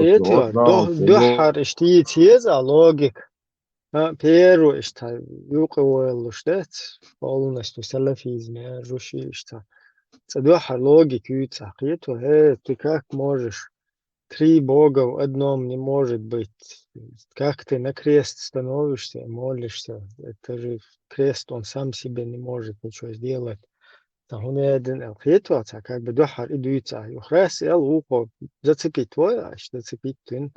Pietro, دحر اشتيتيزا لوجيك. بيرو اشتا يوقو شتات قالوا نستو سلفيزم روشي اشتا تدحر لوجيك يتساقيتو هي ты как можешь три бога в одном не может быть. Как ты на крест становишься и молишься? Это же крест, он сам себе не может ничего сделать. هون الخيط как бы дохар идуется. Юхрас эл ухо зацепить твой, аж зацепить тын.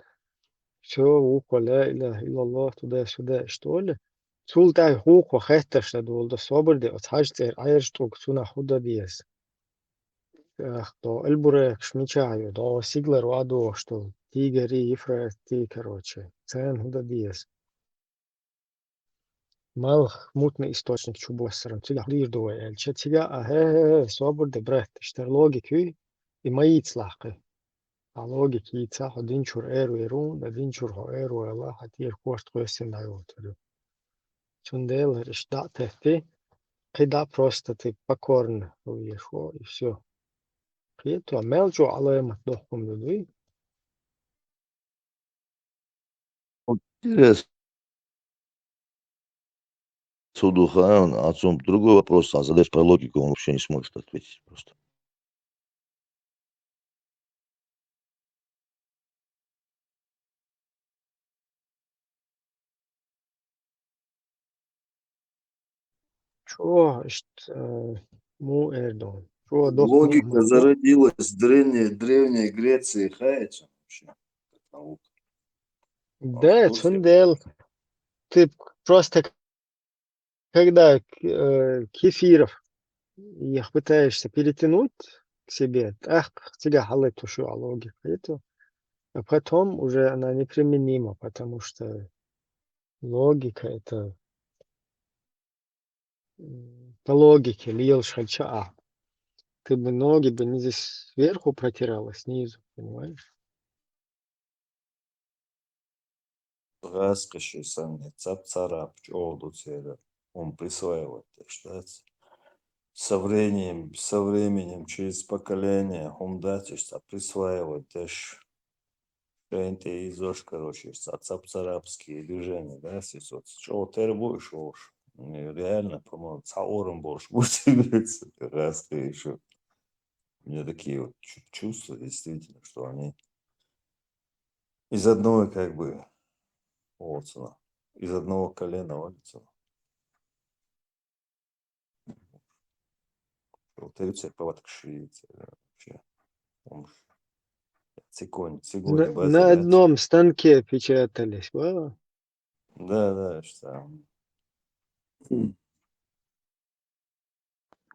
Все ухо لا إله إلا الله туда-сюда, что ли? Султай ухо хэттер, что долго собрде, от хажтер айрштук суна худа диес. То Эльбурек шмичаю, до Сиглер Ваду, что Тигери, Ифра, Ти, короче. Цен худа диес. Мал мутный источник чубоссером. Тига хлир дуэ, эльче тига, собрде брет, штер логики и мои цлахи. А логики и цах один чур эру ирун, один чур хо эру эла, хатир кошт квесен дают. Чундел, решта техти, кида просто ты покорно уехал, и все. Прието, мелчу, але махдохком людвиг. Интересно. Судухан, отцом другой вопрос, а задаешь про логику, он вообще не сможет ответить просто. Чего, му эрдон? Чего дох му Логика мухо? зародилась в древней Греции, хаете вообще? Наука. Да, Что все? цундел. Ты просто, когда кефиров их пытаешься перетянуть к себе, ах, тебя халай тушу логика. Это, а потом уже она неприменима, потому что логика это по логике лил шальча. Ты бы ноги бы не здесь сверху протирала, снизу, понимаешь? Раскоши сами, цап-царап, чоудуцера. Он присваивает, что со временем, через поколение, он датишься, присваивает, ты изош, короче, цап-царапские движения, да, сисот. Чего ты будешь, уж? Реально, по-моему, цаором будешь, будет раз ты еще. У меня такие вот чувства, действительно, что они из одной, как бы, Олсона, из одного колена Олсона. Вот рыцарь повадок шиится, вообще. Он цигони На базарят. одном станке печатались. Вау. Да, что.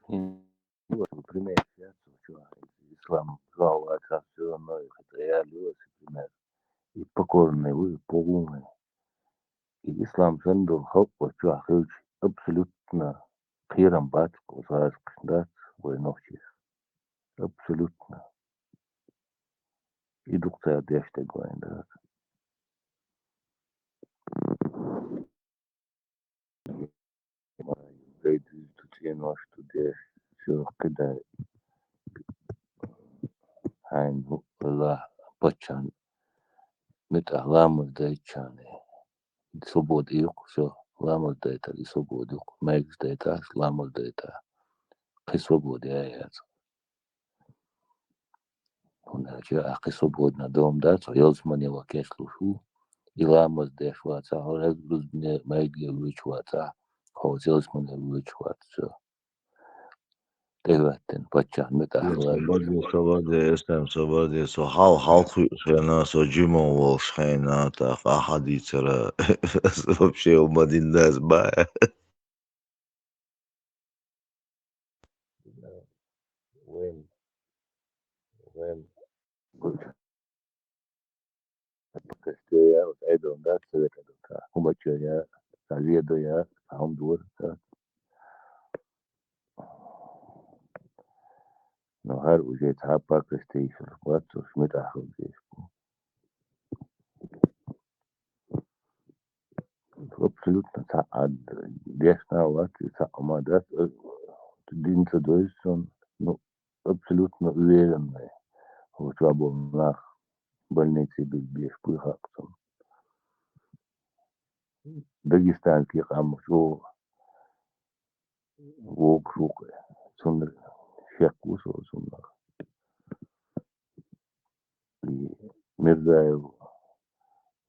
Вот, например, сейчас, ислам жаловался все равно, хотя я любил, например, и покорный, вы полный. И ислам сандал хок, вот что, абсолютно хирам бат, кузарс, да, свой ночи. Абсолютно. И духта одежда говорит, да. Тут я нож, тут я все, когда хайн, ла, почан, мета, ламы, дайчаны. Свобода yok, все, ламы дайта, и свобода yok. Мэгс дайта, ламы дайта. Хай свобода, я. Он а хай свободно дом, да, то елзмане ваке слушу. И ламы дэшваца, а раз мне мэгли вычваца, хоз елзмане вычваца, все. Тэваттен, почан, мета, Свободе, свободе, со халк шена, со джимон вол шена, так ахадицера, вообще умадин нас бая. When, porque я вот айдон, да, совета, да, умачо я, совету я, сам двор, да. Но хар уже тапа костейшер, вот, смета, здесь. Абсолютно десна вот самодат динца дойсон, ну абсолютно уверенный в свободных больницы беш пыхактым. Дагестанский камшо вокруг сунр шекус сунр. И Мирзаев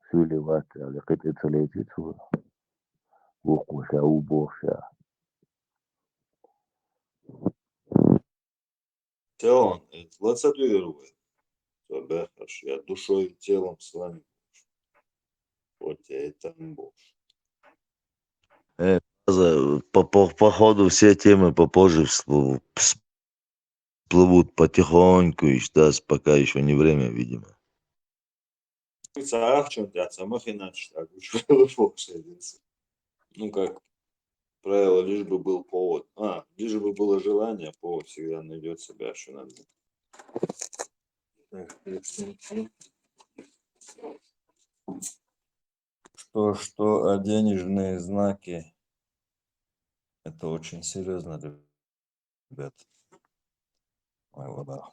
сюлеват, але кытыца летит вокуша убоша. Телом, лацадуирую. Бехаш, я душой и телом с вами. Вот я и там был. По ходу все темы попозже всплывут потихоньку, и сейчас пока еще не время, видимо. Ахчем, я самых иначе так учил. Ну, как правило, лишь бы был повод. Лишь бы было желание, повод всегда найдет себя, что надо. Что, а денежные знаки, это очень серьезно, ребят. Ой, вода.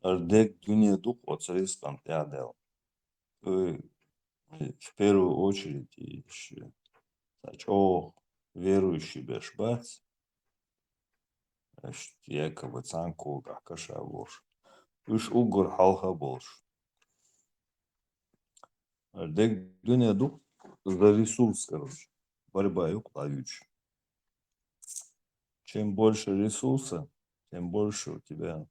Ардек дуния дух от средством тядел. В первую очередь еще сачо верующий бешбац, якобы цанку каша бош. Уж угор халха бош. Ардек дуния дух за ресурс, короче. Борьба и уклавич. Чем больше ресурса, тем больше у тебя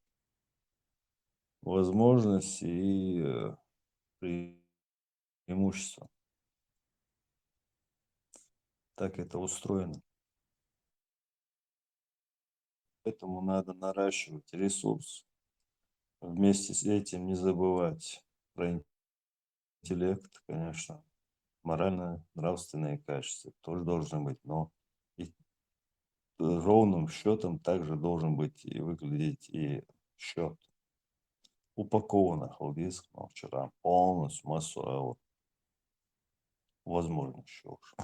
возможностей и преимущества. Так это устроено. Поэтому надо наращивать ресурс. Вместе с этим не забывать про интеллект, конечно. Морально-нравственные качества тоже должны быть, но и ровным счетом также должен быть и выглядеть и счет. Упаковано халдейском вчера полностью массу возможно еще уж.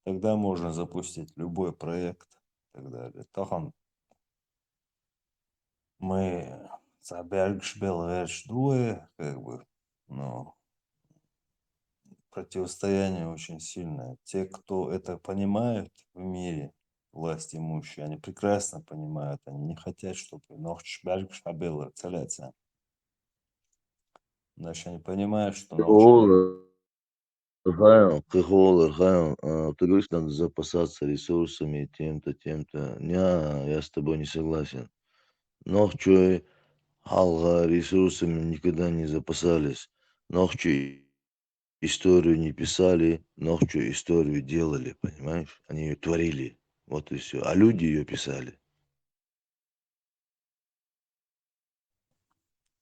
Тогда можно запустить любой проект и так далее. Тахан мы двое, как бы, но противостояние очень сильное. Те, кто это понимают в мире, власть имущие, они прекрасно понимают, они не хотят, чтобы было целяться. Значит, они понимают, что Хайм, ты говоришь, надо запасаться ресурсами, тем-то, тем-то. Не, я с тобой не согласен. Но что халга ресурсами никогда не запасались. Но что историю не писали, но что историю делали, понимаешь? Они ее творили. Вот и все. А люди ее писали.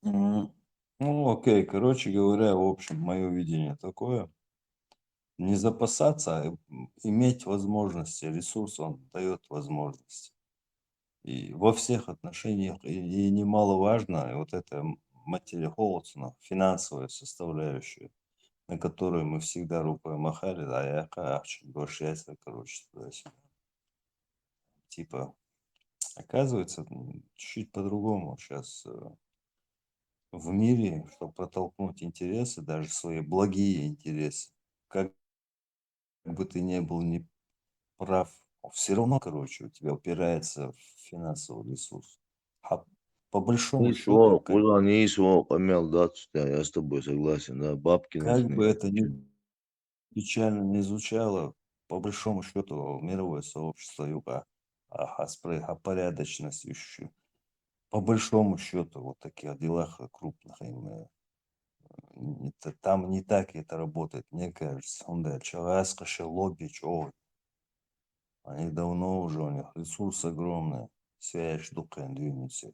Ну, окей, короче говоря, в общем, мое видение такое. Не запасаться, а иметь возможности. Ресурс, он дает возможности. И во всех отношениях, и немаловажно, вот это материальная, финансовая составляющая, на которую мы всегда рукой махали, а я чуть больше яйца, короче, туда-сюда. Типа, оказывается, чуть-чуть по-другому сейчас в мире, чтобы протолкнуть интересы, даже свои благие интересы, как бы ты не был не прав, все равно, короче, у тебя упирается в финансовый ресурс. А по большому счету, Не свок, имел, да, я с тобой согласен, да, бабки как бы нужны. это ни печально не звучало, по большому счету мировое сообщество юга порядочность еще. По большому счету, вот таких делах крупных именно, там не так это работает, мне кажется. Он да, человеческое лобби, чего. Они давно уже, у них ресурс огромный, связь штука двинется.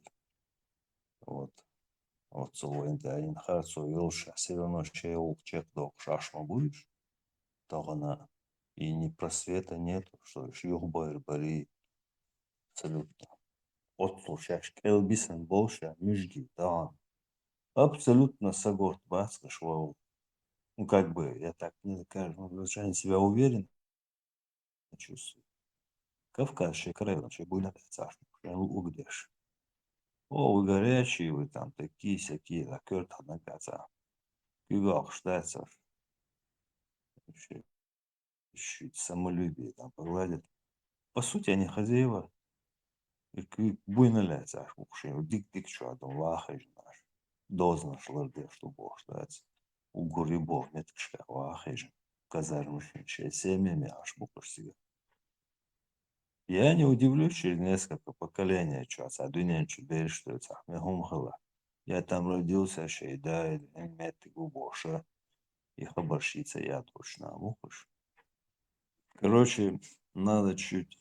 Вот. Вот целый день харцу вилша, все равно чел чек док шашма будешь, то она и ни просвета нету, что ж юхбар бари абсолютно. Вот слушаешь, келбисен больше, мижги, да. Абсолютно сагорт баска швау. Ну, как бы, я так не скажу, но себя уверен чувствую. Кавказ, край, будет царство, угдешь. О, вы горячие, вы там такие-сякие, да, кёрт однако, Югал считается, чуть самолюбие там погладит. По сути, они хозяева. И буйналяться, аж укши, дик что адам вахаж наш. Дозна шлырды, что бог штается. Угури бог, меткшка вахаж. Казармышин, семьями аж букаш себе. Я не удивлюсь через несколько поколений, что садуня чуберь, что это мегумхала. Я там родился, шейда, меты губоша. И хабарщица я точно, мухаш. Короче, надо чуть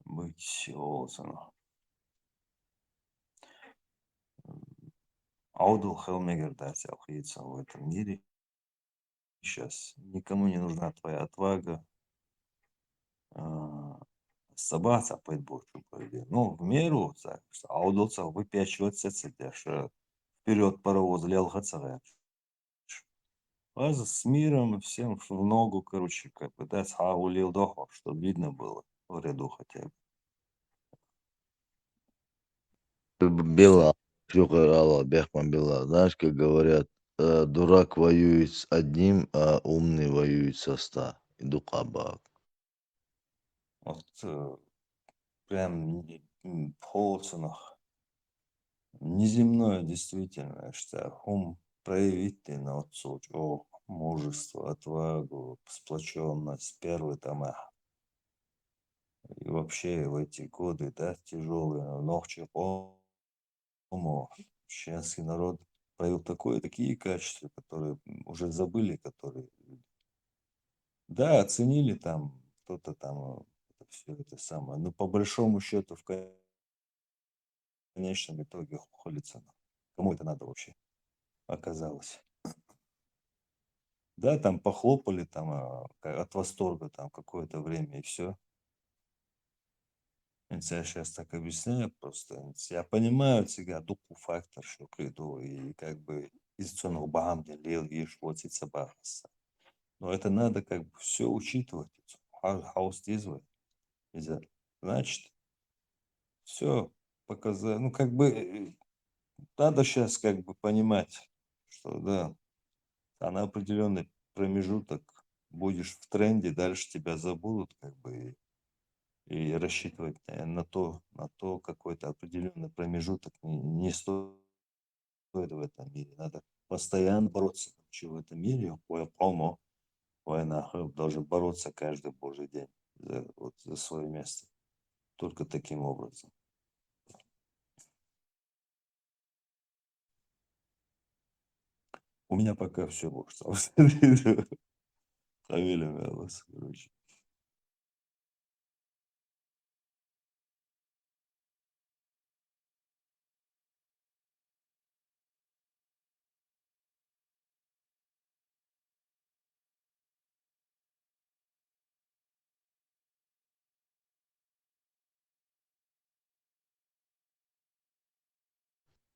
быть олсоном. Аудл Хелмегер, да, находится в этом мире. Сейчас никому не нужна твоя отвага. Собаца пойт больше пойди. Ну, в меру, аудолца выпячиваться, что вперед паровоз лел хацавая. А с миром всем в ногу, короче, как бы, да, улил дохов, чтобы видно было в ряду хотя бы. Белла, Алла, Бехман Белла. Знаешь, как говорят, дурак воюет с одним, а умный воюет со 100. Иду кабак. Вот прям полценах. Неземное, действительно, что ум проявить ты на отцу, о, мужество, отвагу, сплоченность, первый там, и вообще в эти годы, да, тяжелые, ногче, чеченский народ проявил такие качества, которые уже забыли, которые, да, оценили там, кто-то там, все это самое, но по большому счету в конечном итоге хулится. Кому это надо вообще оказалось? Да, там похлопали там от восторга там какое-то время и все. Я сейчас так объясняю просто. Я понимаю тебя, дуку фактор, что приду, и как бы из ценного багамня лил и шлотить собакаса. Но это надо как бы все учитывать. Хаус дизвай. Значит, все показать. Ну, как бы надо сейчас как бы понимать, что да, а на определенный промежуток будешь в тренде, дальше тебя забудут, как бы, и рассчитывать на то какой-то определенный промежуток не стоит в этом мире. Надо постоянно бороться в этом мире, полно война, должен бороться каждый божий день за свое место. Только таким образом. У меня пока все, бог стал. Хавиля вас, короче.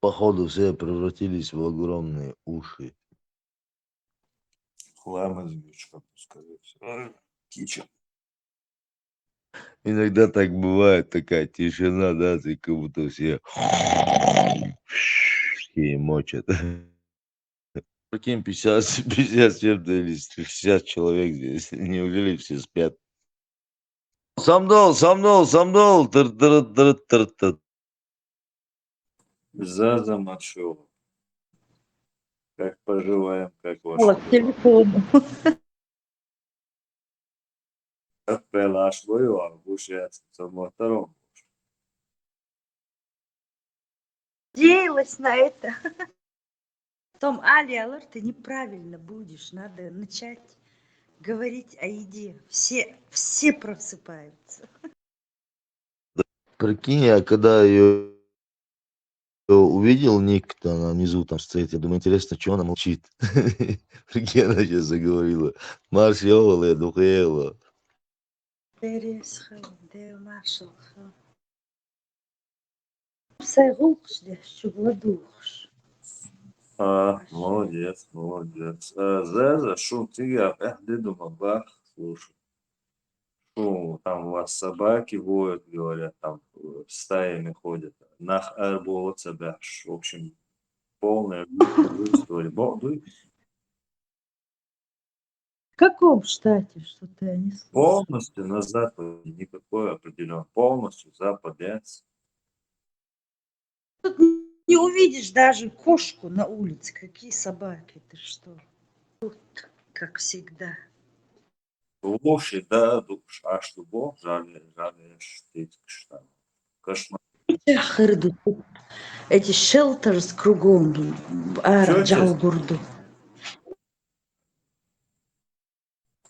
Походу все превратились в огромные уши. Хлам извечка, скорее всего. Кича. Иногда так бывает, такая тишина, да, ты как будто все и мочат. Прикинь, 50 с чем-то или 60 человек здесь. Неужели все спят? Сомнол, тыр-тыр-тыр-тыр-тыр. Заза Мачева. Как поживаем, как ваши К дела? телефону. Как пелаш воевал, бушет, втором. Надеялась на это. Том, Алло, ты неправильно будешь. Надо начать говорить о еде. Все просыпаются. Прикинь, я когда ее увидел, ник там внизу там стоит, я думаю, интересно, что она молчит. Прикинь, она сейчас заговорила. Маршала, я духела. Маршалха. Сайгулкш, шубладухш. Молодец, молодец. Заза, шум, ты я, деду мабах, слушай. Ну, там у вас собаки воют, говорят, там стаями ходят. Нах арболот собяш. В общем, полная история. В каком штате что-то я не слышу? Полностью на западе, никакой определен. Полностью западец. Тут не увидишь даже кошку на улице. Какие собаки, ты что? Тут, как всегда. Лошадь, да, душ. А что бог, жаль, что кошмар. Хырды, эти шелтерс кругом. Ара, Тетя, Джалгурду.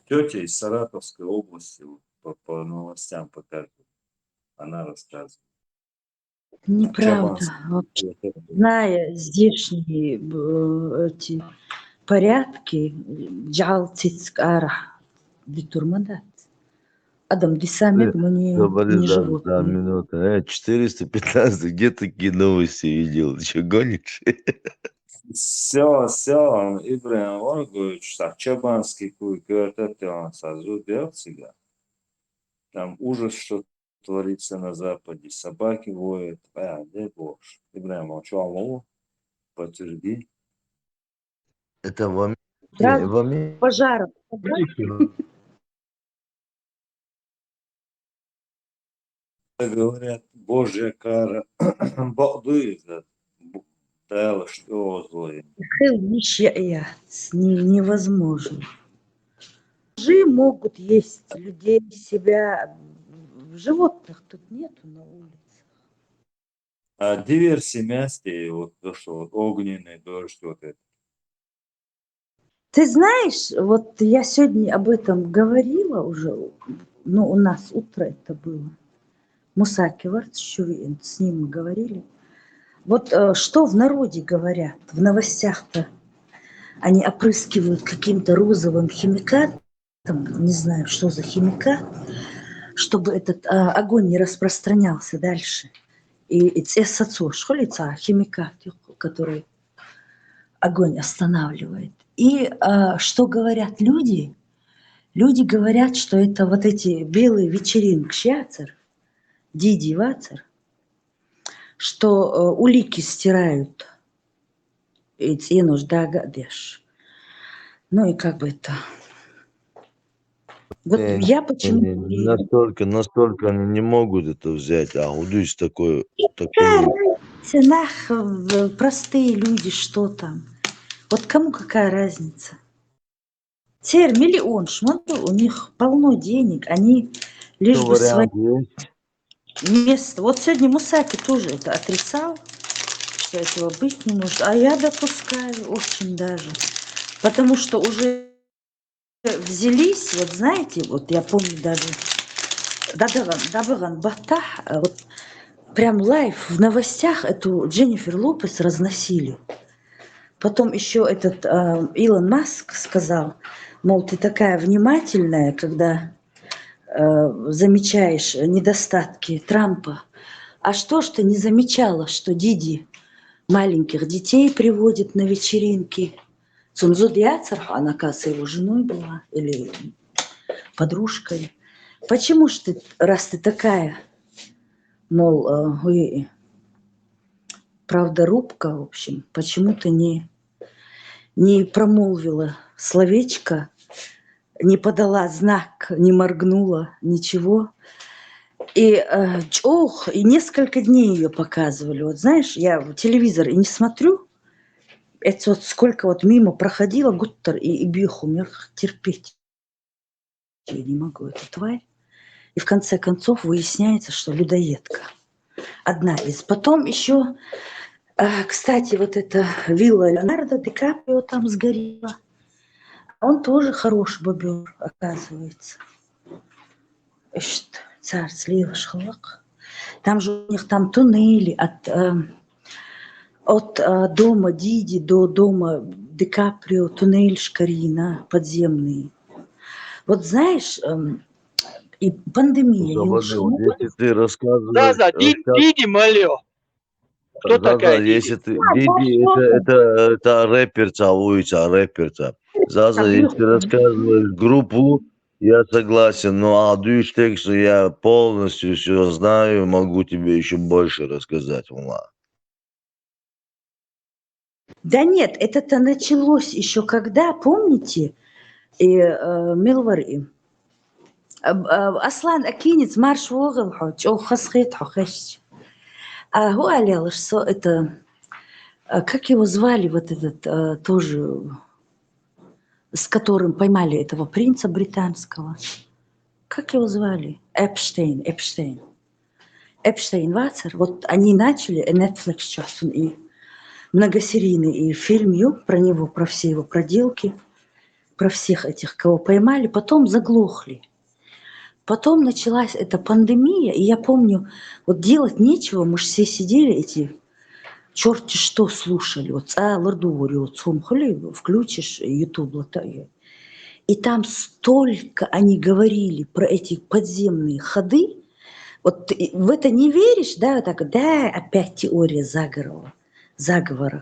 тетя из Саратовской области вот, по новостям показывает. Она рассказывает. Неправда. Чабанский. Вообще, зная здешние эти порядки, Джалтицк Ара, Дитурмадат. Адам Дисамек мне Говори не за животные. минуту. 415, где такие новости видел? Ты что, гонишь? Все, Ибрahim Оргович, Чабанский куй, говорит, это он созудел себя. Там ужас, что творится на Западе. Собаки воют. Дай бог. Ибрahim, а что, Аллаху? Подтверди. Это в Америке. Сразу В Америке. пожаром. Говорят, Божья кара. Балдует. Тайло, что злое. Невозможно. Жи могут есть людей, себя. Животных тут нету на улице. А диверсии мясти, вот то, что вот огненный дождь, вот это. Ты знаешь, вот я сегодня об этом говорила уже, ну, у нас утро это было. Мусаки Варцчувин, с ним мы говорили. Вот что в народе говорят, в новостях-то они опрыскивают каким-то розовым химикатом, не знаю, что за химикат, чтобы этот огонь не распространялся дальше. И химикат, который огонь останавливает. И что говорят люди? Люди говорят, что это вот эти белые вечеринки, шьяцер, диди вацер, что улики стирают. Ну и как бы это. Вот я почему-то... Настолько они не могут это взять. А удусь такой. Простые люди, что там? Вот кому какая разница? Теперь миллион шматов, у них полно денег, они лишь бы свои место. Вот сегодня Мусаки тоже это отрицал, что этого быть не может. А я допускаю очень даже. Потому что уже взялись, вот знаете, вот я помню даже Дабаган Батах, вот прям лайв в новостях эту Дженнифер Лопес разносили. Потом еще этот Илон Маск сказал, мол, ты такая внимательная, когда замечаешь недостатки Трампа. А что ж ты не замечала, что Диди маленьких детей приводит на вечеринки? Цунзуд Яцер, она, оказывается, его женой была или подружкой. Почему ж ты, раз ты такая, мол, правдорубка, в общем, почему ты не промолвила словечко, не подала знак, не моргнула, ничего? И и несколько дней ее показывали. Вот знаешь, я телевизор и не смотрю, это вот сколько вот мимо проходила Гуттер и Биху, я терпеть. Я не могу эту тварь. И в конце концов выясняется, что людоедка. Одна из. Потом еще, кстати, вот эта вилла Леонардо Ди Каприо там сгорела. Он тоже хороший бобер, оказывается. Царь слива шхалак. Там же у них там туннели от дома Диди до дома Ди Каприо, туннель Шкарина, подземный. Вот знаешь, и пандемия. Если ты рассказываешь... Диди Малё. Кто такая Диди? Если ты... Диди, это рэперца, улица рэперца. Заза, если рассказываешь группу, Я согласен, но Адуш так, что я полностью все знаю, могу тебе еще больше рассказать, Ума. Да нет, это-то началось еще когда, помните, Милвари, Аслан Акинец, марш вогл, хасхет, хохещ. А Гуалял, что это, как его звали, вот этот тоже, с которым поймали этого принца британского. Как его звали? Эпштейн. Эпштейн Вацер. Вот они начали, Netflix сейчас, и многосерийный и фильм про него, про все его проделки, про всех этих, кого поймали, потом заглохли. Потом началась эта пандемия, и я помню, вот делать нечего, мы же все сидели эти, черти что слушали, вот лардуори, включишь YouTube, и там столько они говорили про эти подземные ходы. Вот ты в это не веришь, да, вот так, да, опять теория заговора,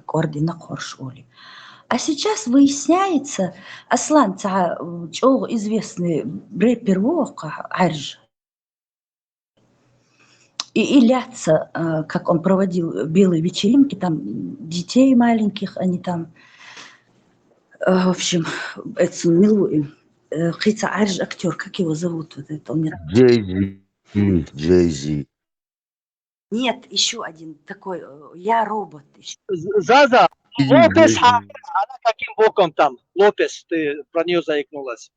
координа Коршоли. А сейчас выясняется, Аслан, известный рэпер Вока, Арж, и Ляца, как он проводил белые вечеринки, там детей маленьких, они там, в общем, это милуем. Хица Арж, актер, как его зовут? Вот это, он мне... Джей-Зи. Нет, еще один такой, я робот. Заза, Лопес, Джей-Зи. она каким боком там? Лопес, ты про нее заикнулась.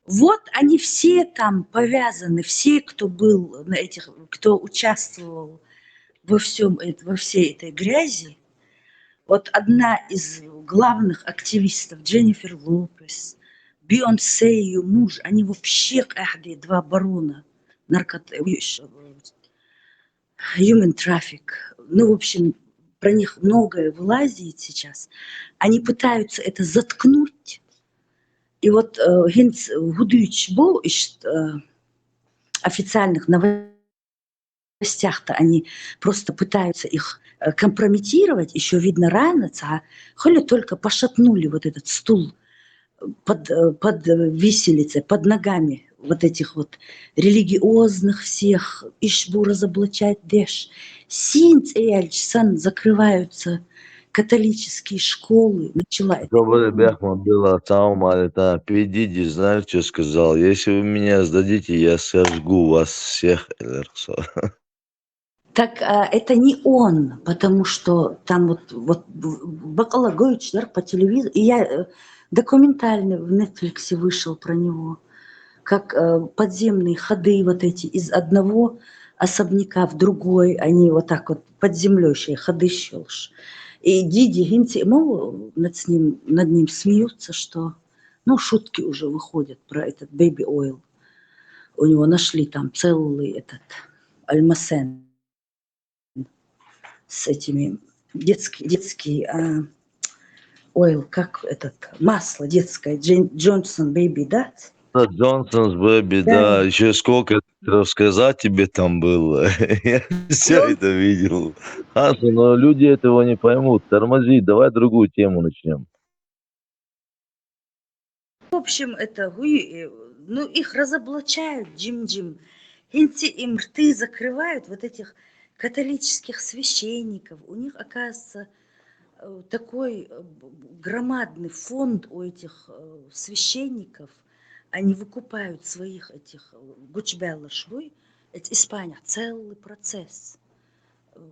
Вот они все там повязаны, все, кто был на этих, кто участвовал во всей этой грязи. Вот одна из главных активистов, Дженнифер Лопес, Бейонсе, ее муж, они вообще два барона human traffic. Ну, в общем, про них многое вылазит сейчас. Они пытаются это заткнуть. И вот Гинц Гудуич был из официальных новостях-то они просто пытаются их компрометировать, еще видно рано, холи только пошатнули вот этот стул под виселицей, под ногами вот этих вот религиозных всех, ишбу разоблачать деш. Синц и Эльчсан закрываются католические школы, начала это. Чтобы Бяхман была там, это Педиди, знаешь, что сказал? Если вы меня сдадите, я сожгу вас всех. Так это не он, потому что там вот Бакалагович по телевизору, и я документальный в Netflix вышел про него, как подземные ходы вот эти из одного особняка в другой, они вот так вот под землей еще ходы щелш. И Диди Гинти, над ним смеются, что, ну, шутки уже выходят про этот baby oil. У него нашли там целый этот альмасен с этими детский ойл, как этот, масло детское, Джонсон Бэйби, да? Джонсонс Бэби, да, еще сколько рассказать тебе там было. Я все это видел. Хаса, но люди этого не поймут. Тормози, давай другую тему начнем. В общем, это, ну, их разоблачают, Джим. Им рты закрывают вот этих католических священников. У них, оказывается, такой громадный фонд у этих священников. Они выкупают своих этих гучбелла швы, это Испания, целый процесс.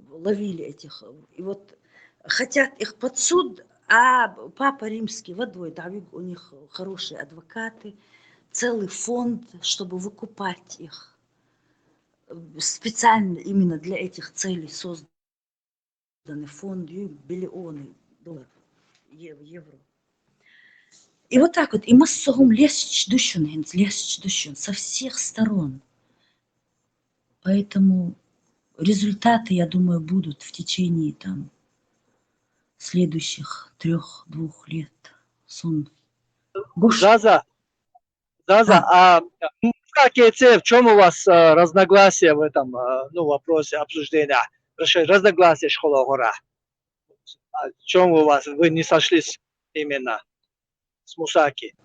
Ловили этих. И вот хотят их под суд, а Папа Римский водой, да, у них хорошие адвокаты, целый фонд, чтобы выкупать их. Специально именно для этих целей созданы фонды, биллионы долларов, евро. И вот так вот, и массовым лезть душен со всех сторон. Поэтому результаты, я думаю, будут в течение там следующих 3-2 лет. Заза, а в чем у вас разногласия в этом вопросе обсуждения? Разногласия школа гора. В чем у вас? Вы не сошлись именно с Мусаки?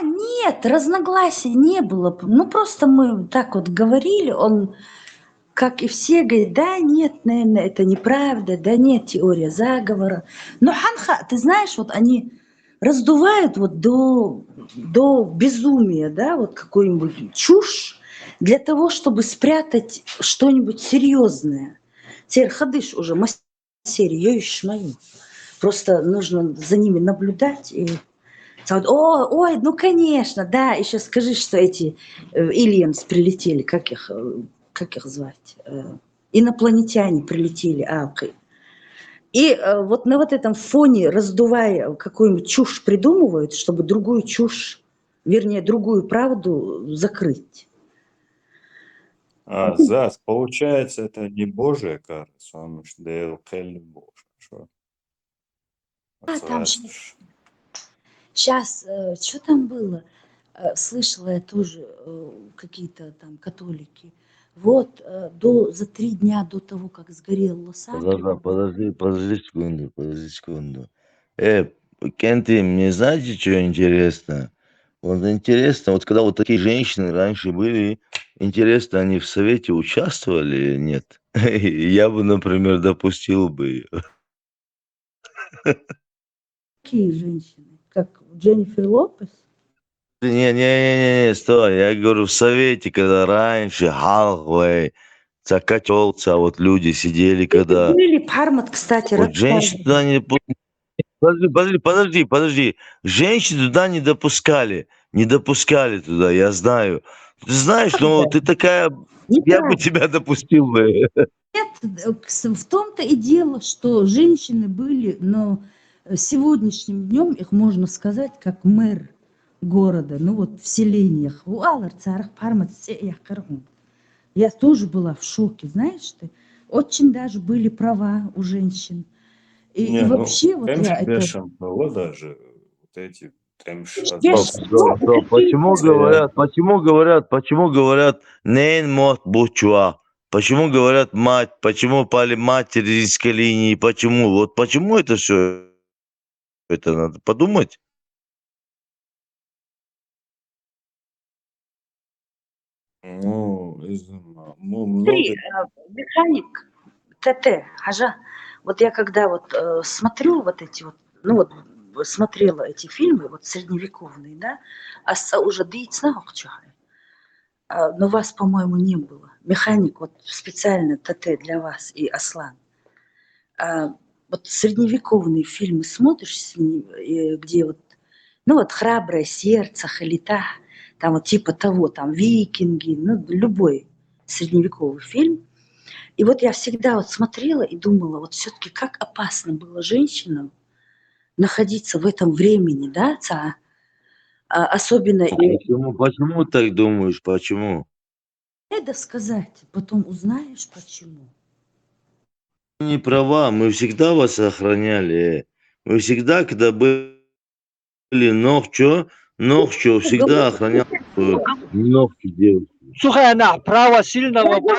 Нет, разногласий не было. Ну, просто мы так вот говорили, он, как и все, говорит, да нет, наверное, это неправда, да нет, теория заговора. Но Ханха, ты знаешь, вот они раздувают вот до безумия, да, вот какую-нибудь чушь для того, чтобы спрятать что-нибудь серьезное. Теперь ходишь уже, серию, мою. Просто нужно за ними наблюдать и сказать, ой, ну конечно, да, еще скажи, что эти aliens прилетели, как их звать? Инопланетяне прилетели, окей. И вот на вот этом фоне, раздувая какую-нибудь чушь, придумывают, чтобы другую чушь, вернее, другую правду закрыть. Зас, получается, это не Божья кара, он дел кель Божий. Что? Там сейчас, что там было? Слышала я тоже какие-то там католики. Вот за 3 дня до того, как сгорел Лос-Анджелес. Подожди секунду. Кенти, мне знаете, что интересно? Вот интересно, вот когда вот такие женщины раньше были, интересно, они в совете участвовали или нет? Я бы, например, допустил бы ее. Какие женщины? Как Дженнифер Лопес? Не, стой, я говорю, в совете, когда раньше, Халвей, Цакатёлца, вот люди сидели, когда... Были Пармат, кстати, Вот женщин рассказывал. туда не... Подожди. Женщин туда не допускали. Не допускали туда, я знаю. Ты знаешь, ну ты такая... Я бы Неправда. тебя допустил бы. Нет, в том-то и дело, что женщины были, но сегодняшним днем их можно сказать как мэр города, ну вот в селениях. Я тоже была в шоке, знаешь ты. Очень даже были права у женщин. И Не, ну, вообще вот я это... бешен было даже вот эти Стоп. Почему говорят, нейн мот бучуа? Почему говорят мать? Почему пали матери из линии? Почему? Вот почему это все? Это надо подумать. Ну, Смотри, много... механик ТТ, Хажа. Вот я когда вот смотрю вот эти вот, ну вот смотрела эти фильмы, вот средневековые, да, уже дейцна, но вас, по-моему, не было. Механик вот специально ТТ для вас и Аслан. Вот средневековые фильмы смотришь, где вот, ну вот «Храброе сердце», «Халита», там вот типа того, там «Викинги», ну любой средневековый фильм. И вот я всегда вот смотрела и думала, вот все-таки как опасно было женщинам находиться в этом времени, да, особенно... Почему так думаешь? Почему? Это сказать, потом узнаешь, почему. Не права, мы всегда вас охраняли. Мы всегда, когда были ногчо, всегда охранял ногчо девушки. Слушай, она право сильного бога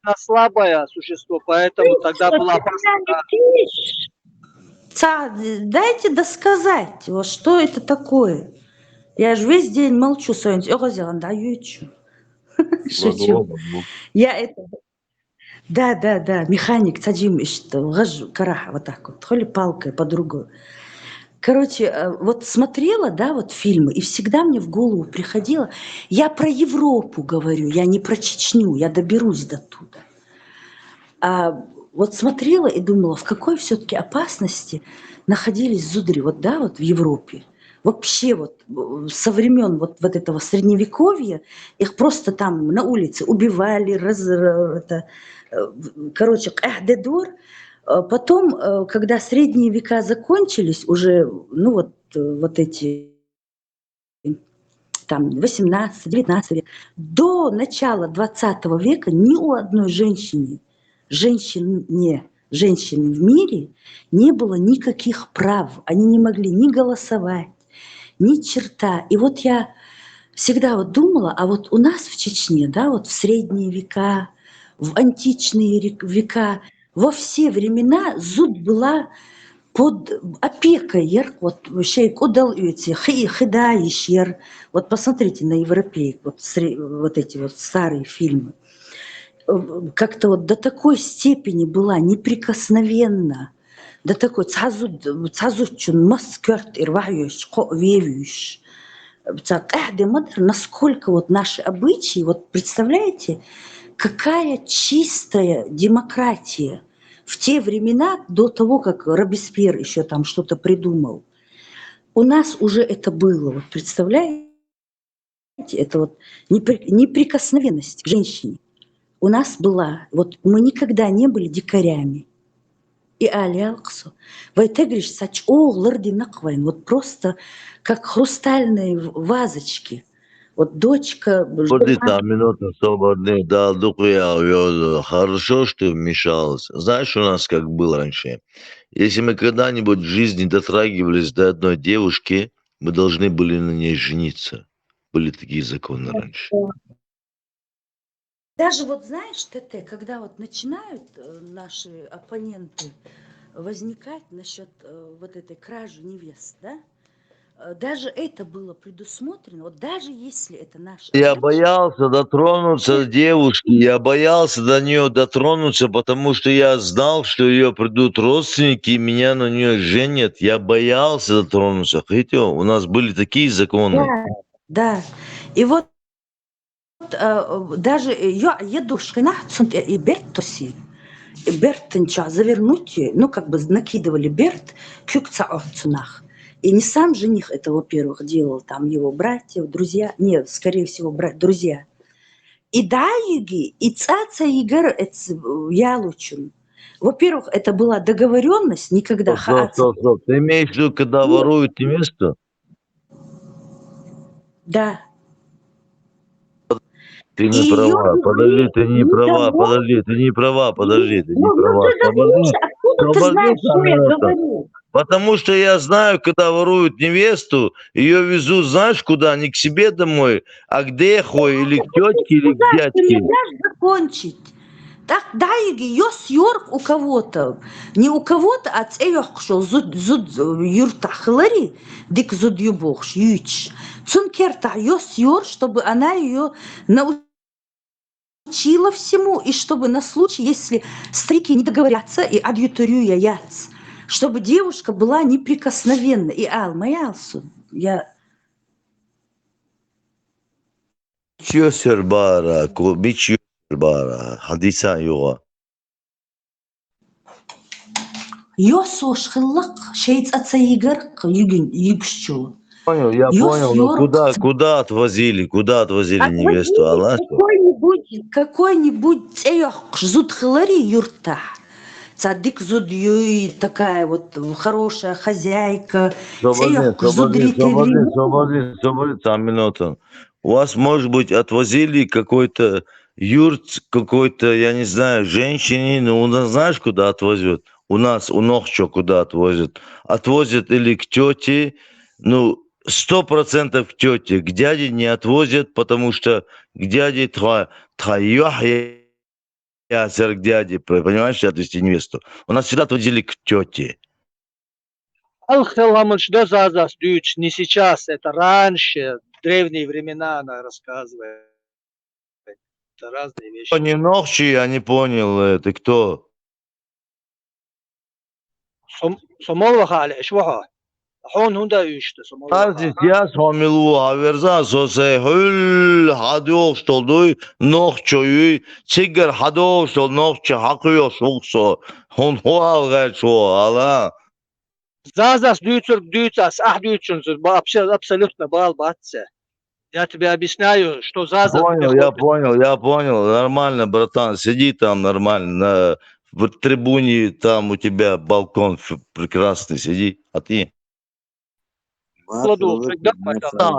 на слабое существо, поэтому тогда была Дайте досказать, вот что это такое. Я же весь день молчу, да, шучу. Я это... Да, механик, садим, что, караха, вот так вот, то ли палкой по-другому. Короче, вот смотрела, да, вот фильмы, и всегда мне в голову приходило, я про Европу говорю, я не про Чечню, я доберусь до туда. Вот смотрела и думала, в какой все-таки опасности находились зудри, вот, да, вот в Европе. Вообще вот со времен вот этого средневековья их просто там на улице убивали, короче, потом, когда средние века закончились, уже, ну вот эти там 18-19 век, до начала 20 века ни у одной женщины в мире не было никаких прав. Они не могли ни голосовать, ни черта. И вот я всегда вот думала, а вот у нас в Чечне, да, вот в средние века, в античные века, во все времена зуд была под опекой ер, вот вообще удал эти хидаиш ер. Вот посмотрите на европейк, вот эти вот старые фильмы. Как-то вот до такой степени была неприкосновенна, до такой цазучун маскерт ирваюш, вевюш. Насколько вот наши обычаи, вот представляете, какая чистая демократия в те времена, до того, как Робеспьер еще там что-то придумал. У нас уже это было, вот представляете, это вот неприкосновенность к женщине. У нас была, вот мы никогда не были дикарями. И алялксу. Вайтегриш сач лардинаквайн. Вот просто как хрустальные вазочки. Вот дочка, Подожди, жена. там минуту свободны, да, я увёл. Хорошо, что вмешалась. Знаешь, у нас как было раньше? Если мы когда-нибудь в жизни дотрагивались до одной девушки, мы должны были на ней жениться. Были такие законы раньше. Даже вот знаешь, ТТ, когда вот начинают наши оппоненты возникать насчет вот этой кражи невест, да? Даже это было предусмотрено, вот даже если это наш Я обычай. боялся дотронуться до девушки, я боялся до нее дотронуться, потому что я знал, что ее придут родственники и меня на нее женят. Я боялся дотронуться. Хотите, у нас были такие законы. Да, да. И вот даже едушкина и бертоси, бертенча завернуть, ну как бы накидывали берт кюкца отцунах. И не сам жених это, во-первых, делал, там его братья, друзья, нет, скорее всего, друзья. И даюги, и цаца игр ялучун. Во-первых, это была договоренность, никогда хааца. Стоп. Ты имеешь в виду, когда воруют невесту? Да. Ты И не ее права. Подожди, ты не права. никого. Подожди, ты не права. Подожди, ты не Ну права. ты говоришь, откуда ты знаешь, что я говорю? Потому что я знаю, когда воруют невесту, ее везут, знаешь, куда? Не к себе домой, а к деху, или к тетке, или к Куда ты не дядьке. дашь закончить? Так, дай ее съёрк у кого-то. Не у кого-то, а цеёк, что зуд юртахлари, дик зуд юбохш, юч. Цункерта ее съёр, чтобы она ее научила всему, и чтобы на случай, если старики не договорятся, и адъютарюя яц, чтобы девушка была неприкосновенна. И моя я Чьёсер бара, бичью бара, хадиса юга. Йосош хыллак, шейц ацаигар, югшчу. Я Йос понял, но йорк. куда отвозили невесту, Отводили Аллаху? какой-нибудь зуд хлари юрта. Цадык зуд юй, такая вот хорошая хозяйка. Свободы, там минуту. У вас, может быть, отвозили какой-то юрт, какой-то, я не знаю, женщине, но у нас знаешь, куда отвозят? У нас, у Нохчо куда отвозят? Отвозят или к тете, ну, 100% к тете, к дяде не отвозят, потому что к дяде к дяде, понимаешь, отвезти невесту. У нас всегда отвозили к тете. Алхеламыч да зазас дюч, не сейчас, это раньше, древние времена она рассказывает. Это разные вещи. Не Нохчи, я не понял, ты кто? Сомолва хали, шваха. Хон хунда юшта сомолва. Aziz ya Samilu haverza sose hül hadoş oldu nohçoyu çiger hadoş ol nohçu hakıyor şokso hon hoal gelço ala. Зазас дюцас, дюцун, абсолютно бал батце. Я тебе объясняю, что зазас Я понял, нормально, братан, сиди там нормально, в трибуне там у тебя балкон прекрасный, сиди, а ты? приходит.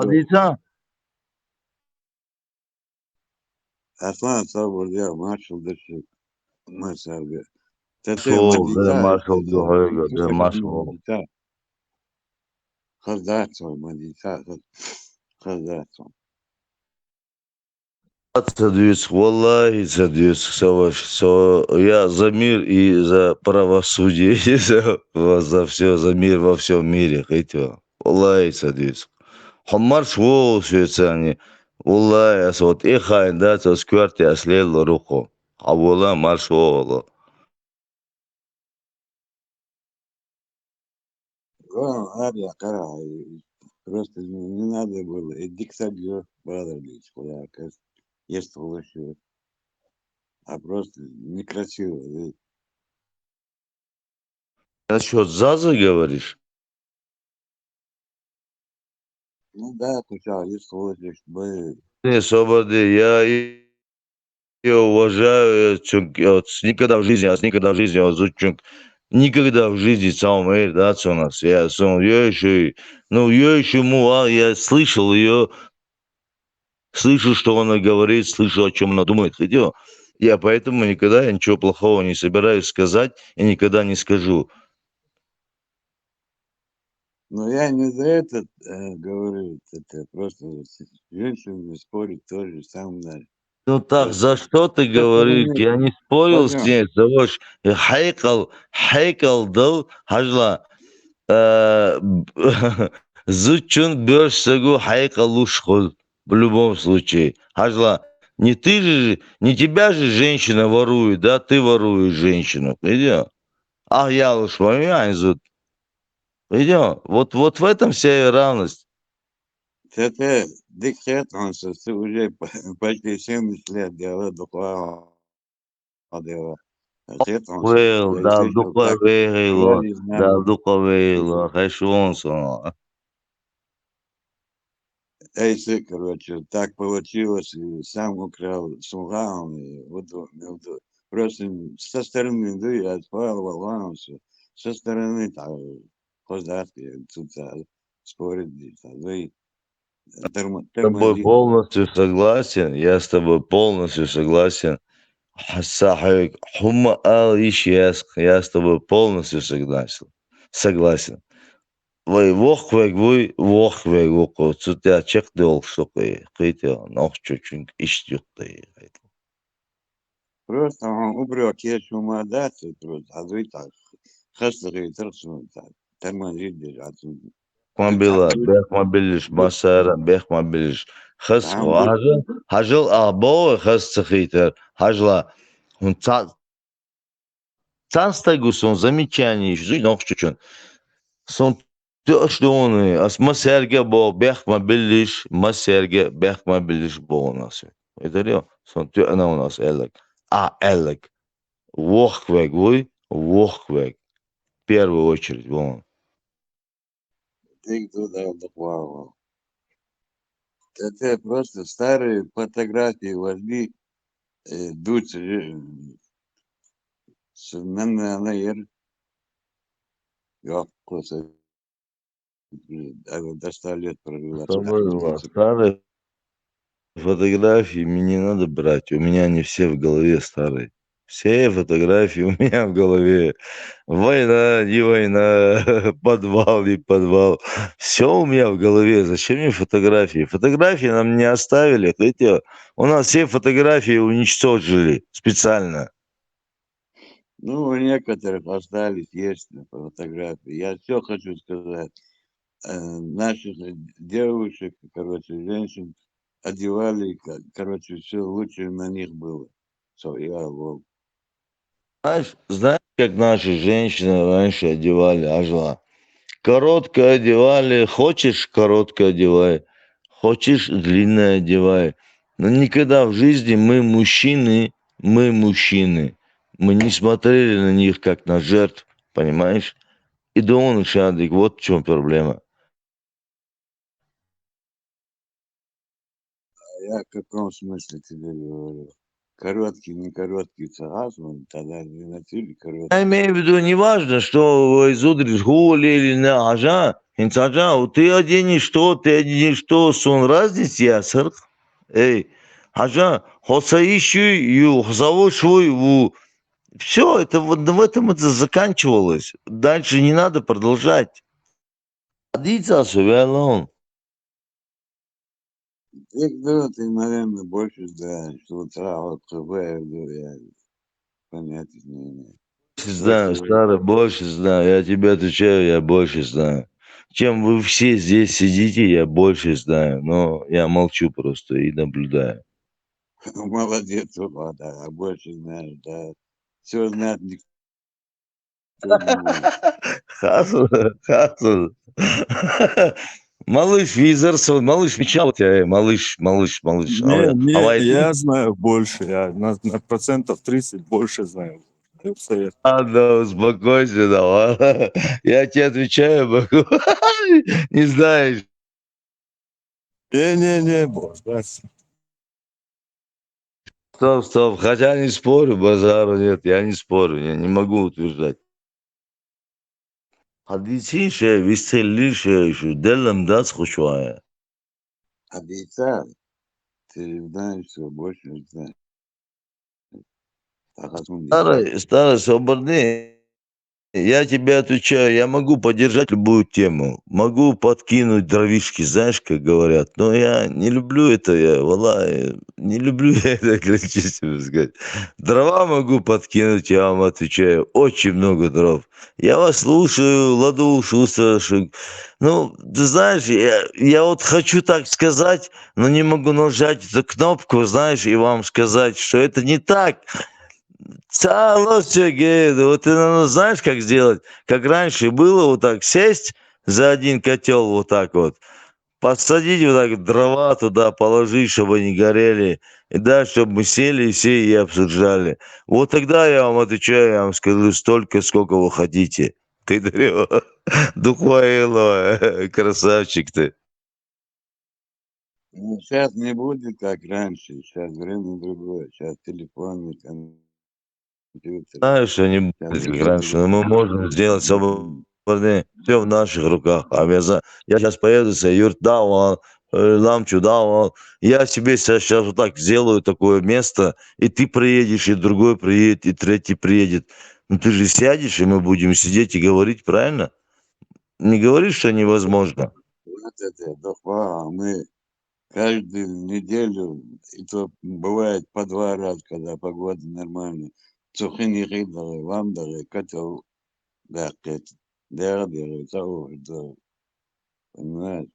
Дитя? Aslan sabır ya marshal dışı masarga. Tete Sol, de madita marshal diyor, de marshal. madita. Kazatson madita. Kazatson. Садюс, Валлахи, Садюс, я за мир и за правосудие, и за все, за мир во всем мире, хотел. Валлахи, Садюс. Хамар швол, швейцани. Валлахи, асот, ихай, да, то скверти, аслел руку. А вола маршволо. Ария, кара, просто не надо было. Иди к сабью, бродились, куда, есть лучше. А просто некрасиво. Насчет Зазы говоришь? Ну да, сначала есть лучше, чтобы... Не, свободы, я ее уважаю, никогда в жизни, никогда в жизни, никогда в жизни сам да, у нас, я сам, я еще, ну, я еще я слышал ее, слышу, что она говорит, слышу, о чем она думает, хотел. Я поэтому никогда ничего плохого не собираюсь сказать и никогда не скажу. Но я не за это говорю, это просто женщины спорить тоже сам надо. Ну так, за что ты Со говоришь? стороны, Я не спорил с пойдем. ней, зовешь, хайкал дал, хажла. Зучун бёрсагу хайкалушхол. В любом случае. Хажла, не ты же, не тебя же женщина ворует, да? Ты воруешь женщину. Идем. Ах, я уж понимаю, идем. Вот в этом вся и равность. Это диксет, он уже почти 70 лет делает доклад. Это он, Well, я да, слышал, дука так вейло, говорили да, нам. дука вейло, хэшвонсон. Эйсы, короче, так получилось, и сам украл Сунган, и просто со стороны, да, я отправил авансу, со стороны, там, хоздатки, тут спорить, да, и С тобой тормозить. полностью согласен, я с тобой полностью согласен. Сахик, хума ал я с тобой полностью согласен. Согласен. Вы вохвег вуко, цутя чек дол штуки, хитя, нох чучунг иштюкты. Просто он убрал кешу мадаться, просто, а вы так, хасары, так, тормозить держать. Мобила, бех мобилиш, масара, бех мобилиш. Хас, Там был, хажил або, хас цахитер, хажла. Он цанстагус, он замечание, жуй нох чучун. Сон тёшдоны, ас масерге бо бех мобилиш, масерге бех мобилиш бо у нас. Это ли? Сон тёна у нас элек. А, элек. Вохвег. В первую очередь, вон. ты туда доплавал. Это просто старые фотографии возьми, дуть, на я просто до 100 лет прожила. Свободно. Старые фотографии мне не надо брать. У меня они все в голове старые. Все фотографии у меня в голове. Война, не война, подвал, не подвал. Все у меня в голове. Зачем мне фотографии? Фотографии нам не оставили. Хотите, у нас все фотографии уничтожили специально. Ну, у некоторых остались, есть фотографии. Я все хочу сказать. Наших девушек, короче, женщин одевали, короче, все лучше на них было. Я вот. Знаешь, как наши женщины раньше одевали ажла? Короткое одевали, хочешь короткое одевай, хочешь длинное одевай. Но никогда в жизни мы не смотрели на них как на жертв, понимаешь? И думал, Шадик, вот в чем проблема. Я в каком смысле тебе говорю? Короткий, не короткий, согласен, тогда не носили Я короткий. имею в виду, неважно, что изудришь хули или не, ты оденешь что, сон разница ясыр. Эй, зовут свой, все, это вот в этом это заканчивалось. Дальше не надо продолжать. Адица, Ты, наверное, больше знаешь, что вот сразу КБ, я понятия не имею. Больше знаю, Больше старый, больше знаю. Я тебе отвечаю, я больше знаю. Чем вы все здесь сидите, я больше знаю. Но я молчу просто и наблюдаю. молодец, Ума, да, а больше знаешь, да. Все знать никто не может. Хасл, Хасл. Малыш, Визерсон, малыш, меча у тебя, малыш. Не, Авай, я знаю больше, я на процентов 30 больше знаю. Даю совет. ладно, успокойся, давай. Я тебе отвечаю, могу. Не знаешь. Не, босс, Вася. Стоп. Хотя не спорю, базару нет, я не спорю, я не могу утверждать. حديثين شيء بيستهلين شيء شو دلم داسخو شوية. Обещал, ты знаешь, что больше не знаешь. Так, Старый, свободный. Я тебе отвечаю, я могу поддержать любую тему, могу подкинуть дровишки, знаешь, как говорят, но я не люблю это, не люблю я это, как честно сказать. Дрова могу подкинуть, я вам отвечаю, очень много дров. Я вас слушаю, ладу, шустрашек. Ну, ты знаешь, я вот хочу так сказать, но не могу нажать эту кнопку, знаешь, и вам сказать, что это не так. Сергей, вот ты, наверно, знаешь, как сделать? Как раньше было, вот так сесть за один котел вот так вот, посадить вот так дрова туда, положить, чтобы они горели, и да, чтобы мы сели все и обсуждали. Вот тогда я вам отвечаю, я вам скажу столько, сколько вы хотите. Ты Духуаило, красавчик ты. Ну, сейчас не будет как раньше, сейчас время другое, сейчас телефоны, компьютеры, Знаю, что не будет сейчас как вообще раньше, но мы можем сделать свободные. Все в наших руках. Я сейчас поеду, юрт дал, ламчу дал. Я себе сейчас вот так сделаю такое место, и ты приедешь, и другой приедет, и третий приедет. Ну ты же сядешь, и мы будем сидеть и говорить, правильно? Не говоришь, что невозможно. вот это, дохва, мы каждую неделю, и то бывает по 2 раза, когда погода нормальная, цухин ехидары, ламдары, котел, да, дердеры, того, да, понимаешь?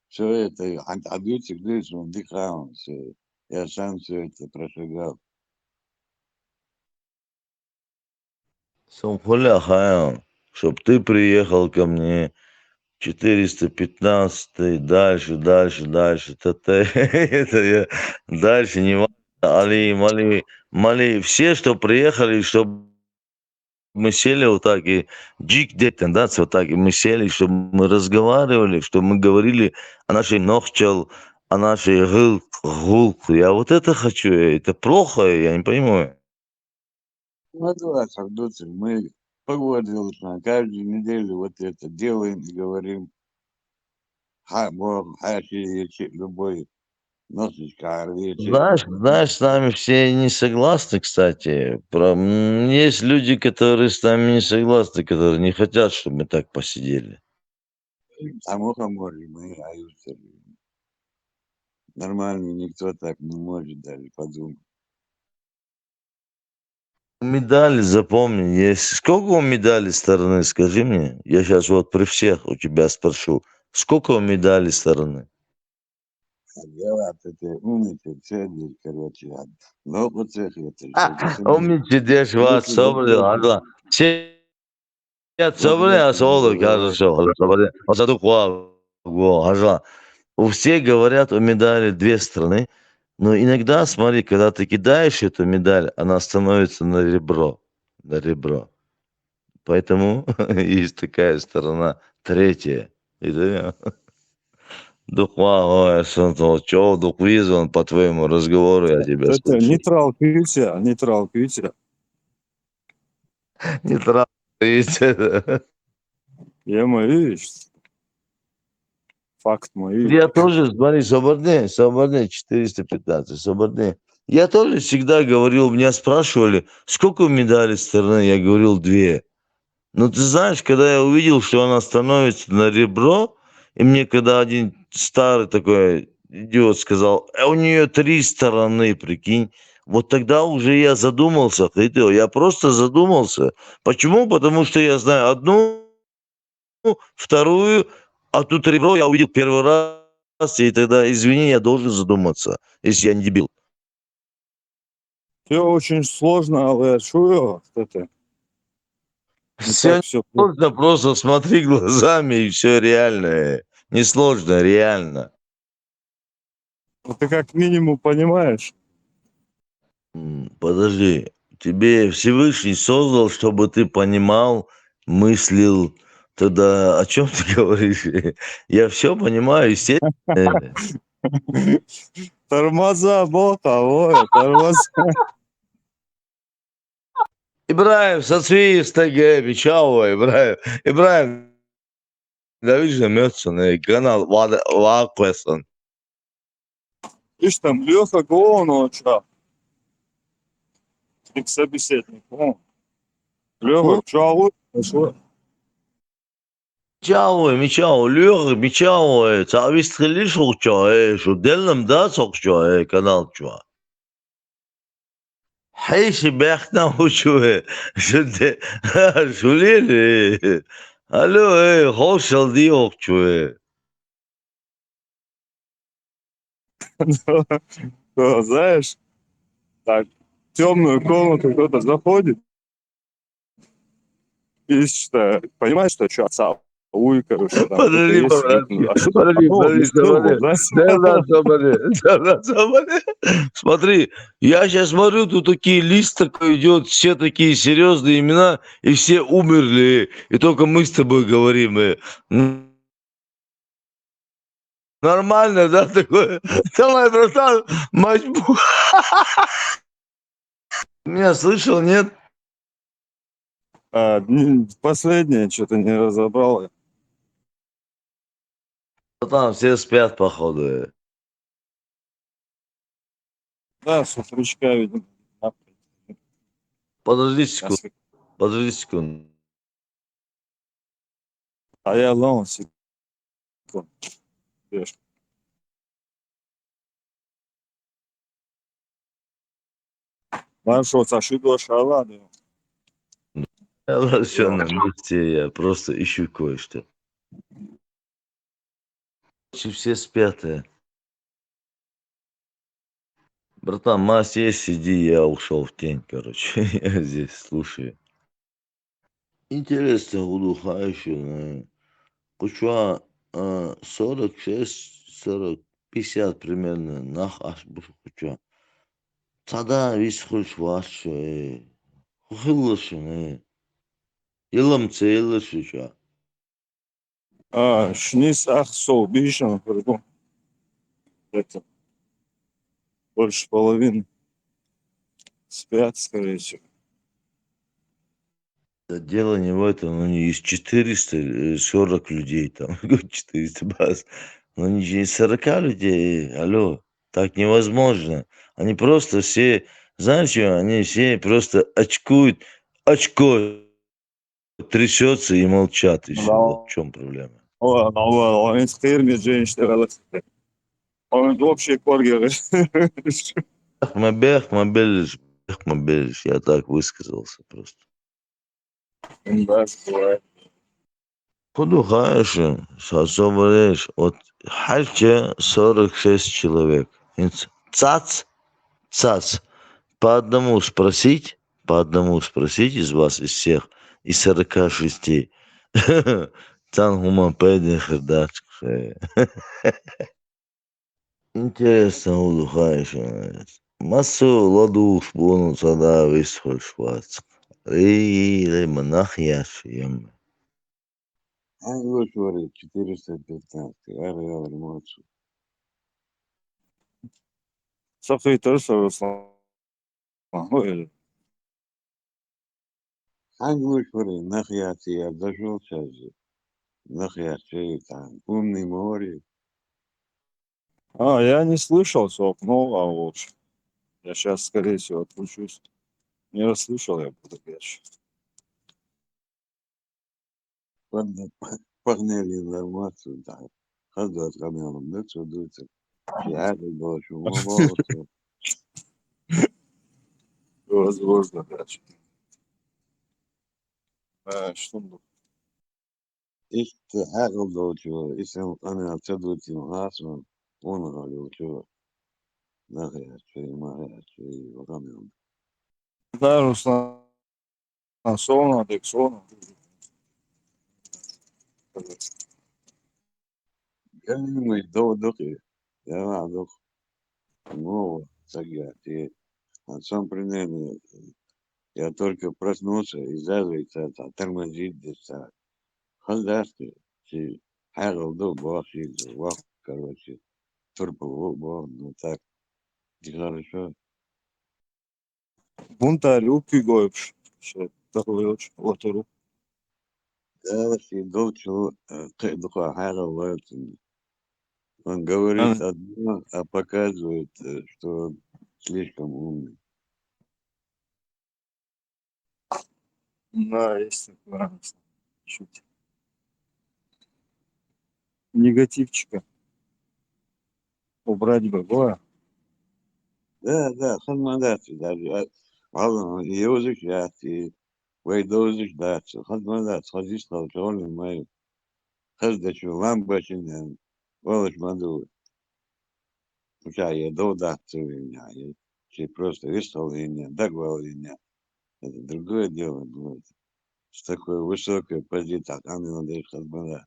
Все это, адутик, дышь, он дыхал, все. Я сам все это прошагал. Сумхуля хая, чтоб ты приехал ко мне. 415 дальше, это я, дальше, не важно, Али, все, что приехали, чтобы мы сели вот так и джик тенденция вот так, и мы сели, чтобы мы разговаривали, чтобы мы говорили о нашей нохчел, о нашей гулк. Я вот это хочу, это плохо, я не понимаю. Ну, да, Сардуцин, мы погодились на каждую неделю вот это делаем и говорим, хаши, любой носочка, Знаешь, с нами все не согласны, кстати. Есть люди, которые с нами не согласны, которые не хотят, чтобы мы так посидели. Самуха можем, мы аются. Нормально никто так не может даже подумать. Медали, запомни, есть. Сколько у медалей стороны, скажи мне? Я сейчас вот при всех у тебя спрошу. Сколько у медалей стороны? Дела, это умницы, все здесь, короче, много цех, это же, Умничай, дешь, вас собрал, ага. Все собрали, соло, хорошо, ага. У всех говорят о медали две стороны, но иногда, смотри, когда ты кидаешь эту медаль, она становится на ребро, на ребро. Поэтому есть такая сторона третья. И да, духва, что духвизон по твоему разговору, я тебя Это слушаю. нейтрал Кьютя. Не трогайте. Я видишь, факт мой. Я тоже, смотри, Соборный 415, Соборный. Я тоже всегда говорил, меня спрашивали, сколько медалей стороны, я говорил 2. Но ты знаешь, когда я увидел, что она становится на ребро, и мне когда один старый такой идиот сказал, у нее 3 стороны, прикинь. Вот тогда уже я задумался, я просто задумался. Почему? Потому что я знаю одну, вторую, а тут ребро я увидел первый раз, и тогда, извини, я должен задуматься, если я не дебил. Все очень сложно, але чую, что ты не Все так все. сложно, просто смотри глазами, и все реально. Не сложно, реально. Ты как минимум понимаешь. Подожди, тебе Всевышний создал, чтобы ты понимал, мыслил. Тогда о чем ты говоришь? Я все понимаю, естественно. Тормоза, бока, ой, тормоза. Ибраим, сотви с ТГ, Бичава, Ибраим, Давид жмется на канал Ваквесон. Видишь, там Леха Гоуну, к собеседнику. Леха, что? Мичао, Леха, Мичао, царвист лишил, что делом да, что канал, что. حيش بيحنا وشو شو شو ليلي الو ايه خوشل ديوك شو Знаешь, так, в темную комнату кто-то заходит и что, понимаешь, что отца? Ой, короче, там кто-то подожди, есть, сидит. А что-то подожди, такого без смотри, всего, смотри, смотри, я сейчас смотрю, тут такие лист такой идет, все такие серьезные имена, и все умерли, и только мы с тобой говорим, нормально, да, такое? Давай, братан, мачбу. Меня слышал, нет? Последнее что-то не разобрал. Там все спят, походу. Да, с утречка, видимо. Подожди Сейчас. секунду, подожди секунду. А я лом секунду. Хорошо, сошибло шалады. Все на месте, я просто ищу кое-что. Все спят. Братан, мазь есть, сиди, я ушел в тень, короче. Я здесь слушаю. Интересно, удухающий. Куча 46, 40, 50 примерно. Нах, аж куча. Тогда весь хочешь ваше. Хылышын. Yılımçı, yılışı şu. Шнис ахсо, бишем, по-любому. Это больше половины спят, скорее всего. Да дело не в этом, ну не из 440 людей там, 400 баз, ну не из 40 людей, алло, так невозможно. Они просто все, знаешь что, они все просто очко трясется и молчат, и все, вот в Да, чем проблема. он с херми женщины relativ. Он общий коргер. Бэх, я так высказался просто. Да, бывает. Подухаешь, говоришь, вот Хальче 46 человек. Цац, по одному спросить из вас, из всех, из 46. Цангума педихердач. Интересно, удухаешь. Массу ладух бонус да висхоль швац. Эй, монах яшем. Ангlo говорит 415. Арел Ремонцу. Сахай тоже Руслан. Ой, Ангlo говорит, нахуяти, я дошел сейчас же. Нахуяти, там, умный море. я не слышал, но лучше. Я сейчас, скорее всего, отключусь. Не расслышал, я буду дальше. Погнали информацию, там. Хазу от камеры, да, что дуется. عقل больше, ума мало. Возможно, да. Что он был? Ist عقل больше, если أنا أعتقد إنه أصلا أنا больше. نخير شيء ما خير شيء وغني. Да, Руслан, Сона, Дексона. يعني ما يدور دقي يا ما دق мова сагати. А сам примерно я только проснулся и зажица тормозит здесь. Хазарты, си хагал до баши, вах, короче, турбо, ну так, и хорошо. Бунтарь, упигоешь. Что такое очень латеру. Да, си долчу, кайдуха хагал лайцин. Он говорит одно, а показывает, что он слишком умный. Да, есть такое. Чуть. Негативчика убрать бы было. Да, хазмадаться даже. Ладно, его защищать, и войдо защищаться. Хазмадаться, хазиш стал черным моим. Хаздачу, ламбачинен, волош маду. Уча я до даться у меня. Чи просто выставление, договорение. Это другое дело будет. С такой высокой позицией, а не надо их хазмадаться.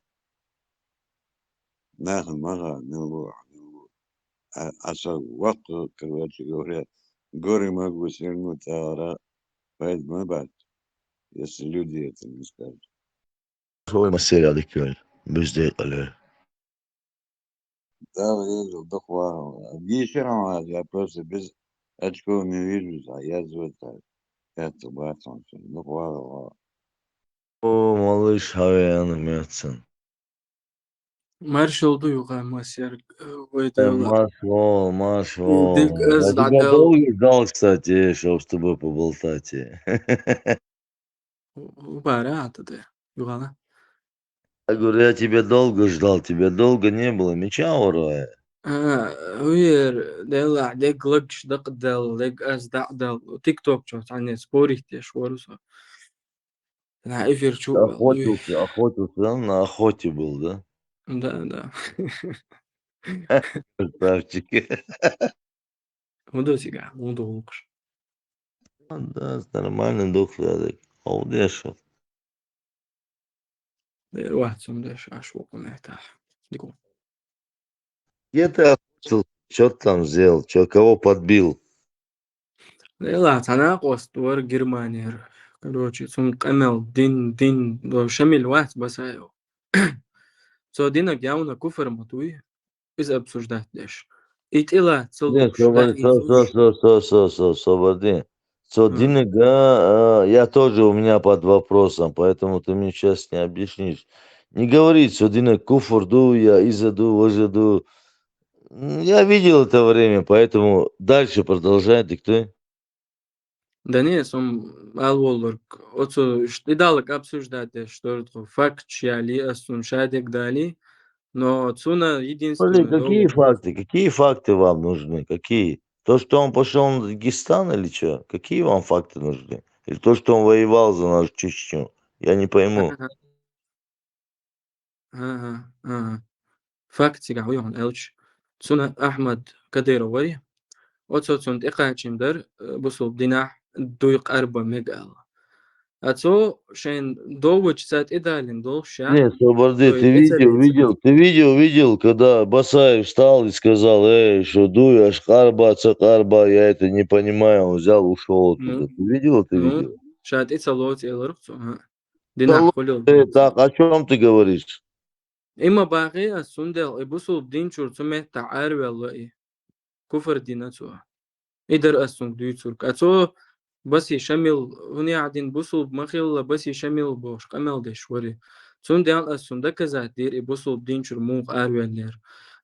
Нахуй, мага, не луа. А вахту, короче говоря, горы могу свернуть, а поэтому бать, если люди это не скажут. Olmaz herhalde köy. Bizde öyle. Да, вижу, дохуа. Вечером я просто без очков не вижу, а я звезда. Это батон, дохуа. O malış havaya yatsın. Маршал Дуюга Масяр Вайдала. Машвол. Дик Я Аз тебя Дадал долго ждал, кстати, чтобы с тобой поболтать. Барата де. Югана. Я говорю, я тебя долго ждал, тебя долго не было. Меча урая. وير دلا ديك لكش دق دل ديك أز دل تيك توك شو عني سبوري تيش ورسا أنا إفير شو وي Охотился, да? На охоте был, да? да Красавчик. мудосига мудолукш Да, нормально дохлый. Аудешев. دير واحد سمدش أشوق مرتاح ديكو Где ты охотился? Что ты там сделал? Что, кого подбил? لا تناقص دور جرمانير كروتشي سون قمل دين دو شمل واحد بس أيو سو دينك ياونا كفر مطوي إذا обсуждать ليش إتلا Нет, تصلوش ده يزوش Свободы. آه. Я тоже у меня под вопросом, поэтому ты мне сейчас не объяснишь. Не говорит, что Дина куфурду, я изаду, вожаду. Я видел это время, поэтому дальше продолжай, диктуй. Да не, сом алволлар. Оцо идалок обсуждать, что факт чьяли, асун шадик дали, но цуна Смотри, единственное долго. какие факты вам нужны? Какие? То, что он пошел на Дагестан или что? Какие вам факты нужны? Или то, что он воевал за нашу Чечню? Я не пойму. ها فاكت سيقع ويهون ألش سنة أحمد كديروي أوتو سنت إقاچم در بصوب ديناح دويق أربع ميقال أتو شين دووش سات إدالين دول شا Нет, Сабарды, تو إتساليت ты видел, когда Басаев встал и сказал, что дуй, аж карба, я это не понимаю, он взял, ушел оттуда. Ты видел это Ну, видео? شات إتسالوت إلرقصو ها Да ديناح ладно, خليل دينسو так, о чем ты говоришь? إما باقي السندل بصوب دين شور سمه تعارف الله إيه كفر ديناتو إدر أسون ديوتسورك أتو بس يشمل هني قاعدين بصوب مخيل بس يشمل بوش قمل ديش وري سون ديان أسون دكزات دير بصوب دين شور موق أروي لير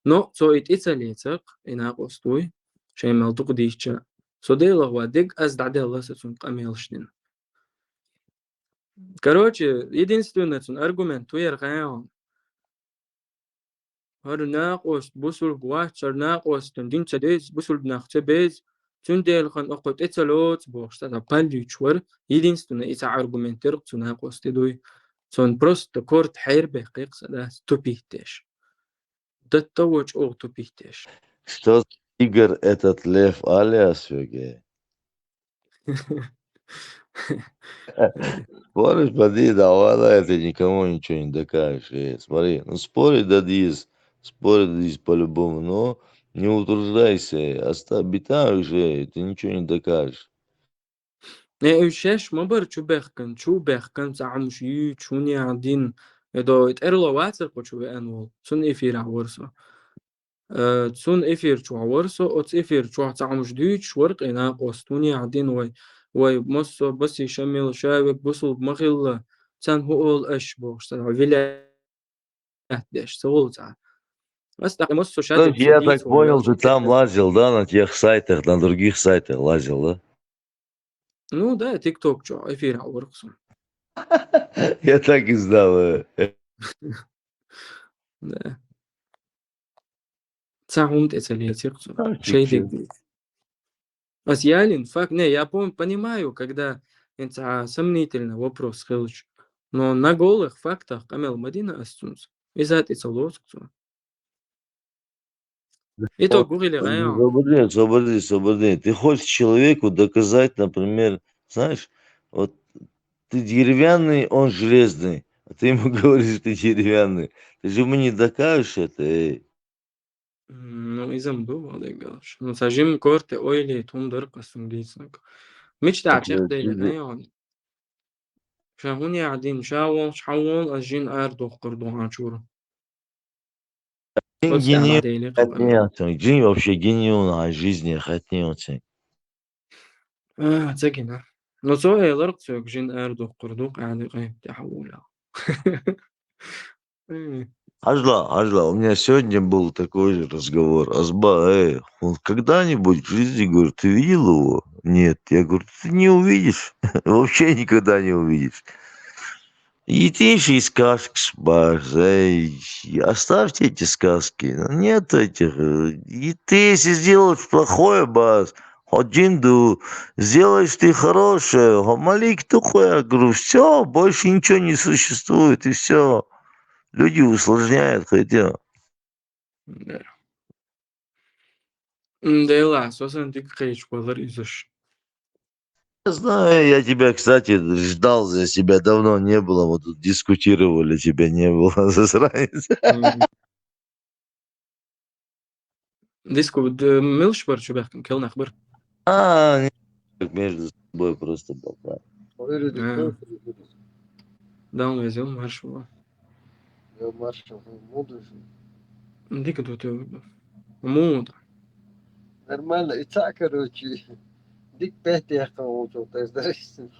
نو سو إتساليتك إنا قصتوي شيء مالتوق ديشتا سو دي لغوا ديك أز دعدي الله سون قمل شنين Короче, единственный аргумент, уер هر ناقوس بوسول بواحد صار ناقوس تندين تديز بوسول بناخته بيز تنديل خان أقوت إتسالوت بوشتا بالي شور единственное إيسا аргументир تناقوس تدوي تون بروست كورت حير بحقيق سلاس تبيتش دتوج أو تبيتش Что за Игорь этот Лев Алиас, Сергей? Споришь, поди, давай, ты никому ничего не докажешь. Смотри, ну спорить дадись, по-любому, но не утруждайся, оставь бита уже, ты ничего не докажешь. Ne üçeş mabar çu bexkan تعمش يي شوني عدين إدو إتقرلو واتر قوشو بأنول تون إفير عورسو تون إفير شو عورسو أوت إفير شو تعمش ديش ورق إنا قوستوني عدين وي مصو بس يشمل شابك بوصل بمخيل تان هو أول أش بوش تان فيلا ديش سوول تان بس تاق مصو То شادب есть, я سديت так понял, ты ويلش там лазил, да, на тех сайтах, на других сайтах лазил, да? نو ده تيك توك شو إفير عورسو Я так и знал. ده تعمت إتالياتيرцу А, شيدик чуть-чуть. Асьялин, факт, не, я понимаю, когда это сомнительный вопрос, Хелч, но на голых фактах Камел Мадина Астунс. И за это лоскцу. И то гугли гайон. Свободы. Ты хочешь человеку доказать, например, знаешь, вот ты деревянный, он железный, а ты ему говоришь, ты деревянный. Ты же ему не докажешь это, эй. Ну, изам был, да, галаш. Ну, сажим корте ойли, тум дыркасым дейснак. مش تعشق دي لغايون. شاهوني قاعدين شاول شحول أجين أردو قردو عاشورا. День قلت على гениальный ديلي قمل. хотнется. День вообще гениальной жизни хотнется. تجينا. نصو يلرق سوق جين أردو قردو قاعد غيب تحولها. Ажла, у меня сегодня был такой же разговор. Азба, он когда-нибудь в жизни, говорю, ты видел его? Нет. Я говорю, ты не увидишь. Вообще никогда не увидишь. Единственный сказки баш, оставьте эти сказки. Ну, нет этих. И ты, если сделаешь плохое, бас, один сделаешь ты хорошее, гамалик тухой, я говорю, все, больше ничего не существует, и все. Люди усложняют хотя. Дела, أساسا ديك قيش والله إيزش. Я знаю, я тебя, кстати, ждал, за тебя давно не было, мы тут дискутировали, тебя не было, засранец. ديسكو ملش برشو بحكم كلنا أخبر. Нет, между собой просто болтаем. داون ويزيل مرشو. يا مرشو مودج ديك دوتو مود. нормально и так короче дик пять я кого-то тездерисин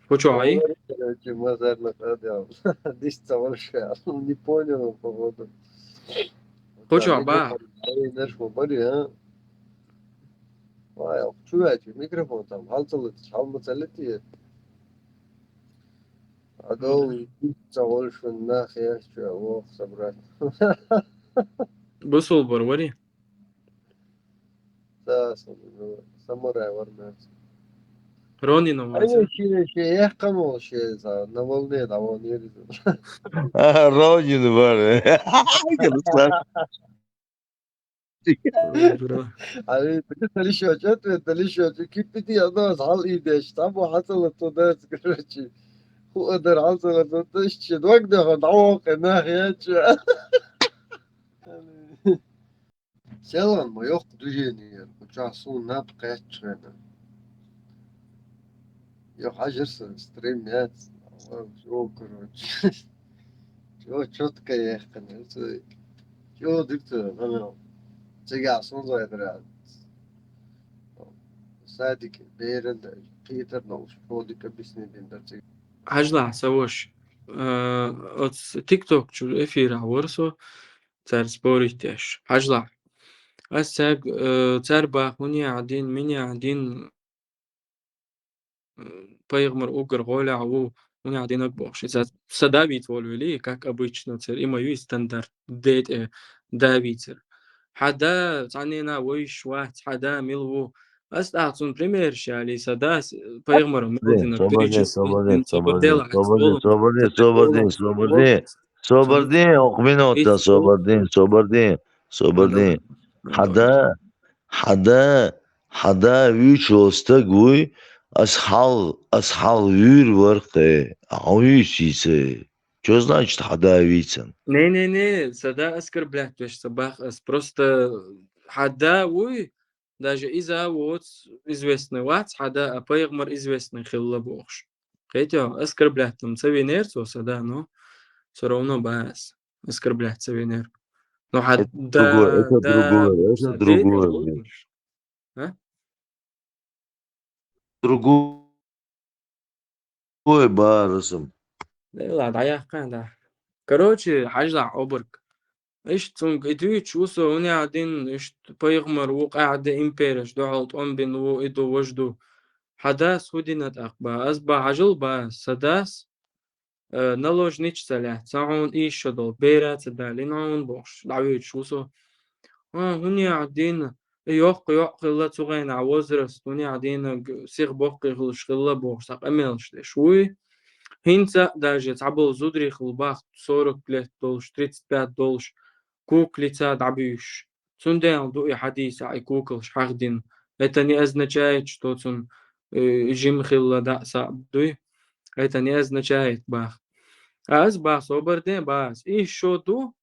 Почу عاي? короче мазар на ходил дис цавалшая не понял походу Почу عبا. наш бари а вай чуете микрофон там халтылы чалмацалети адол цавалшын нахер чё ох собрать بصل بروري. да самурай вармец روني أي نوازل. شيء يحكموا شيء на волне на волне Родин, бар. علي تليشو جت تليشو كيف بدي أناس على إيديش تابو حصلت ناس كرشي هو قدر حصلت تشي وقتها نعوق ناحية Селан ма yok düzeni uçaksın ne kaçırdı. Yok hacırsın stream ya. Çok короче. Çok четко ехать. Çok dikti. Ama çıkarsın zaten. Sadik değerinde Peter olmuş. Çok dikkat bismillah der. هجلع سوش. أتس تيك توك شو إفير عورسو. تار سبوري تاش. هجلع. أساق تار باخوني عدين مني عدين. بايغمر أوكر غولع у меня один бог. Сейчас давить волю как обычно, цер, и мою стандарт, давитер. Хада, цанина, войшват, хада, милву. Остаться, пример, шали, садас, поигмару, мелдина, перечислить, сободела, отспола, Sobardin, ook minuten, Sobardin. Hada 3 olsa guy, as hal yür var ki, ise. Что значит hada вицен? Не, сада оскорблять, то есть собак, просто хада, уй, даже из-за вот известный вац, хада, а поигмар известный хилла богш. Хотя оскорблять там цавинерцу, сада, но все равно бас оскорблять цавинер. Но Это другое, хада, это другое, это садет, другое. а? Другое барысом. Да ладно, я да. Короче, حاجة عبرك. إيش تونج إدوي تشوسو هنا قاعدين إيش بيغمر وقاعد إمبيرش دو عالت أم بين و إدو وجدو حداس ودينت أقبا أسبا عجل با سداس نلوج نيش سلاح تساعون إيش شدو بيرات سدالين عون بوش دعوي تشوسو هنا قاعدين يوق لا تغين عوزرس هنا قاعدين سيغ بوقي غلش غلا بوش ساق أميلش شوي هينسا даже تعبل زودري خلباخ 40 ليت دولش 35 دولش كوكليца дабюш. Цундеял дуи хадиса ай куколш хахдин. Это не означает, что цун жимхилла даса дуи. Это не означает бах. Аз бах соборден бас. И еще ду,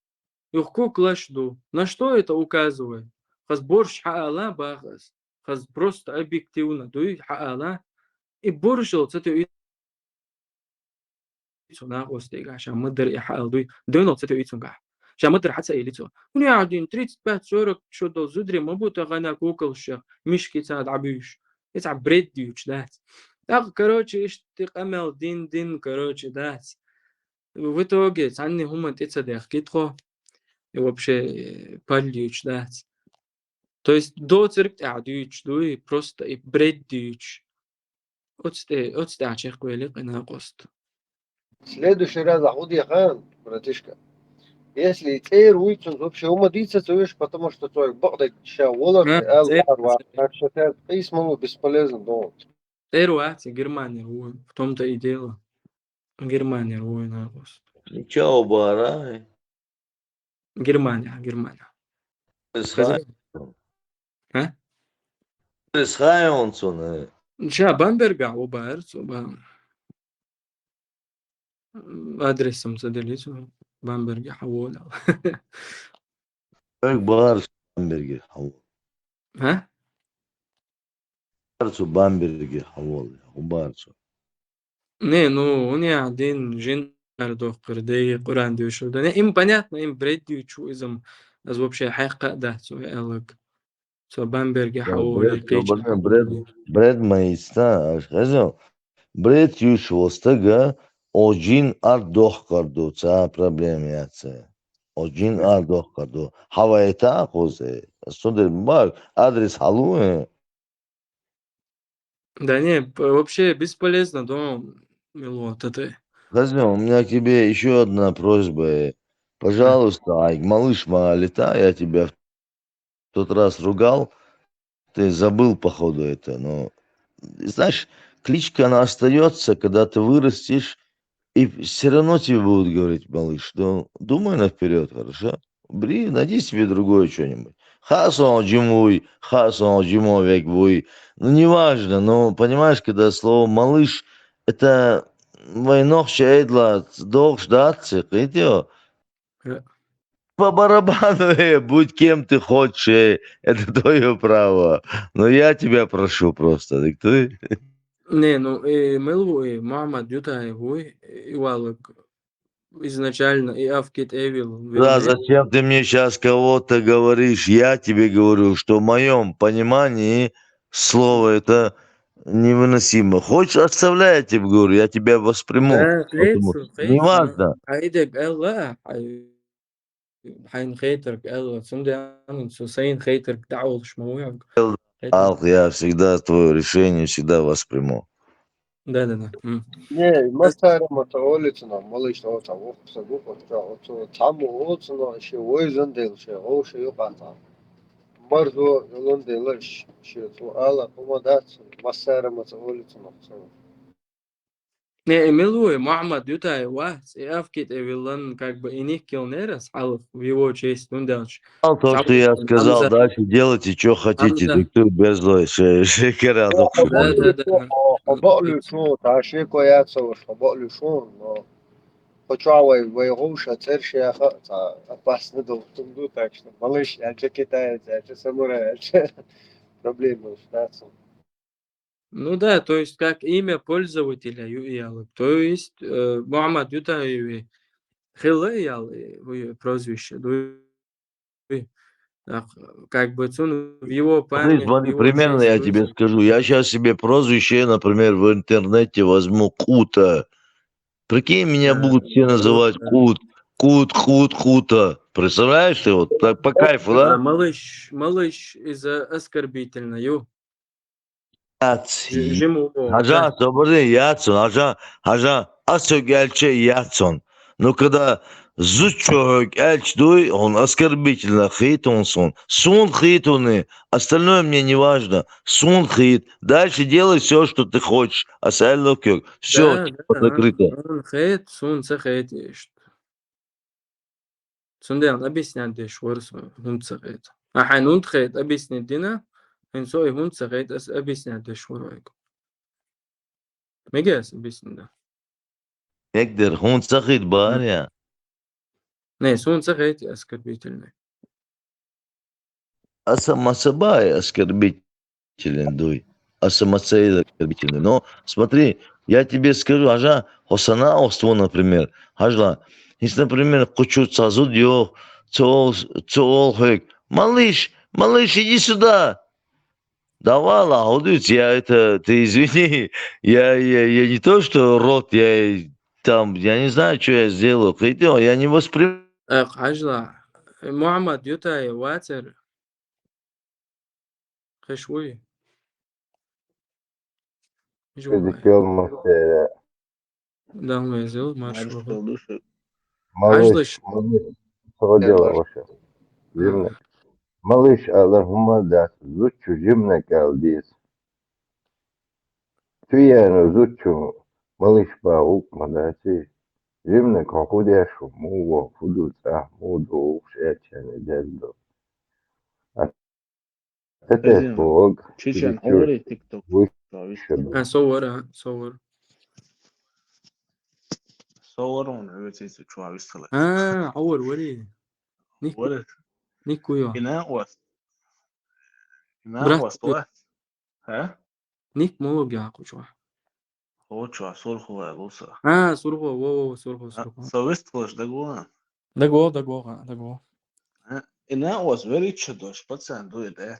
их куклаш ду. На что это указывает? Хаз борщ хаала бахас. Хаз просто объективно дуи хаала. И борщил, это ناقص عشان مقدر يحقق دونو تسوي يتسونغا عشان مقدر حتى يليتو وني عادين 35 40 شو دو زدري مبوتا غنا كوكل شيخ مش كيتاد عبيش يتعب بريد ديوش دات короче اشتقامل دين короче дат в итоге عني هم تتصدق كيتخو и вообще пальдюч дат то есть до цирк адюч дуи просто и бред дюч отсте ачех куэлик нақост. Следующий раз Ахудия хан, братишка, если цейр уйцун, вообще умадиться цуешь, потому что твой богдай ща волар, элвар, шатет, письму бесполезно думать. Эруати, Германия, в том-то и дело. Германия, нахуй. Ничего, бара. Германия. А? Схайонсон. Ща, Бамберга, оба эрц, оба адресом заделицу. Бамберге, хаволя. Как бар Бамберге, А? барцу Бамберге, барцу. Не, ну, он я один жен дохкер, да и Куран дюшил. Да им понятно, им бред дючуизм, аз вообще хайка да, свой элэг. Со Бамберге, хаволя, кейч, Бред маиста, сказал. Бред юшвостага, оджин ардох карду, ца проблем яце. Оджин ардох карду. Хаваета хозе. Судер бар, адрес халуе. Да не, вообще бесполезно, да, милот, это. Сказал, у меня к тебе еще одна просьба. Пожалуйста, ай, малыш Малита, я тебя в тот раз ругал, ты забыл, походу, это, но, знаешь, кличка, она остается, когда ты вырастешь, и все равно тебе будут говорить, малыш, ну, думай наперед, хорошо? Бри, найди себе другое что-нибудь. Хасон Джимовик буй. Ну, неважно, но, понимаешь, когда слово малыш, это войнох шейдла, долг ждаться, видите? По барабану, будь кем ты хочешь, это твое право. Но я тебя прошу просто, диктуй. Не, ну, Мелву и Мухаммад Юта его и Валок изначально и Авкит Эвил. Да, зачем ты мне сейчас кого-то говоришь? Я тебе говорю, что в моем понимании слово это невыносимо. Хочешь, оставляй, я тебе говорю, я тебя восприму. Да, Неважно. Хайдек Элла, Хайн Хейтерк Элла, Цундиан, Сусейн Хейтерк Даул Шмауяк. Я всегда твое решение всегда восприму. Да. Не, мастера мотоолицно, малыш то того, сагу, то там олцно, ще ойзендел, ще оше юпата. Марзо елонделаш, ще то ала помадат, мастера мотоолицно. Не, Эмилу, Мухаммад Ютай Вахс, и Авкит Эвилан, как бы, и них килнерас, ал в его честь, ну дальше. То, что я сказал, дальше делайте, что хотите. Диктуй без злой. Шекера, Да. Хобалю шо, та ще кояцо, хобалю шо, но почавай вайгуша, цершяха, та опасно до тунду, так что малыш, я че китаец, я че самурай, я че проблемы с. Ну да, то есть как имя пользователя юиялы. То есть Мухаммад Ютай Хилаял прозвище, как бы в его память, в Смотри, его примерно честь. я тебе скажу. Я сейчас себе прозвище, например, в интернете возьму Кута. Прикинь, меня будут все называть Кута. Представляешь ты? Вот так по кайфу, да? Малыш из-за оскорбительно, Hacı sabırlı yatsın. Hacı asö gelçe yatsın. Ну, когда зучок эльч дуй, он оскорбительно хит он сон. Сун хит он, остальное мне не важно. Сун хит. Дальше делай все, что ты хочешь. Асайло кёк. Все, закрыто. Хит, сун хит. Сундан объяснять деш ворсо, хунцахит. А ханунт хит объяснить дина, хинсой хунцахит объяснять деш воройко. Мегас объяснить да. Ekder хунцахит бар ya. Не, сунцахит оскорбительный. Асамасабай оскорбителен дуй. Асамасей оскорбительный. Но смотри, я тебе скажу, ажа, хосана оство, например, ажла, если, например, кучут сазуд, йо, цоол хэк, малыш, иди сюда. Давай, лагодуц, ты извини, я не то, что рот, я не знаю, что я сделал, я не воспринимаю. Ажла, Мухаммад Ютай Ватер, خشوي да, мы сделал маршрут. Малыш, что делал вообще? Малыш, Allah'ıma da zuçu cümle geldiyiz. Tüyene zuçu malыш ba ukma si cümle kakudyaшу muvo fuduca mudo ukşeçene deldo. Это слог. Чечен, говори тикток. صور صورون عبتيس شوابيس خلاص. عور وري نيكو يا إناء وصوات ها نيك مو بيعقو شو هو شو صورخو لوسا صورخو سويست خلاص دقوا إناء was very chidosh but عنده ده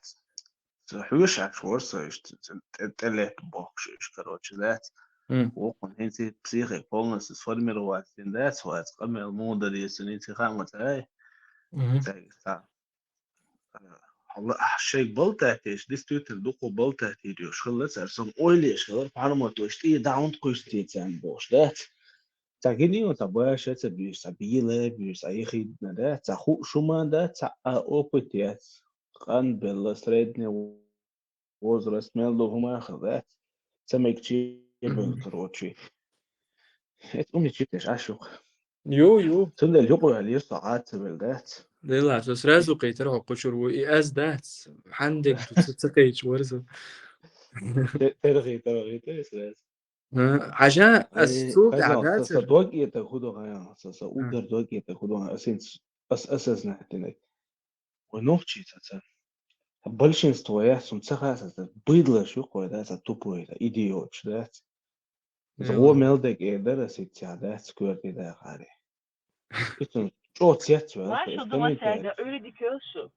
حوش عشورسا تلات بوكش короче ذات وقن هنتي بسيخي بولنس سفرمي رواتين ذات وات قمي المودة يسنيتي خامت هاي والله شيء بلتاتيش دي ستوتر دوقو بلتاتي ديوش خلص ارسم اويليش خلص بحرموتوش تي داونت قوشتي تان بوش ذات تاكيني وتباش تبيش تبيله بيش اي خيد ده تخو شما ده تا اوبتيات قان بالسريدني возраст мелдо هما خذات سميكتي بالكروتشي اتقومي تشيتش عشوق يو تبدا اليوقو عليه ساعات بالذات لا سرازو قيتر قشور واس ذات عندك تتسقيش ورزه ترغي تسلاس عشان السوق عادات ستوقي تاخدوها سأقدر توقي تاخدوها أساسنا هتنك ونوفشي تسا большинство я сумцаха быдло шуко да за тупой да идиот да за омелдек эдер ситя да скверти да хари это что цец Marshall думает, да öyle dikiyorsun.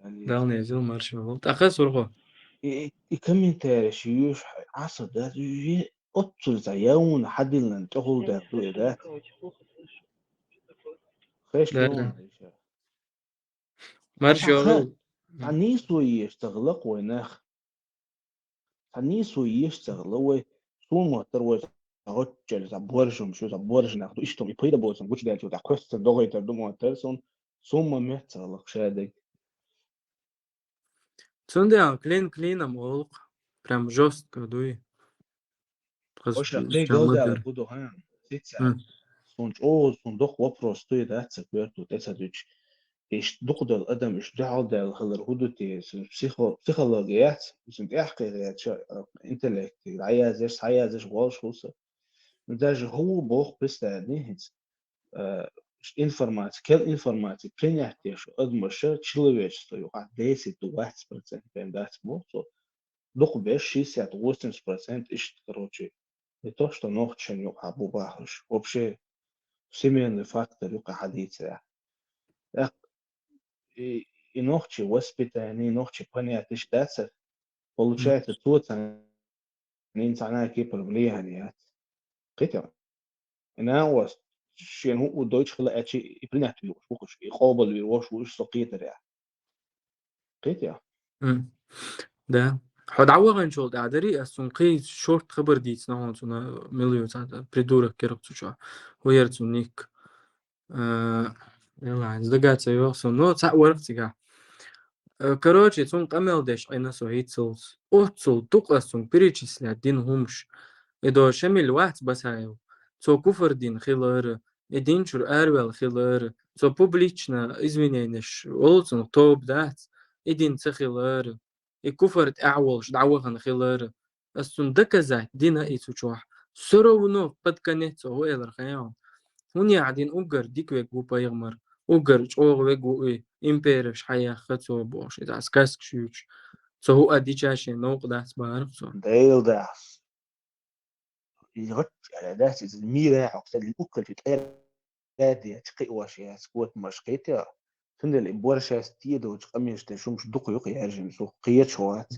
Да, не взял Маршалл. Ахасурго. И комментарий шьюш عصب ده أتصل زيون حد اللي نتقول ده ده خيش لون Маршалл. عنيسو يشتغلق ويناخ عنيسو يشتغلوا Сума второй готчел за боржем, что за боржем, кто что и пойда болсом, гуч дать вот аквест догой тер думаю терсон сумма мецалах шадик. Цунде клином олк. Прям жестко дуй. Оша клей голдал Мыдыр. буду хан. Сица. Сундук вопрос стоит ацеперту тесадуч. إيش دقدر الأدم إيش دعوة الهدوتي psichologiyat sunt echt intellect عايز واش خلصة даже هو بوخ بس niet информация كل информация принятие أدمش человечество يقع 10-20% пендать мозг док беш 60-80% إيش короче не то что ночью يقع бубахش вообще семейный фактор يقع حديثة и ночи воспитание, ночи понятишь, да, получается тут, не инсана кипр влияние. Хотя, أنا was شيء هو Deutsch خلا أشي يبنات بيوش وكش يقابل بيوش وش سقيت ريا. хотя. Да. حد عوض شغل عدري السنقي شورت خبر ديت نهون سنا مليون ساعة придурок كرقت شو هو يرتونيك يلا عايز دقات يوصل نو ساعة ورقتك короче сон قملدش أنا سويتسلز أوتسل تقصون перечислять دين همش إذا شمل واحد بس هايو سو كفر دين خلار إدين شر أروال خلار سو публично извиненش أولسن توب دات إدين تخلار الكفر أعولش دعوة خلار السن دكزات دينا إيتوشوح سرونو قد كانت هو إلر خيام هوني عادين أوجر ديك ويجو بايغمر أوجر جوغ ويجو إيه إمبيرش حياة خطو بوش إذا أسكاسك شوش سو هو أدي جاشي نوق دات بارك سو دايل داس يغط على داس الميرا عقد الأكل في الأير دي تقي واشياء سكوت مشقيتها تندل إبورشاس تيدو تقميش تشومش دقو يقي يرجم سو قيت شوات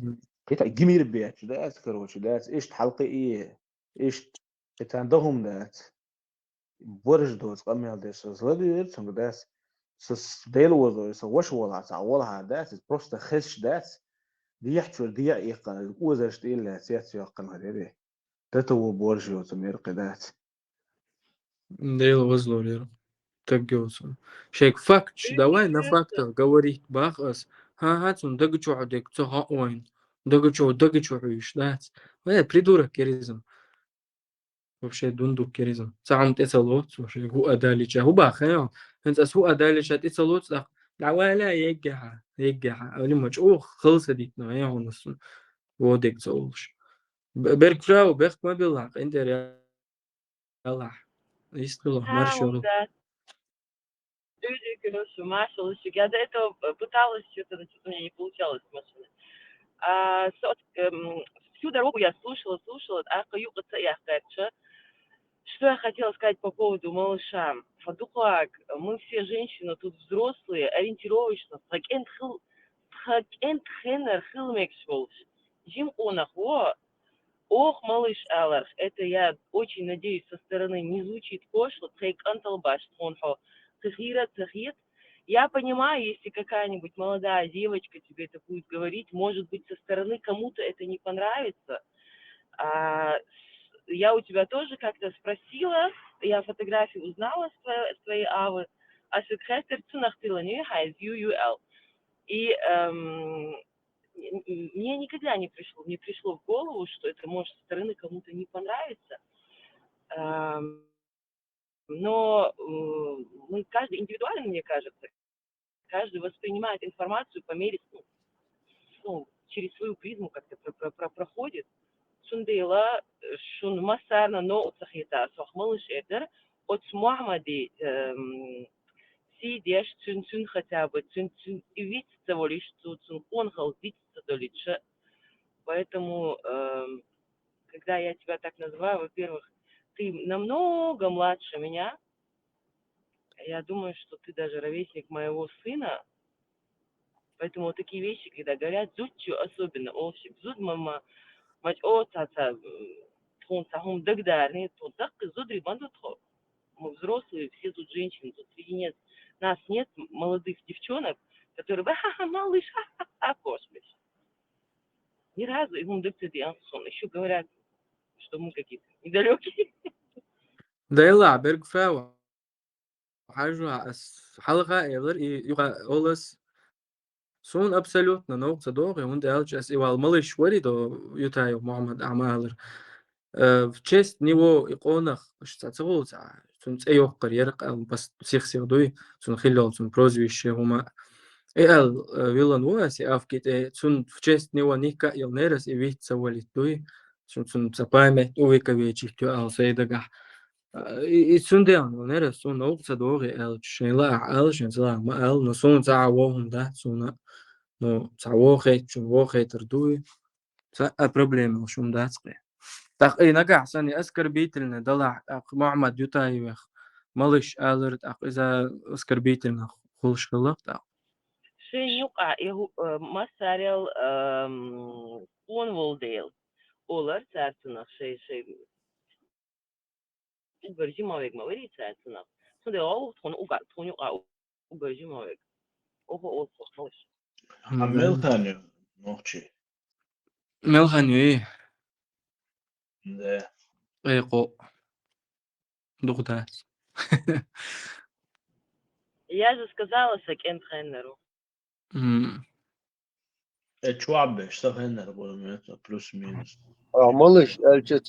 قيت جميل بيت داس كروش داس إيش حلقي إيه إيش عندهم دات برج دوت قميل داس زلدي يرسم داس سس ديلو سو وش ولا تعولها داس بروست خش داس دي يحتفل دي يقن وزرش دي اللي سيات يقن هذي تتو برج وتمير قدات ديل وزلو لير تجوز شيك فاكتش دواي نفاكتا говорить باخس ها هاتون دقچو عدك تها وين دقچو عيش دات وين придурок керизм вообще дундук керизм ساعم تسلوت вообще هو أداليجا هو باخيا انت هو أداليجا تسلوت دعوالا يجها أولي مجو خلص ديت نايا ونص ودك زولش برك فراو بخ ما بالحق انت يلا يستلو маршрут вот люди, короче, машалочек. Я до этого пыталась что-то, но что-то у меня не получалось с машины. Всю дорогу я слушала, что я хотела сказать по поводу малыша. Фадухак, мы все женщины тут взрослые, ориентировочно. Ох, малыш Аллах, это я очень надеюсь со стороны не звучит пошло. Я понимаю, если какая-нибудь молодая девочка тебе это будет говорить, может быть, со стороны кому-то это не понравится. Я у тебя тоже как-то спросила, я фотографию узнала с твоей Авы, а секретарь цунахтила не хайз UUL. И мне никогда не пришло в голову, что это может со стороны кому-то не понравиться. Но мы каждый индивидуально, мне кажется, каждый воспринимает информацию по мере, через свою призму как-то проходит. Сундейла, шун массарна, но цахита, сохмалыш эдер, от Мухаммади сидишь, цун хотя бы, цун и видится того лишь, цун он галдится то лишь. Поэтому, когда я тебя так называю, во-первых, ты намного младше меня. Я думаю, что ты даже ровесник моего сына. Поэтому вот такие вещи, когда говорят, зудчу особенно, олшик, зуд мама, мать отца, тон сахум дагдарни, то так зудри бандутхо. Мы взрослые, все тут женщины, тут среди нас нет молодых девчонок, которые ха-ха, малыш, ха-ха-ха, космич. Ни разу им дыктыди ансон. Еще говорят, что мы какие-то недалекие. ده يلا عبرك فا حاجة حلقة يقدر يقع أولس سون أبسولوتنا نو صدوق يوند ألج أس إيوال ملش وريدو يوتايو محمد أعمالر في تشيست نيو يقونخ مش تتصور سون أيوقر يرق بس سيخ دوي سون خلال سون بروزويش هما ال ويلان واسي أفكيت سون في تشيست نيو نيكا يلنيرس إيويت سواليت دوي سون سبايمت أويكا ويجيكتو أل سيدقح سونديان ونرى سون أوك صدوقي أل شين لا أل شين لا ما أل نو سون تعوهم ده سون نو تعوخي شون وخي تردوي سا بروبليم شون ده تقي تق إيه نجح سني أسكر بيتلنا دلع محمد يوتايوخ مالش ألرت إذا أسكر بيتلنا خلش خلق ده شين يقع مساريل كونولديل أولر تارتنا شيء uberjimaveg maveri царцына. Сонда ол тон юqa uberjimaveg. Ого олсо малыш. Мелханю ночи. ملخن إيه Да. إيقو دغدات Я же сказала секонд-хендеру. شعب اشتغلنا ربما плюс минус. малыш, эльче,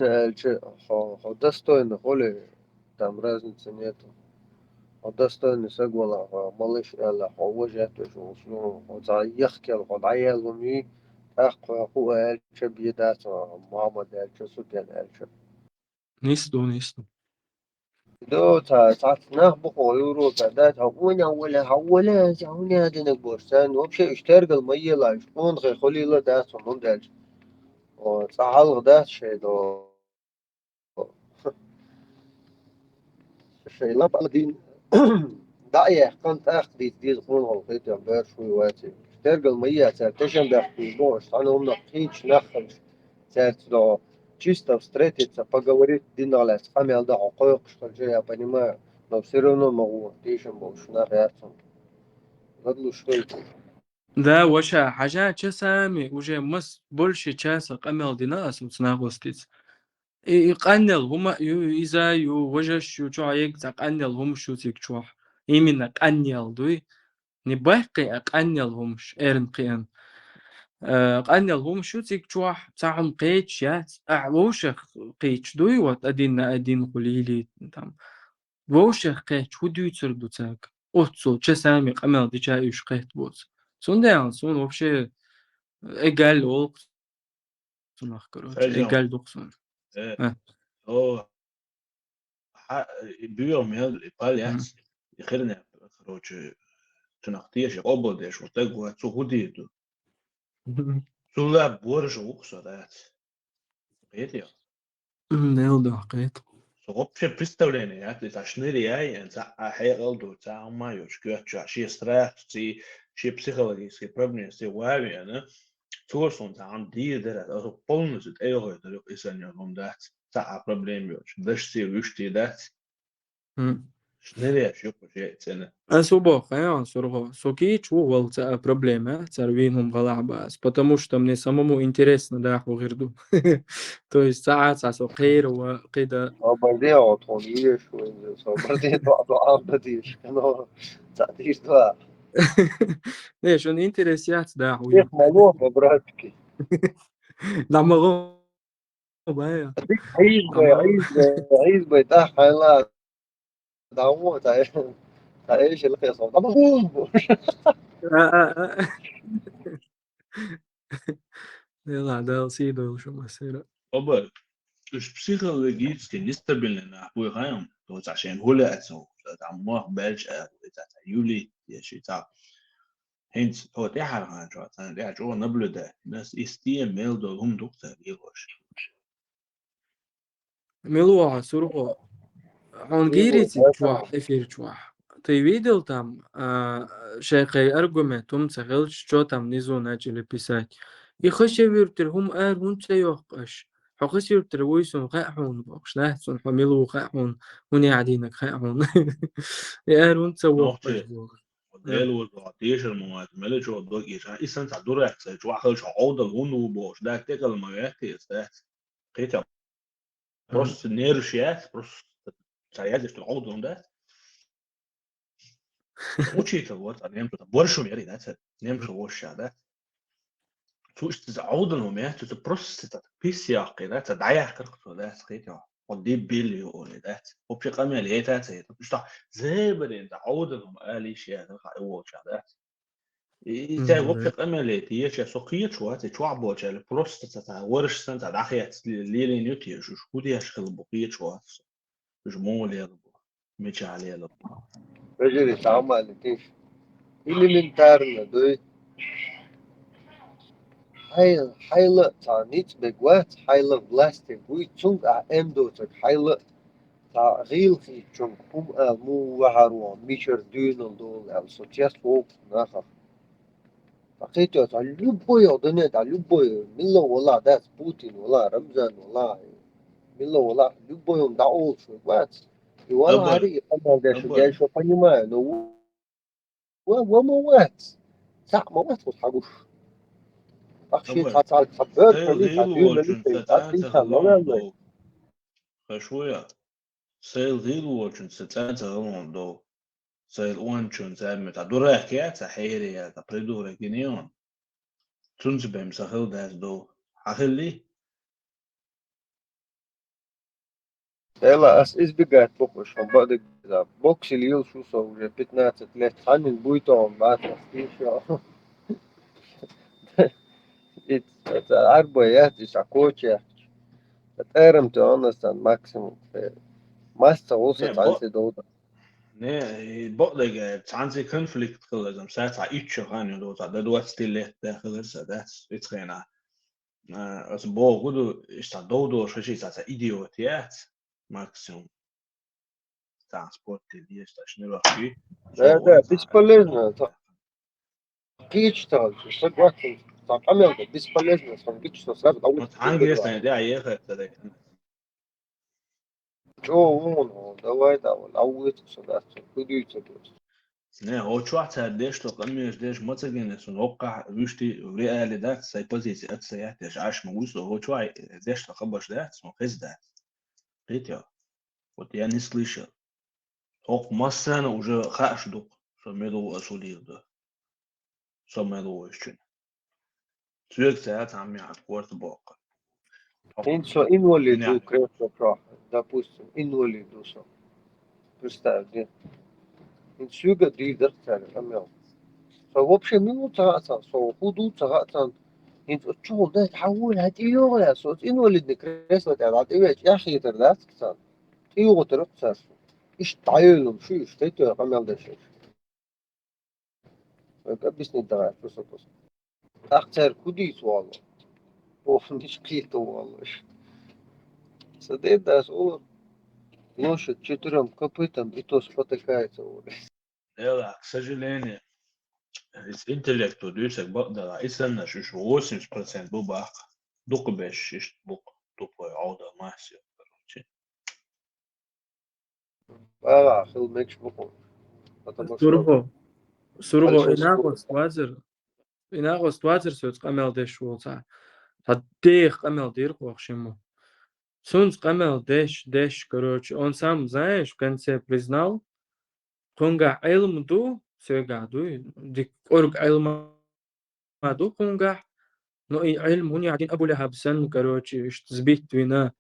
достойно, холи, там разницы нету. достойно سجولا малыш эла وجهته شنو يحكي العيال ومي أخو ألش بيدات محمد ألش سودان ألش نيستو دو ساعات نخبخ ويورو تعداد هولا هوني هادين بورسان وبشي اشترق المية لا شكون خلي لا دات ونم دالش وصحال غدات شي دو شي لا بعدين دعيه كنت أخدي دي خون غلطيت يا بير شوي واتي اشترق المية تشم بيحكي بوش أنا هم نقيتش نخلش ну, чисто встретиться, поговорить, динали, с хамил да хокоек, что же я понимаю, но все равно могу, ты еще больше на реакцию. Задлушивайте. Да, вообще, حاجة часами уже мас больше часа камел динас уцнагостиц. И قنل هما إذا وجه شو عيك قنل هم شو تكشوا إيمنا قنل دوي نبقي قنل همش إرن قيان قنل هم شو تكشوا تعم قيتش يات ووشخ قيتش دوي وات أدين قليلي تام ووشخ قيتش ودو يتسردو تاك أوتسو часами قمل دي جاي يش قيت بوز سون вообще эгаль ол сунах короче эгаль доксон هو بيوم إيطاليا يخيرنا короче تنقطيش قبل ديش وتقوى تسوديتو سولا بورش وقصرات قيتيا نيل قيت вообще представление это тошнырия за ахелду за майоч кёча ши страсти ши психологические проблемы с вами Torson aan die er полностью эго это исеньор дат за проблемы даш си вышти дат шнырия шо почетсене особо хаян сурго соки чу вол за проблема царвинум галабас потому что мне самому интересно да хогирду то есть саат со خير وقيدا صبردي عطونيش صبردي دعاء بديش كانوا تعطيش دعاء ليش он интересят да كيف مالوه ببراتكي دمغو بايا عيز بيتاح لا دعوه تعيش القصة يلا ده سيدو شو مسيرة оба психологически нестабильно нахуй хаям то зачем хуля это там мох бельч это юли я считаю هنس هو تحر عن جوا أنا ده جوا نبلة ده ناس استيميل دول هم دكتور يلوش ملوها سرقة هونجيري تجوا إفير جوا تيفيدل там شيخي أرجومة توم سهلش شو там نزون أجل بيسات يخشيورتر هم هون تيوقش حقشيورتر ويسون خاحون بقش نحسون حملو خاحون هوني عدينك خاحون هون تسوقش ديلو العطيش المواد ملك ودوك يشان إسان تعدور يحسن جوا خلش عودة هون وبوش ده تكل ما يحتي استات قيت просто нейросвязь, просто зарядишь عودهم ده учитывая вот немцы больше мере да немцы вообще да слушай это عودهم это просто это писяк да это даях как-то да скажите вот дебили он да вообще камели это что زي это عودهم قال شيء ده вообще да и те вообще камели те сейчас сокие чуать и чуабоче или просто это ورش سنت داخل ليلين يوتي شو كودي اشكال بقيه чуать جمولي مش عليه رجل يتعمل لتيش elementarna دوي حيلة تاع نيت بقوات حيلة بلاستيك وي تونغ اندو تك حيلة تاع غيل في تونغ مو وحروا ميشر دونال دول السوتياس فوق ناخر تقيتو تاع لبوي ودنا تاع لبوي ملا ولا داس بوتين ولا رمزان ولا ملا ولا لبوي داول شو بقات ولا دبل هري انا ده شو دبل جاي شو понимаю но وموات ساعة موات وتحقوش أخشي دبل تعبير سيل كمي غيل تعديل وولشن مليكي تعديل ستانتا كان ما غلون بيعمل دو خشويا سيل غيل وولشن ستانتا غلون دو سيل وانشون زامي تا دورا حكاية حيري يا تا بريدو رجينيون تونس بهم سخل داس دو حخلي يلا أس بقات بوكش هم بعد بوكس اليوم شو سو جا 15 ليت حنن بويتهم بعد أستيشا إت عربيات إيش عكوتشا تأرم to understand maximum ماستا نه وصلت عن بق سيدودا نه بق دقا تانسي كونفليكت خلصم ساعة إيتشو غانيو دو تا دوات ستيلي داخل داس إتخينا as bo gudu sta dodo шиши sa идиотият максимум транспорт ли sta шнелахи ده so бесполезно تقيتش شو وقت طب عمل بسполезно تقيتش سافر أول not تقدر angesten der jere tadek جو وون давай да أول تصدق كل يتصدق ne ho chwata desh to qamish desh motsagen so noqa wishti real dat sai pozici at sayat desh ash muso ho chwai desh to qabash dat so qizdat qitya вот я не слышал ок массана уже хашдук so medo asuli da so medo ishchin Türk ساعات عم يعتبر باقة Иншо инвалиду يعني кресло праха, допустим, инвалиду со. Представьте, инсюга дидер царь камел. So вообще минут цагатсан, so худу цагатсан. انت تشوف ده تحول هتيجي يا صوت انولد كريسلو تبعت ايه يا اخي تردات كسان تيجي تروح تساس ايش تعيلهم شو ايش تيتو يا قمل ده شيء بس ندرع بس اختار كوديس والله وفنش كيتو والله سديت ده صور лошадь четырем копытам и то спотыкается. يلا к сожалению из интеллекту дюсек бакдала исенна шуш 80% bu bak дуку беш иш бук тупой ауда маси короче خل ماكش بقول потому что Сурго большинство инагос твазер сөз qamel desh болса таддех qamel дир қуақшему Сунц qamel деш короче он сам знаешь в конце признал қонга айлмду сөгаду дик орг айлмаду қонга но и айлм уни один абу лахаб сан короче ишт сбит вина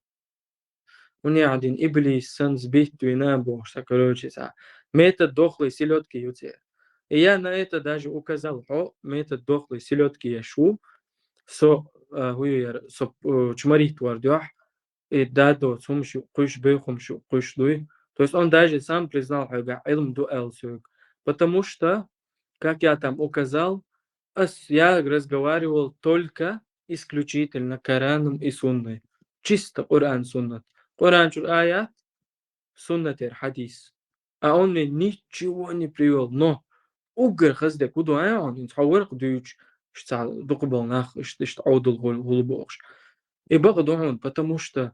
уни один иблис сан сбит вина бошта короче са метод дохлый селедки юте и я на это даже указал метод дохлый селедки я шу со хуяр со чмарит вардюх и дадо сумшу куш бехумшу куш дуй. То есть он даже сам признал илм дуэл потому что, как я там указал, я разговаривал только исключительно Кораном и Сунной. Чисто Коран Суннат. Коран аят, Суннатер хадис. А он мне ничего не привел. Но угр хазде куду он интхауэр кудуч что докубал нах что аудул голубош. И багдон, потому что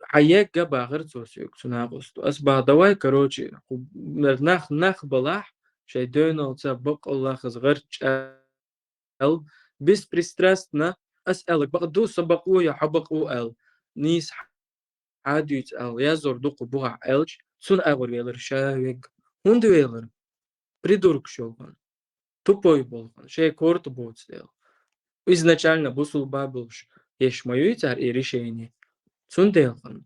حياك جابها غير سوسيوك سناغوستو أسبع دواي كروتشي نخ بلاح شايدونا وتسبق الله خزغر قلب بس пристрастно أسألك بقدو سبقو يا حبقو ال نيس عاديت أو يزور دوق بوع ألج سون أغور ويلر شاويك هوند ويلر придурок щелкан тупой болған шей корт будет сделал изначально бусул бабылш еш мою царь и решение сунделхан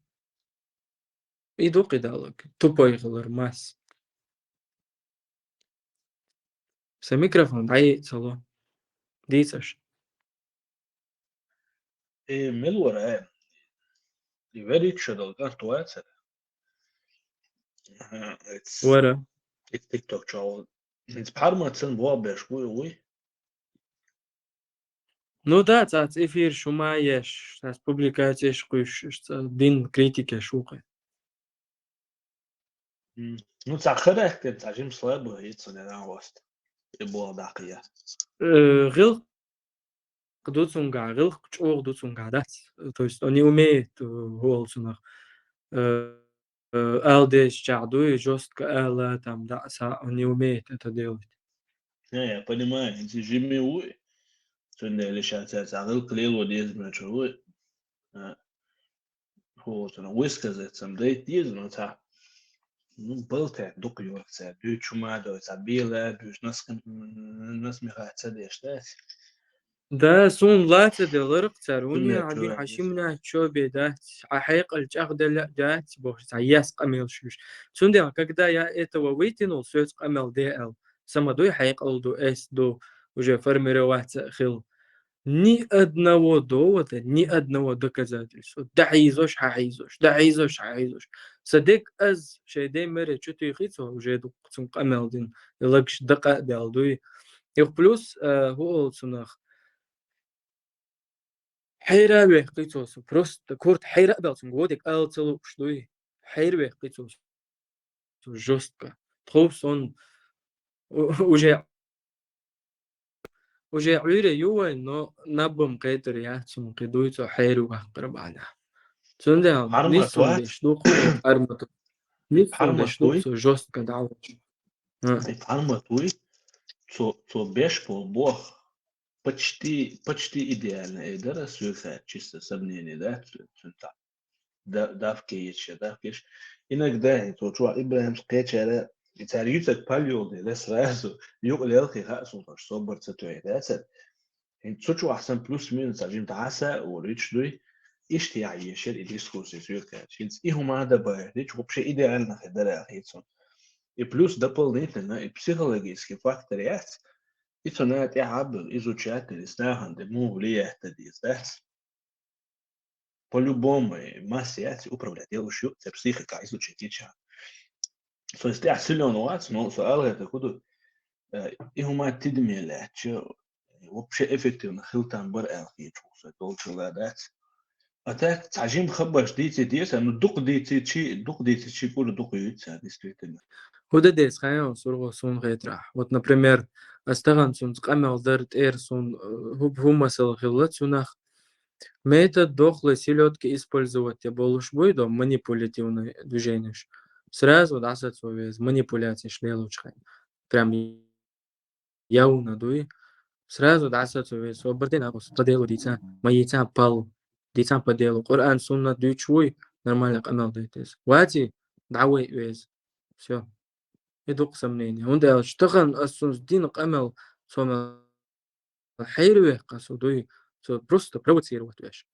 иду кидалок тупой гылыр мас с микрофон дай сало дицаш Melhor i very chudel gan toetser. ورا It's TikTok channel. It's parmatsen bobesh we. ну да цац эфир шума еш tas публикациеш куш дин критика шука Ну цахарах ket ажим слабо it's не навост. И было дакия. гыл кдуцунга гыл чор дуцунга да то есть он не умеет голцунах ЛДС чаду и жестко Л там да он не умеет это делать. Не, я понимаю, эти жими уй. Сунда или сейчас агыл клейло дезме чуй. Вот он высказать сам дейт дезме та. Ну был так дук юрца. Дю чума до забила, дюш нас михаца дештать. Да сун лата деларق تروني كلها عادين تشوه حشيمنا شوبي да حقيقة الجاغ да бог саяс قميل شوش سون ده когда я этого вытянул все это قمل DL самодой حقيقة до S до уже формировать хил ни одного довода, ни одного доказательства. Да عايزوش حعايزوش да عايزوش حعايزوش صدق از شيدي مرة شتو يخيصو уже دقتم قمل دين يلقش دقة دالدوي يخ بلوس هو صناخ حيرة قيتوس просто كورت حيرة بلتم годик алцелу штуи حيرة قيتوس жестко тхопс он уже عيرة يوه но набом قيتر ياتم قيدويتو حيرة وقربانا سوندا Парма نيسون توات. دشدوق أرمتو نيسون Парма دشدوق توي. سو жестко دعوة Парма توي. То беш пол бог. Почти идеально. И да рассуждать чисто сомнение, да? Давкиш. Иногда то что Ибрахим скетчера يتعريتك باليو دي لس راسو يقول يلقي خاصو فش صبر تتوي ده انت تشو احسن بلوس مين تجيم تعسى وريتش دوي ايش تيعي شير الديسكورس يسوي كاتشيلز ايه هما ده بقى ريتش وبشي ايديالنا خدرا اخيتسون и плюс дополнительно и психологический фактор есть и то на это عبر изучатель знахан де му влияет это по-любому массе управлять делающую психика изучить ничего то есть я силен вац но سؤال это куда и هما تدميلات вообще эффективно хилтан бер элхи чуса толчуладат атак تعجيم خبش ديتي ديس انه دوق ديتي شي كل دوق يتسا действительно هودا ديس خايون سورغو سون غيتراح вот например астаган сун قامل درت اير سون هما سل خلت сунах метод дохлой селедки использовать я болуш буйдо манипулятивное движение сразу да соцовез манипуляции шлелучхай прям явно дуй сразу да соцовез обертен акус по делу дица маица пал дица по делу Коран сунна дючуй нормально канал дейтес вати дауи вез все يدوق سمنيني هوندا اشتغل أسوس دين قمل سوما حيروه قاسو دوي سو بروستو провоцировать веш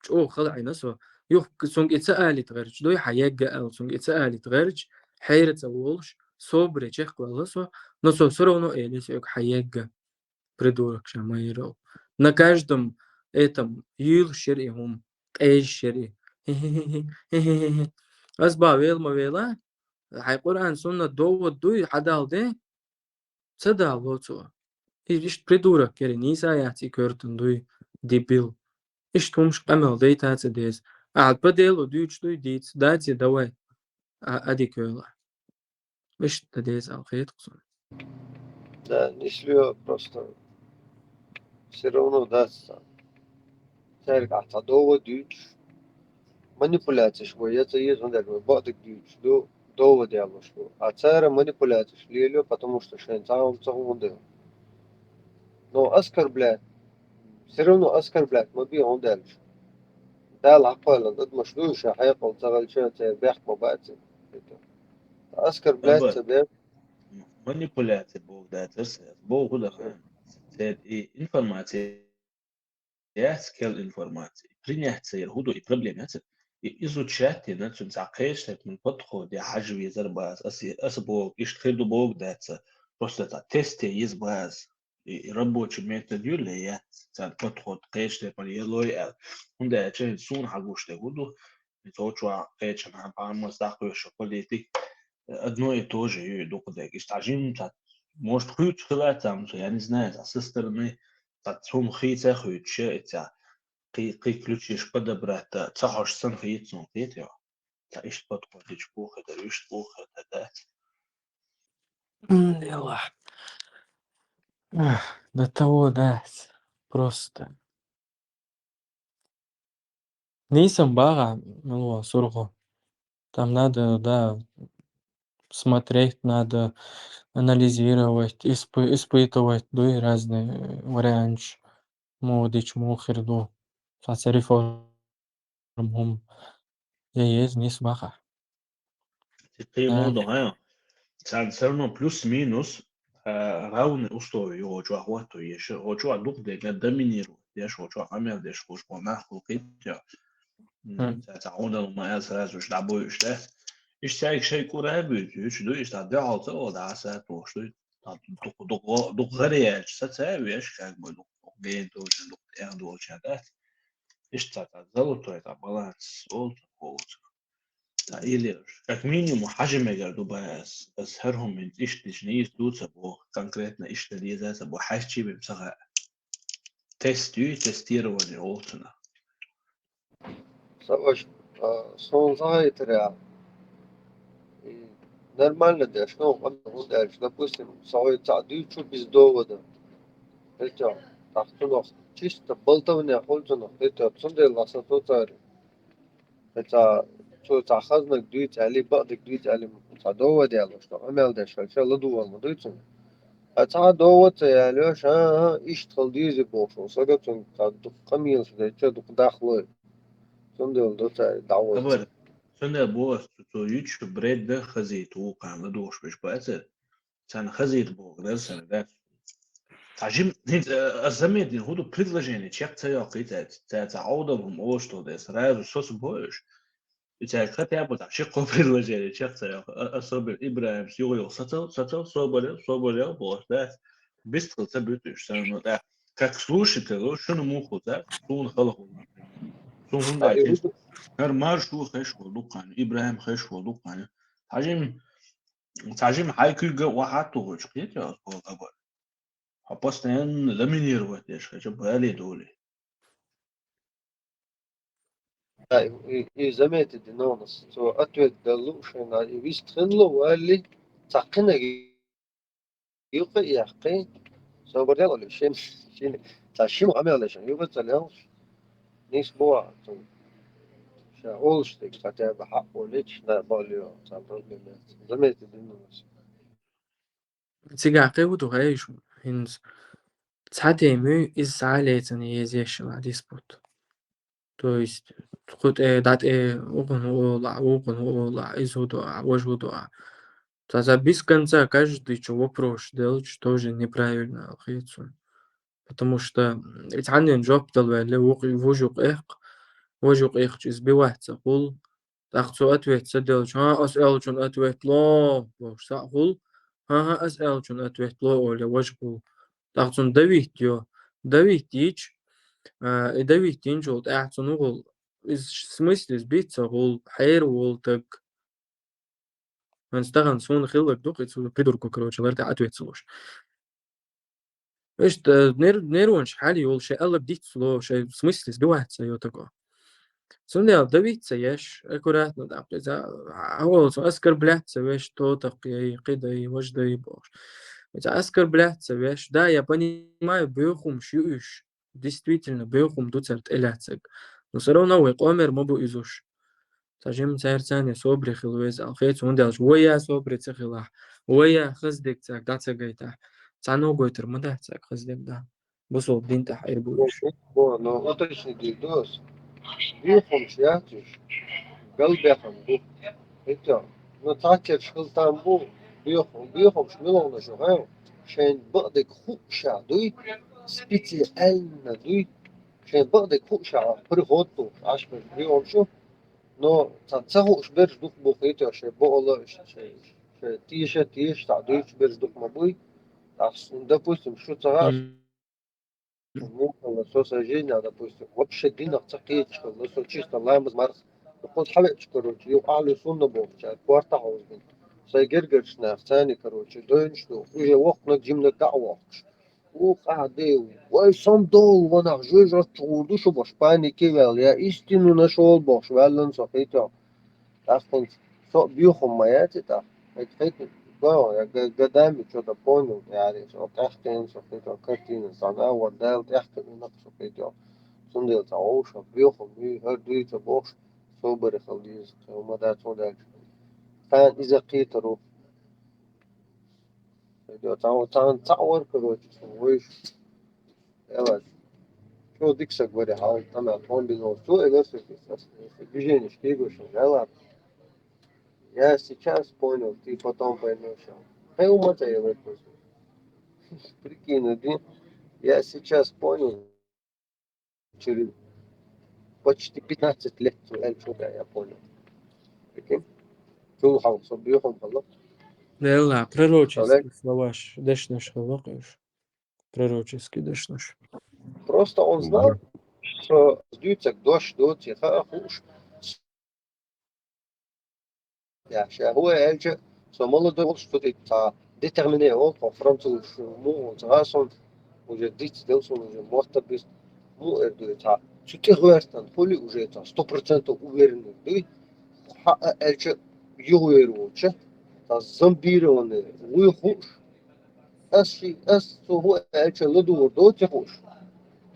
شو خلعي نسو يوخ سونج إتسألي تغيرج دوي حياجة أو سونج إتسألي تغيرج حيرة تولش صبر чех قلصو نسو سرونو إليس يوك حياجة придурок шамайро на каждом этом юл шери хум эйш шери أسباب مавела هاي قرآن سنة دوت دوي حدال ده صدا لوتو إيش придурок كري نيسا ياتي كورتن دوي ديبيل إيش تومش قمل دي تاتي ديس عاد بديلو دويش دوي ديت داتي دوي أدي كولا إيش تديس الخيط قصون Да, если просто все равно дастся. Церковь отдала дичь. Манипуляция швой, это есть, он говорит, бадик дичь, до дело швой. А церковь манипуляция шли, потому что шен сам он. Но оскорблять, все равно оскорблять, мы бьем дальше. تعال عقلا ضد مشلوش حيقول تغل شو بيحكموا بعد أذكر بلاد aber تبين manipulatie bog dat is bog da gaan het informatie ja skill informatie принять يرهدو проблемات изучать значит закрыть من подход я حاجة يزرباز أسبوع يشتغلوا بوق داتا просто это тесты есть баз и рабочий метод юлия цан подход кэште пан елой он да че сун хагуште гуду то чуа кэч на памос дахуешь политик одно и то же и докуда и стажин может хуй чхлать там я не знаю со стороны сум хица хуйче это قي ключиш подобрать цахаш сан хитсон петя та иш подходишь плохо да иш плохо да Дела. До того, да, просто. Нейсом бага, ну, сургу. Там надо, да, смотреть, надо анализировать, испытывать, да, и разные варианты. Модич, мухерду. Реформ. Я есть не смаха. ты моду ها سانسرنو بلس مينوس راون أسطوري هو جو أخواته يش هو جو أدوك ده قدامينيرو يش هو جو عمل ديش خوش بناه وقيت تعاون ما أساس وش دعبو وش ده إيش سايق شيء كوره بيجي إيش دو إيش تعدي على طول ده عسات وش دو دو غريب ستساوي إيش كان بدو جين دو دو إيه دو شده إيش تعتزلوا توي بالانس أول или как минимум حجم يقدروا بس أسهرهم من إيش تجنيس دوت سبوا конкретно إيش تدي ذا سبوا حاجة بمسخة تستيروا اللي قلتنا سواش صنعي ترى нормально да что он дальше допустим свой цаду чу без довода это так что чисто болтовня холцоно это цунде ласа то царь это что цахазна дует али бадик дует али цадова дело что амел да что лдувал мудуцун а довод алёш иштхал дизи бошу сагатун цаду камил что это дахло цунде до царь давот أبر سنة بوس تو يوتش بريد ده خزيت وقع مدوش مش بأسر سنة خزيت بوغ ده سنة ده تعجم الزمن دي هو предложение чек цаёкы تعودهم أوشتو ده сразу сос боешь إذا хотя бы так чек предложение чек цаёк особенно Ибраим сюгой сател соболел бош да быстро забытыш сам да как слушатель что не муху да сун халаху сун да هر مارشو خش ولوكان إبراهيم خش ولوكان تعجم حيكي واحد توجه كيت يا أبو حبستين لمنير وقتش خش بالي دولي زميت الدينونس تو أتوت دلوشنا يبيست خنلو واللي تعقنا يقي يحقي سو بدل ولا شين تعشيم عمل ولا شين يبغى تلهم نيس بوا شاولش تك كتاب حق وليش لا باليو تعبر زميت الدينونس Тига акыву дугаиш. Хинс. Цадемю из салецани езешила диспут. То есть хоть дат угон изудуа, вожудуа. Тогда без конца каждый вопрос делать тоже неправильно. Потому что ведь они джоб делали вожук их избиваться. Хул так что ответ делать. Асэл чун ответ ло. Хул асэл чун ответ ло или вожук. Так что Давид ич и Давид инжол ахцун угол из смысле сбиться гол хайр гол так Стаган сон хилок дух это придурку короче ларта ответ слуш. Эш нервон шхали ол шей алла бдит сло шей в смысле сбивается её такое. Сонде Давид яш аккуратно да за сон оскорбляться вещь то так и кида и вожда и бог. Это оскорбляться вещь. Да, я понимаю, бюхум шьюш. Действительно, бюхум дуцерт эляцек. Но все равно вы комер мобу изуш. Тажим царцане собри хилвез алхейц он делаш. Оя собри цехила. Оя хаздек цак дацагайта. Цано гойтер мада цак хаздек да. Бусол динта хайр буиш. но уточни дос بيخم شياتش قلبي خمبو إنت نتاكل شغل تامبو بيخم شملون شغل شين بقدك خوب شادوي سبيتي ألنا دوي شين بقدك خوب شا برغوتو عاش بيهم شو نو تنسخو شبرش دوك بوخيتو شي بقلا شي تيش تعدوي شبرش دوك مبوي أصلا допустим что цагаш муха соsajения допустим вообще динах цакиечка лосо чисто лаймыз марс خد حلقش короче يو أعلى سنة بوخشا كوارتا حوزن سيجرجرش نفساني короче دونشتو уже وقت جيمنا دعوة وقعدوا ويسام دول وانا جوج رتشغودو شو باش باني كيوال يا истину нашел باش والن صحيتا تاخد سو بيوخم ماياتي تا اتخيط يا قدامي что-то понял يعني شو تحتين صحيتا كرتين صنع ودال تحتين نقص صحيتا صندل تعوش بيوخم بي هردوي تبوش صوبر خليز وما دا تودال كان إذا قيترو تعور كروش ويش يلا شو ديكسك بري حاول طلع طول بينو شو إلسك بيجيني شتيجو شغالة я сейчас понял ты потом поймешь hey умотай в это прикинь один я сейчас понял через почти 15 лет я понял прикинь شو حاول صبيهم خلاص يلا пророческий словаш дешнеш хавакаш пророческий дешнеш просто он знал что сдуется дождь дуть и хуш ja هو elke så молодой вот что ты та déterminé он по фронту му расон уже дить делсон уже может быть му это та чуть руэртан поли уже это 100% уверен ты elke юруеруче та зомбированный выхуш أس هو elke لدور دوت يخوش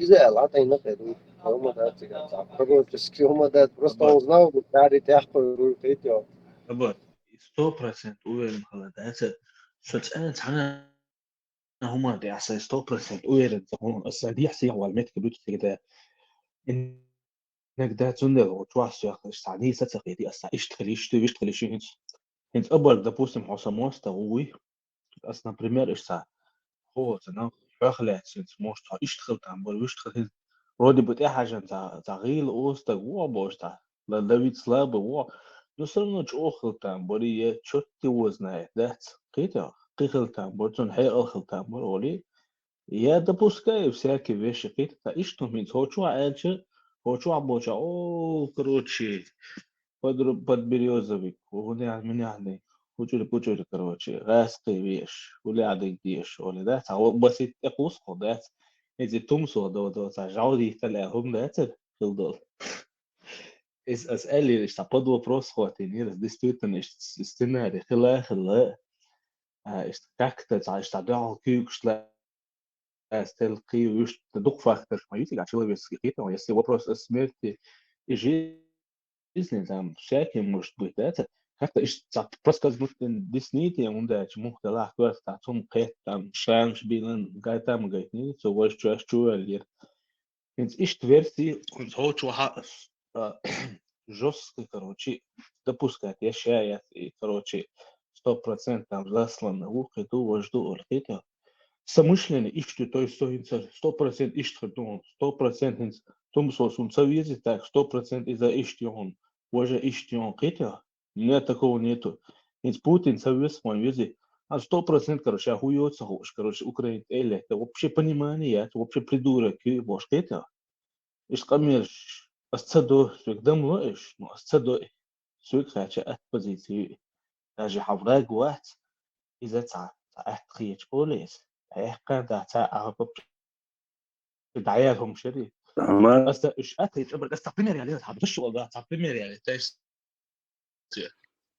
إذا لا تينا كده هما ده تيجي تعبروا تسكي هما ده просто он знал بتاعي تحكوا كده أبد 100% уверен خلاص شو تسأل عنها هما دي أصلا 100% уверен هون السعودية حسي هو المتك بيوت كده إنك ده تندر وتواصل يا أخي السعودية ستسقي دي أصلا يشتغل شيء هنت أبد ده بوسم حساموس تقوي أصلا بريمير إشتا هو تنا حخلة سنت موش تا يشتغل تعمل ويشتغل رودي بتاع حاجة تغيل أوستا هو بوشتا لا دافيد سلاب هو نصرنا جوخل تعمل شتى وزنه ده كده قيل تعمل تون حي أخل تعمل ولي يا ده بوسكا يفساكي فيش قيت تا إشتو من هو شو عالش هو شو عبوشا أو كروتشي под березовик وهنا من يعني بوجول كروتشي غاسقي بيش ولا عدك ديش ولا ده هو بس يتقوس ده إذا تمسو ده جاودي تلاهم ده تفضل إذا أسألي إيش تبغى вопрос خاطيني ده действительно сценарий خلا إيش تكتت إيش تدعو كيوكشلا استلقي ويش تدق فاختر ما يتيجي عشان بس كده ويسي вопрос смерти и жизни там всякие может быть это как-то просто как будто десните он да чему то легко está том кет там шанс билан гай там гай не so was чувствую ali ведь ist версии он хочу жестко короче допускать я считаю короче 100% там заслано в ухо вожду орхита самышленно ищет то есть 100% ищет то 100% том сосун совете так 100% из-за ищет он уже ищет он хотя нет такого нету ведь Путин совет свой вези 100% короче охуется хош короче Украина или это вообще понимание это вообще придурок и бош хотя إيش قميرش أصدق سويك دم لإيش ما أصدق سويك خاتش أتبزيتي أجي حفراق واحد إذا تخيج بوليس كان ده عقب دعاياتهم شديد بس إيش أتيج أبغى أستقبل يعني هتغش والله أستقبل يعني تيس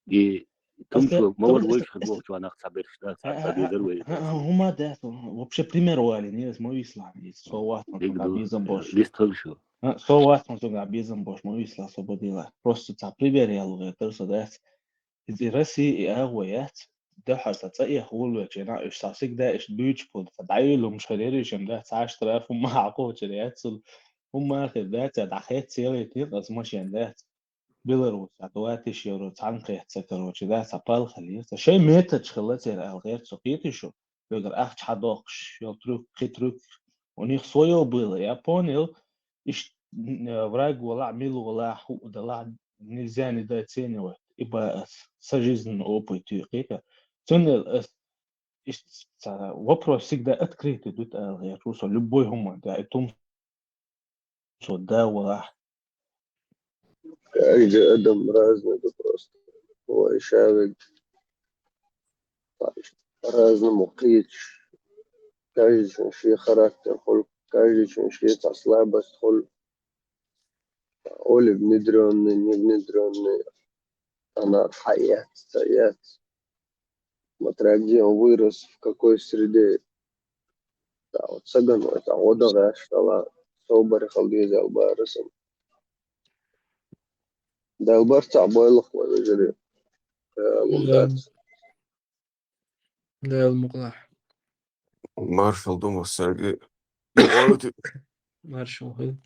دي تمشوا ما هو الوجه خدوه شو أنا أخسر ده هما ده вообще пример вали не есть мой ислам есть соват он обязан бош листовщу соват он обязан бош мой ислам освободила просто та пример я луга то ده إذا رأسي أهويات ده حرصت أي خول وجنا إيش تصيق ده إيش بيج بود فدعيله مش هدير إيش ده 10,000 وما عقود شريات هم آخر ذات دحيت سيرتي بس ماشي ذات بيلاروس عدواتي شيرو تعنقي تسكروش ذات أبال خليس شيء ميتة شخلت الغير سقيتي شو يقدر أخش حدوقش يترك خيترك ونيخ صويو بيلا يابونيل إيش враг ولا عميل ولا حو دلع нельзя недооценивать, ибо сожизненный опыт тюрика ценный вопрос всегда открытый тут я чувствую любой гуман да и том что да ولا يجي أدم رازنا ده просто هو يشابك رازنا مقيتش каждый شيء характер خل каждый شيء слабость خل أولي بندروني نبندروني أنا حياة سيات ما تراجعين ويروس في какой среде вот саган это одага штала صوبر خلدي زي البارسم ده البارس عبايلخ ولا جري ممتاز لا المقلاح مارشال دوماس سيرجي يقعد مارشال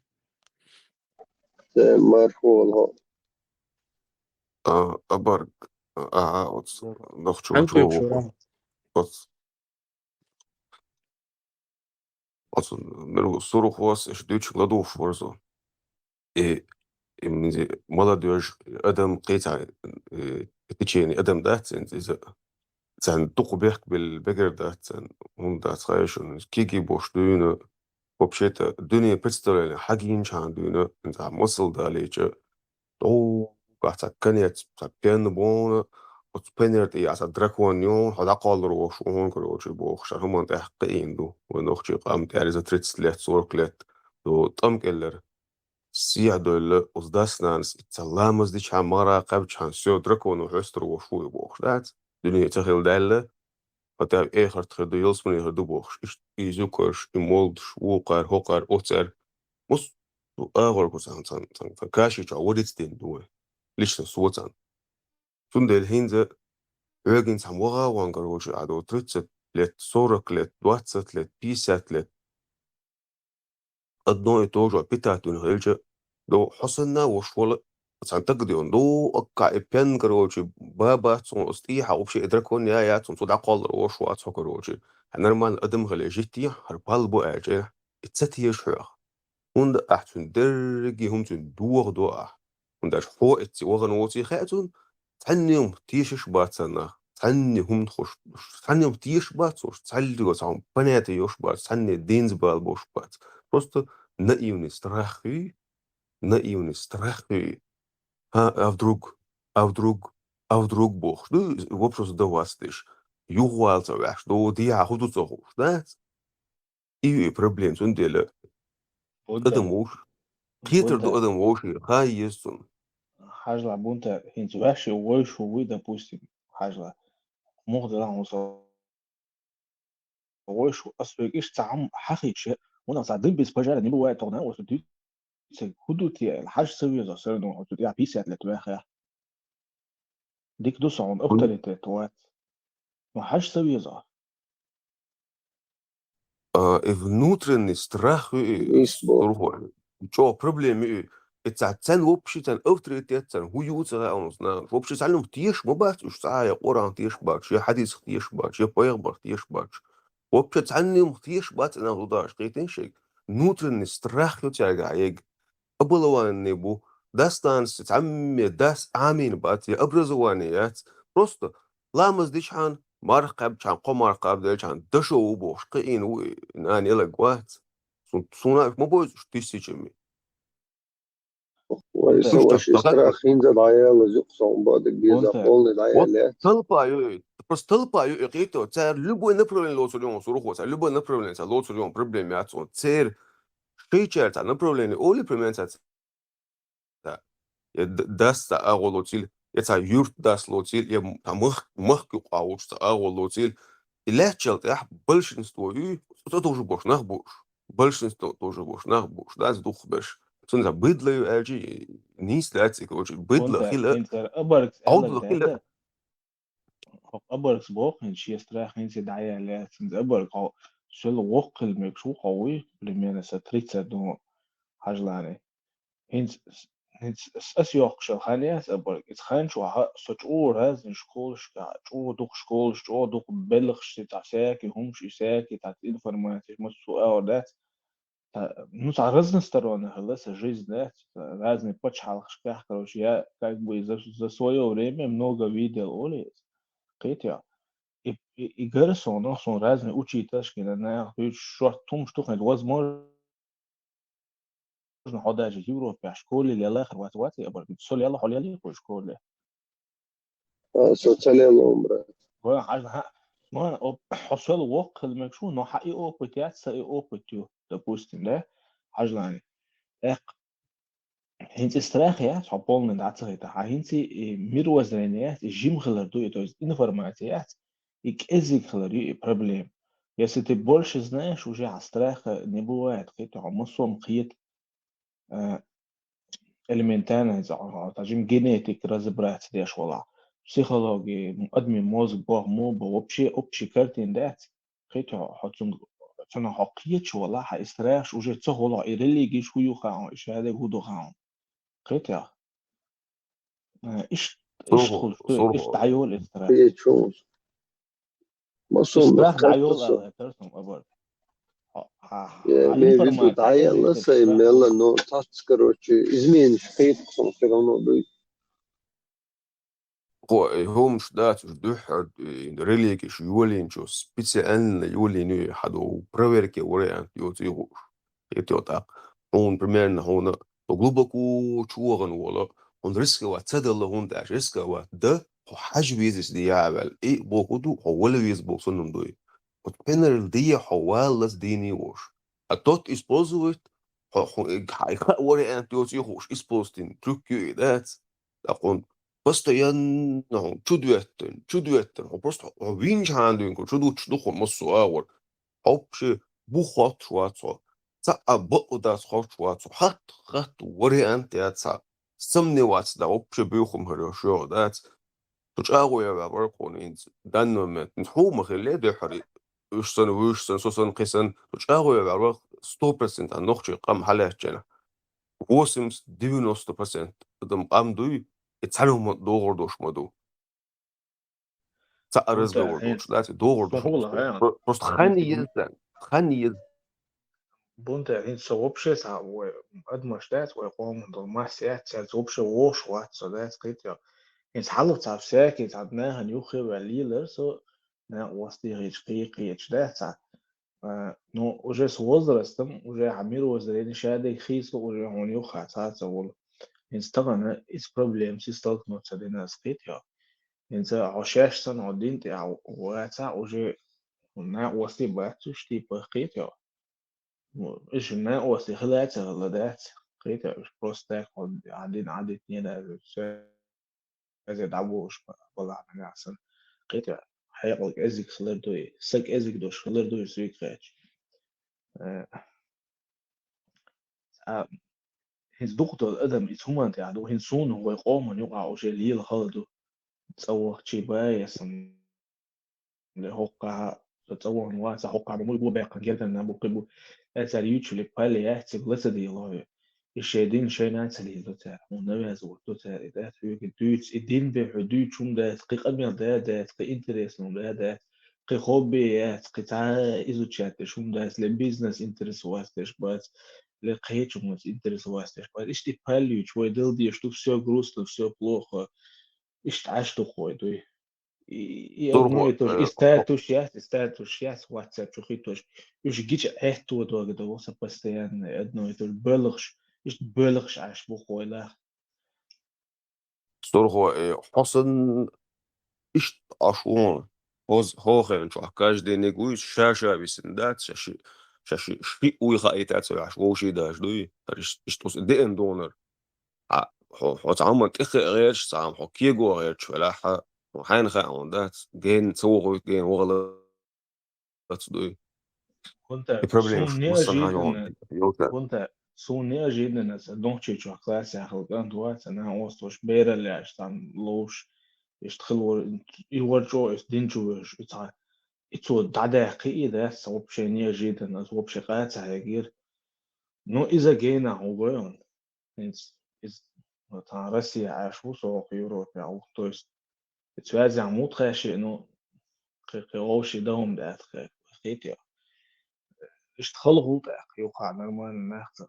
هيل مرفوع الهو أبرق أوتس نخشو عنكو جو بشوران أوتس أوتس ملو صاروخ واس إيش دوتش غلادو فورزو إيه من молодежь أدم قيتع تيجيني أدم دات إذا زن تقبيح بالبقر دات هم دات خايشون كيكي بوش دونه وبشيت الدنيا بتستوي حاجين شان دونه إنت مصل داليجا تو قاعد كنيت كان بونا وتبنيرت إيه عسى دراكوانيون هذا قال روش وهون كروش بوخ هم أنت حقين دو ونخشي قام تعرض تريتس ليت صوركلت دو تام كلر سيادول أصدقائنا تسلمز دي كان مرة قبل كان سيو دراكوان وحستر وشوي بوخ دات دنيا تخيل دالة فتاب آخر تخدو يلسمني هدو بوخ إيزوكرش إمولدش وقار هقار أوتر مس أغر كوسان سان كاشي تا وديت دين دوه ليش نسوتان تندل هينزا ögin samwaga wangarosh ado tritset let 40 let 20 let 50 let adno itojo pitatun helja do حصلنا وشوال تقديون دو أكا إبيان كروجي بابا تون أستيحة وبشي إدركون يا تون صدع قال روش واتسو كروجي هنرمان أدم غلي جيتي هربال بو أجي إتساتي شوخ هند أحتون درجي هم تون دوغ دوغ هنداش حو إتسي وغنوتي خاتون تحنيهم تيشش باتسنا تحنيهم تخش تحنيهم تيش باتسوش تحلي وصعهم بناتي يوش بات تحني دينز بالبوش بات просто наивный страхи, а вдруг Бог, ну, вопрос до вас тиш, югуалца ваш, до дия худу цоху, да? И проблем, сон деле, адам بونتا уж, Питер до بونتا адам уж, хай естун. حاجة بونتا هنتو أشي ويش وي допустим حاجة مغدر عن ويش أصبح إيش تعم حقيقة وأنا صادق بس بجارة نبوا واحد تغنى وسدي حدودي الحاجة سوي زي سرنا وحدودي على بيسات لتواخيا ديك دوس عن أختر توات ما حاجة سوي زي Внутренний страх يسبو стругой. Чё, проблемы цен вообще цен авторитет цен хуюца он знает. Вообще цен тиеш мобат уж цая оран тиеш бач, я хадис тиеш бач, я поехал тиеш бач. Вообще цен тиеш бач на удаш, кайтен шейк. Внутренний страх у тебя гаек. образование бу داستانس تعمي داس عامين باتي образованият просто ламаз дичан марқаб чан қомарқаб дичан дашо бош қин уи нан елагват суна мобоз тысячами ولسه بونتا واش страх ينزل عيال يقصون بعض الجيزة بونتا قولي вот العيالات толпаю просто толпаю какие-то царь любой направление лоцурион сурухо царь любой направление царь лоцурион проблеме отцон царь шейчер царь направление оли проблеме царь das أغلوتيل يتا يورت das لوتيل يا مخ قاوش أغلوتيل إلهتشل تح большинство и это тоже бош нах бош большинство тоже бош нах бош das дух беш сон за быдло элжи не слати короче быдло بونتا хила هنت أبرك аудо ألك хила ده أبرك بوق هنت شيء استراح هنت دعية لا هنت أبرك أو شل وق المكشوق قوي لمن ستريت سدو حاجلاني هنت أسيوق شو خانيات أبرك إتخان شو سجور هذا شكولش شو دوق شكولش شو دوق بلغش تاع ساكي همش ساكي تاع إنفورماتيك مسؤول أو ده ну та разные стороны гласа жизнь да разные почалах шках короче я как бы за свое время много видел улиц хотя и Гарсон, но сон разные учитывашки на что том что возможно حدا جي يوروبا شكول اللي الله خروات واتي أبغى تسولي يلا حولي لي كل شكول سوتشالي العمر ولا حاجة ما حصل وق المكشون نو حقي أو بتيات سأي أو بتيو допустим да حاجة يعني هنتي استراخيات حبولنا دعتها هنتي ميروزرينيات جيم خلردو то есть информацият и язык خلردو проблем если ты больше знаешь уже страха не бывает хотя мусом خيط элементарно тажим генетик разобрать дешь вала психология адми мозг бог моба общий картин дать хотя хотим цена حقيقة ولا حاستراخ уже تسهل إيرليجي شويو خاون إيش هذا هودو خاون хотя إيش صرخوا تخل إيش تعيول استراخ هي تشوز مصوم استراخ بخلت تعيول على ترسم أبر مي فيدو تعيل لسه ميلا نو تاتس كروتشي إزمين شقيق صنفر نو هم مش دات دحر ريليك يولين شو специально يولين حدو проверки вариант يوتيو يتوتا он примерно он глубоко чуган ولا он рисковать цедل он даш рисковать да حاج بيزس دي يعمل ايه بوكودو هو اللي بيزبط صنم دوي وتبنر دي حوالس ديني وش التوت использует вариант يوتيو использует трюки that он постоянно чудветтен он просто винч хандинг чудухон مسؤول حبش بوخات شواتو تا أبو دا شواتو خط واريانت يا تا سمني وات دا حبش بيخم هرشو دات تجاوي يا بركون دان من نحو مخلي ده حري وش سن سوسن قسن تجاوي يا برك 100% عن نخشي قام حالات جنا 90% دم قام دوي اتسالهم دور دوش مدو تعرض دوردوش لا دوردوش просто خاني بونت هين صوبشه سا وادمشتات ويقوم بالماسيات صوبشه ووش وات صدات قيتيا هين حلو تعفساك تعبناها نيوخي وليلر سو نا وستي ريش قيقيتش ده نو уже с возрастом уже عمير وزرين شادي خيسو уже هون يوخا تعال هين طبعا из проблем столкнуться لناس قيتيا هين عشاش سنة عدين تاع واتع уже نا وستي باتوش تي بقيتيا إيش النا وستي خلات غلادات قيتيا إيش بروستاك عدين عدت نينا هذا دعوش والله أنا أحسن قيتيا حيقولك أزيك خلر دوي سك أزيك دوش خلر دوي سويك خاتش هنس دكتور الأدم إتهما تعدو هنسون هو يقوم يقع وشيليل خالدو تصور شيبايا سن لهوقع تصور واسع هوقع بمول بو باقا جدا نابو قبو أتاري يوتشلي بالي يحتب لسدي الله الشيدين شينا تلي دوتا ونبي أزور دوتا إذا تيجي دوت الدين بحدود شوم ده تقيق أمير ده تقيق إنتريس نو ده تقيق هوبي تقيق إزو تشات شوم ده لبيزنس إنتريس واستش بس لقيت شوم إنتريس واستش بس إيش تي بالي شوي دلدي что все грустно все плохо إيش تعشتو خوي دوي и одно и то же. И статус сейчас WhatsApp чухитош. Уж гич эхту дога воса постоянно одно и то же. Бөлгш аш бухойла. Сторго حسن إيش أشون هو شو каждый негуй шаша висендат шаши شي ويخايتات سواش وشي داش دوي إيش توس دين دونر هو تعمل كخ غيرش تعمل حكيجو غيرش ولا وحين خاون دات جين سوغو جين وغلط دوي كنت البروبليم كنت سونيا جدا دونك تشو كلاس يا خلقان دوات انا وسطوش بيرا اللي عشان لوش يشتغلوا يورجو دينجو اتو دعدا قيدة صوب شينيا جدا صوب شقات هاجير Ну, إذا جينا هو из Россия عاشوا سوق Европа أو то есть связи عمود خاشي إنه خيوشي دهم ده خيتيا اشتخلوا ده يوقع نرمان ناخذ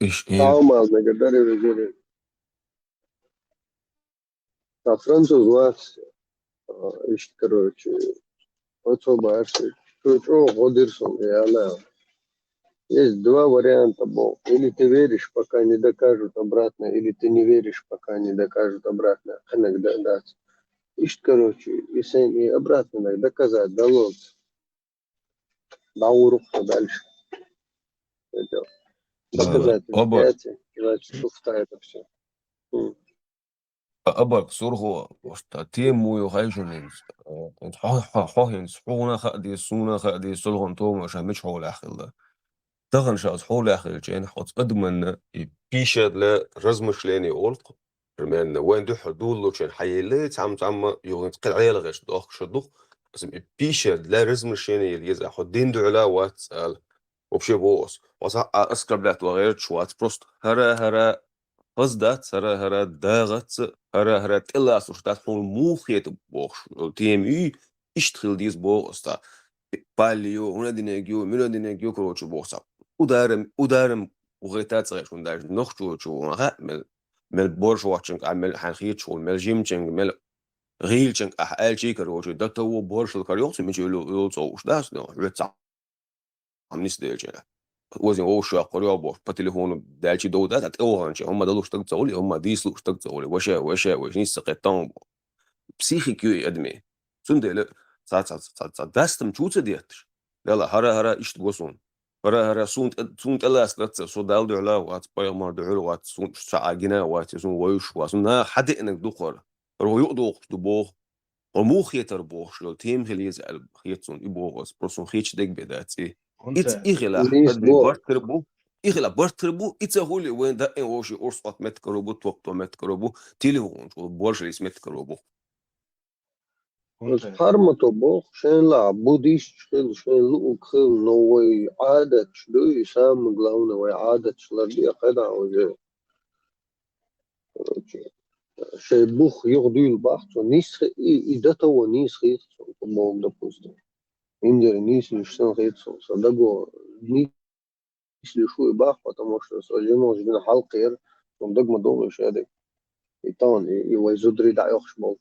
إيش إيه Trauma negdari vizuri. Ta francuz isto короче, особо что Годерсон реально. Есть два варианта был. Или ты веришь, пока не докажут обратно, или ты не веришь, пока не докажут обратно. Иногда да. Ишь, короче, если не обратно надо доказать, дало, урок дальше. Это доказательства أبر пять, значит, туфта это все. أبر سرغو وشتا تيمو يغايجنينز حوهينز حونا خأدي سونا خأدي سلغن توم عشان مش حول أخل تغن شاز حول أخل جين حوت قدمن بيشاد لا رزمش لاني أولق رمان وين دو حدول لو شين حيلي تعم يغن تقل عيال غيش دوخ شدوخ بس بيشاد لا رزمش يعني يليز حدين دو علا واتسأل وبشي بوس وصح أسكربلات وغير شوات بروست هرا قصدات هرا داغت هرا تلاس وشتات حول موخيت بوخ تيم اي اشتغل ديز بوخستا باليو هنا دينيجيو ميلو دينيجيو كروتشو بوخسا ودارم وغيتات غير شون دار نخشو شو مل بورش واتشنك عمل حنخيت شو مل جيمچنگ مل غيلچنگ احال شي كروتشو دتو بورش الكاريوس ميجي لو صوش داس نو رتسا عمنيس ديجا وزن وشو قرية بوش بتليفون دالشي دودات أتوهنش هم دلوش تقصولي هم ديسلوش تقصولي وش نيسقطان بسيخيكيو أدمي سندل صار داستم شو تديتش يلا هرا إيش تقصون هرا سونت الله استلت صو دالدو علا وات باير مار دعو وات سون شعاجنا وات سون ويش واسون حد إنك دخل رو يقدو دبوخ وموخ يتربوخ شو تيم خليز خيتسون يبوغس برسون خيتش دك بداتي إتس إغلا Nis قد bo. برتربو إغلا برتربو إتس هولي وين دا إن وشي أرسقط متكروبو توقتو متكروبو تيليفون شو بورشليس متكروبو Harmato bo, شين لا بوديش شين لوك خل نوي عادة شدوي سام غلاونا وي عادة شلردي قدا وجه شي بوخ يغدي البحث ونيس إدتا ونيس خيط بوغ دا بوستو إندر نيس لشتن خيط صدقو نيس لشو يباح потому что سوجينو جبنا حلقير صندق مدوغ يشادي يطان يويزودري دا يخشمو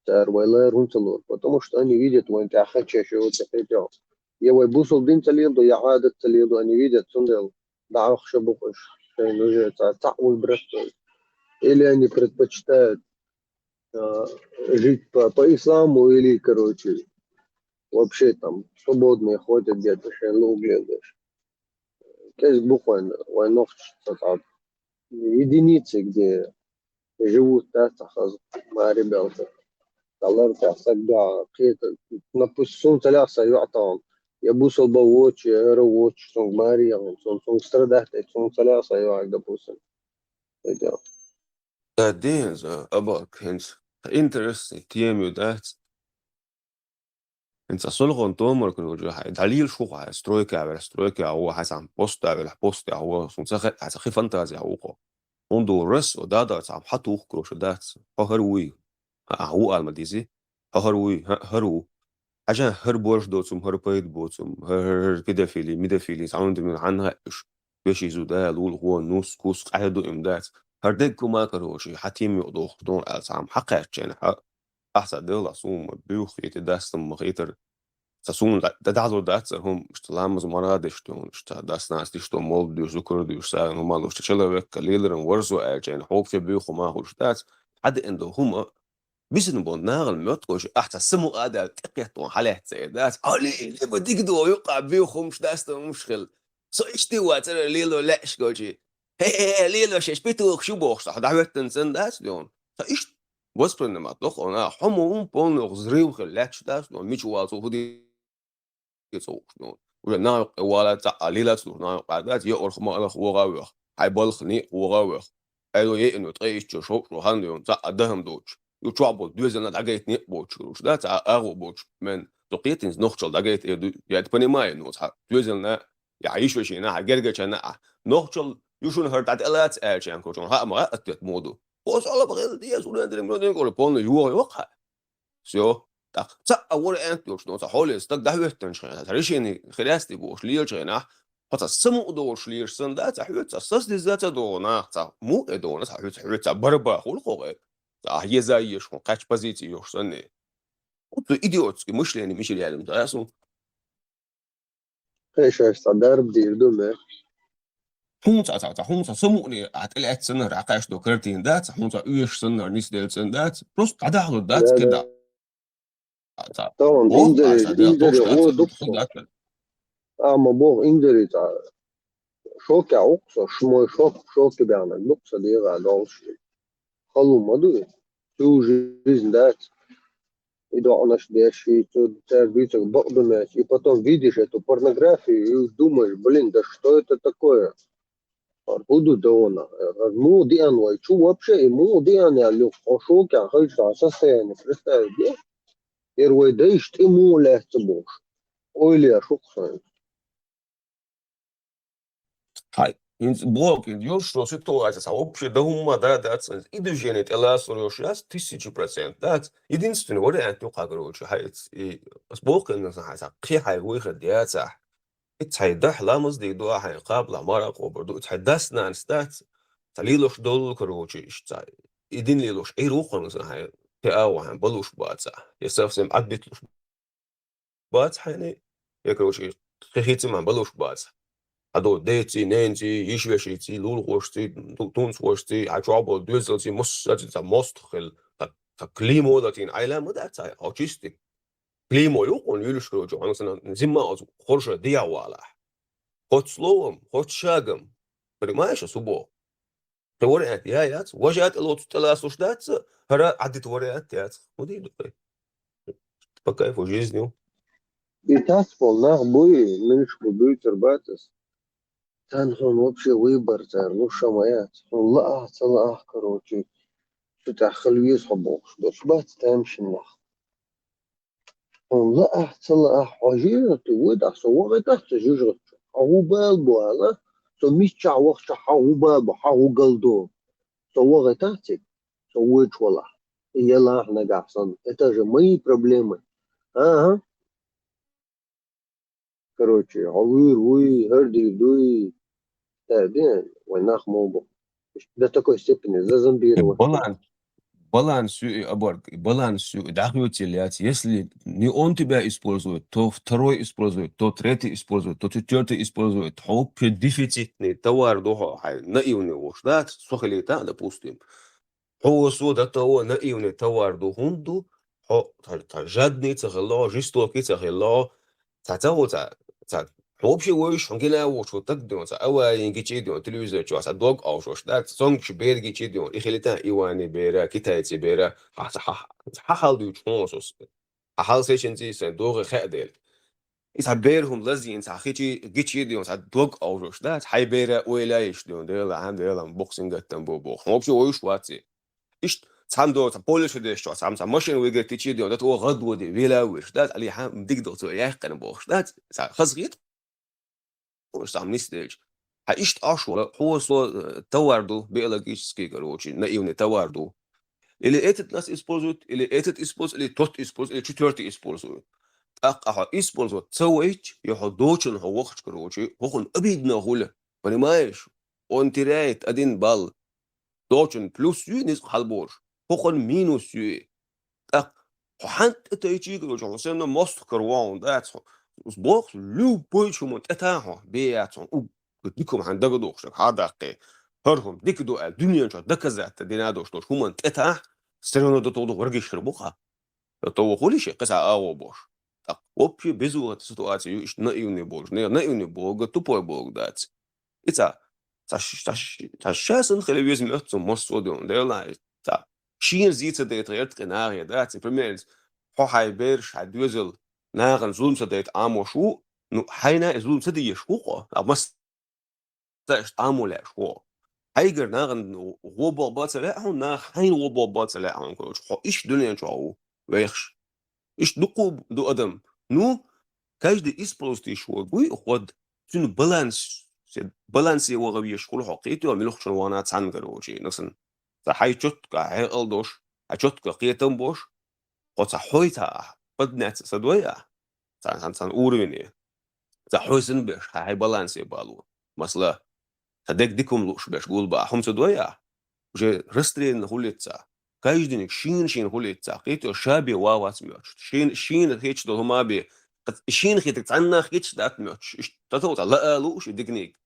تار ولا رونتلور потому что они видят وانت أخدش شو تخيطو يوي بوصل دين تليدو يعادة تليدو они видят сундел да يخشبوش شيء نجي تعوي برستو или они предпочитают жить по исламу или, короче, вообще там свободные ходят где-то, шейну глядишь. Есть буквально войнов единицы, где живут, да, мои ребята. طلعت أصدق قيت نبصون ثلاثة يعطون يبوسوا بوتش يروتش سون ماريا سون استردات سون ثلاثة يعطون بوسن دينز أبا كنز interesting تيميو دات انت صلغون تومر كنو جو دليل شو سترويكا هو حسن بوست هو سخي فانتازي هو عنده رس ودادا عم حطوا كروش دات هروي هو المديزي هرو عشان هربورش دوتسم هربايد بوتسم هر كده فيلي ميدا فيلي ساوند من عنها إيش بيشي زودا لول هو نوس كوس عهدو إمدات هردك ما كروشي حتيم يقضوخ دون ألسام حقات يعني أحسن دولة صوم بيوخ يتداستم مغيتر ساسون دادو داتسر هم اشتلامز مرادشتون داستناس ديشتون مول ديوش ذكر ديوش ساعن هم لو اشتشلوك كليلرن ورزو أجين حوك في بيوخ ما هوش دات حد عنده هما بيسن بوناغ المتقوش أحسن سمو هذا تقيتون حالات سيدات علي لما تقدروا يقع بيوخ مش داستن مشكل سو اشتوا ترى ليلو لاش قوشي هي ليلو شش بيتوخ شو بوخ صح دعوتن سنداس ديون فايش وصلنا ما تلقونا حمو بون غزريو خلاتش داس دون ميش واسو هدي يسوق دون ولا ولا تاع ليلة تلونا قعدات يأرخ ما أرخ وغاوخ هاي بالخني وغاوخ أيلو إنه تغيش شو هانديون تاع دهم دوتش يوتشابو دوزنا دعيت ني بوتش وش ده تاع أغو بوتش من تقيتين نخشل دعيت يعني تبني ما إنه تاع دوزنا يعيش وشينا جرجة شنا نوصل يشون هرتات ألات أرجعن كوشون ها ما أتت مودو بس على بغير دي أزول ندري من يقول بون يوه يوقع سو tak så أول أنت لوش نوصل حول استك ده يهتن شيء تريشيني خلاصتي بوش لير شينا حتى سمو دوش لير سن ده تحيط أساس دي ذات دونا تا مو دونا تحيط بربا خول خوغ تا هي زي شو قاش بزيتي يوش سنة وتو إيديوتسكي مش لأني مش اللي علم ده أصلا ايش درب دير دومه Hun سموني عتقلعت سنة عقاش دو كرتين دات hun ايش سنة نيس ديل سن دات بروست قدحلو دات لا كده طبعا إندري هو دكتور أما بوغ إندري تاع شوك عقصة شموي شوك بيعمل دكسة دي غاد عوشي خلو مدوي تو جيزن دات إذا أنا شديشي تو تربيتك بقدمات и потом видишь эту порнографию и думаешь, блин, да что это такое? Откуда да она? Ну, диан, чу вообще, ему диан, я люк, шоке, а хочу состояние, представь, где? Первый дышь, ты ему легче будешь. Ой, ли, шо кусает? هاي блок идёт, что ситуация вообще да ума да и движение тела сейчас 1000%, да. Единственный вариант, ну как короче, и блок إنه كي هيوخد دياتا اتحيدح لامز دي دوا هيقابل مرق وبرضو اتحدثنا عن ستات تليلوش دول كروچي اشتا idin ليلوش اي روخن هاي تاو عن بلوش باتا يسافسم عدبتلوش بات حيني يكروچي خيتي من بلوش باتا هادو ديتي نينتي يشوشيتي لولغوشتي تونسوشتي عجابو دوزلتي مصاتي مستخل كليمو لاتين عيلا مداتا اوتشيستي كليمو يوقون يلوش كروچو انا زما از خورشه دياوالا خود سلوم خود شاغم понимаешь سوبو توريات يايات وجات لو تلاسوش دات هرا عدت وريات يات ودي دقي بكيف жизнью И так полнах буи, меньше буи тербатес. Тан он вообще выбор тар, ну шамаят. Он лаах, короче. Что тахлвиз хабош, баш бат тамшин лах. Он лаах, حاجير تود أصوغ تحت جوجت. هو بالبو هذا. تو مش عوض هو بالبو هو قلدو. صوغ تحت. صوت ولا. يلا احنا قاعدين. Это же мои проблемы. Ага. Короче, вы, هردي دوي. تابين وناخ موبو. До такой степени зазомбировать. баланс дахнуть, если не он тебя использует, то второй использует, то третий использует, то четвертый использует. Общий дефицитный товар наивный уж, да, сухолита, допустим. هو سودا توا نايوني توار دو هندو жадный تغلا жестокий تغلا تاتاو تا вообще ويش هنجيلا وشو تقدم أوا ينجي ديون تلفزيون شو أصلا دوغ أو شو ده سونج شبير جي ديون إخليتا إيواني بيرا كتايتي بيرا حال ديو شونسوس حال سيشنتي سن دوغ خادل إذا بيرهم لازين تحكي جي ديون دوغ أو شو ده حي بيرا ولا يش ديون ده عند ده بوكسينج تنبو بوخ вообще ويش واتي إيش 참도 볼리시 되죠. 참사 머신 위게 티치디오 더 غدودي ولا وش ده اللي حام ديك تو يحقن بوش ده خزغيت وش عم نستيج هايشت اشوى هو سو تواردو بيولوجيسكي короче наивный товарду или этот нас используют или этот используют или тот использует или четвертый использует так используют цоич его дочин هو وقت короче он обидно гуля понимаешь он теряет 1 балл дочин плюс юнис халбош هون مينوس يو حنت تيجي كروجون سنة مستقر وان دات بوخ لو بويشو مت اتاها بياتون او ديكم عند دغدوخ هذا قي هرهم ديك دو الدنيا شو دكزات دينادوش دوش هم اتاه سرنا دو تو ورغيش ربوخا تو خولي شي قسا او بوش вообще безусловно ситуация иш наивный бог наивный бог тупой бог дат это сейчас он خليه يزمت مصودون ده شين زيت ديت غيرت قناغي دات بريميرز هو هايبرش هدوزل ناغن زلم سديت امو شو نو حينا زلم سدي يشقو مس تاش امو لا شو هايجر ناغن غوبو باتلا هو نا حين غوبو باتلا هون كوش ايش دنيا شو ويخش ايش دقو دو ادم نو каждый исполнитель شو بوي خد شنو بالانس وغبيش كل حقيقته وملوخ شنو وانا تسانغرو شيء نصن صحي جوت هاي الدوش جوت قيتم بوش قص حويتا بدنات سدويا سان اوريني حويسن بيش هاي بالانس يبالو مثلا هديك ديكم لوش بيش قول با هم سدويا وجي رسترين هوليتسا كايجدينك شين هوليتسا قيتو شابي واوات ميوش شين هيتش دو هما بي شين خيتك تعنا خيتش دات ميوش تتوت لا لوش ديكنيك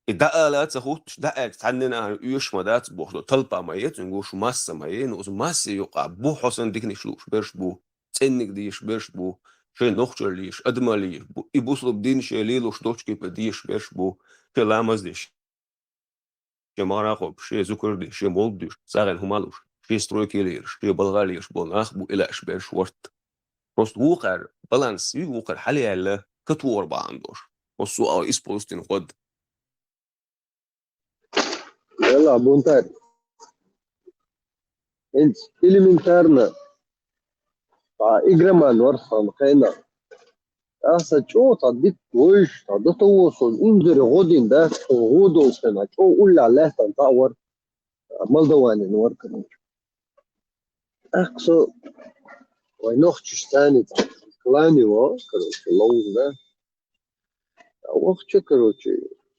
إذا لا تخوت دقق تعننا يوش مدات بوحدو طلبة مايت نقوش ماسة مايت نقوش ماسة يقع بو حسن ديكني شلوش برش بو تنك ديش برش بو شي نخجر ليش أدما ليش بو يبوصلو بدين شي ليلوش دوشكي بديش برش بو شي لامز ديش شي ماراقب شي زكر ديش شي مولد ديش ساغن همالوش شي سترويكي ليش شي بلغاليش بو ناخ بو إلاش برش ورت بروست ووقر بالانس يوقر حالي على كتور باندوش والسؤال إسبوستين خد يلا بونتار انت elementarna إجرمان ورخم خينا أسا شو تديك وش تدي توصل إنجر غودين ده غودو سنة شو ولا لا تنطور مالدواني نوركن أقصى ونخش ثاني كلاني كروش اللون ده وقت كروش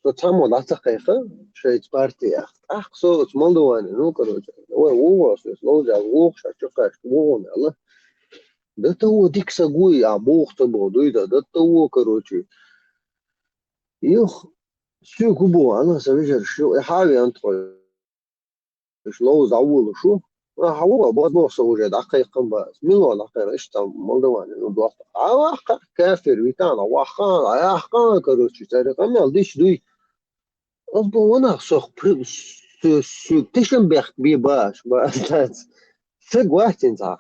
تتعمل على دقيقة شيء بارتي أقصى مالدواني نو كروش هو وصل لو جا وقش شقاش وون الله ده تو ديك سقوي عبوخ تبو ده تو كروش يخ شو كبو أنا سبيشر شو حاجة أنت شلون زعول شو هو برضه سوى دقيقة بس من ولا دقيقة إيش تام مولدواني نضوح كافر ويتانا وخان كروش تاريخ أما ليش دوي أصبح وانا سوق تشم بيخ بيباش بس فق واحد انت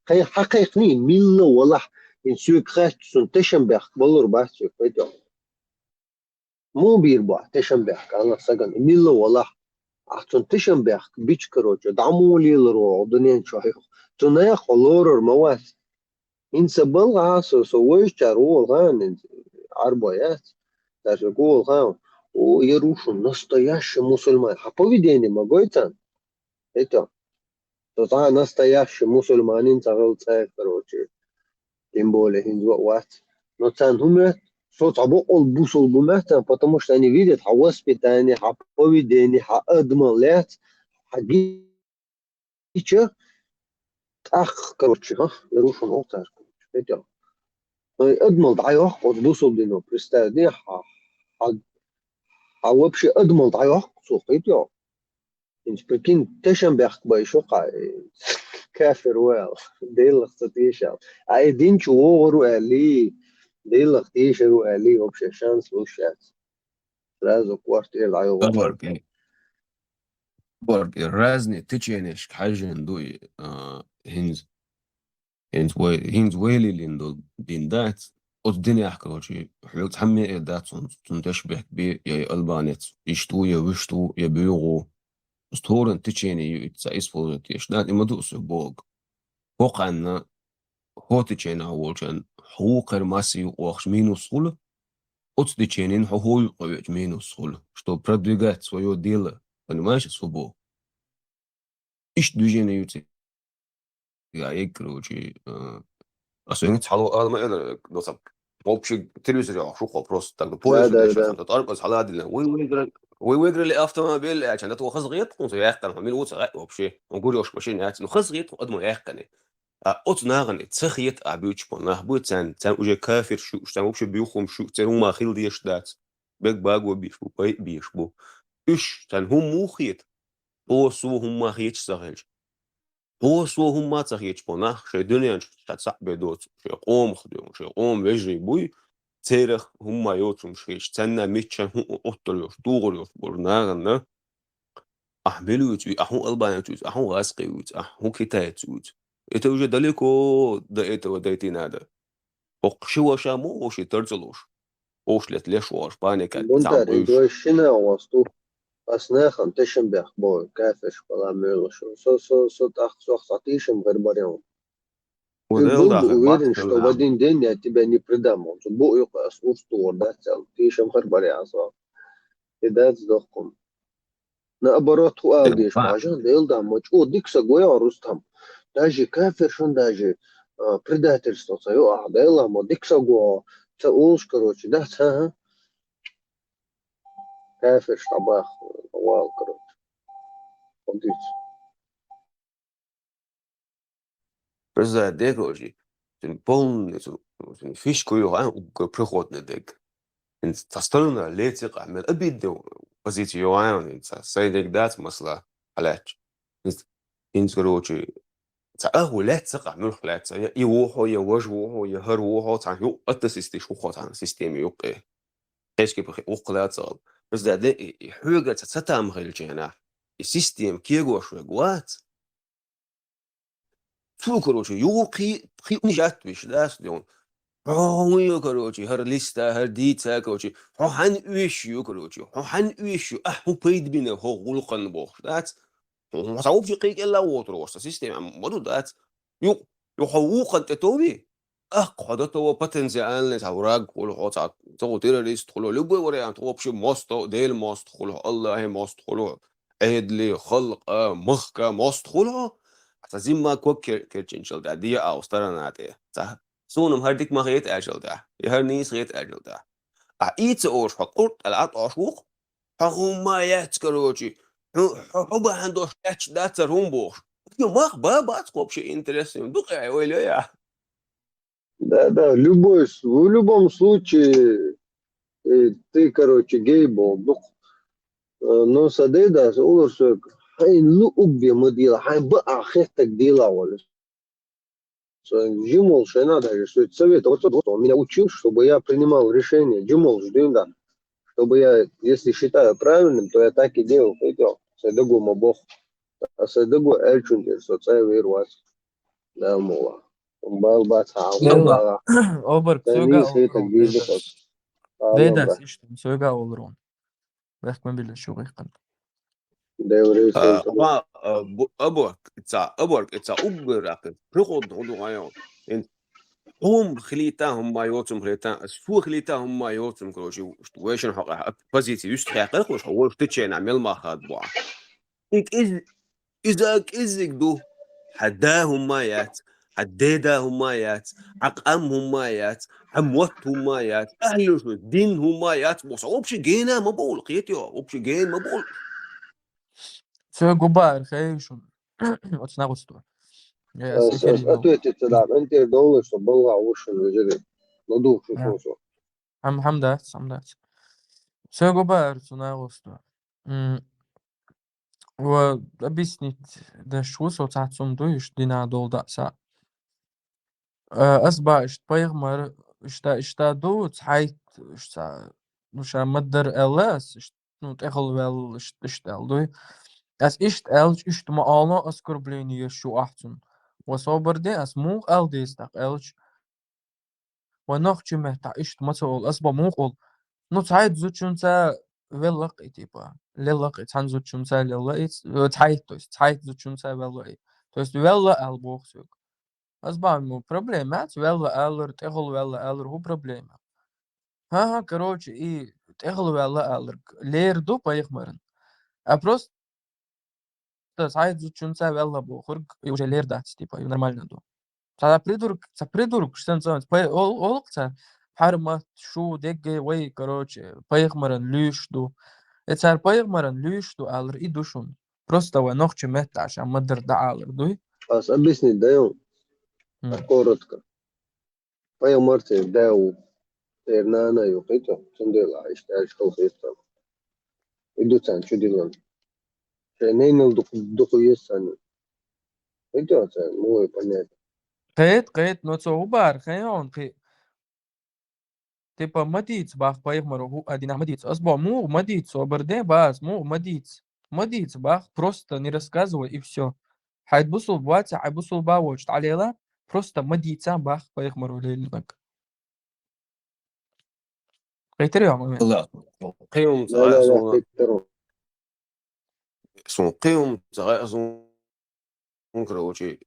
حقيقني ميلا ولا إن سوق خاش تشم بيخ بلور باش فيديو مو بيربع تشم بيخ أنا سجن ميلا ولا عشان تشم بيخ بيش كروش دعمولي الرو دنيا شايخ تنايا خلور مواد إن سبل عاصو سويش ترول غان عربيات تقول غان ويروشوا настоящий мусульман. А поведение могойта, это, то та настоящий мусульманин цагал царь, короче, тем более хиндуат. Но цан хумет, что табу ол бусул бумета, потому что они видят ха воспитание, ха поведение, ха адмалет, ха гича, ах, короче, يروشوا نقطة, это. أدمل ضعيوح قد بوصل دينو برستادي вообще أدمل ضعيوح سوقيت يو إنش بكين تشم بيحق بايشوقع كافر ويل ديلخ تتيشل أي دينش وغرو ألي ديلخ تيشرو ألي وبشي شانس وشات رازو كوارتير ضعيوح برق الرازني تيجينش حاجة ندوي هينز ويلي لندو دين دات الدنيا أحكي شيء حلو تحمي دات تشبه بي يا ألبانيت يشتو يا وشتو يا بيوغو استورن تيجيني يتسايس فوزت يشدات إما دوس بوغ فوق عنا هو تيجينا هو كان هو كرماسي وأخش مينوس خل أت تيجينين هو يقوي مينوس خل شتو برادوجات سويو ديلا أنا ماشي سوبو إيش دوجيني يوتي يا يكروجي أصلاً حلو ما أنا نصب вообще телевизор شو просто так поезд عشان تترقص على هذه ويجري اللي автомобиль عشان ده خص غيط وصي يحقن عميل وصي вообще نقول يوش ماشين يعني خص غيط قدمه يحقن أتناغن تسخيت أبيوش بنا بوت سان وجه كافر شو вообще بيوخم شو هم ما خيل ديش دات بيك باغو بيشبو باي بيشبو إيش هم مو خيط هو سو هم ما خيتش سهلش هو سو هم ما تخيش بنا شيء دنيا شتصح بدوت شيء قوم خديهم شيء قوم وجري بوي تاريخ هم ما يوتهم شيء تنا ميتشن هم أطلعوا دوروا برناغنا أحملوا يتوي أحو ألبان يتوي أحو غاسقي يتوي أحو كتاي يتوي إتوجه دليكو ده إتو دايتين هذا وقشوا شامو وشي ترزلوش وش لتليش واش بانيكا بونتار إنتو شنا واسطو أسناخن تشم بيخبور كافش ولا ميلوشو سو تخصو خطيشم غير بريون Ты وده был يوضع бы في уверен, بكتر что в один день я тебя не предам. Он бу يقاس أسطور ده تل في شم خربري عصا إذا تصدقكم наоборот хуалдиш البعض пажан делда мочу дикса гоя рустам даже кафир шон даже предательство свое дела мо дикса го цаулш короче да ца кафир штабах вал короче ходить بس ده ديك روجي полностью фишку его приходный дек انت تستلنا ليتق عمل ابيد позицию يوان انت سيدك ذات مسلا علاج انت روجي تأهو لا تقع من خلات يوحو يوجوحو يهروحو تاع يو أتسيستي شو خو تاع سيستم يوقي ايش كيف وقلات صال بس ده حاجة تتام غير الجناح السيستم كيغو شو قوات تو كروشي يوقي نجات بيش داس دون هو كروشي هر ليستا هر ديتا كروشي هو هن ويشيو كروشي هو هن ويشيو هو بيد بينا هو غلقن بوخ دات ما تعوب في قيك إلا وطروس السيستم مدو دات يو حقوقا تتوبي قدرت هو باتنزيال نتاوراق ولو هوتا تو تيروريست خلو لبوي وريان تو بشي موستو ديل موست خلو الله هي موست خلو عدلي خلق مخكا موست خلو حتى زي ما كوك كيرتشنشل دا دي أوستراناتي صح سونم هرديك ما غيت أجل دا يهر نيس غيت أجل دا إيتس أوش حقورت العط أشوق حقوما يتكروشي حبا عنده شاتش داتا رومبوش ما بابا تقوب شيء интересный دقي ولا يا да в любом случае ты короче гей был но садеда уларсок хай луби модила хай ба ахетак дела вала Джимол Шайна даже, что это совет. Вот он меня учил, чтобы я принимал решение. Джимол ждем, чтобы я, если считаю правильным, то я так и делал. Пойдем. Сайдагу мабох. А сайдагу эльчундер, соцай вирвас. Да, мола. Бал бац хау يلا бала. أوبرك Тани سوقا сейтак أولرون дизда хот. ديدا Алабра. سيشتم سوقا أولرون بخ ما بيلا شو غيقن Деврей сейтак. ما أبورك إتسا أبورك رقود هدو غايو هم خليتاهم ما يوتم خليتان شو خليتاهم ما يوتم كروشي ويشن حق بزيتي يستحق وش هو تتشين عمل ما خاد بوا إذا إزك دو حداهم مايات حديداهم مايات عقامهم مايات حموتهم مايات أهل دينهم مايات بوصا وبشي جينا مبول قيتيو وبشي جين مبول سوقا بار خيشون أتناغستو يس إفرينو Ответить тогда. Энтер доллар, что была уши лежит. Ладу, что. حمدات سوقا بار تناغستو وأبيسنيت ده شو سو تحت صندوق دينا دول دأسا أسبا إشت بيغمر إشتا دو تحيت إشتا نوشا مدر ألاس إشت نو تأخل ويل إشت ألدوي أس إشت ألج إشت ما ألا أذكر بليني يشو أحسن وصابر دي أس موغ أل ديستاق ألج ونخشي مهتا إشت ما تقول أسبا موغ نو تحيت زوتشونسا веллак типа лелак цанзучунса лелаит тайт то есть тайт зучунса веллай то есть велла албохсук азбаму проблема велла алр техол велла алр ху проблема ха короче и техол велла алр лер до поехмарен а просто тайт зучунса велла бохур и уже лер дать типа и нормально до придурок что называется олкца харма шу деге вей короче поехмарен люш до اتسار بايغمرن ليشتو алр и душун. Просто нохче мета عشان مدر دعالر دوي. Ас объяснить даем. Коротко. Пая марте дау. Тернана юкито. Сундела. Ишташ колхистам. Идут сан чудилан. Нейнал духу есть сани. Идет сан. Мой понятно. قيت نوتسو بار خيون قي تبا مديت باخ بايغمر هو ادينا مديت أصبع му мадит соберде бас му мадит бах просто не рассказывай и все. حيتبصوا بواتس حيبصوا باوش عليلا просто مديتسا باخ بايغمر ليلك. قيتري يا مامي. لا قيم لا تكترون سون قيم كروشي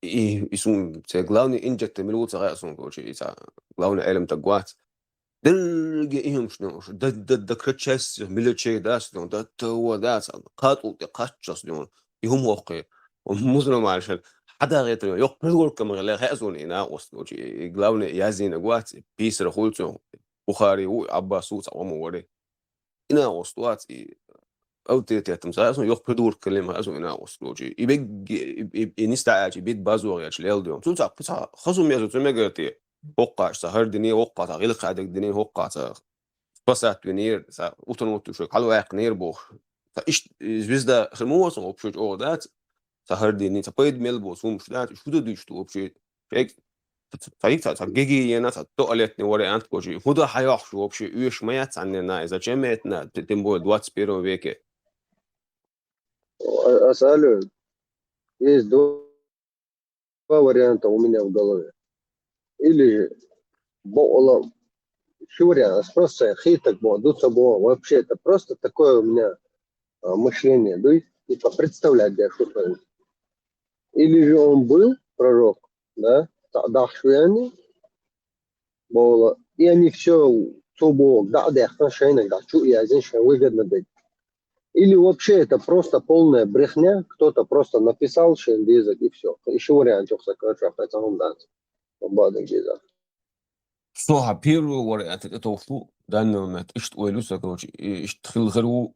и сум це главный инжект милуца райсон короче, это главный элем тагват. Дерге им что да кричась милочей да что да то да قاتل قاتشس دون يهم وقي ومزنا معشان حدا غير يق بقول كم لا خازون هنا وصلوا غلاون يازين اغوات بيسر خولتو بخاري وعباس وموري هنا وصلوات او تيتي تمسا يق بدور كلمه ازو هنا وصلوا يبقى نستعاج بيت بازو يا شلال دون تنصح خصم يزو تمغرتي وقع سهر دنيا وقع غير قاعد دنيا وقع بسات نير اوتونوت شو قالوا اق نير بوخ فايش звезда خموس وبشوت اودات سهر دنيا تبيد ملبوس ومشلات شو دو ديشتو وبشي فيك طريق تجيجي ينا تقلت نوري انت كوجي هدا حياح شو وبشي ايش ما يتعننا اذا جمعتنا تتمبو دوات بيرو بيك أسأله есть два варианта у меня в голове. Или Щуря, просто хиток дуться было. Вообще это просто такое у меня мышление. Да, типа представлять, где что-то. Или же он был пророк, да, Дахшвяни, было, и они все, что было, да, отношения, да, что я здесь выгодно дать. Или вообще это просто полная брехня, кто-то просто написал шендизок и все. Еще вариант, что короче, это он даст. صوها بيرو ورا توفو دانو ما تشت ويلوسا كوجي اشتخل غرو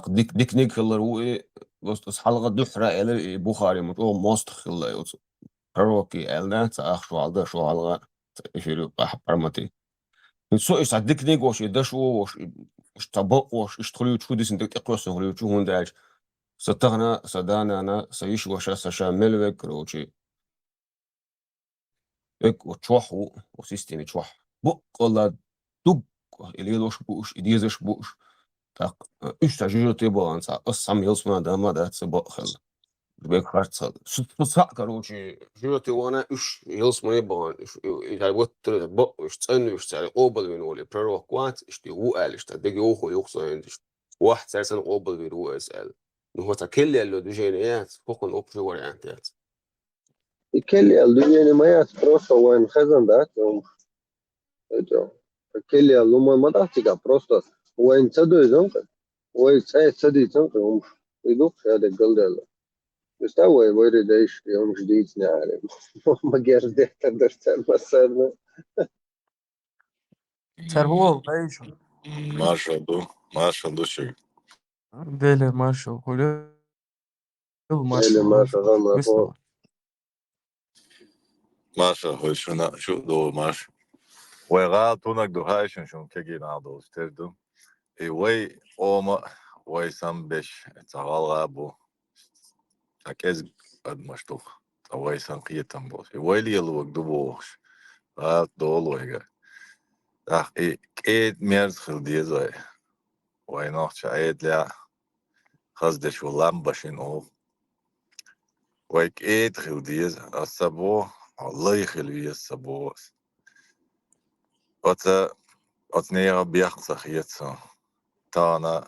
ديك نيك خلرو بس حلقة دحرة إلى بخاري متو ماست خلا يوت روكي إلنا تأخ شو على شو على يشيلو برمتي سو إيش ديك نيك وش يدش وش اشتبق وش اشتخليو شو ديس انت تقرص خليو شو هنداش ستغنا سدانا أنا سيش وش سشامل وكروشي إك وتشوحو وسيستم تشوح بق ولا دق اللي يدوش بوش يديزش بوش так üç tane баланса сам елсмана дама да цебо хел бек харца суса короче живет его үш елсмана балан я вот бо цену цали обл виноли пророк кват что у алишта деги охо юхсан واحد سنة قبل بيرو اسال هو تكل اللي دجينيات فوق الاوبشن واريانتات يكلي الدنيا ما يات просто وين خزن ذات это كلي اللي ما تحتك просто وين تدو زنك وين تدي زنك هم يدوق هذا الجلد مستوى يورد ايش يوم جديد نعرف ما قرد تقدر مثلا Sarwol ايش Marshall شيء ديلي مارشال خليل اللي مارشال ما وش شغلنا فوق Marshall هو شو دو مارش ويغال تونك دو هايشن شون كجي نادو ستردو وي اوما وي سام بيش تغال غابو تاكيز قد مشتوخ وي سام قيتم بوش وي لي الوك دو بوش غال دولو هيغا اخ ايد ميرز خلدي زي وي نوخش ايد لا خزدش ولام باشين او وي ايد خلدي السبو الله يخلي السبو أتنيا بيحصى خيتسا تانا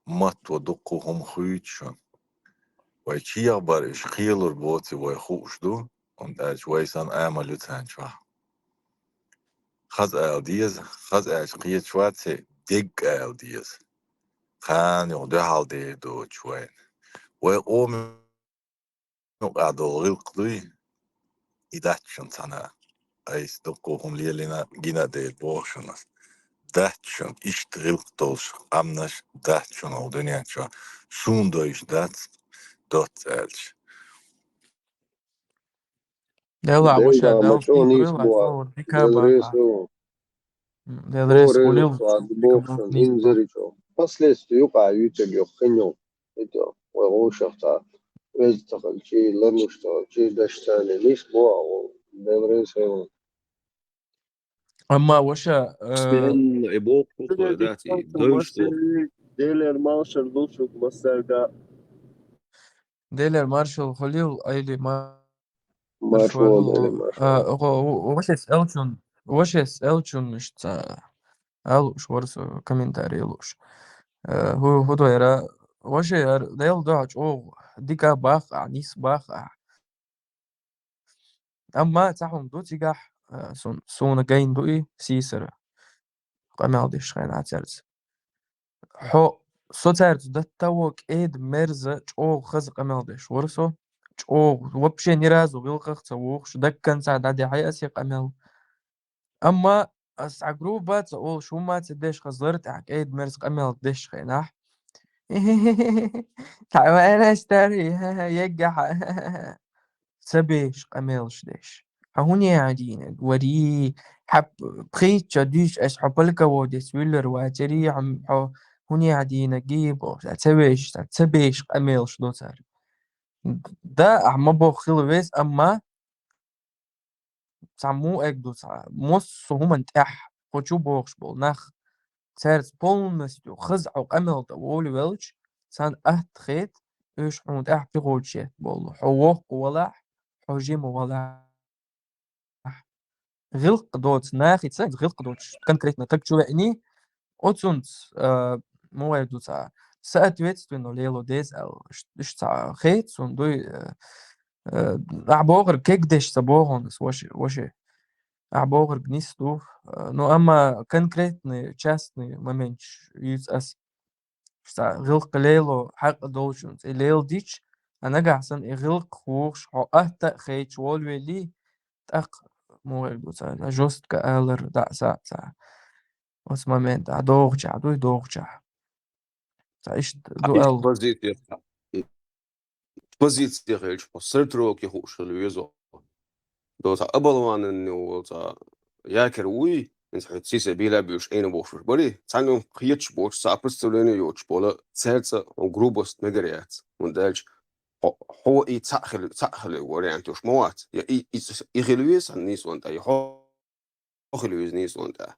مات ودقهم خيتشون ويشي أخبار خيلور بوتي ويخوش دو und ويسان آمالو تانشوا خز ديز خز قيت شواتي ديق ديز خان يغدو حال دي دو شوين ويقوم يقعدو غلق دوي إداتشن تانا أيس دقوهم ليلنا جينا دي بوشنس داتشون اشتغل توش قمنش داتشون او دنيا شو شون دوش دوت الش ديلا وش ديل ما ديل في تونيس بريلا بوا فور ديكا ديل باغا ريسو ديل ريس فور خليل ريسو ديكا بوكسن نيس با انزريتو بسلس يقع يوتيوب يخنو إتو وغوش اختار ويزتقل شي لرمشتو شي دشتاني ليش بوا ديل ريسو اما وش بين ابوك ذاتي دوشتو ديلر مارشال دوشوك مسرقة ديلر مارشال خليل ايلي مارشال ديل مارشال وش اسالشون مش الوش ورس комментарий луш هو هو يرى وش ديل دوش او ديكا باخ نيس باخ أما تاعهم دو تيجاح سونا جاين دوئي سيسر قمال ديش خين عترز حو سوتارز دتوك إيد مرزة أو خز قمال ديش ورسو أو وبشي نيرازو غلقخ تسووخ دكان ساعد عدي حياسي قمال أما أسعقروبات أو شو ما تديش خزرت عك إيد مرز قمال ديش خيناح تعال اشتري يقح سبيش قميلش ديش هوني عادين وري حب بخيت شديش اش حبلك وديس ويلر واجري عم هوني عادين جيبو سبيش قميلش دوتر ده عم بو خلويس أما سامو اك دوتر مص هم انتح خوشو بوخش بول نخ سارس полностью خزعو قمل طولي ويلش سان خيت ايش حمود بيغوتشي بولو حووق ولاح حوجيم ولاح غلق دوت ناخي تساعد غلق دوت конкретно так чувакни отсунц موه دوتا соответственно лело дез ال خيت سون دوي أعبوغر كيك ديش سبوغونس وشي أعبوغر بنيستو но أما конкретный частный момент يوز أس غلق ليلو حق دوشنز الليل ديش أنا قاعسن غلق خوش حو أهتا خيش والولي تأق مو دوتا جوست كألر دا سا وس момент دوغجا دوغجا إيش إيش دوال позиция غيرش بسرتروك يخوش الويزو دوتا أبلوان إنه ياكر وي إنت حتسيس بيلا بيوش أين بوش بري تانو خيتش بوش سابستولين يوش بولا سيرتا وجروبوست مجريات وندالج هو تأخل وريانتوش موات يا إخلويس الناس وانت يا إخلويس ناس وانت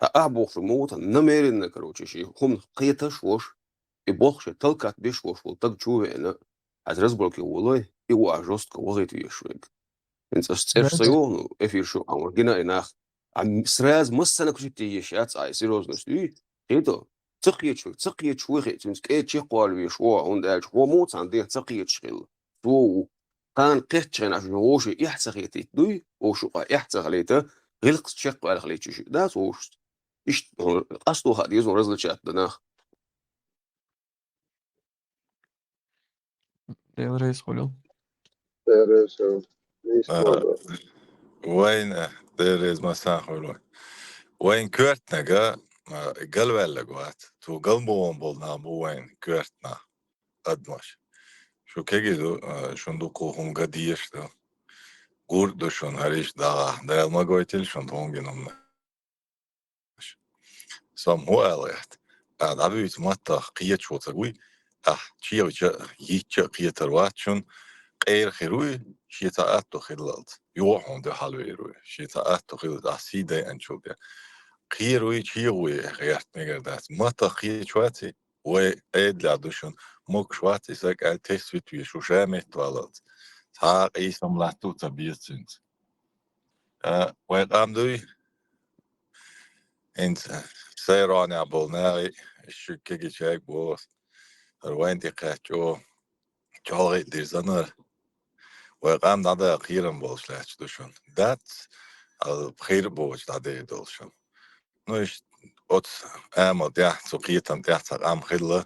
أبوش موت نميرن كروتشي شيء هم قيتش وش يبوخش تلقات بيش وش والتق شوه إنه عزرزبلك والله يو أجوست كوغيت يشويك إنت أشترش سيونو إفير شو أمر جنا إناخ عم سراز مسنا كشتي يشات أي سيروز نشتي كده تقيت شوي خيت إنت كيت شيء قال بيشوا عند أج هو موت عندي تقيت شغل تو كان قيت شغل عشان وش يحسخيتي دوي وشو يحسخليته غلق شيء قال خليتي شيء ده وش إيش أصله هذا يزور رزق شات دناخ رئيس خلو وين there is مساء خلوي وين كورتنا قلب لقوات تو قلبهم بولنا وين كورتنا قدمش شو كيجي شندو قوهم قديش ده قرد شون هريش ده ما قويتل شون تونجنهم سام هو اليات دابيت ماتا قيت شو تقوي تشيو يتش قيت الوات شون غير خيروي شيتاءات تخلط يوحون ده حلوي روي شيتاءات تخلط أسيدة أنشوبيا خيروي تشيوي غيرت مقدات ماتا خير شواتي وإيد لعدوشون موك شواتي ساك التسويت ويشو شامت والد تا قيسم لاتو تبيتسنت ويقام دوي انت سيراني عبولناغي الشكيكي شاك بوس روين دي قاتشو جالغي دير زنر ويقام دادا خيرن بولش لاتش دوشون دات الخير بوش دادا دولشون نوش اوت اما ديح سوقيتن ديح تقام خيلا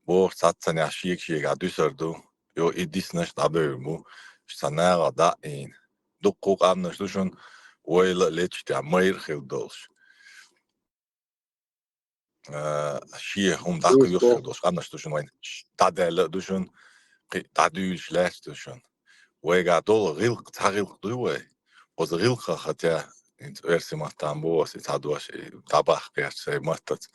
بوش تاتسن يحشيك شيك عدوسردو يو إديس نش دابيرمو شتناغا دائين دقو قام نش دوشون ويلا ليتش دي عمير خيل دولش شيه هم داكو يوش دوش قام نش دوشون وين دادا لا دوشون دادوش لاش دوشون ويقع دول غلق تغلق دوي وز غلقة خطيا انت ارسي مهتم بوس يتعدوش تابح قياش سي مهتت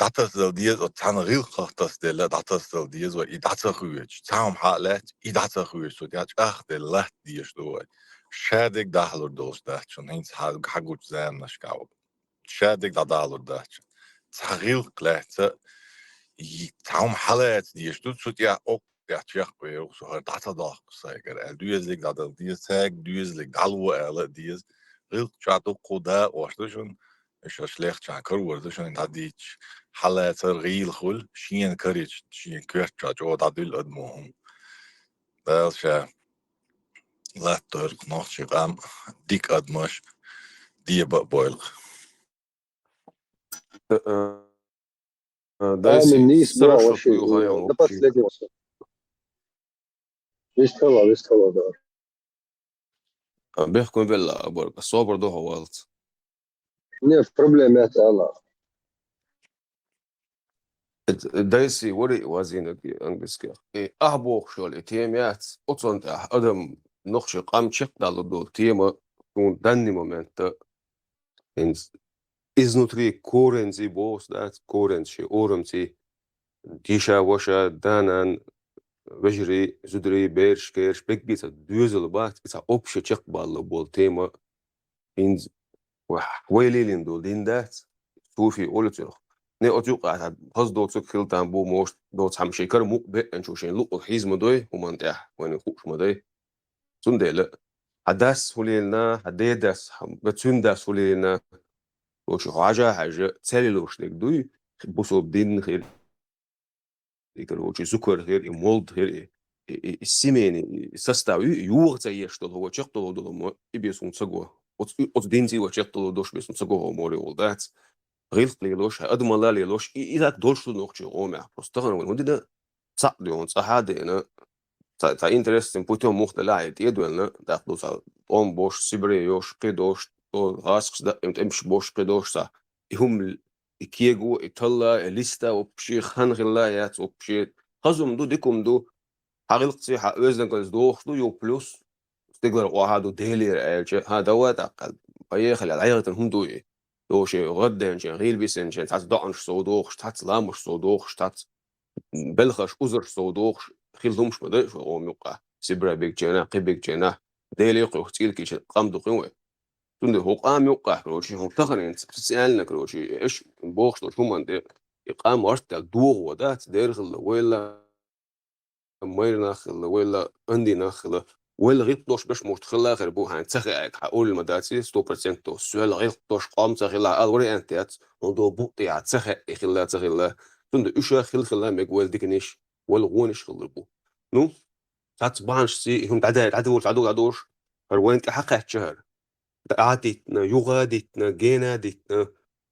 داتس دل ديز وتعنا غلقة تس دل داتس دل ديز وإداتا خويج تعم حالات إداتا خويج ودياج دل لات ديش دوي شادك داخلور دوش داتشون هينس حقوش زام نشكاو شادك داخلور داتشون تغلق لات تعم حالات ديش دو تسوت يا ja, tjech bij ook zo dat dag zeker. En duizelig dat die zeg duizelig dalwo alle die is heel chat ook koda was dus een is slecht chaker wordt dus een dat die halat real khul شين courage شين كرت chat او dat wil het mogen. Dat is Lähtöön nohtsiqam dik admash dieba boilq. Äämen niis mua Хорошо vaši, твою dapat sledimossa. Vist kala dar. بيحكم بالله برضه الصبر ده هو غلط. Nije problemet ala. دايسي وري وازينك انجلسكي اهبوخ شول تيميات اوتسونت ادم نخش قام تشيك دال تيما كون داني مومنت انز изнутри корензи бос дат коренши оромти диша воша данан вежри зудри берш керш бекбица дюзел бат ица общий чек балло бол тема инз ويلين دول دين دات توفي اولتو ني اتوقع هز دوت كيلتان بو موش دوت هم شيكر مو بن شو شين لو حيزم دوي ومنتح وين خوش مدي سندل حداس ولينا حديداس بتسنداس ولينا وش حاجه تسللوش لك دوي بوسو دين خير يقول وش سكر غير مولد غير السيمين سستاوي يوغ زيش دول هو تشقتو دول مو يبيسون سغو от динзи وتشقتو دوش بيسون سغو موري ولدات غير ليلوش ادملا ليلوش اذا دولش نوخشي اومع بوستغن وندنا صعدون صحادنا تا انترستين بوتو مختلع يدولنا داخلو صار اون بوش سيبري يوش قدوش تو غاسخ دا امش بوش قدوش صح هم كيغو اطلع ليستا وبشي خنغلايات وبشي خزم دو ديكم دو حقيقتي حق وزن كنز دوخ دو يو بلس تقدر وهادو ديلي هذا وات بيخلي العيغة هم دو دوشي غدن شي غير بيسن شي تاع دعنش صودوخ تاع لامش صودوخ تاع بلخش أزر صودوخ خيلهمش مدش او مقع سبرا بيك جنا قبيك جنا ديلي قوتيل كيش قام دو قوي تند هو قام يوقع كروشي هو تخن تسالنا كروشي ايش بوخش دو هم عند اقام ورت دوغ ودات ديرغل ولا مايرنا خل ولا عندي نخل ولا غير دوش باش مستخلا غير بو هان تخيك حقول المداتي 100% السؤال غير دوش قام تخيلا اوري انتات ودو بوطي تخي خلا تخيلا تند ايش خلا مقول ديكنيش ولا غونش خلبو نو تاتبانش سي هم عدوش فروين حقه شهر عادتنا يغادتنا جينادتنا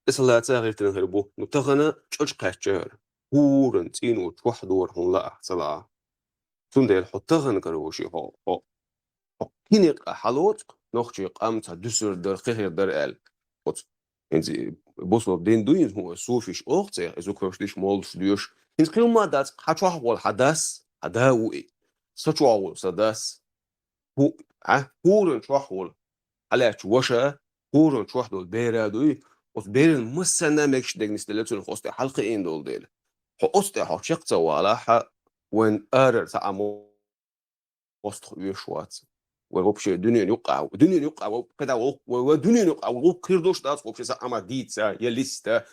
اسلا تغير تنهربو نتغنا تشقه شهر هورن تينو توحدور هون لا صلاة تندل حطغن كروشي هو كينيق حالوت نوخشي قامت دوسر در خير در ال انت بوسو دين دوين هو سوفيش اوختي ازو كروشليش مولش ديوش انت قيوم ما دات حچوح وال حدث هداوي سچوح سداس هو هورن شوحول على وشا هورن شوحدول بيرا دوي وبيرن مسنا ماكش دغنيس دلتون خوستي حلقه دول ديل هو اوستي هو شقتا ولا وين ارر تعمو وسط يشوات وغبش الدنيا يقع وكذا ودنيا يقع وكيردوش داس وبش ساما ديتسا يا ليستا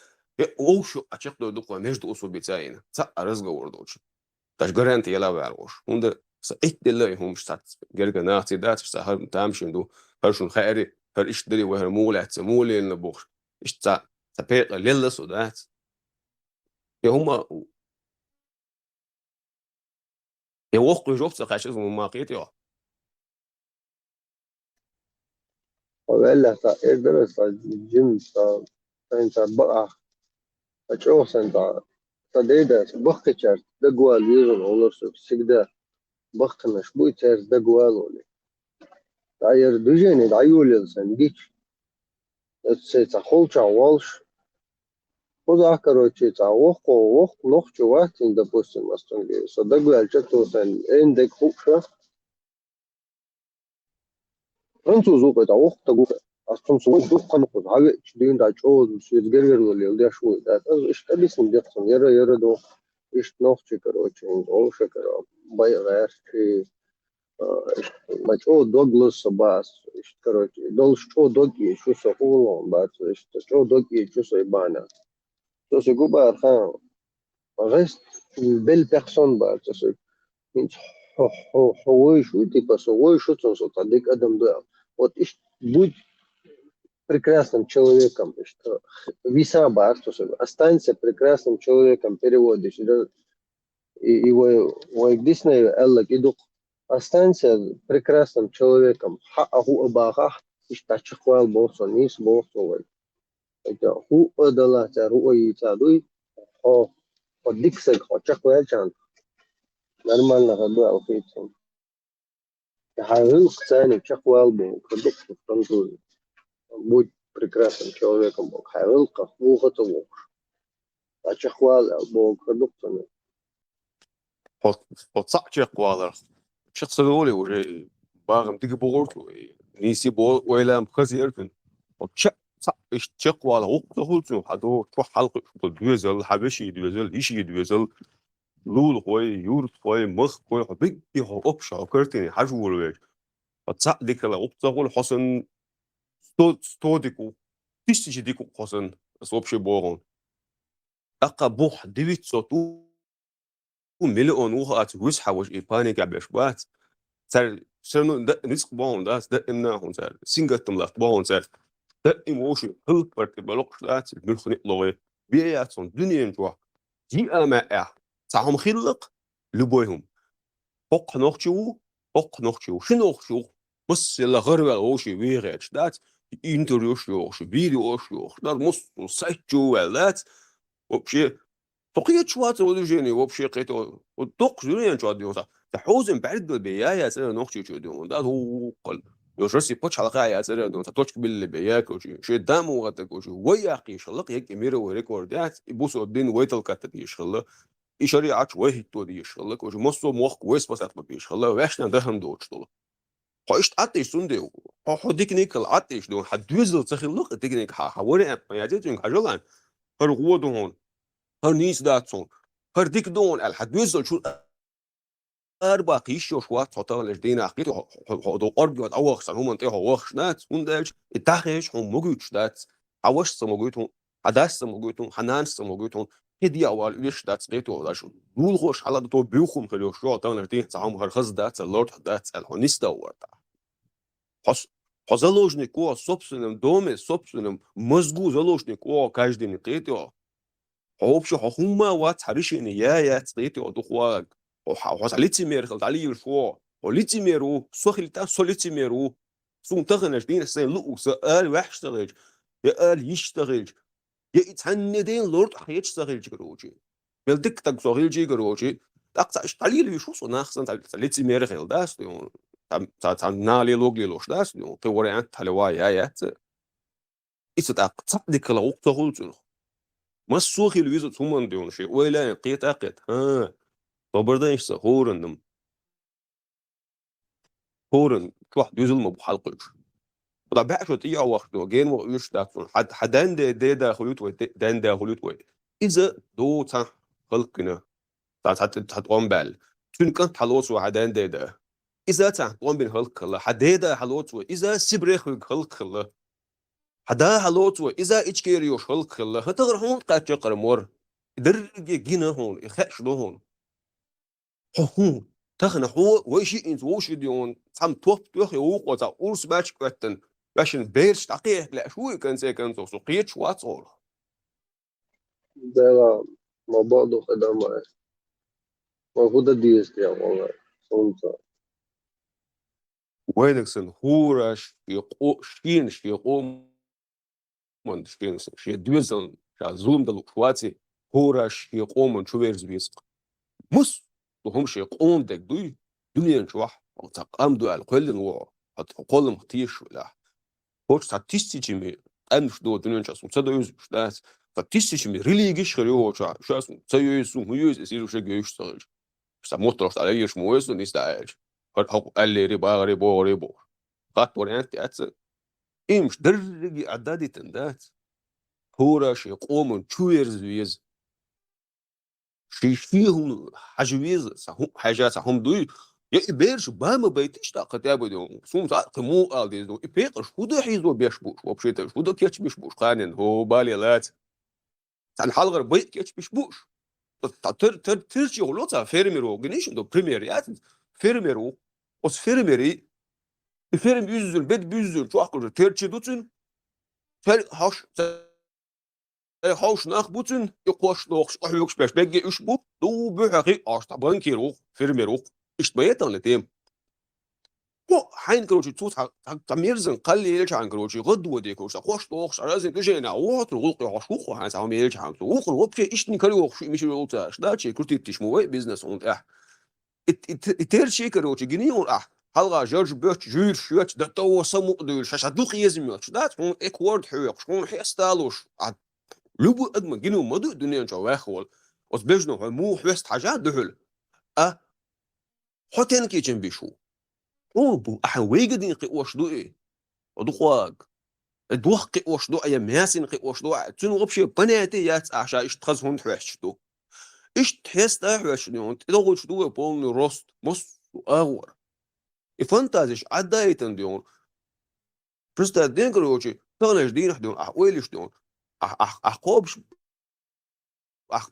اوشو اشقدو دوكو مجد اصول بتاعنا صح رزق وردوش تاش جارانتي يلا بعروش هند سايت دلي هم شتات جرجناتي دات سهر تامشن دو هرشون خيري هر ايش دري وهر مولات مولي النبوخ ايش تا تبيق ليلس ودات يا هما يا وقت جوبت قاش ما قيتي ولا تا إدرس تا جيم تا انت بقى أشوف انت تديدا بخشر دقوال يزن ولرسو سجدا بخنش بويتر دقوال ولي تعير دوجيني دعيول يلسن ديش تسيتا خولشا والش خذ كروتشي تا وق نوخ وقت إن допустим مستنجي صدقوا الجتو سن عندك خوشة أنتو زوجة تا وق تقول أصلا سوي دوق نقول هاي تدين دا جود سويت جرجر ولا يلدا شوي دا إيش تبيسن ديقسم يرى دو إيش نوخ كروتشي إن أول شكرا باي غير شيء ما شو دوغلس باس إيش كروتشي دول شو دوغي شو سهولون باس إيش شو دوغي شو سيبانا شو سيقوبا خان reste une belle personne بقى هو شو типа свой что то дик адам да вот будь прекрасным человеком что виса бар останься прекрасным человеком переводишь и его Дисней Элла идут останься прекрасным человеком. Ху абаха, иштачхвал босо, нис босо. Это ху адала руи цадуй, о диксек, о чаквачан. Нормально хабы алфейтсон. Хавил цани чаквал бо, продукт француз. Будь прекрасным человеком, бо хавил каху готово. А чаквал бо продукт. صعب والله شخص دولي وجاي باغم تيجي بورتو نيسي بو ويلام خزيرتن وشق صعب اشتق والله وقت هولتو حدو تو حلقة دوزل حبشي دوزل إشي دوزل لول خوي يورت خوي مخ خوي بيج هو أبشع كرتني حجو ولا وتصعب ديك لا وقت هول حسن ستوديكو تيجي ديكو حسن أصوبش بورون أقا بوح ديفيد صوتو مليون وقت وسحة وش إيباني كعبش بات صار شنو ده نسق بون ده إننا هون صار سينجتم لفت بون صار ده إيموشن هل برت بلوكش ده بالخنق لغة بياتون دنيا جوا جي أما تعهم خلق لبويهم فوق نوختشو شنو نوختشو بس يلا غرب الوشي ويرش ده إنتريوشيوش فيديوشيوش ده مص سايتشو ولات وبشي فقيت شوات ودجيني وبشي قيتو ودق جوني شوات ديوسا تحوزن بعد البيايا سنة نوختي شو ديون ده هو قل يوشرسي بوتش على قايا سنة ديون تطوش بالبياك وشي شي دام وغتك وشي وياقي شلق يك ميرو وريكوردات يبوسو الدين ويتل كاتك يشلق إشاري واحد تو دي يشلق وشي مصو موخ كويس بس أتبقى بيشلق واشنا دهم دوتش طول قايشت عطيش سندي حديك نيكل عطيش دون حدوزل تخلق تكنيك حوري يا جيتون حجلان هرغو دون هرنيس داتون هرديك دون الحدوزل شو أربع قيش وشوات حطها لجدينا حقيت هذا أربعة أوخس هم أنت هوخش نات وندش التاخش هم موجودش نات عوش سموجودهم حداس سموجودهم حنان سموجودهم هدي أول ويش دات سقيتوا ولا شو دول خوش على دكتور بيوخم خليه شو عطانا لجدين تعهم هرخز دات اللورد دات الهونيستا ورتا заложник о собственном доме, собственном мозгу заложник о каждый нететио. вообще хохума ват харишини я цетио духуаг. хос лицемер дали шо. лицемеру сохилта солицемеру. сунтагнаш دين سين لو سال وحشتغل. يا يشتغل. يا يتهندين لورد يشتغل جروجي. بلدك تك صغير جروجي. تقص تعليل شو صناخسن лицемер خلداس نالي لوجلي لوش داس توري أنت تلواي آيات إذا تصدق لو وقت قلت ما السوخي لويزو ثمن ديون شيء ولا قيت أقيت طبردين إيش هورن واحد يزل ما بحلقش طبعا شو تيجي وقت وجين ويش داكون حدان ده خلوت ودان ده خلوت ود إذا دو تا خلقنا تقوم بال تنكن حلوس وحدان ده إذا تعطون بين خلق حديدا حلوتو إذا سبريخ خلق حدا حلوتو إذا إشكيريوش خلق هتغر هون قاتش قرمور درجة جينا هون إخش هون هون تخن هو ويشي إنت وش ديون سام توب توخي وقوة أورس باتش كتن باشن بيرش تقيه لا شو كان سيكن سوقيت شو أتصور ده ما بعضه خدمة ما هو ده ديست يا والله صنصا وينكسن هورش شين شيقوم من شي دوزن ظلم دلوقتي هورش يقوم شويرز بيسق مس وهم شي يقوم دك دوي دنيا شوح وتقام دو القل نوع قول مختيش ولا هوش ستاتستيكي مي أنش دو دنيا شاسم تدوز شتاس ستاتستيكي مي ريليجيش خليه شاسم تيوز وميوز يصيروا شيء يشتغل سموترس على يش موز ونستعج قال لي ريبو قات ورينت أتس إمش درجي عدادي تندات هورش يقومون شويرز ويز فيهم حجويز سهم حاجات سهم دوي يبيرش بام بيتش طاقة يابدون سوم ساق مو قال دو يبيقش وده حيزو بيشبوش وبشيتش وده كيتش بيشبوش قانن هو بالي لات عن حلقة بيت كيتش بيشبوش ترجي غلطة فيرميرو جنيشن دو بريميريات فيرميرو os fermeri ferm yüzül bed büzül çok akıllı terçi tutun fer haş nach butun yokuş nox ayuks beş bege üç bu du bu haqi asta bankiro fermero işte bayet anlatayım حين كروشي تصوت تميرزن قال لي ليش عن كروشي غدوة دي كروشي خوش توخش على زين كجينا وقت الغلق عشوخ وحنا سامي ميلش عن وقت الغلق شيء إيش نكلو وخش مش الغلطاش ده شيء كرتي تشموه بيزنس عند تير شيء كروشي جنيه هلا جورج بيرش جير شوت ده تو سمو دول شاش دوخ يزميوش ده تكون إكوارد حيوك شكون حيستالوش لبو أدم جنيه مدو الدنيا شو واخول وسبيجنو مو حوست حاجات دهل حتى كي جنبي شو بو أحن ويجدين قي وش دو إيه ودخواق دوخ قي وش دو أي ماسين قي وش دو تنو غبشي بناتي يات عشا إيش تخزهون حوش دو إيش تحس حوش دو أنت إذا قلت دو بولني روست مص وأغور إفانتازيش عدايتن ديون برستا دين كروشي تغنش دين حدون ويلش دون قوبش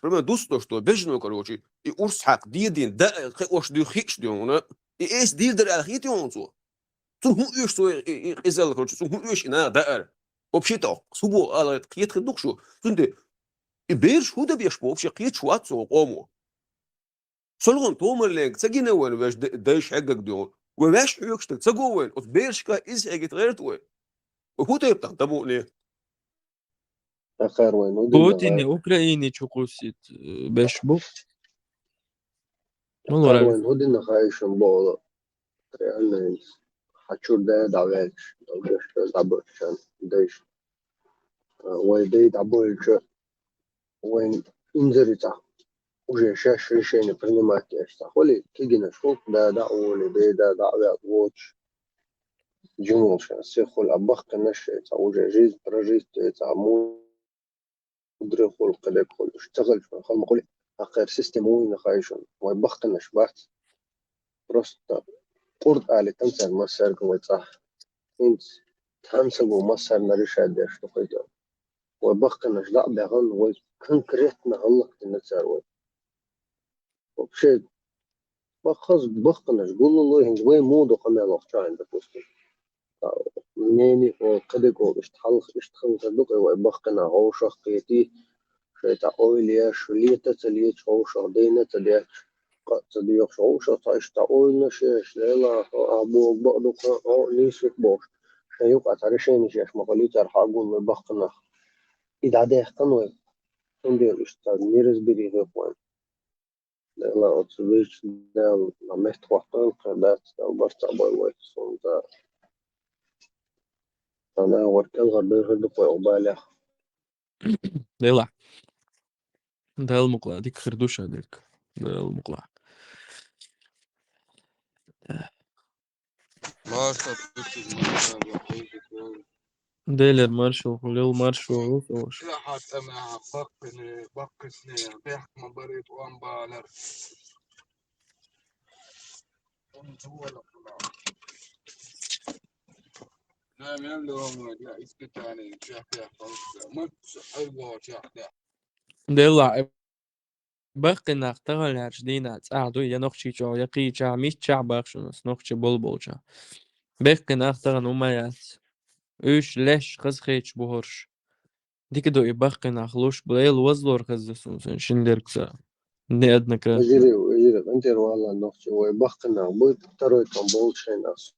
برما دوستوش دو بيجنو كروشي يقرص حق دين دا قي وش دو خيش ديون إيش دير در أخيتي ونصو تون هو إيش سوي إزال كروشي تون هو إيش إنا دار وبشيتو سبو على قيت خدوك شو تندي بيرش هو ده بيشبو بشي قيت شو أتسو قومو سلغن تومر لينك تسجينا وين باش دايش حقك ديون وباش حيوكش تسجو وين وبيرش كا إز حقت غيرت وين وهو تيبتغ تبو ليه آخر وين بوتين ودين أوكراني تشوكوسيت باش بو آخر والله وين ودين خايشن بولا يعني حتشور ده دعواتش دوش دعبوشان ديش ويدي دعبوش وين انزرتا وجه شاش ريشين برنامات يشتا ولي كيجينا شوك دا أولي بي دا دعوات ووتش جمول شان سيخول أبخ نشيتا وجه جيز برجيت تا مدري خول قدك خول اشتغل شو خل مقولي آخر سيستم وين خايشون ويبخ نشبات بروستا قرد آلي تنسر مسار كويت صح انت تنسبو مسار نريشا ديش تقيدو ويبخ نشدع بغن ويكنكريتنا الله تنسر وي وبشي بخص بخنش قول الله هنج وين مودو قمي لوخشاين بكوستي منيني وقدك اشتحلق اشتخل صدق ويبخنا هو شخيتي شيتا اويليا شليتا تليت هو شخدينا تديك تديك هو شخيشتا اويلنا شيش ليلا ابو بقدك او ليسك بوش شيوك اتاريشيني شيش مقاليت ارحاقون ويبخنا إذا ده قنوي تندير اشتا نيرز بيري هيقوين لا أتسويش ده لمست وقتان قدرت برتا باي ويتسون ده أنا وركل غدير هدف وعبالة ليلا ده المقلع ديك خردوش هديك ده المقلع ديلر مارشو وليل مارشو وش حتى مع بقني بيحكم بريد وانبالر نعم يلهم لا اسكتاني شاح مت حلوة شاح ديلا باقي نختار العجدين قعدوا ينخشي جو يقي جا مش جا باخشنس نخشي بول جا باقي نختار نوميات ايش ليش خزخيش بهرش ديك دو يبقي نخلوش بلايل وزلور خزسون شندركسا دي أدنى كراس أجري أنت والله نفسي ويبخنا بيت ترى كم بولشين أس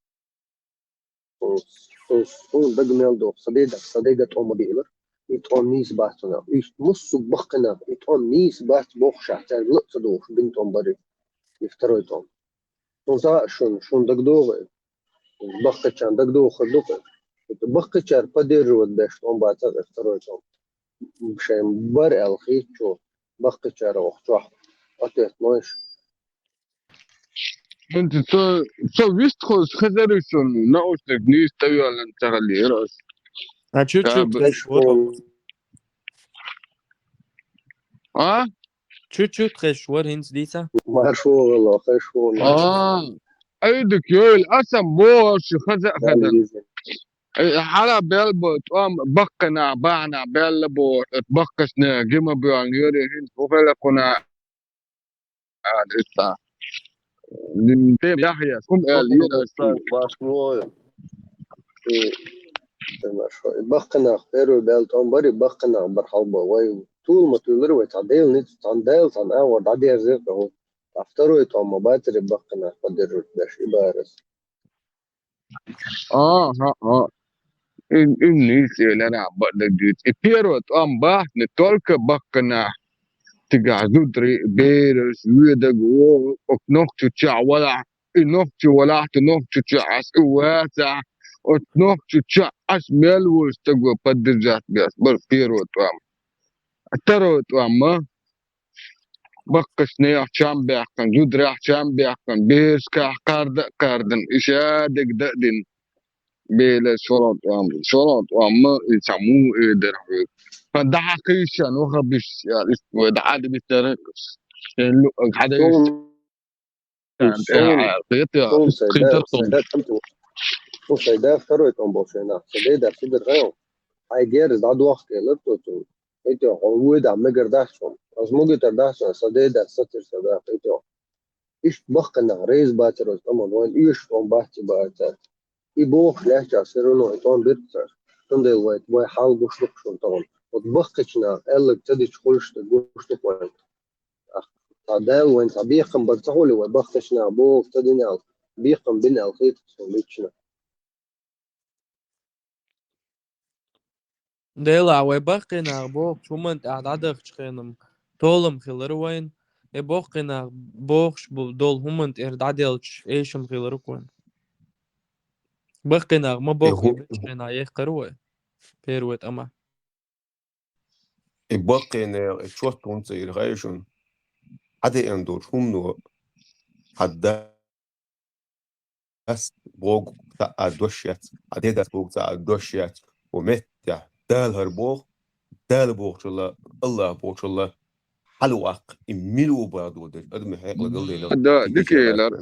دقميل دو صديقة أم بيلر يتقام نيس باتنا نص بخنا يتقام نيس بات بوخ شحتاج لقص دوخ بنت أم بري يفتروا يتقام نصا شون دقدوغ بخشان دقدوغ خدوغ بخشار بدير ودش أم باتا يفتروا يتقام مشان بر الخيط شو بخشار وخشوح أتيت نايش انت تو ويستخوز خزرشون ناوشتك نيس تبي ولا انتغلي راس شو خشون شو تخشور هنس ديسا مارشو والله خشون ايدك يويل اسم بوش خزن حالا بيلبو توام بقنا بانا بيلبو تبقسنا جيما بيان يوري هنس وفلقنا عاد إسا نتيم يحيى كم قال باشلوية بخنا خيرو بيل توم بري بخنا برحلبة وي طول ما تقدروا تعديل نت تعديل تناور عدي زيك هو افتروا يتوم باتري بخنا قدر باش يبارس ها إني سيلنا بدك إبيروت باه نتولك بقنا تقعدوا بيرس ويدك وكنوك تشع ولا إنوك ولا تنوك تشع سواسع وتنوك تشع أسميل وستقوى بدرجات بيس بالبيروت تروت ما بقش نيا شام بيحكن جدريح شام بيحكن بيس كاردن إشادك دقدن بلا شرط وما يسموه إدر فده حقيقة وخبش يعني وده عاد بيتركز يعني حدا Son Saida tanto son Saida فرقت عن بوشينا Saida سيدر غيو هاي جير دا دوخ كيلتو تو إنتو عود عم مقرداشهم از موجي ترداشهم Saida ستر سدا إنتو إيش بخنا ريز باتر أما وين إيش فون باتي باتر إبوخ لهجة سيرونو إتوان بيرتر تندل واي حال بوشلوك شون طبعا وتبخشنا قال تدي تخلش تقوشتك وين تعدال وين تعبيقم برتهولي وبختشنا بوك تدينا بيقم بنا الخيط سوليتشنا ديلا ويبقينا بوخ شومنت أعدادك شخينم طولم خلروين يبقينا بوخش دول همنت إرداديلش إيشم خلروين بقينا ما بوخ يبقينا يخروي بيروت أما يبقى شوت تونسي الغايشون حدا يندور هم نو حدا بس بوغ تاع دوشيات عديدة بوغ تاع دوشيات ومت يا دال هربوغ دال بوغ شلا الله بوغ شلا حلوق إميلو بادو ده أدم حيق لقل لي ده ديكيلر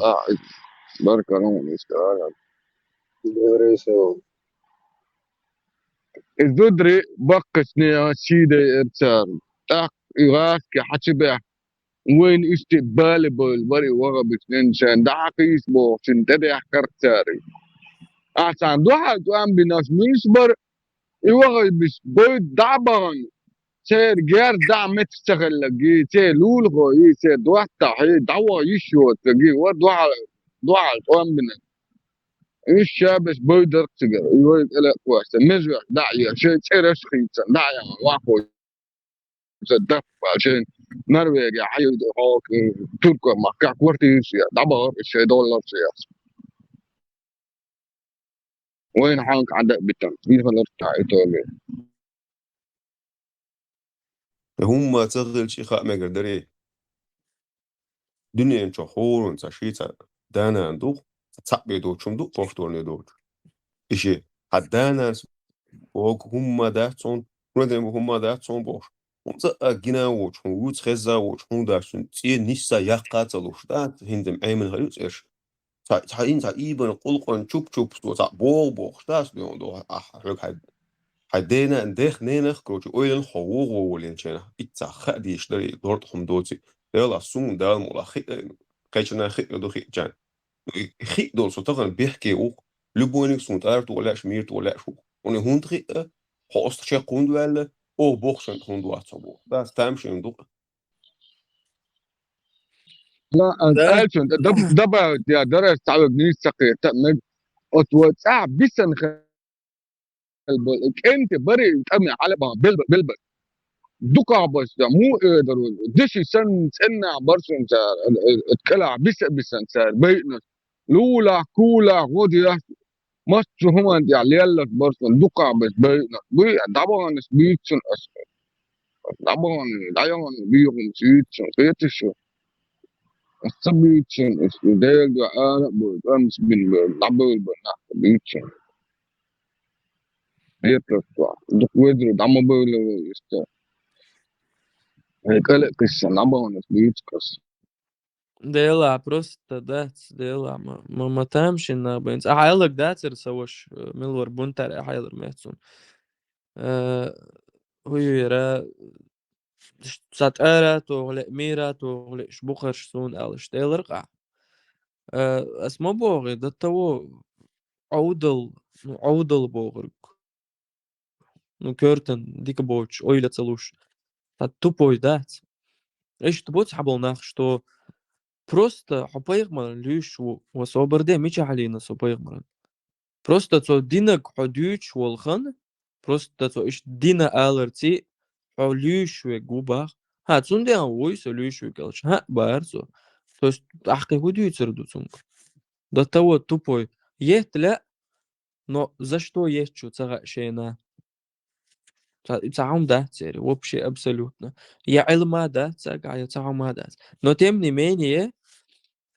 بارك الله فيك دوريسو الزدري بقش نيا شيدة إرسال إغاث كحشبه وين استقبال بالبري وغا بسنشان ده حقيس بو سنتدي أحكار تاري أحسن دو حاج وان بناس منسبر إيوغا بس بيت دعبان سير جير دعم تشتغل لقي سير لولغو سير دوحتا هي دعوة يشوت لقي دوحة وان بناس إيش شابس بيدر تقر يقول إلى كويس مزوع داعية شيء سير أسخيصا داعية واحد صدق عشان نرويج حي هوك تركيا ما كاك ورتي سيا دبر الشيء دولار سياسة وين حانك عندك بتن يفضل تعيطوا هم تغل شي خاء ما قدري دنيا انشو حور انت شيتا دانا اندوق تسابي دو چمدو بوفتورني دو إشي حدانا بوغ هم داتون ردم هم داتون بوش هم جنا وچ هم وچ خزا وچ هم داشتن تي نيسا يقاتلوش دات هندم ايمن هلوس ايش تا إن تا إيبن قلقن چوب سو تا بوغ داس دو حرق حدينا ندخ نينخ كوچ اويلن حقوق ولين چنا إتسا خديش داري دورت هم دوتي يلا سون دال مولا قيشنا دو جان دول سوتغن بيحكي اوق لبوينك سونت ارت ولا شميرت ولا شو وني هوند هوست شي قوند ولا او بوخشن هوند واتسابو دا تامشن دو لا ده ألفن دبا يا درس تعالوا نيس سقي تأمل أتوسع بسن خلبك أنت بري تأمل على بلبل دكا بس مو قدروا دشي سنة برسون سار اتكلع بسن سار بيتنا لولا كولا غودي مصر هم يعني يلا برسون دكا بس بيتنا بي طبعا بيتسن أسفل طبعا دايما بيهم سيتسن سيتسن السبيتسن ديل أنا بمس بين لعبوا البنا بيتسن يطلع دك ويدرو دعم بيلو يست هيكلك كسن طبعا بيتكس ديلا просто داتس ديلا ما تامش إنها بينس أحيالك داتر سوش ملور بنتر أحيالر مهتسون هو يرى سات أرا تغلق ميرا تغلق شبوخر سون ألش ديلر قع اسمه بوغي دتو عودل بوغرك نو كورتن ديك بوش ойля целуш тупой дат ايش تبوت حبلناخ что просто حبيغمن ليش وصوبر دي ميش علينا صبيغمن Просто цо динак ходюч волхан, просто цо иш дина алерти холюшве губах. Цунде ан войс холюшве галч. Барцо. То есть ахки ходюцер дуцунг. До того тупой. Есть ля, но за что есть что цага шейна? Цагаум да, цери, вообще абсолютно. Я илма да, цага, я цагаума да. Но тем не менее,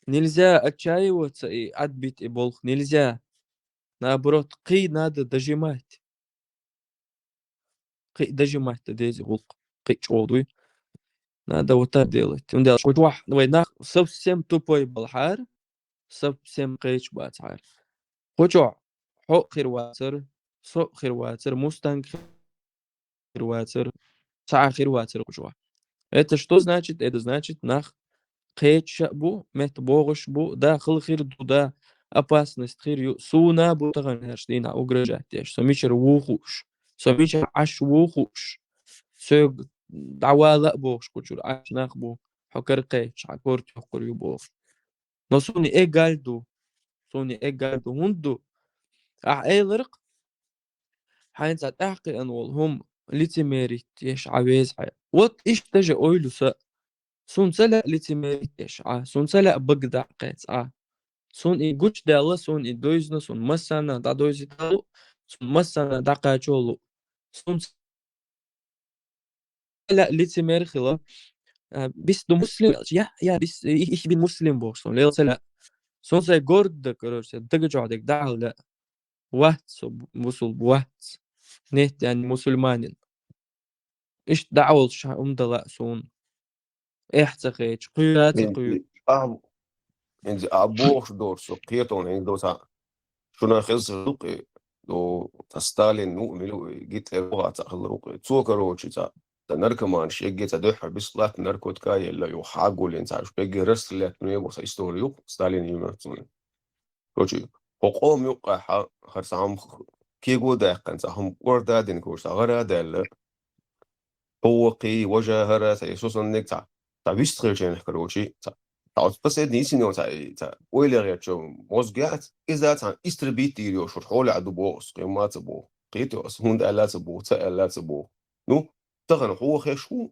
нельзя отчаиваться и отбить и болх. Нельзя. Наоборот, кый надо дожимать. Кый дожимать дези волк. Кый чодуй. Надо вот так делать. Он делает. Вот вах, война совсем тупой балхар, совсем кыч бацар. Хочо, хо хирвацер, со хирвацер, мустанг хирвацер, са хирвацер хочо. Это что значит? Это значит нах кыч бу, мет богош бу, да хил да опасность хир суна бу таган herштина угрожать. Сомичер вухуш. Сомичер аш вухуш. Sög dawala box kuchur ashnaq bu hokarqe chakor chokor yu box no suni egaldu hundu elirq hain sat ahqi anwal hum litimerit yesh awez wat ish taja oylusa sun sala litimerit yesh sun sala bagda qets sun I guch dalla sun I doizna sun masana da doizitalu sun masana da qacholu sun sala litimer khila bist du Muslim? Ja, ich bin Muslim boxon. Leel sala. Soms hij gord kororse. Dagajodek da'al waht so musul waht. Net yani musulmanin. إيش دعوة دلا سون إحتقيج قياتي قيو يعني أبوش دور سقيتون يعني دوسا شنا خزر لقي دو تستالين نو ملو جيت لغة تخلروقي تسوكروشي تا نركمان شيء جيت أدوح بسلات نركوت كاي اللي يحاقول إنت عارف بيجي رسلت نيبوس إستوريو ستالين يمرتون روشي حقوم يوقع خرسام كيجو داقن سهم وردا دين كورس غرا دال هو قي وجه هرا سيسوس النك تا بيستخيل شيء نحكروشي تعود بس نيسي نو تا ويلي غير شو موزجات إذا تا إستربيت يريو شو حول عدو بوس قيمات بو قيتوس هند ألات بو تا ألات بو نو تغن هو خشو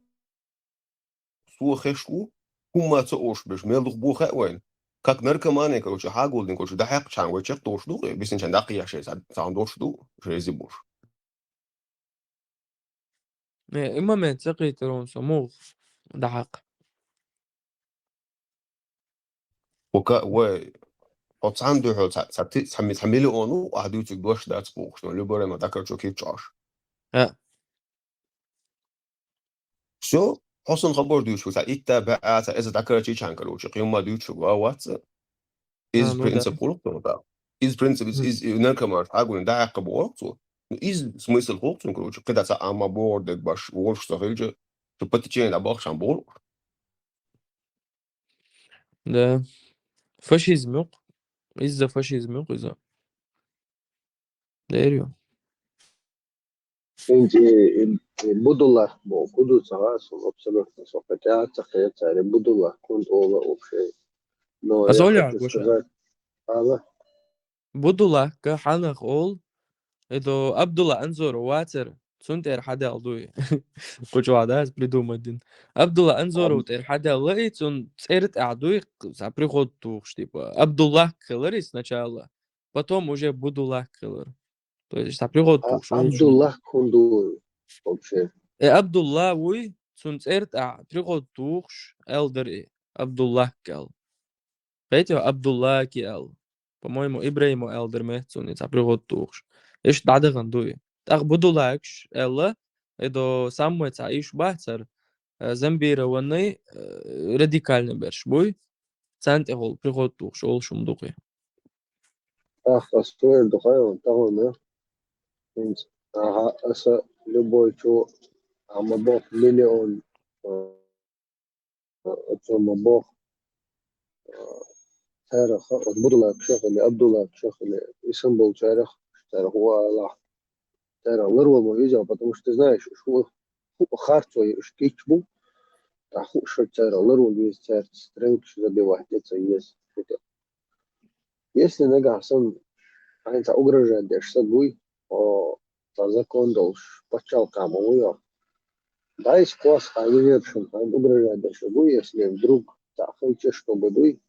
سو خشو هما تأوش بش ميلوخ بو خاوين كاك نركماني كروشي حاقول دين كروشي ده حق شان ويتشق دوش دو بس نشان دقيا شيء سان دوش دو شيء زبوش إما من تقي ترون سموغ دحق وكا و قط عنده حول تحملي أونو وهدو تقدوش ده تبوخ شنو اللي بره ما ذكر شو كيف تشاش شو حسن خبر دوش وتا إتا بقى تا إذا ذكر شيء شان كروشي قيمة دوش وات is principle ده is principle is نركمار حاجة ده عقبه so is смысл хоцун короче когда са ама бордек баш волш сахилже то потечение да бах шамбол да фашизм из-за фашизма из-за دايريو انت بدولا بو بدو سواس وابسلوت سوفتها تخيط على بدولا كنت اولا وبشيء نو يا أسأل خد على وش استغاد هذا بدولا كحنق أول إدو عبدالله أنزور واتر سنتر حدا ألدوي كوجو عداس придумать عبدالله أنزور وتر حدا لقيت سن церт أعدوي приход тух типа Абдуллах Киллер сначала потом уже Будуллах Киллер то есть приход тух عبدالله كندو وبشيء Абдулла уй сун церт приход тух элдер Абдуллах Кал Петя Абдулла Кал по-моему Ибраиму элдер мехцун приход тух إيش دعده غندوي أخبضوا لاكش إلا إذا سامويت عايش بحثر زنبيرة وني راديكالنا برش بوي سانت إغول بريغوتو شغل شمدوقي أستوى الدخان تاعنا انت أسا لبوي شو عم بوخ مليون أتسمى بوخ تاريخ بدولا شغل عبدالله شغل اسمبل تاريخ هو لا تاريخ لروا مويجا потому что знаешь شو خارطو شكيتبو تاخو شو تاريخ لروا بيز تاريخ سترينج شو забивать это есть если нога сон Ainda ugražēt deš sabui, o ta zakon dolš pačal kamojo. Dais klas haide vieršam, haide ugražēt deš sabui, если вдруг ta хочешь, чтобы дуй,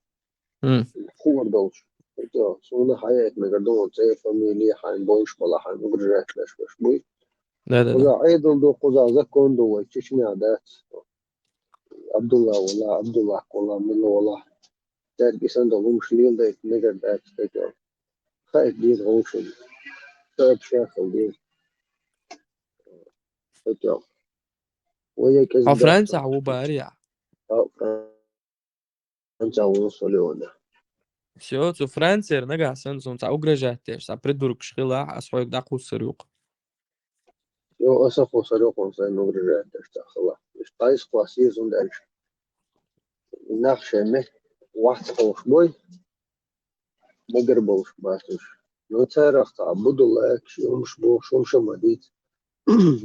хумор долш. Это суна хаят мегадон цей фамилия хайн больш бала хайн уgražēt deš sabui. Да. Куза айдол до куза закон до чечня дат. Абдулла вала Абдулла кола мило вала. Тәрби сандал умшлил да негер дат. Хайд дир гошин. Тәрб шахал дир. Это وهي كذب فرنسا وباريع. فرنسا وصلونا. Все, цу Франция, нага сенсом, ца угрожаешь, ца придурок шхила, а свой даху сырюк. يو أسف وصلوكم سأنو رجعت أشتغل. إشتايس قاسيز وندرش. نخشى مه واحد خوش بوي. مقربوش باسوش. لو تعرف تعبد الله شو مش بو شو مش مديد.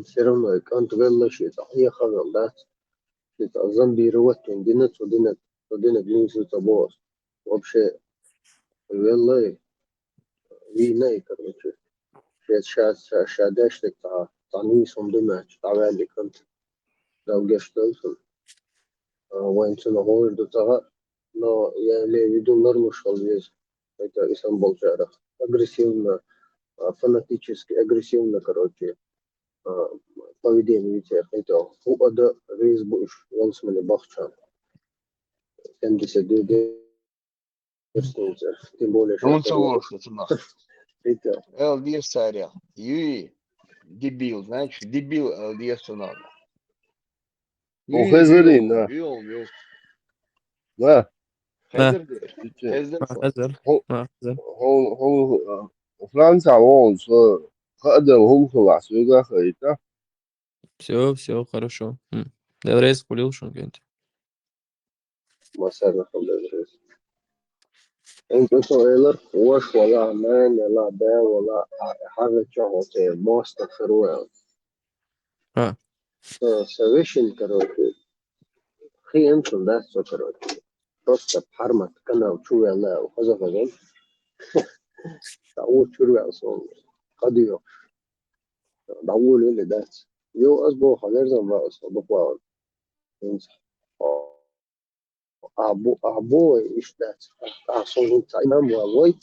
سيرم كان تقول شيء هي خلالات. زنبي روتون دينت ودينت نيسو تبوس. وبشيء والله ويناي كرنش. شادش تعنيس ومدمج تعالي كنت لو جشتوصل وين سنهور دوتها но я имею в виду норму шалвез. Это Истанбул жара. Агрессивно, фанатически, агрессивно, короче, поведение ведь это уада рейс будешь, он с меня бахчан. 72 тем более, Он что согласен, нахуй. это ЛДС царя. Юи, дебил, знаешь, дебил ЛДС надо. وخزرين Юи, لا Хезер der. Хезер. خزر. هو فرنسا وون что قدر هم خلاص ويقا خيطة Все, хорошо. Я рейс пулил, что говорит. مسألة خلص. انت سؤالك وش ولا مان ولا دا ولا حاجة شهوتي ما استغفروا سويشن короче خيانة ده короче просто بحرمة كنا وشوي الله وخذ فجل تعود شروع أصلا قديو دعول اللي ده يو أسبوع خلينا ما أصلا بقوا ينصح أبو إيش ده أصلا إمام والوي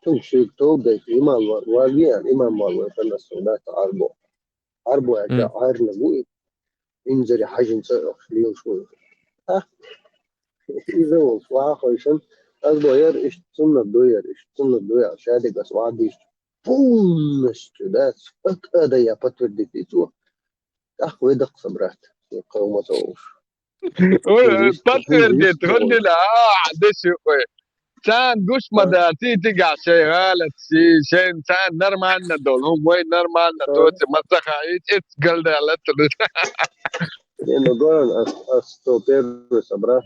تمشي توبة إمام والوي إمام والوي فلنا السودات أربو أجا عارنا بوي إنزري حاجة خليه شوي إذا وصوا خيشن أسبوع إيش تصنع دوير شادي بس وعديش بوم السودات هذا يا بتر ديتيتو أخوي دق صبرات يقوم توش بتردد هدنا دش كان قش مداتي تقع شغالة شين كان نرمانا دول هم وين نرمانا توتي مسخايت اتقل دالت لأنه قال أستوبر صبرات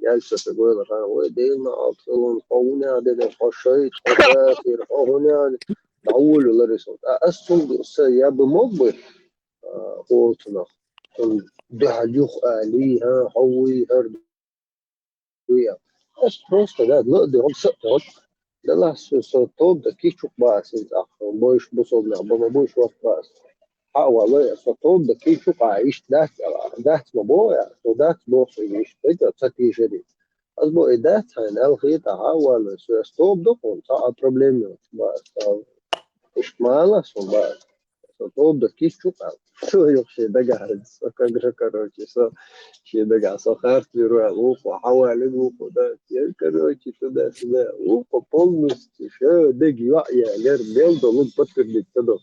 جالسة تقول أنا ودينا أطلون قونا دنا خشيت خسافر هنا دعول ولا رسول أصلا سياب مقبل قلتنا دحجوخ آليها حوي هردويا أستروس كذا لا ده هم سقط ده لا سطوب ده كيش باس إنت أخر بوش بصوب نعبما بوش وقت باس والله سطوب ده كيش عايش ده مبويا ده بوش يعيش ده تسكي شديد أصبح ده هنا الخيط والله سطوب ده كون صار بروبلم باس إيش ماله سو باس سطوب ده كيش شو يخشى ده قاعد سكر كروتي سو شيء ده قاعد سخرت بيروح ووق وحوالي ووق ده كروتي ده ووق بولنس شو ده جوا غير بيل ده لو بتر بيتدو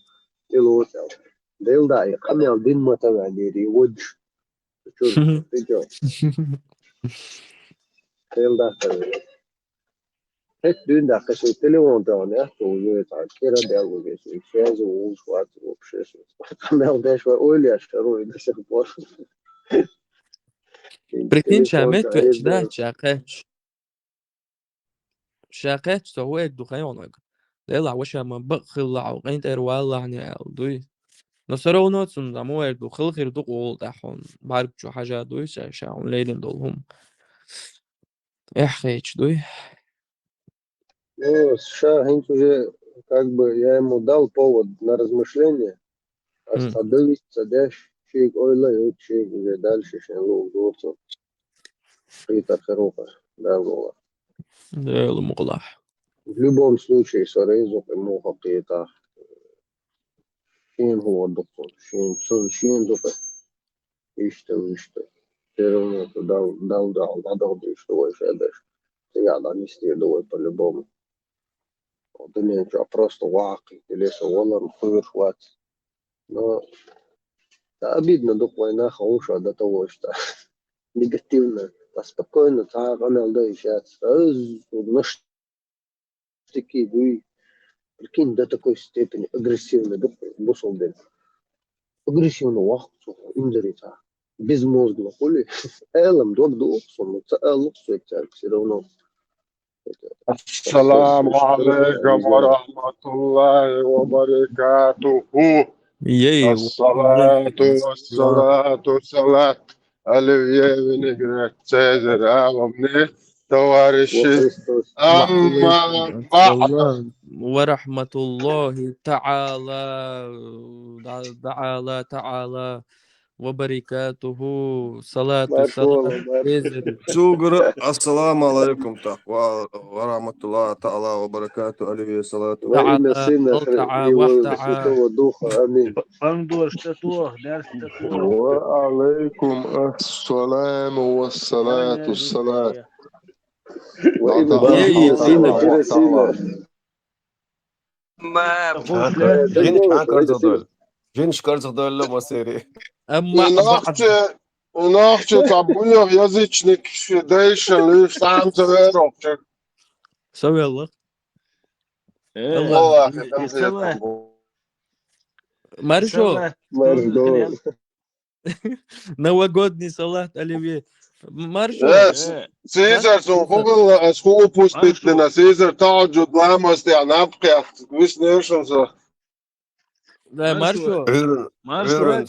يلو تاو بيل ده يقمن دين ما تبع ديري وج شو تيجو بيل ده هيك دين ده كشي تليفون ده تو تاع كيرا ده وجه شيء زو وات وبشيش قمن ده شو قول يا شروي ده شخبار Прикинь, شامت ده شاقات سويك دخيونك لا وش ما بخلع وقين والله يعني دوي نصروا نوتسن دموير دو خلخير دو قول دحون بعرف شو حاجة دوي شاون ليلين دولهم إحخيش دوي Ну, США уже как бы я ему дал повод на размышление. Остановить, садясь, чек ойла, и чек уже дальше, чем лучше. Питер Херуха, да, было. Да, المقلح. В любом случае, Сорезу ему какие-то شين هو الدكتور شين دكتور يشتغل все равно дал что шедеш я да не следовал по-любому вот не ничего просто ваки или что он хват но обидно до война хорошая до того что негативно а спокойно так она да сейчас наш такие вы прикинь до такой степени агрессивный бусол день агрессивно вахт индирица безмозгло хули элем док доксон это все равно السلام عليكم ورحمة الله وبركاته Ей, الصلاة والسلام Оливье Винегрет Цезарь Авамне товарищи أما بعد ورحمة الله تعالى وبركاته صلاة السلام شكرا السلام عليكم ورحمة الله تعالى وبركاته عليه الصلاة وإن سنة وسوتوا دوخة أمين وعليكم السلام والصلاة والسلام وإن سنة كرسينا جنش كارزدول مسيري أما Inakçe tabuyor yazıçnik değişen lütfen sever سوي الله الله مرشو مردود новогодний салат оливье مرشو Caesar son Google school pustit na Caesar تعجد لامست يعني أبقى وش نيشن so لا مرشو مرشو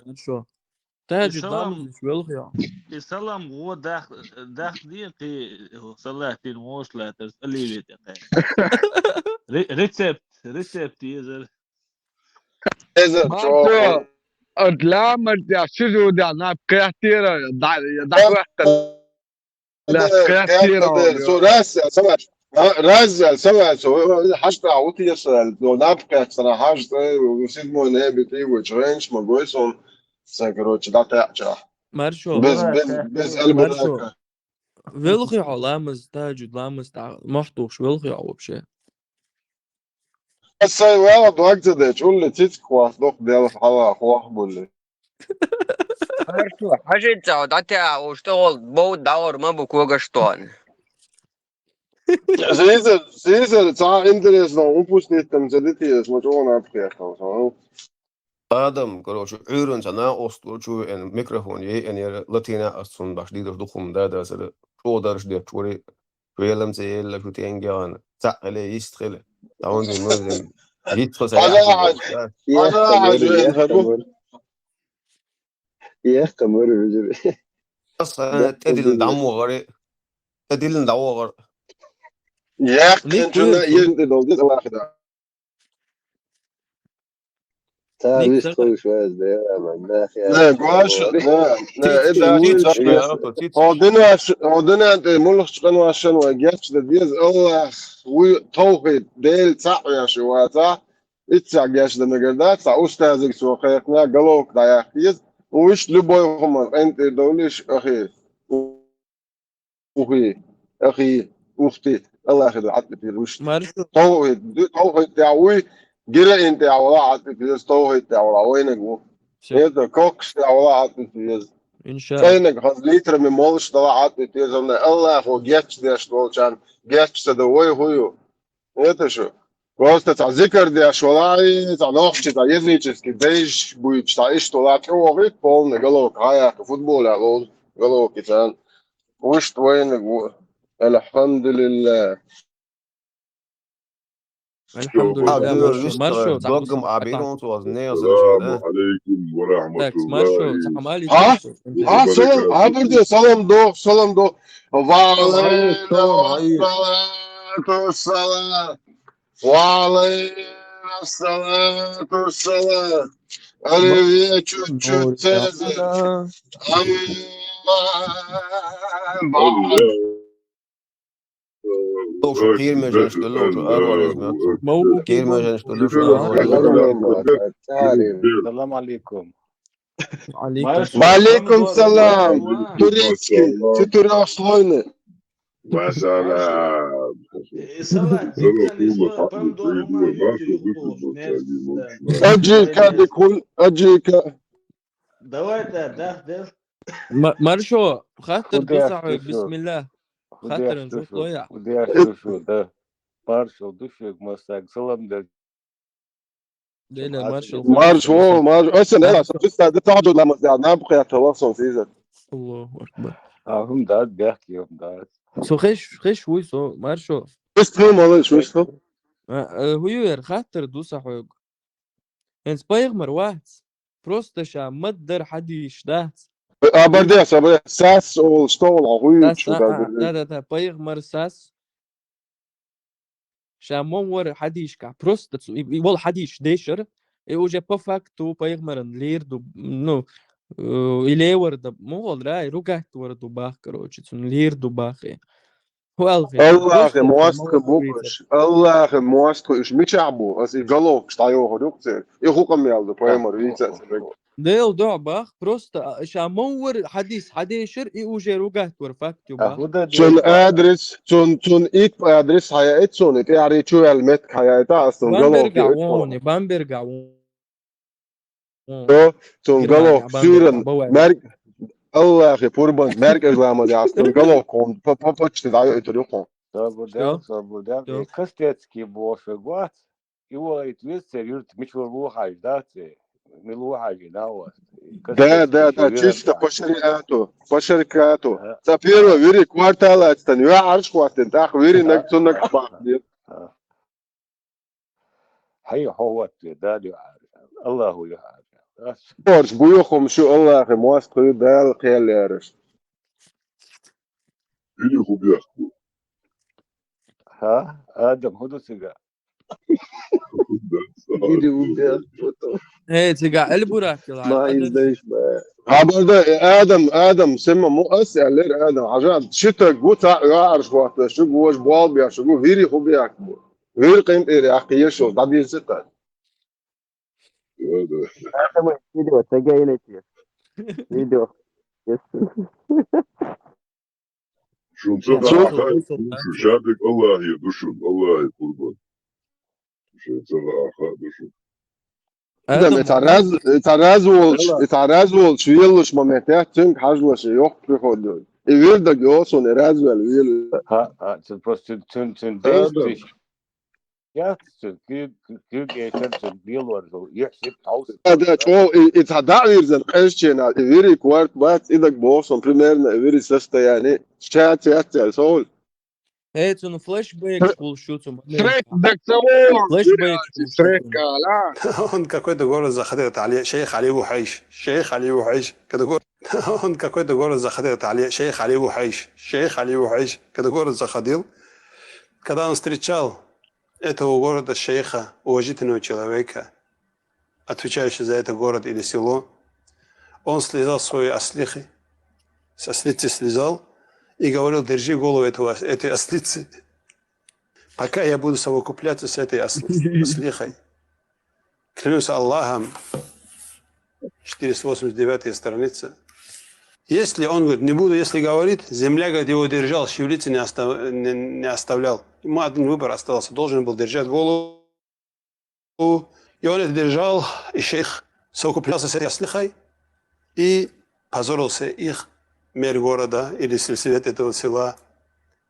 مرشو تاج الضامن مش بيلغي السلام هو داخل في صلاة الموصلة تسألي ريسبت يزر Caesar اتلامت يا شجو دي انا كثير لا كثير so رزل سمع حاجة عوتي يسأل لو نبقى سنة حاجة وسيد مو نبي تي وجرينش ما جويسون سكروتش دا تاعجا مرشو بس قلب مرشو ذاك بيلغي علامز تاج لامز محطوش بيلغي وبشي بس هاي والله وقت ده تقول لي تتكوا دوق ديال حلا خواه بولي Хорошо. Скажите, вот это что был доллар мы бы кое что. Caesar ta интерес на упустить там залетие смотрю أبقى خلاص آدم كروشو عيرن سنا أصلو شو إن ميكروفون إن لاتينا أصلا بحديد دخوم دا سر شو درش ده شوري فيلم سيل شو تينجان تعلي يستخل تاون دي مودن يتخل هذا يا كمر بجري أصلا تدل دعمو غري تدل دعمو غري يا كنتنا يندل واحدة تعال يشتغل شوية ده ما لا قواش لا إذا عودنا أنت ملخش قنوا عشان وجاتش ديز الله وتوقيت ديل تعيا شواتا اتسع جاش ده مجردات تاع أستاذك سو خيقنا قلوك دا يحكيز وش لبويهم أنت دوليش أخي أخي أختي الله ياخذ عطني في الوش توقيت تعوي جرى انت ولا عطني في توقيت ولا وينك هو هذا كوكس ولا عطني في إن شاء الله فينك خذ لتر من مولش ولا عطني في الله هو جاتش ده شو كان جاتش ده هو هذا شو просто تاع ذكر دي شولاي تاع نوختي تاع يزنيتشسكي ديش بويتش تاع ايش طلع تروغي полный головок هاي فوتبول على головك كان وش وينك الحمد لله الحمد لله مرشو ضقم عبيرون السلام عليكم ورحمة الله سلام برضه سلام دو وعليكم والسلام وعلينا الصلاة والسلام على نور تشتزر يا أما Lošu kirmeža što lošu arvalizme. موكب Kirmeža što lošu السلام arvalizme. السلام عليكم. عليكم وعليكم السلام турецкий четырехслойный Mesela cidden İsmail ben doğru أجيك بكل أجيك Давайте, да. مرشو خاطر خدي دوس على أشتشو بسم الله خدي خاطر نشوف أشتشو ضيع خدي أشتشو ده مارشال دشك مساك سلام ده ليلة مارشال مارش خمسة هو مارش أصلا لا خمسة بس ده تعجب لما نبقى يتواصل فيه الله أكبر هم ده بيحكي هم ده سو خش ويسو مرشو بس تفهم والله شو اسمه هو ير خاطر دوسا حوج انس بايغمر واحد просто شا مدر حد يشتهت أبردي أبردي ساس والشتول عقويد ساس شو ده لا بايغمر ساس شا مور حد يشكع просто والله حد يشديشر وجا بفاكتو بايغمر لير دو نو إليه ورد مو والله رجعت ورد باخ كروتش لير دو باخي هو ألغي الله أخي просто مواسك مور بوكش الله أخي مواسك إيش ميشعبو أس يقلوك شتايو هدوكتير يخوكم يالدو بايمر ويتسا ديل دع باخ просто شا مور حديث حديشر وجا رجعت ورفاكتو باخ هدى شون ديل أدرس شون إيك أدرس حياة شون يعني شو المت حياة أصلا قلوك بامبرجع وون شون جرماجع قلوك بامبرجع سورن بوعد مرك الله أخي بوربان مرك إجلام دي أصلا قلوك كون بابتش تدعي إتريقون شو Слободян, Кастецкий боше гват, его ответствие юрт мичвор лухай, да, не лухай, да, у вас. ده чисто по шарикату. За первое вири квартала отстань. Я арш квартен, так вири нак цунак бах. هي هو ده الله يعرف. Орш буйохом شو الله أخي مواس قيود ده القيال يارش. Или губяхку. ها آدم هدو سيجا. إيدي وبيحكو. هي تقع البراك ما يزديش بقى. هذا آدم سمى مو أسأل لير آدم عجب شتا قوتا يعرش وقت شو جواش بوال بيا شو جو فيري خو بيحكو. فيري قيمة إيري أخي يشوف ده بيزقل. هذا فيديو تجايلتي فيديو شو تصدق شو شادك الله يدشون الله يقربان شو تصدق دشون آدم اتعرض شو يلش ما محتاج تنك حاجة شيء يوقف بخده. يفيل ده جوسون يرازو الويل. ها تن ديستريش. يا كيف يشتغل بيلور يحسب توصل. هذا شو اتعدى يرزن قشنا يفيري كوارت بات إذا بوسون بريميرنا يفيري سستا يعني شات سول. هي تنو فلاش باك شغل شوتهم شريك بدك تسووه فلاش باك شريك لا Он какой-то город заходит, шейх Али Ухайш. Шейх Али Ухайш. Он какой-то город заходит, шейх Али Ухайш. Шейх Али Ухайш. Когда город заходил, когда он встречал этого города шейха, уважительного человека, отвечающего за этот город или село, он слезал свои ослихи, с ослицы слезал и говорил: держи голову этой ослицы, пока я буду совокупляться с этой ослихой. Клянусь Аллахом, 489 страница. Если он говорит, не буду, если говорит, земля, говорит, его держал, шевелиться не оставлял. Ему один выбор остался, должен был держать голову. И он это держал, и шейх совокуплялся с этой ослихой и позорился их мэр города или сельсовет этого села.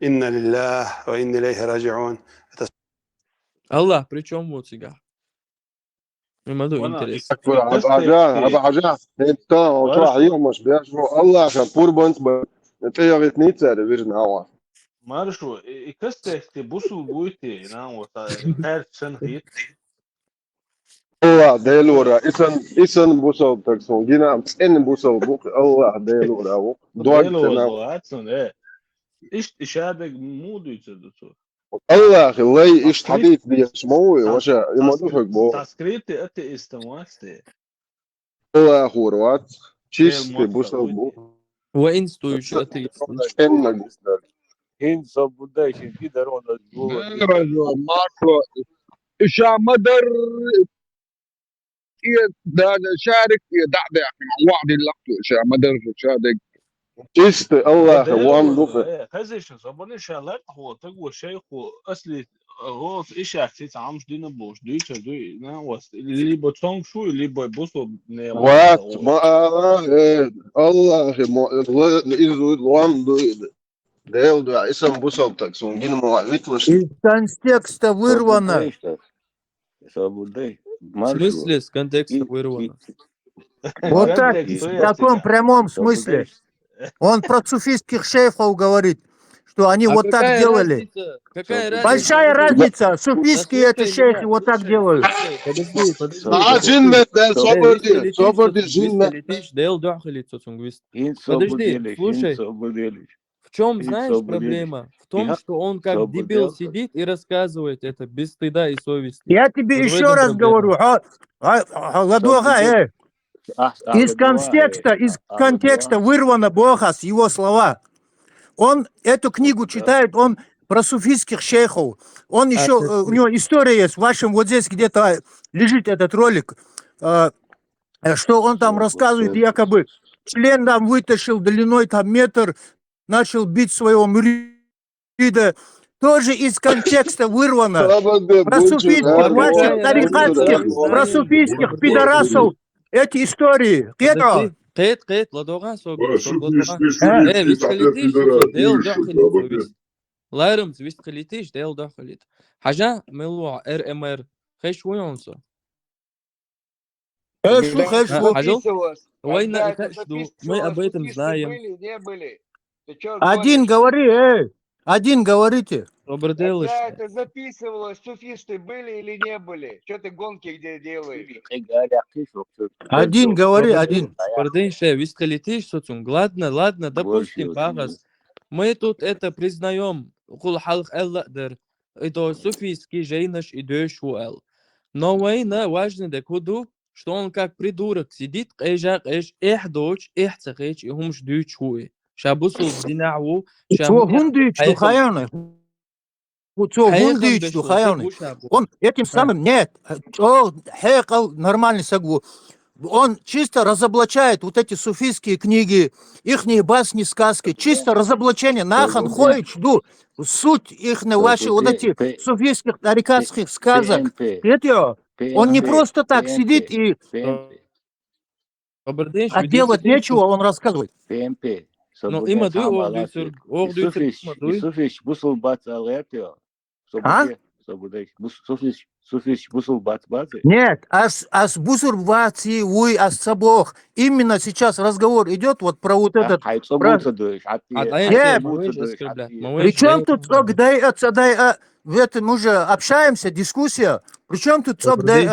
Инна лиллах ва инна илейхи раджиун. الله причем вот сега. الموضوع انترست أبا عجا انت وطلع يوم مش بيعرفوا الله كان بوربنت بتيجي نيتسا فيرجن هوا Maršu, kas te busu būti, nav tā pērkšana hit. الله ديلورا إسن بوسو تكسون جينا إن بوسو بوك الله ديلورا دوك Dēlo atsun, Išādek mūdu izceducu. الله أخي وي إيش حديث دي اسمه وشا يمدوش بو تسكريبتي أتي استمواتي الله أخو روات غير تشيس موفق بوصل بو وين ستويش أتيستي إنك هين صبوداش كده رونا جوا رجل ماركو إشا مدر دا شارك دعدة وعد اللقطة إشا مدر شارك تشيس الله أخي وان بدايو دوفة خزيش صبوني شالك هو تقوى شيخ أصلي هو إيش أحسيس عامش دينا بوش ديش دوي نا وست اللي بتصون شو اللي بيبصوا نيوان وات ما الله أخي إذا وان دو ديل دو اسم بوصل تكسون جين موعد وش Из контекста вырвано. صبوداش В маршу смысле с контекста вырвано? Вот так, контекст в таком прямом смысле. Он про суфийских шейхов говорит, что они А вот так какая делали. разница? Какая Большая разница? разница. Суфийские это Послушай шейхи меня, вот так слушай, делают. слушай, подожди, عاجل متى вист صبر صبر جين летишь, дел дохали, вист. هين Подожди, صبوديلش هين слушай, صبوديلش в чем, هين знаешь, صبوديلش проблема? В том, إيها что он как дебил صبوديلش сидит и рассказывает это без стыда и совести. Я тебе Вот в еще этом раз говорю, проблема. Ладуага, из أهلا контекста вырвано Бохас, его слова. Он эту книгу читает, он про суфийских шейхов. Он еще, у него история есть, в вашем вот здесь где-то лежит этот ролик, что он там рассказывает, якобы член там вытащил длиной там метр, начал бить своего мурида. Тоже из контекста вырвано. Про суфийских, ваших тарикатских, про суфийских пидорасов эти истории. Кето? قيت لدوغا سوق لدوغا ويش ويست خليتيش بيدرس ديل ويش دخلت ويست لايرم ويست خليتيش ديل دخلت حاجة ملوع ار خيش ويونسو Хэшу. حاجة وين خشدو мы об этом знаем Были, не были. Ты чё Один гонишь? говори, один говорите. Обрделыш Когда это записывалось, суфисты были или не были? Что ты гонки где делаешь? Один говори, один. Обрдейше вист خليتيش соцунг ладно допустим багас мы тут это признаем кул халк элладер это суфийский жейнаш и дэшуэл но война важно да куду что он как придурок сидит эш доч цахеч и хумш дючуи шабусул динау Что гундыч, тухаяны? Что гундыч, тухаяны? Он этим самым, нет, хекал нормальный сагу. Он чисто разоблачает вот эти суфийские книги, ихние басни, сказки, чисто разоблачение, нахан, хоич, суть их, ваши вот эти суфийских тарикатских сказок. Это он не просто так сидит и делать нечего, он рассказывает. Ну, има дуй Суфиш бусул бац алетио. Суфиш бусул бац бацы. Нет, ас бусур баци, уй, ас сабох. Именно сейчас разговор идет вот про вот этот. Причем тут цок дай в этом мы уже общаемся, дискуссия. Причем тут цок дай.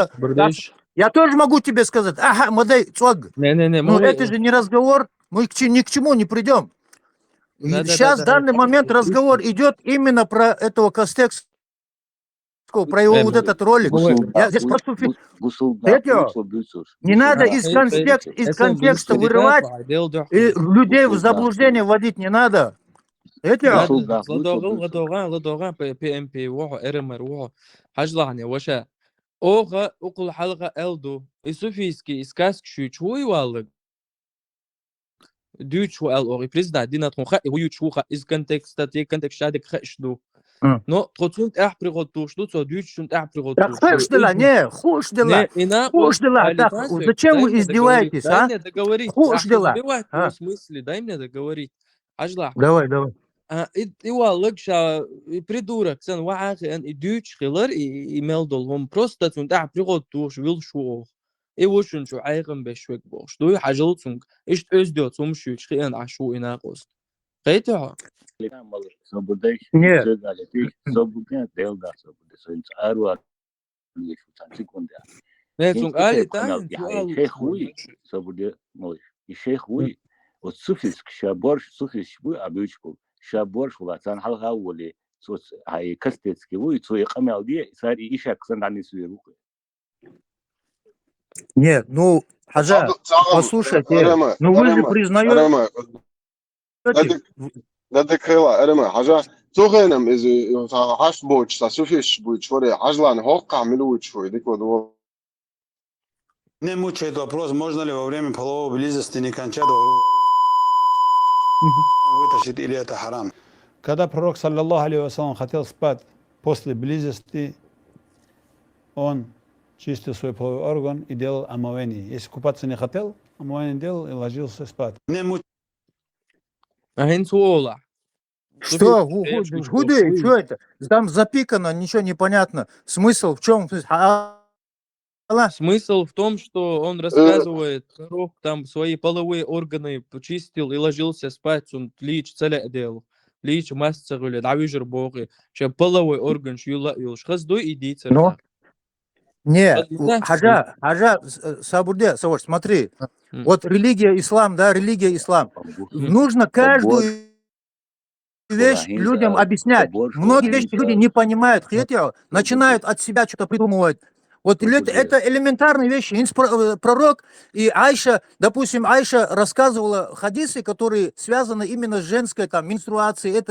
Я тоже могу тебе сказать, ага, модай цок. Но это же не разговор, мы ни к чему не придем. Сейчас в данный момент разговор идет именно про этого Костекского, про его вот этот ролик. Я здесь просто... Не надо из контекста вырывать и людей в заблуждение вводить не надо. لدوغان بي ام بي وحو ارمر وحو حجلعني وشا اوغا اقل حلقة الدو اسوفيسكي اسكاسك شو چوي والغ ديوچو ال اوري بريزدا دينا تخا يو چوخا из контекста те контекст шадик хшду но троцунт ахприготу что то дьючунт ахприготу так хшдела не хшдела так зачем вы издеваетесь, а? Хшдела в смысле дай мне договорить ажла давай والله شا придурок сен واخ ان ديوچ خلر يملدلهم просто тун ахприготу вил шо وشن شو عايقن بشوك بوش دوي حاجلتونك إيش أزديو تمشي شخيان عشو إنا قصد قيتها не نيتون قالي تاني الشيخ وي وتصفيسك شابورش صفيس بو أبيوشكو شابورش ولا تان حلقة ولي صوت هاي كستيتسكي ويتسوي قمع ودي صار إيشك سند عني سوي Нет, ну, Хажа, послушайте, ну вы же признаете, ده كلا أنا ما حاجة توغينم إذا هاش بوش سافيش بوش وري حاجلان هوق عملوا شوي ديك ودو Не мучает вопрос, можно ли во время половой близости не кончать, вытащить или это харам. Когда пророк, саллаллаху алейхи вассалам, хотел спать после близости, он чистил свой половой орган и делал омовение. Если купаться не хотел, омовение делал и ложился спать. Что? Худые, что это? Там запикано, ничего не понятно. Смысл в чем? Смысл в том, что он рассказывает, пророк там свои половые органы почистил и ложился спать, он лич целя делал. Лич масса гуляет, а вижу боги, что половой орган шьюла юлш, хаздой иди церковь. Нет, Хажа, Сабурде, смотри, вот религия ислам, да, религия ислам. Нужно каждую вещь людям объяснять. Многие вещи люди не понимают, начинают от себя что-то придумывать. Вот это элементарные вещи. Пророк и Айша, допустим, Айша рассказывала хадисы, которые связаны именно с женской там, менструацией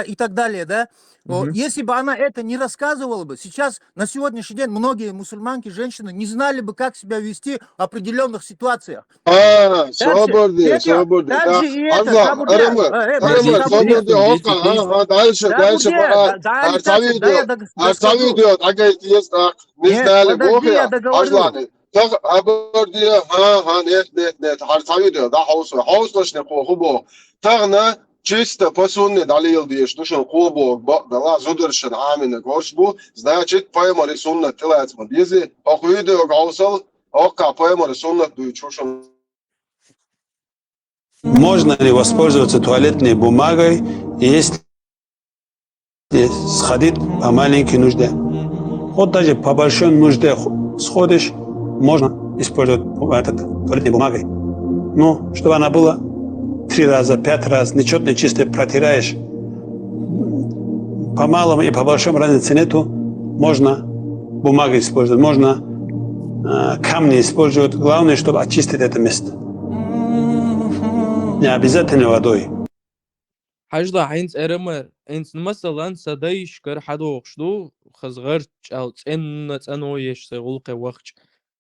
и так далее, да? Если бы она это не рассказывала бы, сейчас, на сегодняшний день, многие мусульманки, женщины не знали бы, как себя вести в определенных ситуациях. свободы. Так же и это, чисто посунет алил диеш, ну что кубок, бала зудершен амина горшбу, значит поймали суннат тилац мадизи, охуидо гаусал, ока поймали суннат дуйчушен. Можно ли воспользоваться туалетной бумагой, если сходить по маленькой нужде? Вот даже по большой нужде сходишь, можно использовать туалетной бумагой. Ну, чтобы она была 3 раза, 5 раз, нечетно чисто протираешь. По малому и по большому разницы нету. Можно бумагу использовать, можно камни использовать. Главное, чтобы очистить это место. Не обязательно водой. حاجة حينس إرمر إنس مثلا سدايش كر حدوقش دو خزغرش أو تأنو يش سيغلق وقت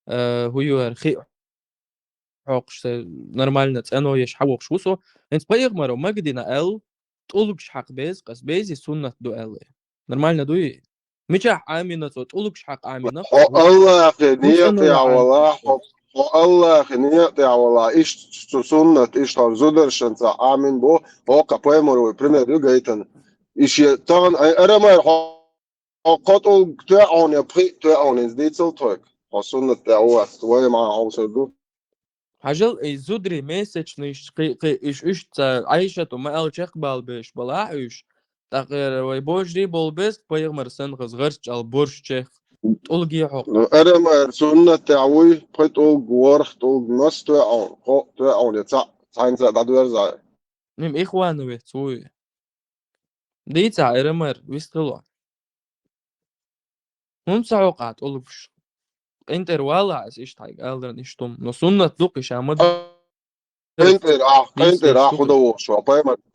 هو رخي حقش نورمально تأنو يش حوقش وسو إنس بيغمرو مجدنا أل تقولكش حق بيز قس بيزي سنة دو أل نورمально دوي مجح آمنة تقولكش حق آمنة الله أخي نيتي والله الله أخي نيتي والله إيش سنة إيش طال زودرشن آمن بو هوكا بيمر بريمير يجيتن إيش تان أرمى قطع تعون يبقي تعون إزديتل توك سنة تعوات وين مع عوسدو حاجل زودري مسج نيش إيش عايشة وما قال شيخ بالبيش بلا إيش تغير ويبوجري بالبيس بيغمر سن خزغرش على برش شيخ تقولجي حق أرمى سنة تعوي بتقول جوارخ تقول نص تعون تعون يتع تعين تعدو يرزع نم إخوانه بتسوي ديتا إرمر ويستلوا هم سعوقات أولوش إنتر والله إيش تايق ألدرن إشتم نصنة دوقش عمد إنتر خدوه شو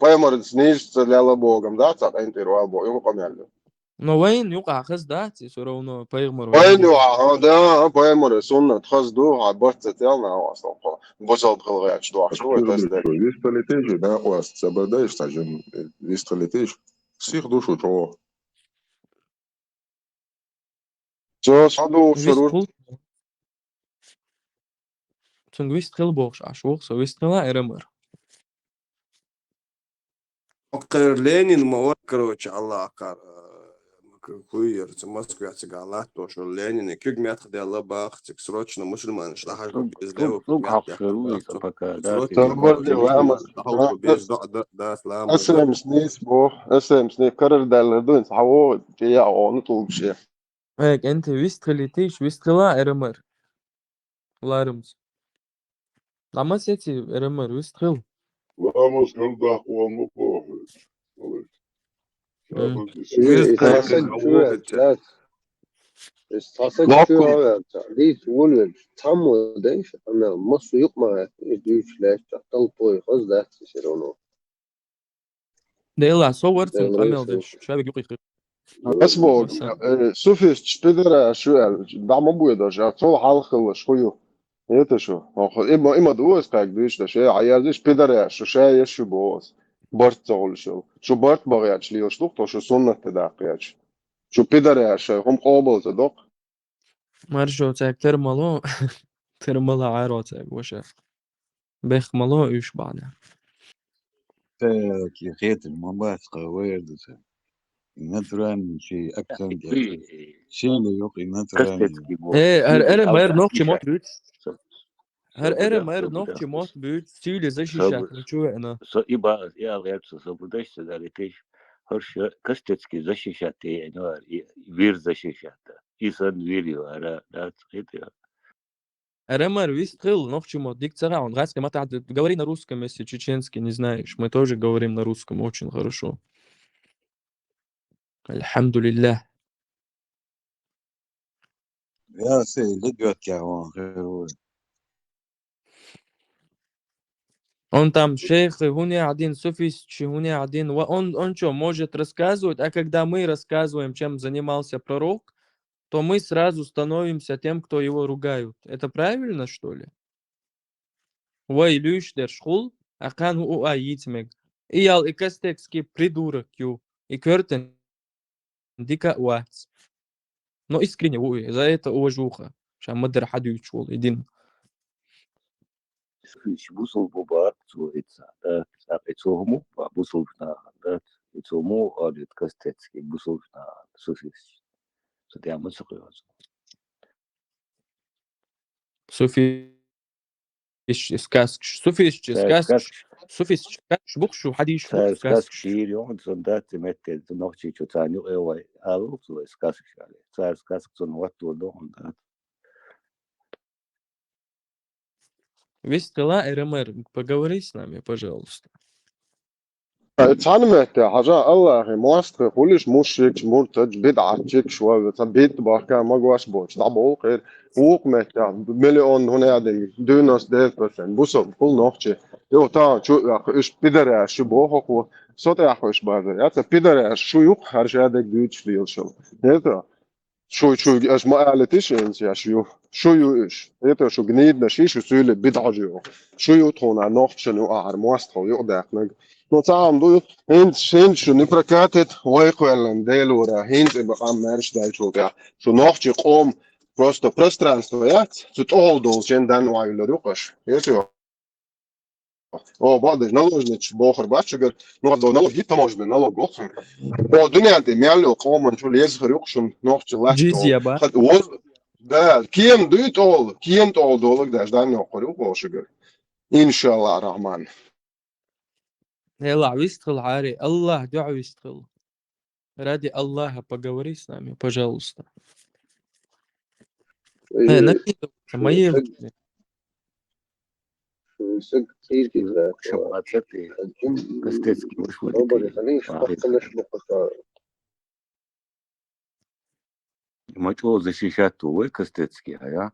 بايمر سنيش تلالا بوغم ده تاع إنتر والبو يوم قام يعلم نو وين يوقع خز داتي سورونو بايمر وين يوقع ده بايمر سنة خز دو عبرت تيالنا أصلا بوصل بخلغيات شو Вистолетиш, да, у вас сободаешь, сажен, вистолетиш. Всех душу чего? Что саду шуру? Цун вистхил богш ашвох со вистхила эремер. Ленин, мор, короче, Аллах, хуйер, Москве, Аллах, то, что Ленин, и как мят ходил Аллах, срочно мусульман, шлахаш без левых, أسلم سنيس بو أسلم سنيس كرر دالنا دون سحوه جيا عون طول شيء هيك أنت ويستخليتيش ويستخلا إرمر الله رمز لما سيتي إرمر ويستخل Vamos cantar com o amor. Istasa güvenler. İstasa güvenler. Değil wollen. Tam o değil. Ama masu yok mu? Düğüşler. Çatal toy. Hız da sirono. ده يلا صورت عمل ده شباب يقي اسمه سوفيس تشبيدر شو دعم ابوي ده شو طول حلقه شويه هيدا شو اما دوس كاك ديش ده شيء عيال بيدر شو شيء شو بوس بارت تقول شو بارت بغياتش ليو شلوخ شو سنة تداقياتش شو بيدر شو هم قابل تدق مرجو تاك ترملو ترملا عارو تاك وشا بيخ ملو ايش بعدها كي خيط المبات قوير نتران شيء أكثر شيء اللي يقي نتران ايه هر ما يرنوخش موت بيت هر ما يرنوخش موت بيت سيلي زي شيشات شو انا Så i bare, jeg har ret, så подальше залетишь, хорошо, кастецкий защищать, ну, вир защищать. И сан вирю, да, это. Ремер вистрел, нохчи мод, дик цара, он гайский мата, говори на русском, если чеченский не знаешь. Мы тоже говорим на русском очень хорошо. Альхамдулиллах. يا سيد لقيت كمان غير Он там шейх, хуни один, суфийский хуни один. Он что, может рассказывать, а когда мы рассказываем, чем занимался пророк, то мы сразу становимся тем, кто его ругают. Это правильно, что ли? Вай люш дер шхул, а кан у аитмег. И ял и кастекский придурок ю. И кертен дика уац. Но искренне, за это уважуха. Шамадер хадюч вол, един. Busol boba, so it's mu, busol na, it's mu, or it kastecki, busol na, sufis. So they are much of Суфийский сказки, суфийский сказки, суфийский сказки, букшу хадиш бук сказки. Шир, он сондат метет, но чичо цаню эвай, а лук so сказки шали. Цар сказки сон вот то дон да. Вестела РМР, поговори с нами, пожалуйста. تعلمت حاجة الله مواستر كلش مشرك مرتج بدعتك شوية بيت باركا ما جواش بوش طبعا غير وق متى مليون هنا عادي دونس ده بس بوسو كل نوختي يو تا شو إيش بدر شو بوخ و صوت يحوش بعد يا بدر شو يق هرش عادي دوتش ليل شو هذا شو ايش ما قالتش انت يا شو ايش هذا شو جنيد نشي شو سؤال بدعجو شو يطون على نوخت شنو أعر مواستر يقدر No całam du hint nie prakatet wojkwellen delura hint am merch dajczoga. So noch ci qom просто пространство ja тут all дол chen dan waylo ruqash. Yeto. O bade naложнич бохар бачгар ну до налог гит можно налог гохм. О дүниянте мяло qom шул езгэр юqshun noch ci лах. Jizya ba. Да, кем дует all, кем all долог даждан yoqor uqoshgar. Иншаллах рахман. Ела, вистрел Ари, Аллах, дуа вистрел. Ради Аллаха, поговори с нами, пожалуйста. Мои... Мачо защищать твой кастецкий, а я?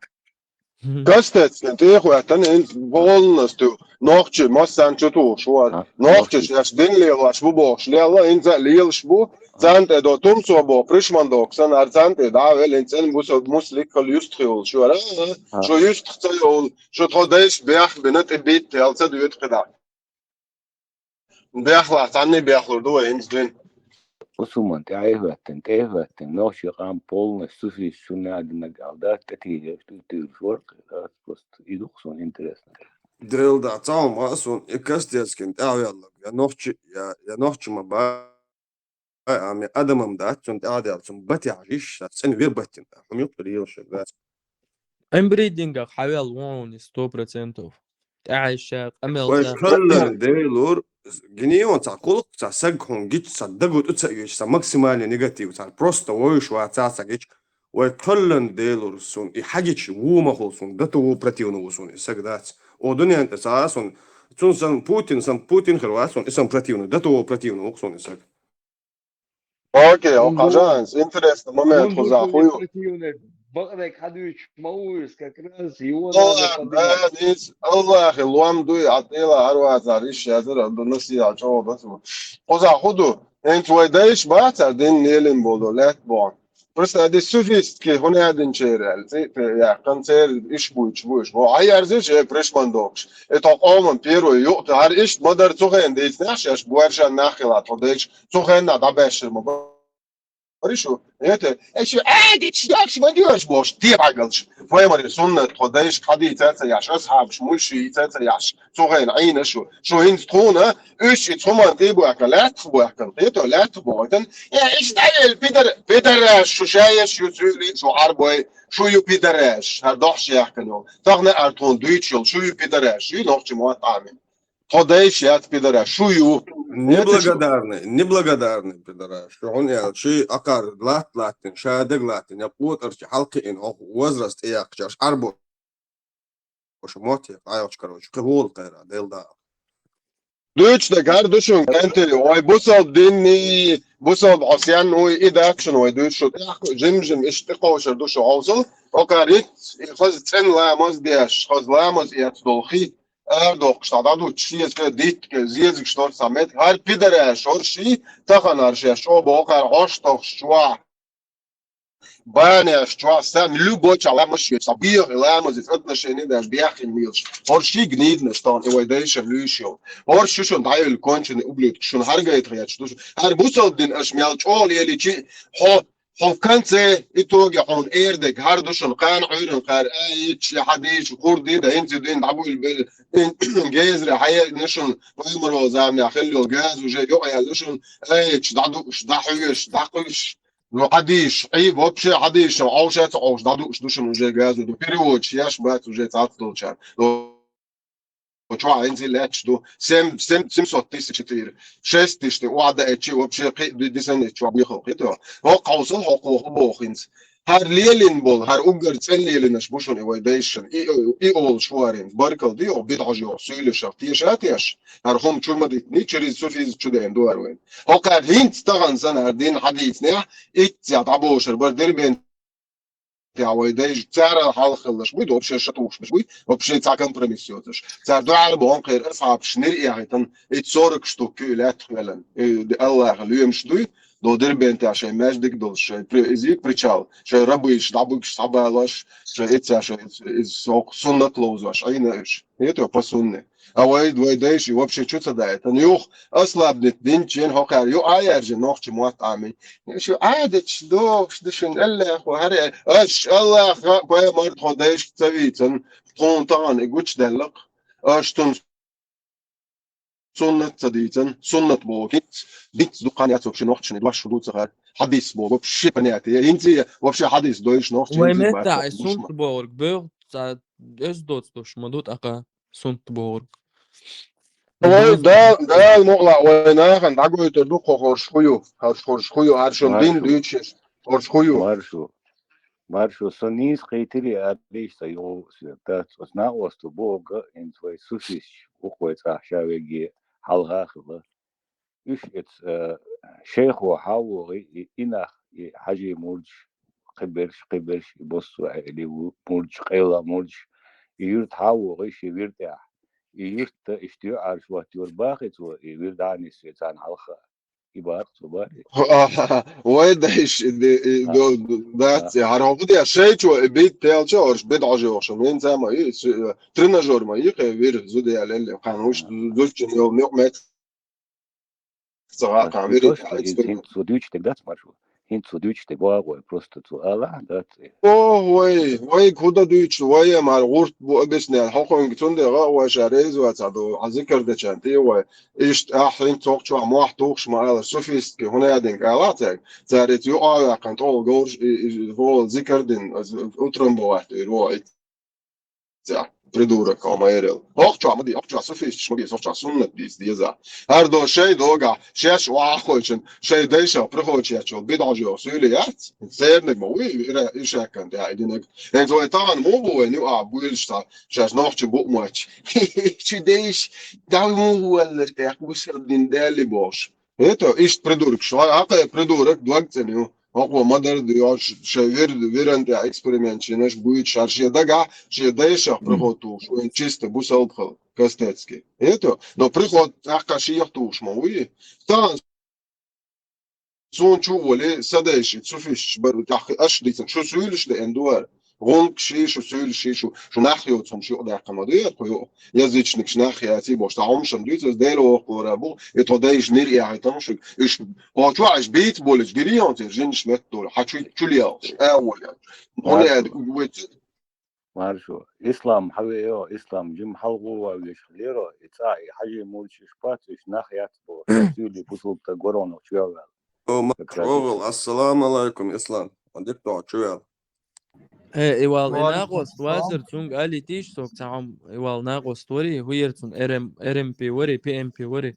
Кастец, ты хуятан полностью ногчи массан чуту шуар ногчи шаш денлела шбу шляла инза лил шбу занте до тумсо бо пришмандо ксан арзанте да вел инцен бусо муслик кол юстхиол шуара шо юстхиол шо тходеш бях бенат бит ялца дует кда бяхла танни бяхло до инзден Усуман, ты айваттен, ночью рам полностью суфис шуна одна галда, такие, что ты жорк, просто идух сон интересно. Drill da цаум асон и кастецкин авиалог. Я нохчи маба ами адамам да цун адиалцум бати алиш сен вир баттин. Хм يقدر يلشق ده. Эмбридинга حوال وون 100%. تعيشك أمل ويخلل ديلور جنيون تاع كل تاع سجهم جيت صدقوا تسأيش تاع ماكسيمالي نيجاتيف تاع بروستا ويش وتاع سجيش ويخلل ديلور سون يحاجش وو ما خلصون ده تو براتيونو سون سجدات ودنيا أنت تاع سون تون سان بوتين خروات سون اسم براتيونو ده تو براتيونو سون سج اوكي او قاجانس انترست مومنت خوزا خويو بقرك حدوش موس ككراسي هو الله بانيس الله اخي الوام دو يعطيلا اروع زاريش يازر الدنسي عجو بس خوزا خودو انت ويدايش باتر دين نيلين بولولات بون بس هذه السوفيست كي هنا هذا نشير يا كانسير ايش بو هاي ارزش بريش ماندوكش اتقوم بيرو يوقت هر ايش مدر تخين ديس ناشش بوارشان ناخلات وديش تخين دابش Хорошо, еще عادي تشداكش ما ديوش باش تيب عقلش فاهم سنة خدايش حدي تاتا ياش أصحاب شمولشي تاتا ياش صغير عين شو هين تخونا إيش تخوما تيبو أكلات بو أكل تيتو لا تبوتن يا إيش تعال بيدر شو شايش شو سوري شو عربي شو يو بيدرش هردوحش يحكنو تغنى أرتون دويتشل شو يو بيدرش يو نوخش موات عامل خدايش يات بيدرش شو يو Неблагодарный пидорас, что он я чей акар латин, шадег латин, я плотарчи халки ин возраст и я кчаш арбо, что моти, аяч короче, кевол кайра, делда. دوتش ده قاعد دوشون انت واي بوصل ديني بوصل عصيان هو ايه ده اكشن واي دوتش جمجم اشتقوا شردوش عوصل وكاريت خذ تسن لا مز ديش خذ لا مز يتدولخي اردوق شتادو تشيز كديت كزيز شتور سامت هر بيدر شورشي تخنر شو بوكر عشتو شوا بانه شوا سام любоча ламош sabir lamos из отношений даже бяхин милш орши гнидно что он его дальше влюшил орши schon дайл конченый ублюдок schon харгает я что har busol din ashmial чол или чи خو كانت اتوجع عن ايردك هاردوشن قان عيرن قار ايتش حديش قردي ده انت دين عبو جازر حي نشن ويمر زعم خلو جاز وجاي يقع لشن ايتش دعدوش دحيش دقش وحديش اي вообще حديش عوشات عوش دعدوش دوشن وجاي جاز ودو период ياش بات وجاي تعطلشان وشو انزل اتش دو سم 700,000 6 وعدا اتش вообще دي سنه شو بيخو كده هو قوسل حقوق بوخنز هر ليلين بول هر اوجر تسليلين شبوشون ايويديشن اي اول شوارين باركل دي او بيدعجو سويل شفتيش هر هم چورما دي نيچري سوفيز چودين دواروين هو قال هينت تغن سنه دين حديثنا ات يعطبوشر بردر بين ايويديش تعرى حالخلش بيد вообще شطوش مش بيد вообще تاع كومبروميسيوتش تاع دوار بون غير اصعب شنير يعني اتسورك شتو كيلات خلن الله اليوم شدوي до дербента аше междик до ше език причал ше рабиш дабук сабалаш ше это ше из суннат лоузаш айнаш это по сунне а вай дайш вообще что-то да это нюх ослабнет динчен хокар ю аярж нохч муат ами شو عادت دو شدشن الله وهر اش الله باي مرت خدايش تسويتن طونطان اجوش دلق اشتن سنة صديقا سنة بوكيت بيت دقانيات وبشي نوحش ندواش شدود صغار حديث بو وبشي بنياتي انتي وبشي حديث دويش نوحش انتي ومتى سنت بورg بيرد اس دوتش مدوت اقا سنت بورg ده المقلع وينها كان عجوه تدوق خورش خويو هرشون دين دويتش خورش خويو Маршо сонис хейтери адлишта его святат осна осту бога ин твой суфиш ухойца шавеги халгахла иш эт шейху хауи инах حاجي مولج قبرش يبصوا اللي مولج قيلا مولج يرد حاوي شي ويرتاح يرد اشتيو عارف وقت يرباخت ويرد عني سيتان حلقه يبارك صباري ويدش ده هرهبط يا شيء بيت تيلش اورش بيت عجوش من زعما تريناجور ما يغير زود على اللي كانوش زوج يوم مات صراحه عامل هين صدوش تقدر ماشو هين صدوش تبغى просто تو الله ده وي كودا دويتش وي مع الغورت بو بسنا الحقن تون ده هو شاريز واتادو ذكر ده شانتي وايش احين توك شو ما توكش مع السوفيست هنا يدين قالاتك زارت يو اه كانت اول جورج هو ذكر دين اوترم بوات هو придурок амаерел охчо амади охчо софист шмоги софчо суннат диза هر دو شي دوغا شيش واخوچن شي ديشا برخوچياچو بيداجو سوليات زيرنك موي ايش كان ده ايدينك انتو طبعا مو بو نيو ابويلشتا شاش نوخچ بو ماتش شي ديش داو مو ولا تاع وسر دين دالي بوش Eto, iść prydurek, haka prydurek, dwagcenio. Ako madar diyor, veren de eksperimentiinaš будет шаршия дага, ще даєш приходу, що він чисто бусалбхал, кастецький. Eto, но приход, ака шиях туш, мауи. Там صون شو ولا سداش تشوفيش برو تاخي اش ديتن شو سويلش ده اندوار غونك شو سويل شو ناخيو تسم شو ده قمادير كيو يزيچنك شناخياتي باش تعوم شمديت ديرو قرابو يتودايش نيري عيطنش ايش هو شو عايش بيت بولج جريون ترجنش متول حتى تشلياش اول يعني هنا مارشو إسلام حبيو إسلام جم حلقوا ويش ليرو إتاعي حاجة مولش شباتش ناخيات بو تسيلي بوصل تقولون وشيوال مكروغل السلام عليكم اسلام عندك تقعد شويه إيوال وعليكم ناقص السلام. وازر تونج ألي تيش توك تعم إيوال ناقص توري هويرتون РМ بي وري PM بي وري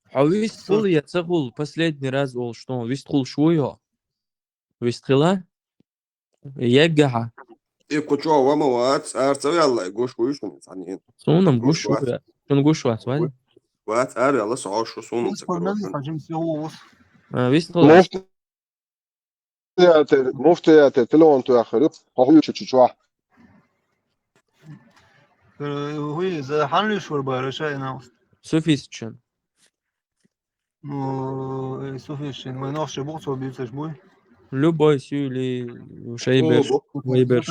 حويست خل يتسخل последний раз ол что вист خل شوية вист خلا يجها يكوتشوا وموات ارتوي الله يقوش ويشون يعني سونم جوش شوية شون جوش واتوالي وات ار يلا سعوش شو سونم سكروشن ويست خلا مفتي تلون تو اخر هو تشوا هو за حنلش وربارشة أنا سوفيستشن ну суфишин мы наш бог собьются бой любой сюли шейберш вейберш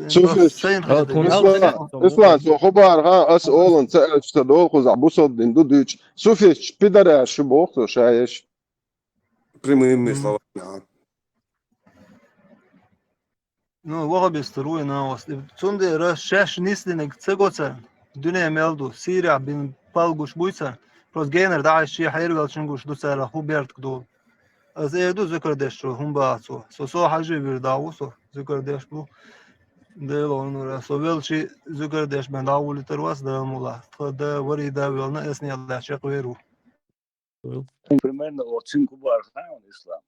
شوف اسمع سو خبر ها اس اولن تدول خذ عبوسود دين دوديش شوفيش بيدر شو بوخ شايش прямыми словами ну وغبي استروي ناوس تونده راش شاش نيسلينك تسقوتsa dünya meldu Siriya bin palguş buysa roz gener da işi hayır çunguş du sala hu bert do az edu zikirdeş hum baatso so hacı bir davuso zikirdeş bu de onura so velçi zikirdeş ben davul terwas da mula da veri da velna esni Allah şaq veru primärno ortsin kubar khan islam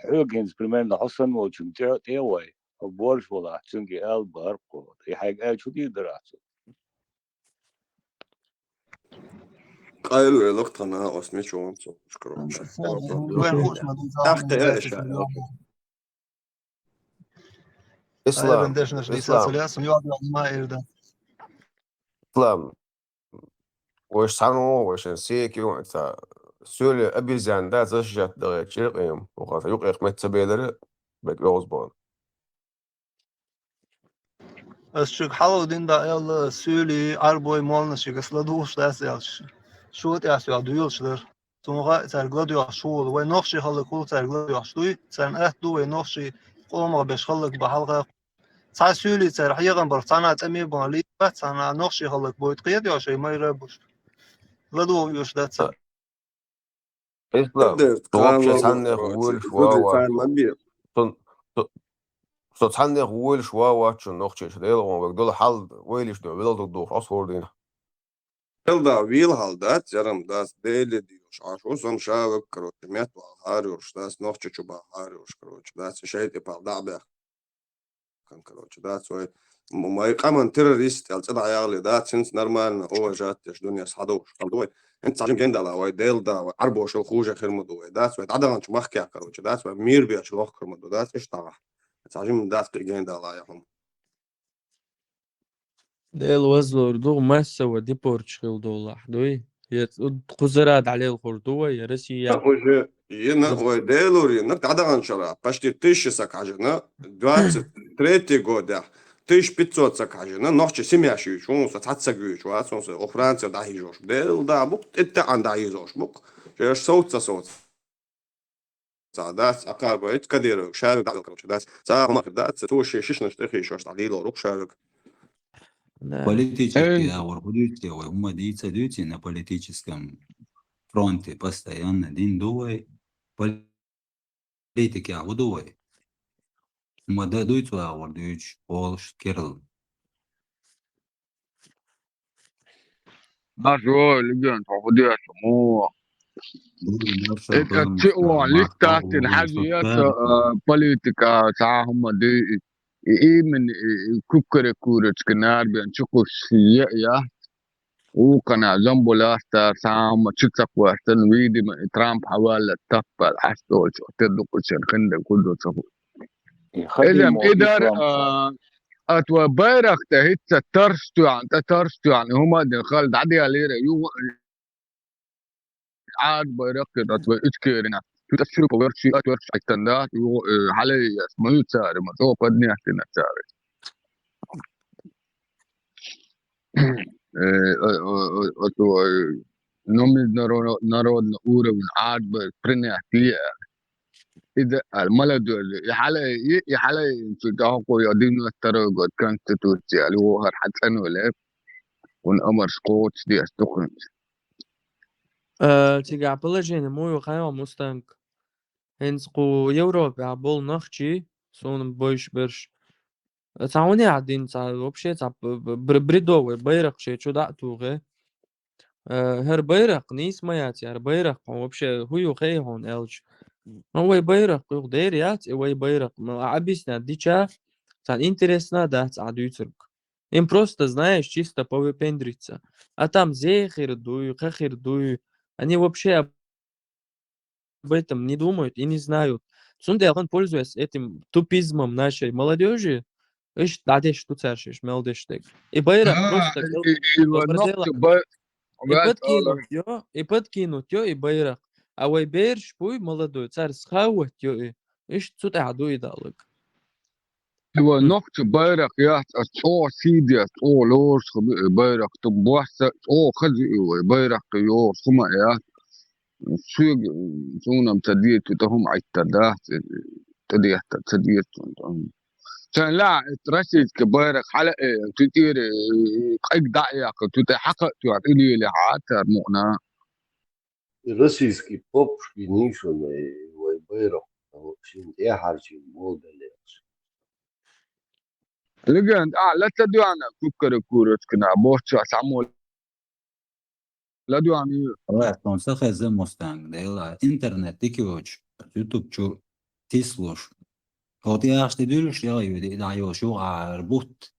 högens primärno hasan olchun teway borsh wala chungi el barqo hayga chudi daratso قايلوا لقطة أنا أسمي شو أنتو شكرا أختي إيش إسلام وش سانو وش نسيكي وأنت سؤال أبي زين ده زشجت ده شرقيم وقف يقيق متسبيلر بتلوزبون Azıcık Halloween da el söyle arboy malını çıkasla doğuşta yazmış. Şu yazıyor duyuluşlar. Sonra sergilediyor şu ve nakşi halı kul sergilediyor şu sen ehdu ve nakşi olma beş halık bahalga. Sen söyle ser hayagan bar sanat emi bali bat sana nakşi halık boyut kıyad ya şey mayra buş. La doğuyor da sen. إسلام توقع سنة غول شوا سنة غول شوا واتشون نقطة شديد وبقدر حل ويلش ده بيلد الدور أصور دينا يلدا ويل هالدات جرم داس ديلي ديوش عاشو سن شاوك كروت ميت وهاريوش داس نقطة شبا هاريوش كروت داس شيء يبقى دعبه كان كروت داس وي ما يقامن تيروريست يلصدع يغلي دات سنس نورمال هو جاتش دنيا صحدوش قالوا انت عجم جندا لا وي ديل دا عربوش الخوجه خير مدو داس وي عدغان مخكي كروت داس مير بيش لوخر مدو داس ايش طاح عجم داس جندا لا يهم ديل وزلور دو ما سوى دي بورتشغل دولار دوي قزرات عليه الخردوة يا رسي уже ينا وديلور ينك عدغان شرا почти 1000 сакажена 23 года 1500 сакажена нохче семяши шун сацагуч ва сон о Франция да хижош дел да бук это анда хижош бук я соуца داس أقاربه كدير شارك على الكروش داس صار ما داس توشي شيشنا شتخي شوش تعديل وروك شارك Политические аурбудите, мы действуем на политическом фронте постоянно, день дуой, политики аудуой. Мы дадут аурдуч, полш, керл. ناس لقيت عبودية سموه تقوى لستات الحاجيات بوليتيكا ساهم دي من كوكري كورة كنار بين شكو السيئة وقناع جنبه لاستر سام تشتك وقتن ويدي من ترامب حوالي تقبل حستول شو تدق وشن خندق كله سفو إذا خديمه إدار ترامب أتوا بيرك تهيت ترستو يعني هما دين خالد عدي ليرة يو عاد بيرك أتوا إتكيرنا تشوف ورشي أتورش أتندات يو حالي اسمه يتساري ما تو قدني أحتنا تساري أتوا نومي نرود نورة من عاد برني أحتيا إذا الملد يحالي في تحقق يدين الترقد كونستيتوسي اللي هو حتى ولا ونأمر سقوط دي أستخدم تيجي عبالجين مو يخيم مستنك هنسقو يوروب عبول نخشي سون بوش برش تعاوني عدين تاع وبشي تاع بريدو بيرق شي شو دعتوغي هر بيرق نيس ما ياتي هر بيرق وبشي هو يخي هون الج هو بيرق يقدر يات هو بيرق ما عبيسنا ديچا تاع интересно да عدوترك им просто знаешь чисто повыпендриться а там зехер дую хахер дую они вообще об этом не думают и не знают. Цундел, он пользуясь этим тупизмом нашей молодежи, иш дадеш туцершиш, мелдештег. И байрак просто نقطة и подкинуть ё, и байрак. А вай берш пуй молодой, царь схавать ё, иш цут аду и далык. هو نقطة بيرك يا أو سيدي أو لورس بيرك تبوس أو خزي بيرك يو سما يا سوق سونا متديت وتهم عيتدات تديت تديت كان لا ترشيد كبيرك حلقة تطير قيد دعيك تتحقق تعطيني لحاتر مؤنا Российский поп шпинишный вайберов, очень я харчи молдалец. لقيت لا تدو أنا كوكر كورت كنا بوش سامول لا دو يعني والله تنسخ زي مستنگ ديلا انترنت ديكيوش يوتيوب شو تسلوش هو دي اخش تديرش يا يودي دايو شو عربوت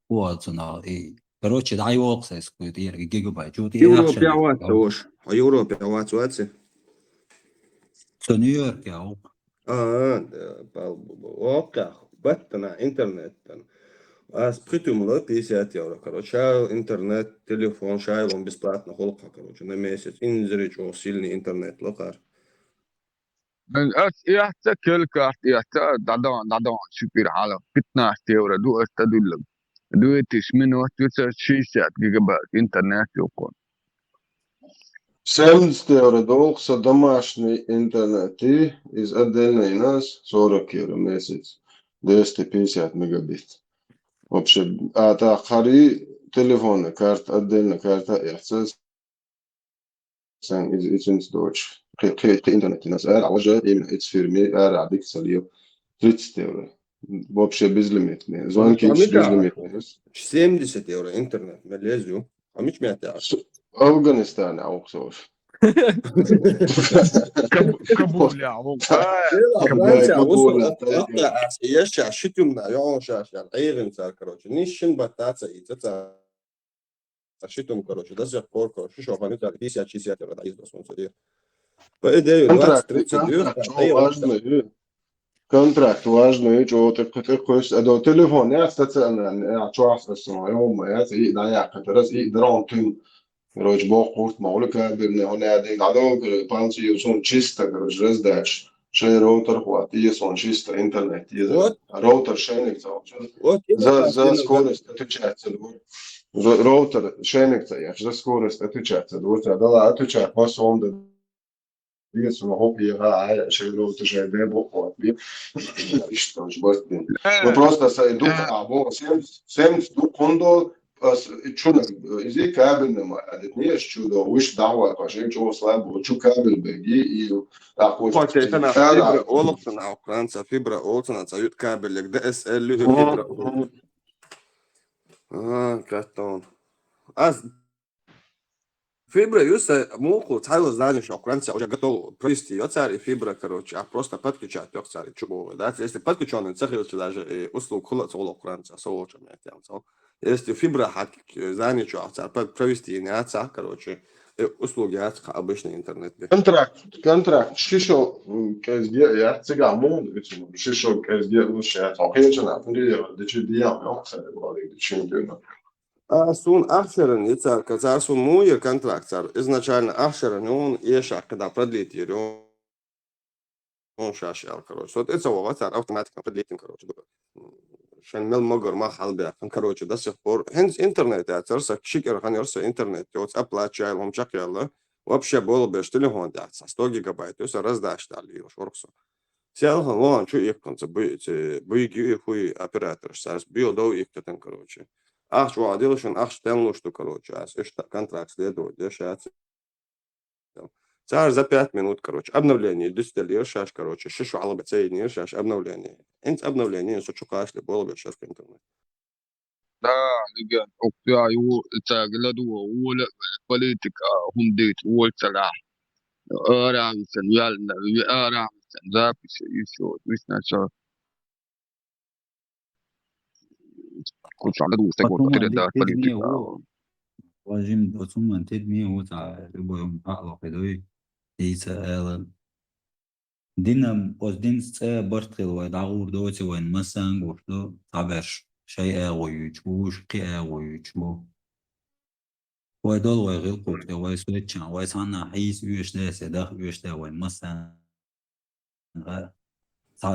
واتنا اي короче дайо оксес кудир гигабайт شو دي اخش Европе وش Европе واتسي تو نيويورك يا اوكي بتنا интернет Притумала 50 евро, короче, интернет, телефон, шайлом бесплатно, холка, короче, на месяц. Инзрич, сильный интернет, локар. يحتى كل كارت يحتى دادون شكر على 15 يورو دو استدل دو تش منو تشر شيشات جيجا بايت интернет يكون 70 евро долг за домашний интернет и из отдельной нас 40 евро в месяц, 250 мегабит. Вообще, а та хари телефонная карта, отдельная карта, яхтса сен из Deutsch. Ke интернет нас عوجة именно эти фирмы عبيك ساليو 30 евро. Вообще безлимитные. Звонки безлимитные. 70 евро интернет, мелезю. А мич мятя. Афганистан عوقسوش. كابول يا عمو Франция وصل يشع شتمنا يوم شاش العيغن صار كروش نيشن بتاعته يتتا شتم كروش ده زي كور كروش شو فاني تاع 50 60 евро عايز بس صديق فإيديو 20-30 Контракт важный, что ты хочешь, а телефон, я, кстати, я чувствую, что يوم я يا كترس يدرون تين Короче, бог курт маулика, бирне, он один гадок, панци юсон чисто, короче, раздачь. Шей роутер хват, он чисто интернет. Роутер шейник за скорость отвечается. Роутер шейник за скорость отвечается. Да, отвечает, вас он да. Видишь, он хопи, шей роутер шей да, бог хват. Что ж, бас. Ну просто сайду, або 70 ду кондо. Чудо, изи кабель нема, а это не чудо, уж давай, пошли, чего слабо, чу кабель беги и такой. Вот это на фибра олоксона, Франция фибра олоксона, цают кабель, DSL фибра. Катон. Фибра юса муху, цайло знание, что Франция уже готова провести ее царь фибра, короче, а просто подключать ее царь чубовый, да, если подключенный царь даже услуг хула целого Франция, солочем я тем цел. Если фибра заничу, провести иниация, короче, услуги обычный интернет. контракт, шишо, кезге, я цыган мон, шишо, кезге, лучше, я толкнется, Сун ахшерен, это казар сун муер контракт, изначально ахшерен, он ешак, когда продлить ее, он шашал, короче. Вот это вот автоматически продлить, короче. عشان مال مجر ما حال بيع كروتش ده سفور هنز إنترنت أترسك شكر خان يرسل إنترنت يوتس أبلا تشايل هم شكل الله وابشة بول بيشتري هون ده 100 جيجا بايت يوسف رز داشت عليه وش ورقصه سيال هون شو يكون بيجي هوي أبيراتور ساس بيو دو يكتن كروتش شو عادلشون تنلوش تو كروتش إيش كونتراكت ده شات صار за 5 минут, короче, обновление, дистиллер, шаш, короче, шишу على بتسيني шаш, обновление. أنت обновление, شو كاش لبول بيشاف إنترنت. لا لقى أوكي يو تاجلدوا ولا بوليتيك هم ديت ولا سلاح أرام سنيال أرام سنزاب يشوف مش نشوف كنت على دو استقبل كده ده بوليتيك واجم دوتون من تدمي هو تاع يوم أقلق كده يسأل دينا قصدين برتقل ويدعور دوتي وين مسان قلتو تعبش شيء ويجوش قيا ويجبو ويدل ويغير قلت ويسويتشان ويسانا حيس يوش ده سداخ يوش ده وين مسان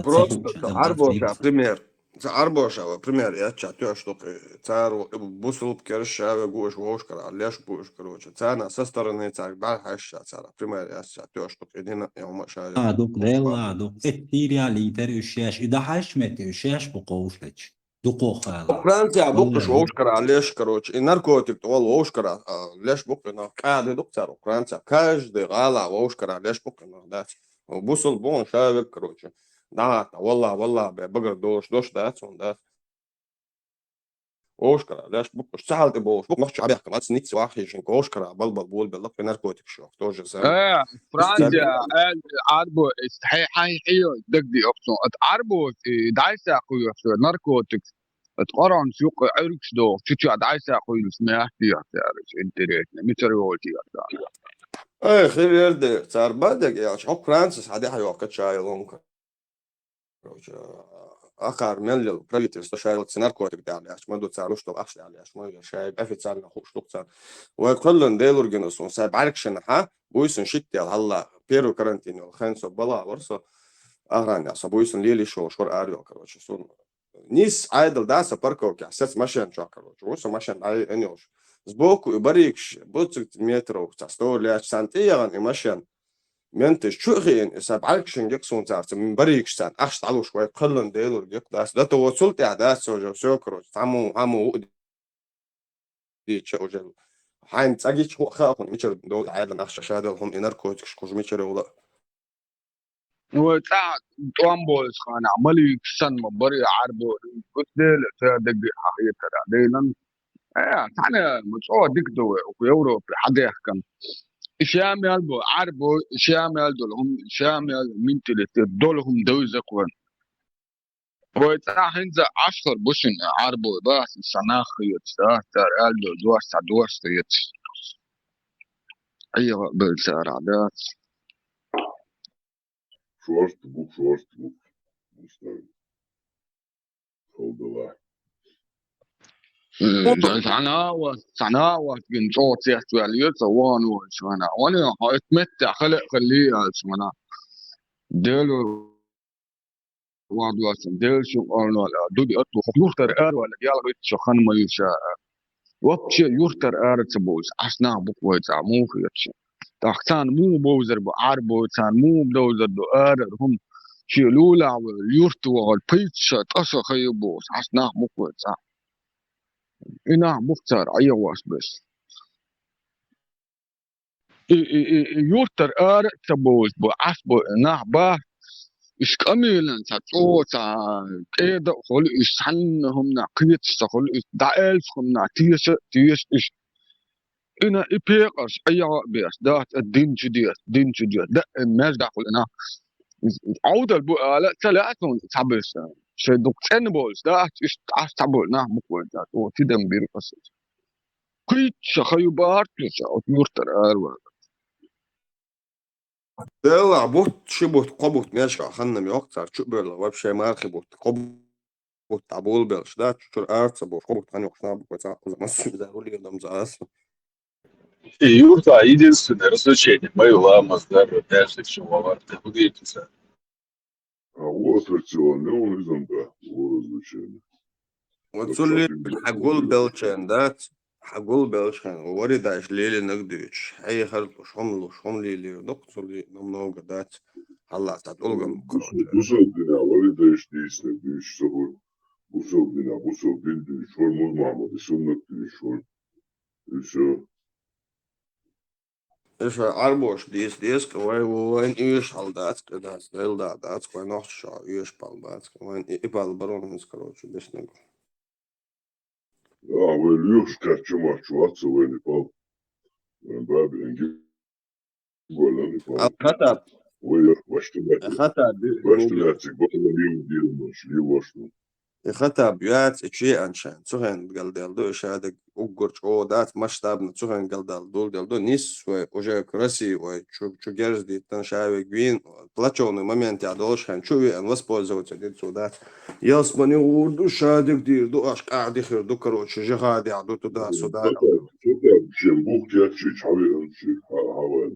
Просто арбоша, пример. Арбоша, пример, я чатаю, что цару бусул керша, гуш, вошкара, леш буш, короче. Цана со стороны царь, бархаща цара. Пример, я чатаю, что едино, я умашаю. دوق ديلا دوق اتيريا ليتر الشاش إذا حش مت الشاش بقوفلش دوقو خالا Франция букаш вошкара, леш, короче. И наркотик, то вошкара, леш букана. Каждый дук цару, Франция, каждый гала вошкара, леш букана, да. Бусул бон шавек, короче. Да, والله بقر دوش ده son ده اوشكرا لاش بوش سهل تبوش بوك مخش عليها كمان سنيك سواحي عشان اوشكرا بلبل بول بالله في ناركوتيك شو توجه زين فرانسا عربو استحي حي حيو دقدي اقصو عربو دايسا اخويا ناركوتيك تقرن سوق عركش دو تشو دايسا اخويا اسمها فيها تعرف انترنت مترولتي اي خير يرد صار بدك يا شو فرانسا هذه حيوقت شاي لونك آخر من البريتير استشارة ناركوتيك ده عليه عشان ما دوت سعره شو أحسن عليه عشان ما شايب أفيد سعرنا خوش لقطة وكلن ديلور جنسون سايب عليك شنها بويسن شتى هلا بيرو كارنتينو الخمسة بلا ورصة أهراني عصا بويسن ليلي شور أريو كروش سون نيس عادل ده سباركو كأساس ماشين شو كروش وصل ماشين على إنيوش زبوك وبريكش بوتسك مترو تستور ليش سنتيا عن ماشين منتج شو غين ساب علكشن يكسون تعرف من بريكش سان أخش تعلو شوي قلن ديلور يقداس ده توصلت عداس سوجو سوكروش عمو دي تشوجل حين تاجي شو خاطر ميشر دول عادل أخش شادل هم إناركوتك شكوش ميشر ولا وتاع توامبولز خان عملي سن مبري عربو قلت ديل تدق حقيقة ديلن تعالى متعو دكتو ويورو في حديث كان شامل بو عربو شامل دولهم شامل منتلت دولهم دوزك وين وتاع هنزا 10 بوشن عربو باس سناخيت ساتر الدو دوس يت ايوه بالسعر عادات شورت بوك سناوات جنجوت سيحتواليات سوان وشوانا وانا اتمتع خلق خليها شوانا ديلو واحد واسن ديل شو قالوا لا دودي اطلق يختر ار ولا يلا بيت شخن ما يشاء وقت يختر ار تبوز عشنا بقوة مو في يتش تاختان مو بوزر بعربو تان مو بدوزر دو ار هم شيلولا واليورتو والبيتش تأشى خيبوز عشنا بقوة إنا مختار أيواش بس يورتر آر تبوز بعصبو إنا با إش كميلن تطو تا كيدا خل إش حنهم نقيت تخل إش دايل خم تيش إش إنا إبيقش أيوا بس ده الدين جديد ده الناس داخل إنا عودة البقالة ثلاثة تعبس شيء دكتور بولس ده إيش تعبول نعم مقول ده وتدم بيرقص كل شخيو بارتش أو تورتر أروى ده بوت شبوت قبوت ماشي خلنا ميوقت شو بيرلا وبشي مارخي بوت قبوت تعبول بيلش ده شو أرتس بوت قبوت خاني وخنا بوت مصر ده هو اللي قدام زاس Yurtta единственное развлечение моего Маздар дальше всего варто. Удивительно. Вот рациональный зомба. Вот развлечение. وتقول لي حقول بيلشان ده حقول بيلشان وورد عش ليلي نقديش أي خلط شحم لي دكتور لي نمنوجة ده هلا تعتقول جم Bu binaları değiştiyse bir sıfır. Bu bina, bu bildiğin şor Muhammed sünnet bir şor. İşte إيش عربوش ديس وين إيش هالدات كده ستيل دات كوي نوش شو إيش بالبات وين إبال برون هنسكروش بيش نقول ya böyle yok kaçı maçı atsa böyle pal. Ben babi engi golani pal. الخطأ Ve ya başta خطأ lerçik bana diyelim başı iyi başlı. خطأ بيات شيء أنشان سهن قال دلدو إيش هذا أوجر أو دات مش تابنا سهن قال دلدو نيس وجا كراسي وشو جرز دي تنشاوي جوين طلعوا момент يعدوش هن شو أن وسبوزوت دي سودات ياسمني وردو شادك دير دو أش قاعد يخير دو كروش جهاد يعدو تدا سودات Fakat cembuk gerçi çavi ölçü havayı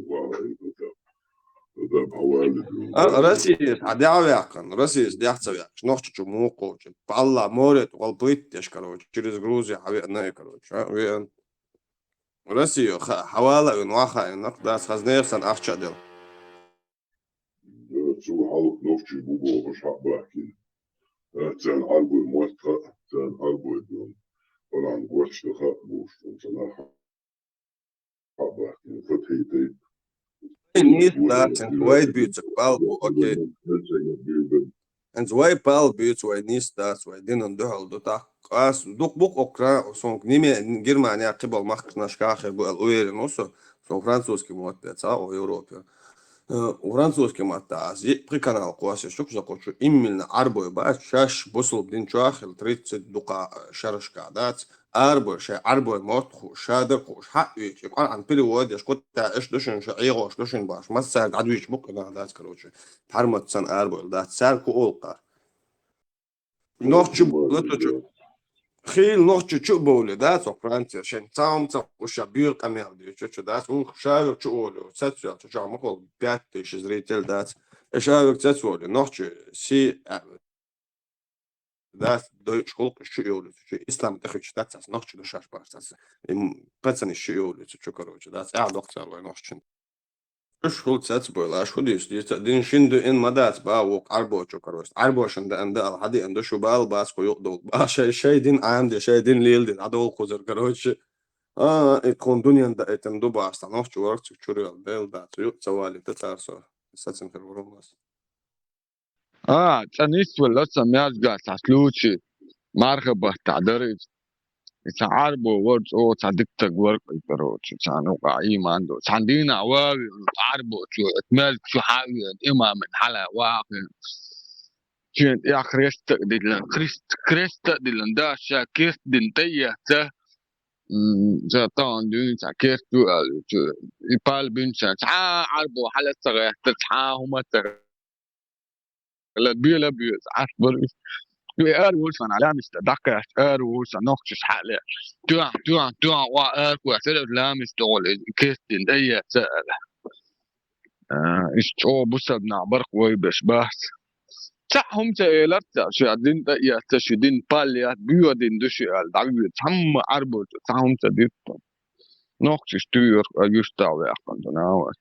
ده بحوالي راسيس عدي عويقن راسيس دي احسن يعني نوخش موقو بالله مورت والبويت يش كروش تشيرز جروزي حبيبنا كروش وين راسيو حوالا ونواخا انك داس خزنير سن اخشا دل شو حاول نوفشي بوبو مش حباكي تان حربو موتخا تان حربو دون طبعا قوتش تخاف بوش صراحة حباكي فتحيتي نيت دات انت وايد بيوتك بالبو اوكي انت وايد بال بيوت وايد نيس دات وايد دين ندهل دوتا قاس دوك بوك اوكرا سونك نيمي جرمانيا قبل مخنا شكاخر بو الاوير نوسو سون فرانسوسكي موت او اوروبا فرانسوسكي ماتازي بري كانال قواسي شوك زقوشو إملنا عربو باش شاش بوصل بدين شاخل تريد دقا شرش قعدات عربو شا عربو موتخو شادق وش حق يجي قال عن بيلي واد يش كنت ايش دوشن شعيغو ايش دوشن باش ما ساعد عدو يش بوك قعدات كروشي بحرمت سن عربو دات سار كو اولقار نوخشو بلتو خيل نوخشو شو بولي دات فرانسيا شن تاوم وشابير قمير دي شو دات شارك شو اولو ساتسو شو مقول بيات شزريتل دات شارك تسولي نوخشو سي دات دويتش خلق شو يولو شو اسلام تخش دات نوخشو دشاش بارتاس باتسني شو يولو شو كروش دات قاعد وقت الله نوخشو ايش هو تسات بولا شو ديش دين شندو ان مدات با وق عربو شو كروش عربو شند عند الحدي عنده شو بال باسكو يقدو با شيء دين عام شيء دين ليل دين عدو قزر كروش تكون دنيا دا تندوبا استنوف شو ورك شو ريال ديل دا سوالي تتارسو ساتسن في الروماس تانيس ولا سمياج قاس عسلوشي مرحبا تعدرج عربو ورد او صديقتك ورق البروتش كان وقعي ما عنده عندنا عواوي عربو شو اتمال شو حاوي الامام من حلا واقع كان يا خريست دي كريست دي لنداشا كيست دنتيه ته طبعا دون كيست يبال بنشا عربو حلا صغير تتحاهم لا بيلا بيز عصبر ار وسن على مستدقة ار وسن نقش حالة تو وار وسل لا مستقول كيستن اي سأل اشتو بسبنا برق ويبش بحث تحهم تأيلت شادين يا تشدين باليات بيودين دشي الدعوة تهم عربو تحهم تديت نقش تير يستوي أقندنا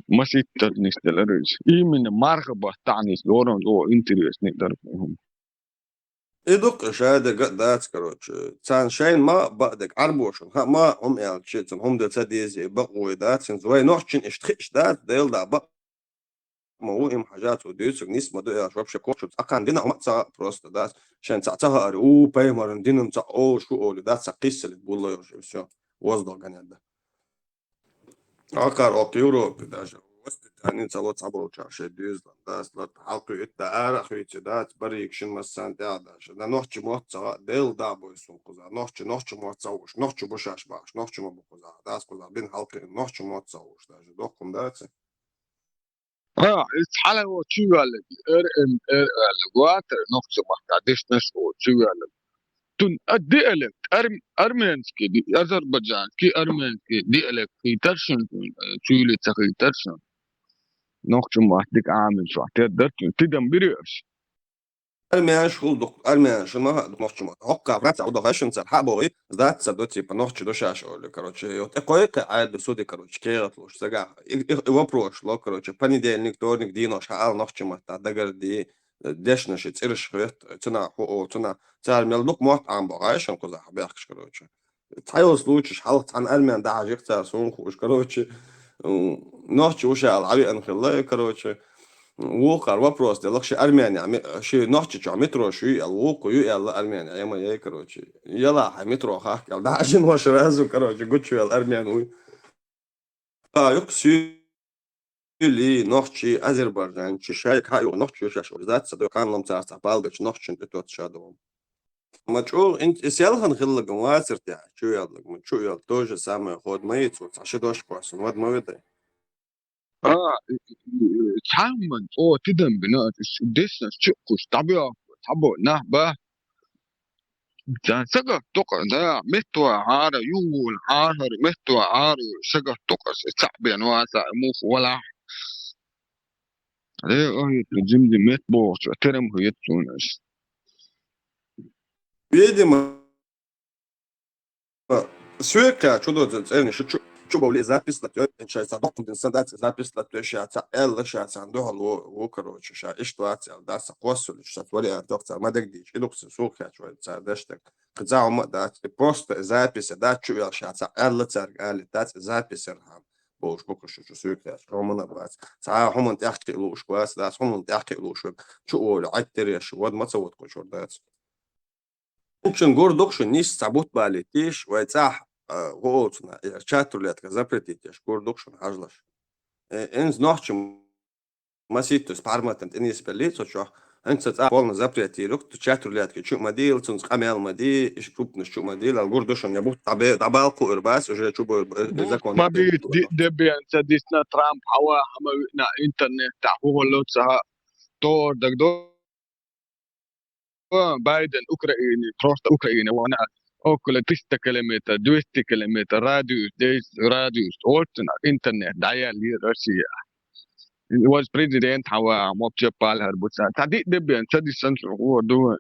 مسيت تنس دلرج من مرغبة تعنيس لورن لو انتريس نقدر فيهم يدق شهادة دات كروش تان شين ما بعدك عربوشن ما هم يعني شيء هم ده تديزي بقوا دات سنزوي نوعشن اشتخش دات ديل دا بق ما هو ام حاجات وديسك نسمة ده يا شباب شكوش أكان دينا هم تسا بروست دات شان تعتها أرو بايمرن دينا تسا أو شو أول دات سقيس اللي تقول له يرشو وصدق عن هذا أكار أو يوروب داش وسط التاني صلوات صعبة وشاشة ديزلان داس لا حلقة إتا أخويتي دات بريك شن مسان تعداش دا نوحش موتسا ديل دابو يسون قزا نوحش موتسا وش نوحش بوشاش باش نوحش مبو قزا داس قزا بين حلقة نوحش موتسا وش داش دوكم داتي it's حلاوة شو قالك الواتر نقص ما قاعدش نسوي شو قالك تون الديالكت أرمينسكي دي أذربيجان كي أرمينسكي ديالكت في ترشن شو اللي تخي ترشن نقص ما ديك عامل شو تقدر تدم بريش Armēņu šuldu, armēņu nošķi hokā vecā udavašana ar habori, zdāca do типа nošķi душашоли, короче, вот такое айду суди, короче, керат луш, сега, и вопрос, ло, короче, понедельник, вторник, динош, хаал nošķi мата, дагарди, дешнаши, циршхвет, цена, цена, цар мелдук мот амбогайшан, куза, бяхш, короче. Тайо случай, халт ан армян дажик, цар сунхуш, короче, nošķi ušāl, avi anхиллай, короче, ووقع вопрос ده لقش أرمينيا شيء نحكي شو مترو شو الوقو يلا أرمينيا يا ما يا كروتشي يلا مترو خاك يلا ده عشان واش رازو كروتشي قلت شو الأرميان يقصي لي نحكي أذربيجان شايك هاي ونحكي شو ذات صدق كان لم تعرف بالبش نحكي أنت تشادو ما شو أنت سيالهن خلق مواسر تاع شو يلا ما شو يلا توجه سامع خود ما يتوت عشان دوش كويس ود ما بدي تعمد أو تدم بنات ديسنا شقش طبيعة طبو نهبة جان سقط تقع ده متوا عارة يول عارة متوا عارة سقط تقع صعب أنواع موف ولا ده الجمدي متبوش ترم هو يتونس بيدي ما سويكا чудо يعني شو بقول запись لتو شايف ضغط الانسان запись لتو شايف ال شايف عنده هو كروتش شايف ايش توات ده سقوس شايف ولي دكتور ما دقديش إلوكس سوق شوي تساعدشتك قزاو ما ده بوست запись ده شو شايف ال تسرق ال ده запись رهان بوش بكره شو سويك هم انا بس ساعه هم انت احكي له كويس ده هم انت احكي له شو عدتر يا شو ود ما تصوت كل شو ده ممكن гордокшо нис сабут балетиш вайцах гоотна чатулетка запретитиш гордокшо хажлаш энз нохчим маситус парматент энис белит чо энц полно запретилок то чатулетка чу модел цунс камел моди иш крупно чу модел ал гордокшо не бут табалку урбас уже чу закон ما بيت دبي أنت ديسنا ترامب هوا هما إنترنت تعهو لوتها دور دك بايدن أوكراني بروست أوكراني وأنا أكل 300 كيلومتر 200 كيلومتر راديوس أولتنا إنترنت دعيا لي روسيا was president هوا موبتشي بالهربوتسا تعدي دبي أنت دي سنتر هو دوان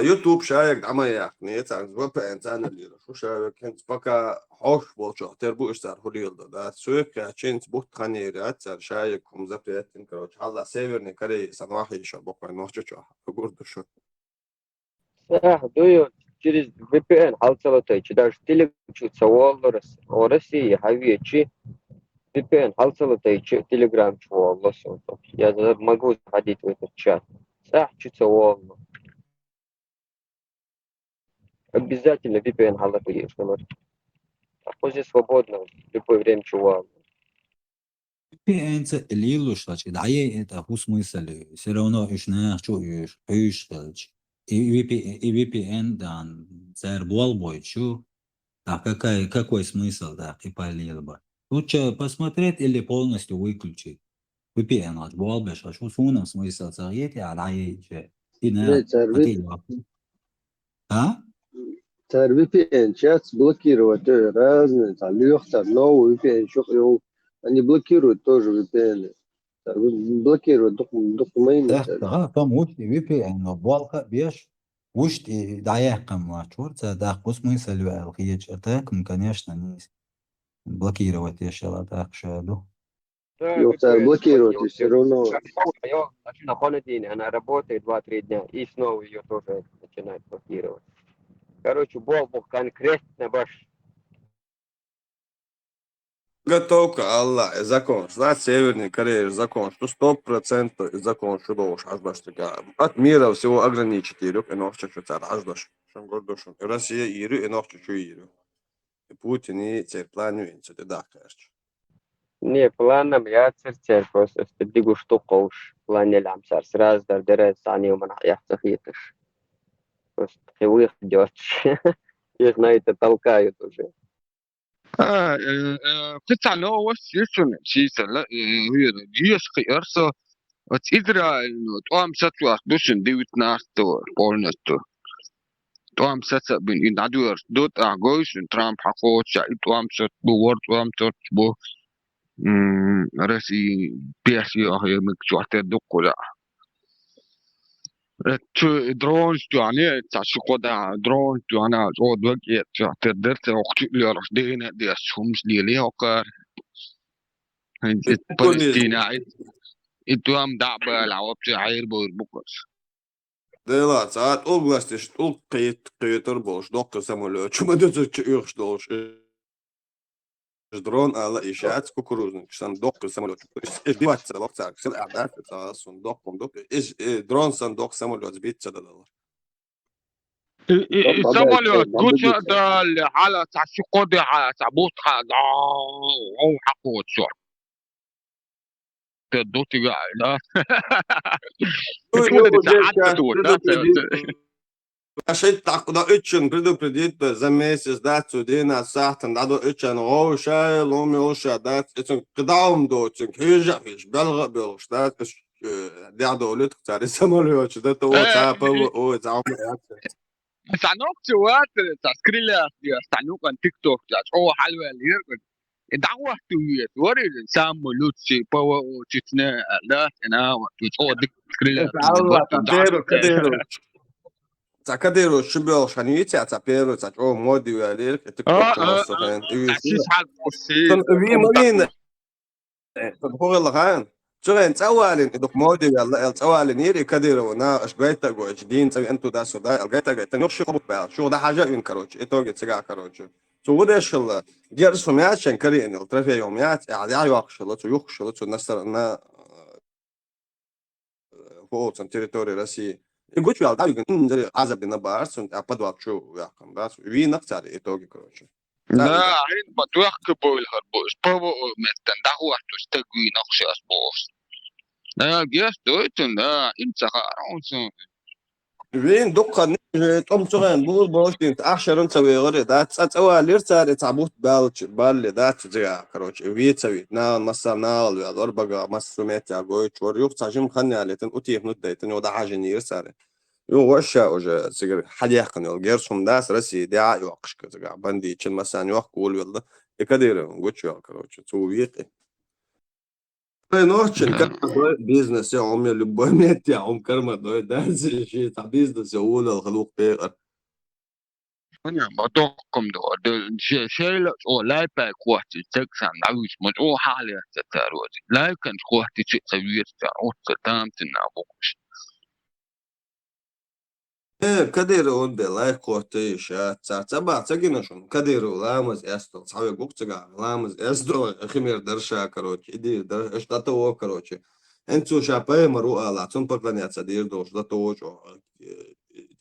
يوتيوب شايك عما يعني تعرف وبا انسان اللي شو شايك كنت بقى حوش بوشو تربو اشتار هوليل ده سويك كاتشينت بوت خانيرات شايك هم زبطت انكروش هلا سيفرني كري سنواحي شو بقى نوحش شو بقول شو Дую через VPN halçalatayçı даже телеграмчу волларас о России хавечи VPN halçalatayçı телеграмчу воллас. Я могу заходить в этот чат. Сахчуца волла. Обязательно VPN халатаешь. После свободно в любое время чувал. VPN اللي يلوش دعيه انت هو смысл все равно ишна что иш VPN дан заербол бойчу а какой смысл да и полил бы лучше посмотреть или полностью выключить VPN отбол беш а что сунам смысл заете а дае а تار VPN чат блокировать разные там лёгко новый VPN شو они блокируют тоже VPN блокируют документы да помочь VPN болка беш وش دعيقم ماتشورت да смысл الخيج атакам конечно не блокировать еще атак шаду блокировать и все равно На холодильник она работает 2-3 дня и снова ее тоже начинает блокировать. Короче, был конкретно баш. Готовка, Аллах, закон. Знать Северной Корее закон, что 100% закон, что должен аж такая. От мира всего ограничить ирюк, и ночью что царь аж дашь. Шам гордошен. Россия ирю, и ночью что ирю. И Путин и царь планует, это да, конечно. Не, планом я церковь просто стыдигу штукоуш. Плане лям сарс раз дар дерез ани уман яхцахитыш. Просто хивых идет. Их на это толкают уже. قطع اللي هو وش يسون شيء لا هي يسقي أرسل وتقدر إنه توام ستوا دوشن ديوت ناستو أورنستو توام ستة بين إن عدوار دوت أعجوش إن ترامب حقوق شيء توام ست بورد توام ست بو راسي بياسي أخي مكتوع تدق ولا درونز تو يعني تعشقوا دا درونز تو أنا زود وقت تقدرت وقت اللي رشدينا دي أسهمش لي وقار فلسطين انتو هم دعبة العواب عير بور بوكس Dela saat oblastiš ul qiytir boluş dokka samolot. Чума дөзөчү уйгуштолуш. Дрон ала ишаат кукурузник сан dokka самолот. Избиваться локцак сел адат сон докком док. Дрон сан док самолот сбиться дадалар. السمولوت كوتشا دا على تعشقوا دي على تعبوت هذا أو حقوق شو تدوتي قاعد لا تقول دي ساعات تدوت Ашет так да üçün предупредит за месяц да цудина сахтан да до üçün роша ломи оша да üçün кдаум до üçün хижа хиж белга белш да да дولت تاع самолет да то цапа о цаум سعنوك سوات تسكريلا سعنوك عن تيك توك او حلوة اللي دعوة تويت وري الإنسان ملوتشي بوا وتشنا لا أنا وتشوا ديك سكريلا Ca cadero شبه شانيتي ca pero ca o modi ويالير تيك توك نصفين عسيس حال بوسي في مالين تدخل الغان شغل تسوالين دوك مودي يلا تسوالين يري كاديرو نا اش جايتا جو جدين تسوي انتو دا سودا الجايتا جايتا نوخ شيخ بقى شو ده حاجه من كروتش ايتو جت سجا كروتش سو ده شل جرس ميات شن كرين الترفيه يوميات عادي يوخ شل تو يوخ شل تو نستر نا هو تن تريتوري راسي يقول شو على يمكن عزب لنا بارس انت ابدوا شو يا كم راس وي نقصر ايتو كروتش لا عين بتوخ بول هربوش بابو متن دعوة تستقوي نقش اسبوس لا جيس دويتن لا انت خارون وين دقة نيجي تقوم شغل بول بوشتين تأشر انت ويغري دات تسوالير تاري تعبوت بالي دات زي كروتش وي تسوي نا مصر نال ويا ضربة مصر ميت يا جوي تشور يوق تاجم خلني عليه تن اوتيف نديتن ودا حاجة نير ساري يو وشا وجا سيجر حد يحقن الجيرسهم داس رسي دعاء يوقش كذا بندي تشن مثلا يوقول ولا يكدير وجو كروتش تو ويقي نوعشن كان بيزنس يا عمي لبوميت يا عم كرمة دوي دارس شيء تاع بيزنس يقول الخلوق بيغر أنا بدوكم دو شيء أو لا باك وقت تكسر نعيش من أو حالة تتروج لا كان وقت تسوي تروج تام تنابوش كدير ودي لايك وقتي شات تبع تجينا شون كدير لامز استو صاوي بوكتجا لامز استو خمير درشا كروتش دي در اش داتو كروتش انتو شابه مروءه لا تنبقلني تصدير دوش داتو جو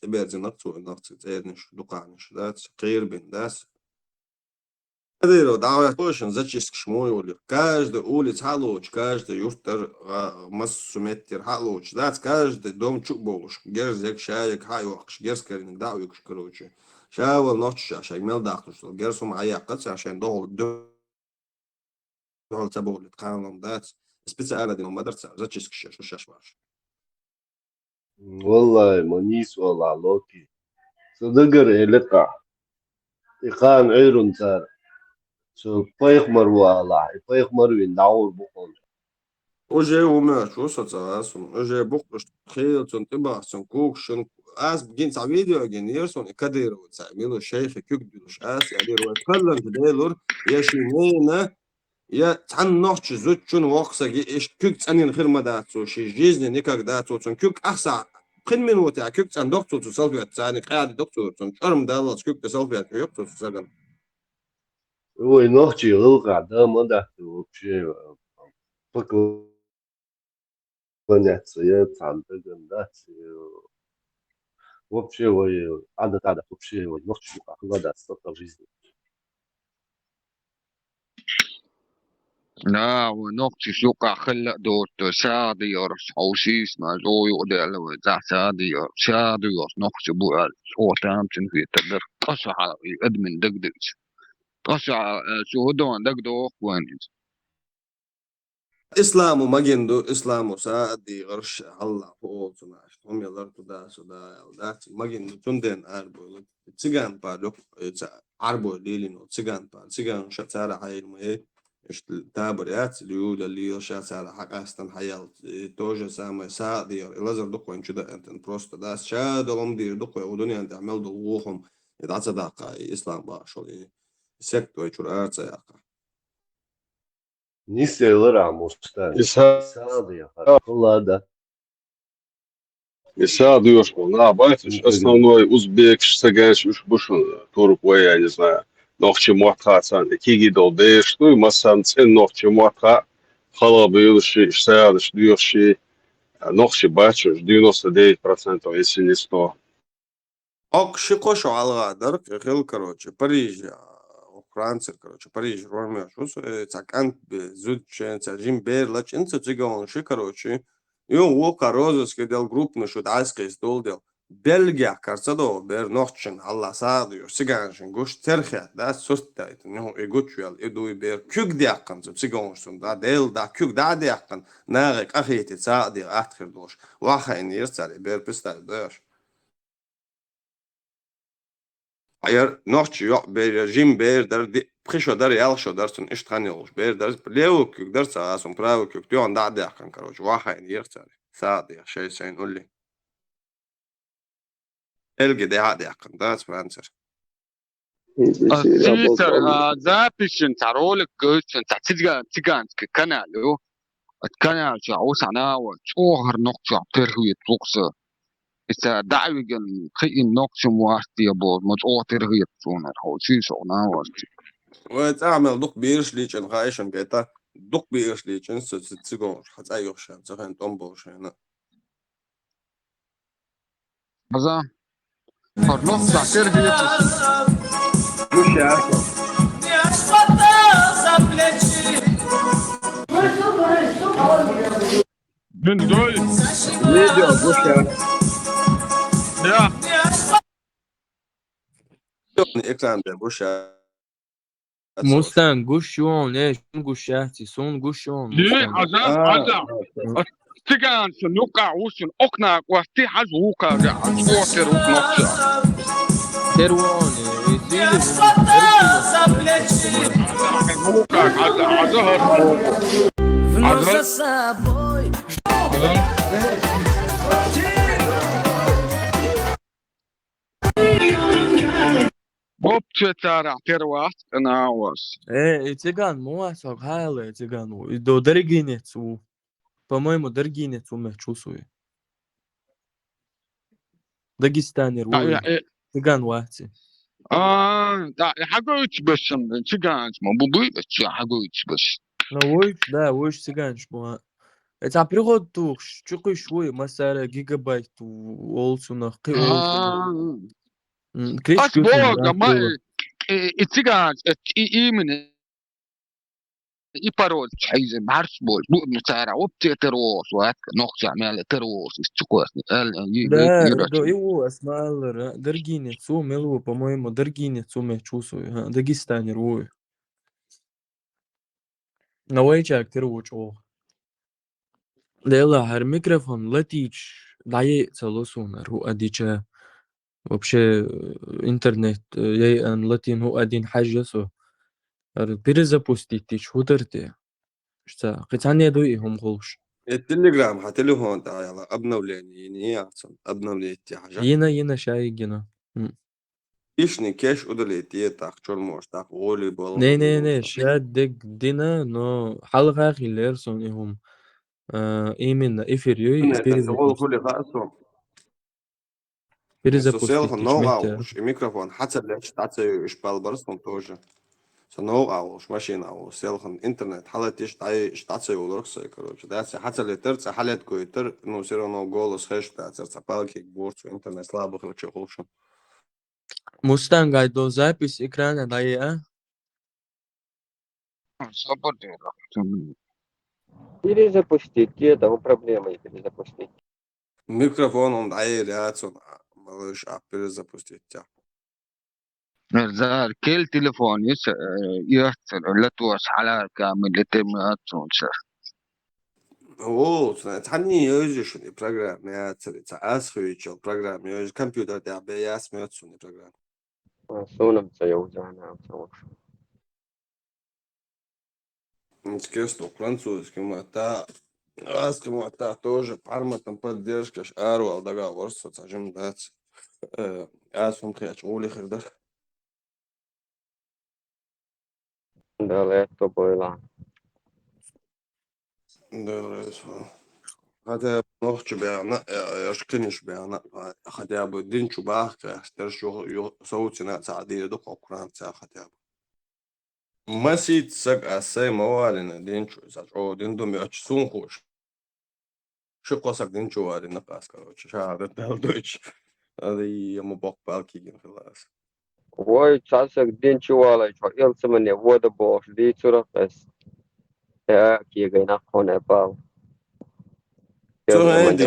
تبيرز نقص تيرنش دقانش دات غير بين داس كدير دعوة توشن зачистка шмой улик каждый улиц халуч каждый юртер массу метр халуч дат каждый дом чуболуш герзек шаек хайвакш герскерин дауюкш короче شاول نوتش عشان يمل داخل شو جرسهم عياقت عشان دول تبول تقانون دات سبيتال دي مدرسة зачистка شو شاش والله منيس والله لوكي صدقر إلقا إقان عيرون سار شو بايخ مروالا بايخ مروين دعور بقول Уже умер, что соцасун, уже бухтуш خيل تون تبع سون كوك شن اس بجين تاع فيديو جينير سون كديرو تعملوا شيخ كوك دلوش اس يعني رو تكلم تديلور يا شينينا يا تان نوتش زوت شن وقسا ايش كوك تاني خير ما داتو شي جيزني نيكاك داتو سون كوك احسا قن من وتاع كوك تان دكتور تسالفي تاني قاعد دكتور سون شرم دالس كوك تسالفي كوك تسالفي هو نوختي غلقا دا ما داتو بشي بقول понятно, я там да, вообще надо вообще ночью охлада столько в жизни. لا ونقطة شوكا خلق دوت سادير حوشيس ما زو يقدر لو ذا سادير نقطة بوال هو تامتن في تقدر قصة على أدمن دقدقش قصة شو هدوان دقدوق وين إسلام مجندو إسلام سادي غرش الله فوق سناش هم يلرتو دا سودا دا مجندو تندن أربو تيجان بالوك عربو ليلينو تيجان بال تيجان شتارة هاي المية إيش التابريات اليودا اللي شتارة حق أستن حيال توجه سامي سادي لازم دقوا إن شدا أنت بروست دا شاد لهم دير دقوا ودنيا أنت عمل دقوهم يدعس داقة إسلام باشو سكتو يشور أرتسا Nisyeler amustan. İsa diyor. Kıllada. Иса даешь, на байтиш, основной узбек, сагач, уж бушун, турк, я не знаю, нохчи муатха, киги долдеш, ну и массан цен нохчи муатха, халабылыши, сядыш, дюши, нохчи бачуш, 99%, если не 100. ок шикошу алгадыр хил короче Париж Франция короче Париж Ромео шус цакант зудчен цажим берлач инца цигон ши короче ё во карозос кедел группны шут айскайс долдел Бельгия карцадо бер нохчен алла саадыё сиганшин гуш терхе да сустайт ну игучуял идуй бер күг диаккан цигоншун да дел да күг да диаккан нагык ахити саади атхир дош вахайн ирцали бер пистай дэш Ayer noch yok ber jim ber der prišo der jel šo der sun ištranilš ber der levo kuk der sa sun pravo kuk ti on da da kan короче waha in yertsari saad ya şey sen ulli elge de hadi kan da spencer السيسر زابشن تارولك قلتن تيجانسك كنالو الكنال شعوس عناوة شوهر نقطة ترهوية بوكسة إذا دعوة خيء نقطة مواستي بول مجوع ترهوية سونر هو شيش عناوة وتعمل دق بيرش ليچن خايشن بيتا دق بيرش ليچن ستسيگور حت ايوشن زخن تومبوشن بزا هر نقطة ترهوية مش عارف من دول فيديو بوشا يا ekran de بوشا مستن گوش شون ليش گوش شهتي سون گوش شون ليه عزام تيجان سنوكا وشن أقنع وستي حز ووكا ووتر وكنوكشا تروان ووكا عزهر بوبتشي تارع ترواس أنا واس цыган муасок хайле цыгану до дорогинецу по-моему дорогинецу мы чувствую Дагестанер цыган вахти да حاجوش بس تيجان ما بوبي بس حاجوش بس وش да وش цыган шмо это приход тух чукы швой масара гигабайт олсунах кы олсунах أسبوع ما تيجان إيمن إيبارول حيز مارس بول بو نتارع وبتي تروس وهات نقطة مال تروس استقواس да до его осмалер дорогинецу мелу по-моему дорогинецу мы чувствую Дагестанер ой навайчак тервочо Лела, хер микрофон летич дае целосунер هو أديچه вообще интернет ей ан латин هو один حاجة سو перезапустить худерте что قتاني دويهم غلش التليجرام هتليفون تعالى обновление не яцен обновление حاجة ينا شايجنا إيشني كاش удалить так чор может так воли было не شاد دك دينا но حلقة خيلرسون إهم именно эфир Social перезапустить no مهتر ауш и микрофон حسب ليش تعطي إيش بالبرسون тоже no ауш машина أو селхан интернет حالة إيش تعطي ولرخصة короче да حتى اللي ترت حالة كويتر ну все равно голос хэш تعطي палки борт интернет слабо короче лучше Мустан гайдо запись экрана дае Перезапустить, это проблема и перезапустить. Микрофон он عيل ملوش перезапустить тебя. زار كل تليفون يحصل لا توس على كامل يتم يحصل Вот, тани ёжишь программе, я целится асхуичел программе, ёж компьютер тебя я смеется не программа. Сонам цаёвзана цаош. Интересно, французский мата, аски мата тоже парматом поддержка, ару договор с соцажем дать. Асум хяч ули хердаш. Да, это было. Да, هذا نوخش بيعنا يشكنش بيعنا هذا أبو الدين شو باخ يشتري صوت ناس عادية دق أقران ساخ هذا ما سيت سق أسي موالنا دين شو زاج دين دوم يأتشون خوش شو قصك دين شو واري نقاس كروش شهادة دويتش هذه يوم بق بالكي خلاص Ой, часак день чувала, что елцы мне вода бош, ди цурафес. Кига и нахоне пал. شو Елцы عندي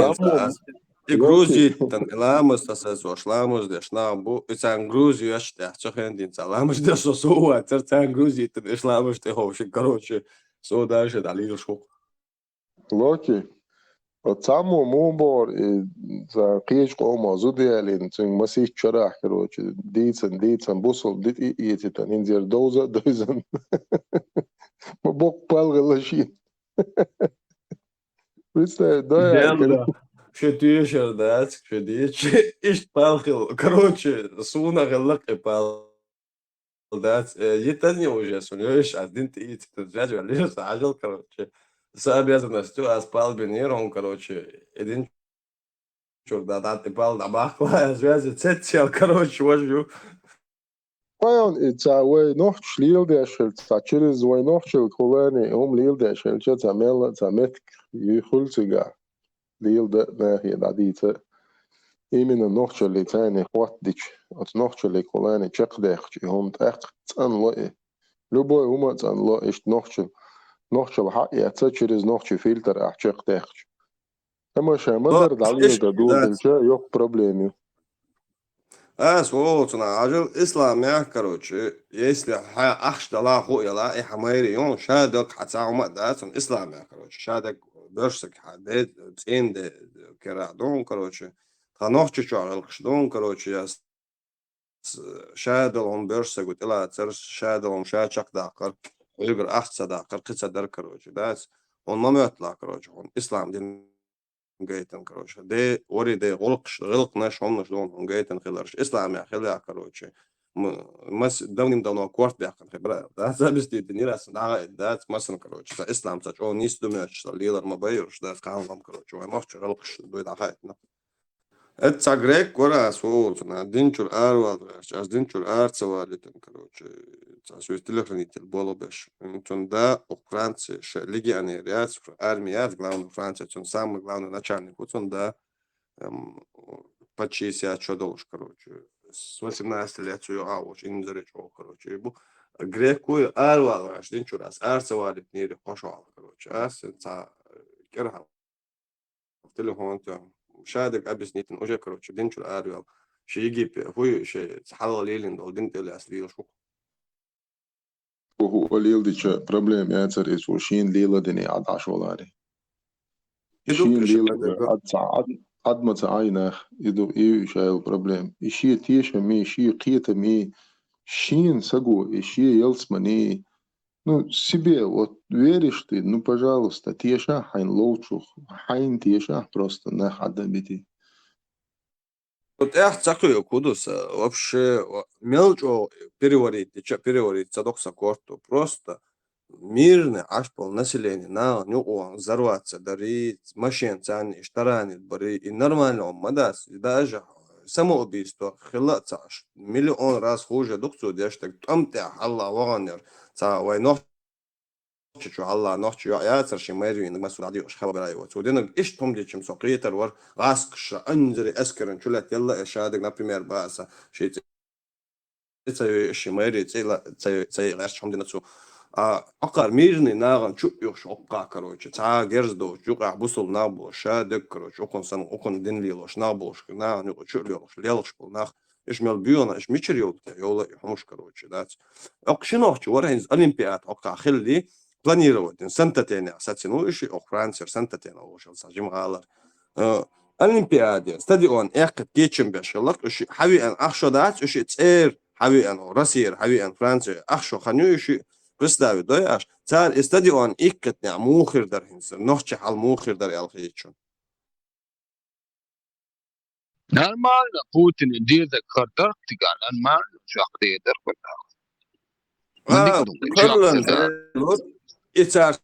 мне. Грузии тан ламос тасас вош ламос деш бу ицан Грузию яште шо хендин ца ламос деш соо цан Грузии тан эш ламос те хош короче со дальше дали шо Локи. От само мобор за قيش قوم زودي لين تن مسيح شرح كروش ديتسن بوصل ديت يتن انزير دوزن ما بوك بالغ شيء بس ده كده شو تيشر دات شو ديش ايش بالخل короче суна غلق بال دات يتني уже сунёш один ты идти тяжело лишь ажал короче с обязанностью аспал бенерон короче один чурда дат пал на бахла связи цетел короче вожу Пајан ca way noch lieldeșel ca через way noch čel kolēni lieldeșel ce ca mela ca metk hulciga lielde nāhie dadīce imina noch čel tani hvatdič at noch čel kolēni čekdēch ek can loe любой can lo ist noch čel haja ca через noch filter čekdēch Ама še madar dalīda dūdin ce yok problēmi вот на ажал ислам я короче если ахш дала хуяла и хамайри يوم شادك حتى ما دات ислам я короче شادك برشك حدد بسين ده كرادون короче خنوخ чучал خشدون короче я شادلهم برشك قلت لا تر شادلهم شاچق داقر يقر اخ صداقر قصه در короче دات он ما يطلع короче он ислам دين جايتن короче ده وري ده غلق ناش هم شلون جايتن خلرش اسلام يا خليها короче مس давным-давно кварт бяхан хебра да забисти днирас да مثلا короче اسلام сач он истумяч лилар мабайр да скалам короче ой мах غلق дуй да хайтна это грек кора на динчур арвал аз динчур арцавалитен короче сюз телохранитель болобеш он да украинцы легионер армия главный Франция он самый главный начальник он да почти себя что должен короче с 18 лет все очень заречу короче бу греку арвал аз динчур арцавалит не пошел короче аз керха телефон شادك أبسنيتن أوجا كروتش دينشو الآريال شي يجيب هو شي تحلل ليلين دول دينت اللي أصلي شو وهو ليلديش بروبليم ياتر إسو شين ليلة ديني عد عشولاري شين ليلة عد ما تعاينخ يدو إيو شايل بروبليم إشي تيشا مي إشي قيتا مي شين ساقو إشي يلسمني Ну, себе, вот веришь ты, ну, пожалуйста, тиша, хайн лоучух, хайн тиша, просто на хадабити. Вот я цакую кудус, вообще, мелчо переварить цадокса корту, просто мирный ашпал население, на него взорваться, дарить, машин цани, штаранит, бори, и нормально он мадас, даже самоубийство, хилаться, миллион раз хуже, докцу, дештак, там ты, Аллах, вагонер, وای نوح شو الله نوح شو يا ترى شيء ما يجي نقص عادي وش خبر عليه ودينا إيش توم دي كم سقيت الور غاسق شا أنزري أسكرن شو لا يلا شادق نبريمير باسا شيء تسوي شيء ما يجي تسوي غاش هم دينا تسو عقار ميرني ناغن شو يوش عقا كروتش تا جرز دوش يقع بوصل نابوش شادك كروتش أكون سنة أكون دين ليلوش نابوش كنا نقول شو ليلوش ليلوش كلناخ إيش مال بيونا إيش ميشر يولا يحمش كروتش دات أقشنوش ورهنز أولمبياد عقا خلي بلانيروت سنتين أساسا إيش أوكرانسر سنتين أو شو ساجم غالر أولمبياد استديون إيق كيتشن بيشلك إيش حبي أن أخشى دات إيش تير حبي أن روسيا حبي أن فرنسا أخشى خنيو إيش представить, да, царь стадион иккетня мухир дархинс, ночь хал мухир дар ялхичун. Нормально, Путин дезек хартар тиган, нормально, шахты дар كلن إتار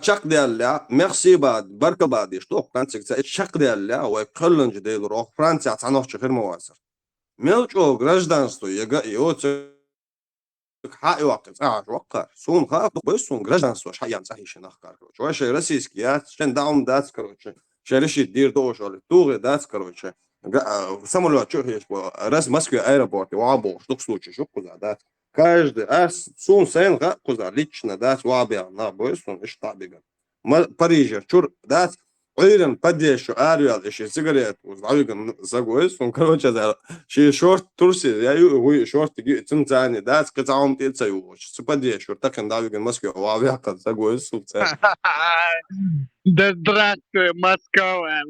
شق ديالله ميرسي بعد بركة بعد يشتوق فرنسا إتار شق ديالله وكلن جديد روح فرنسا عنوش غير مواسر ملجو гражданство يوت حق وقت وقع سون خاف بس سون гражданство شحال يعني صحيح شنخ كروتش واش روسيسكيات شن داوم دات كروتش شريش يدير دوش ولا توغ دات كروتش самолет что есть раз в Москве аэропорт وابو что случай что куда дат каждый раз сун сен куда лично дат вабя на бойсон ايش طابق Париж чур дат Уверен, поддержу, Ариал, еще сигарет, узнаю, загоюсь, он, короче, да, ши шорт турси, я его шорт, цинцани, да, сказал, ты цаю, что поддержу, так он давит в Москве, авиака, загоюсь, субца. Да здравствуй, Москва,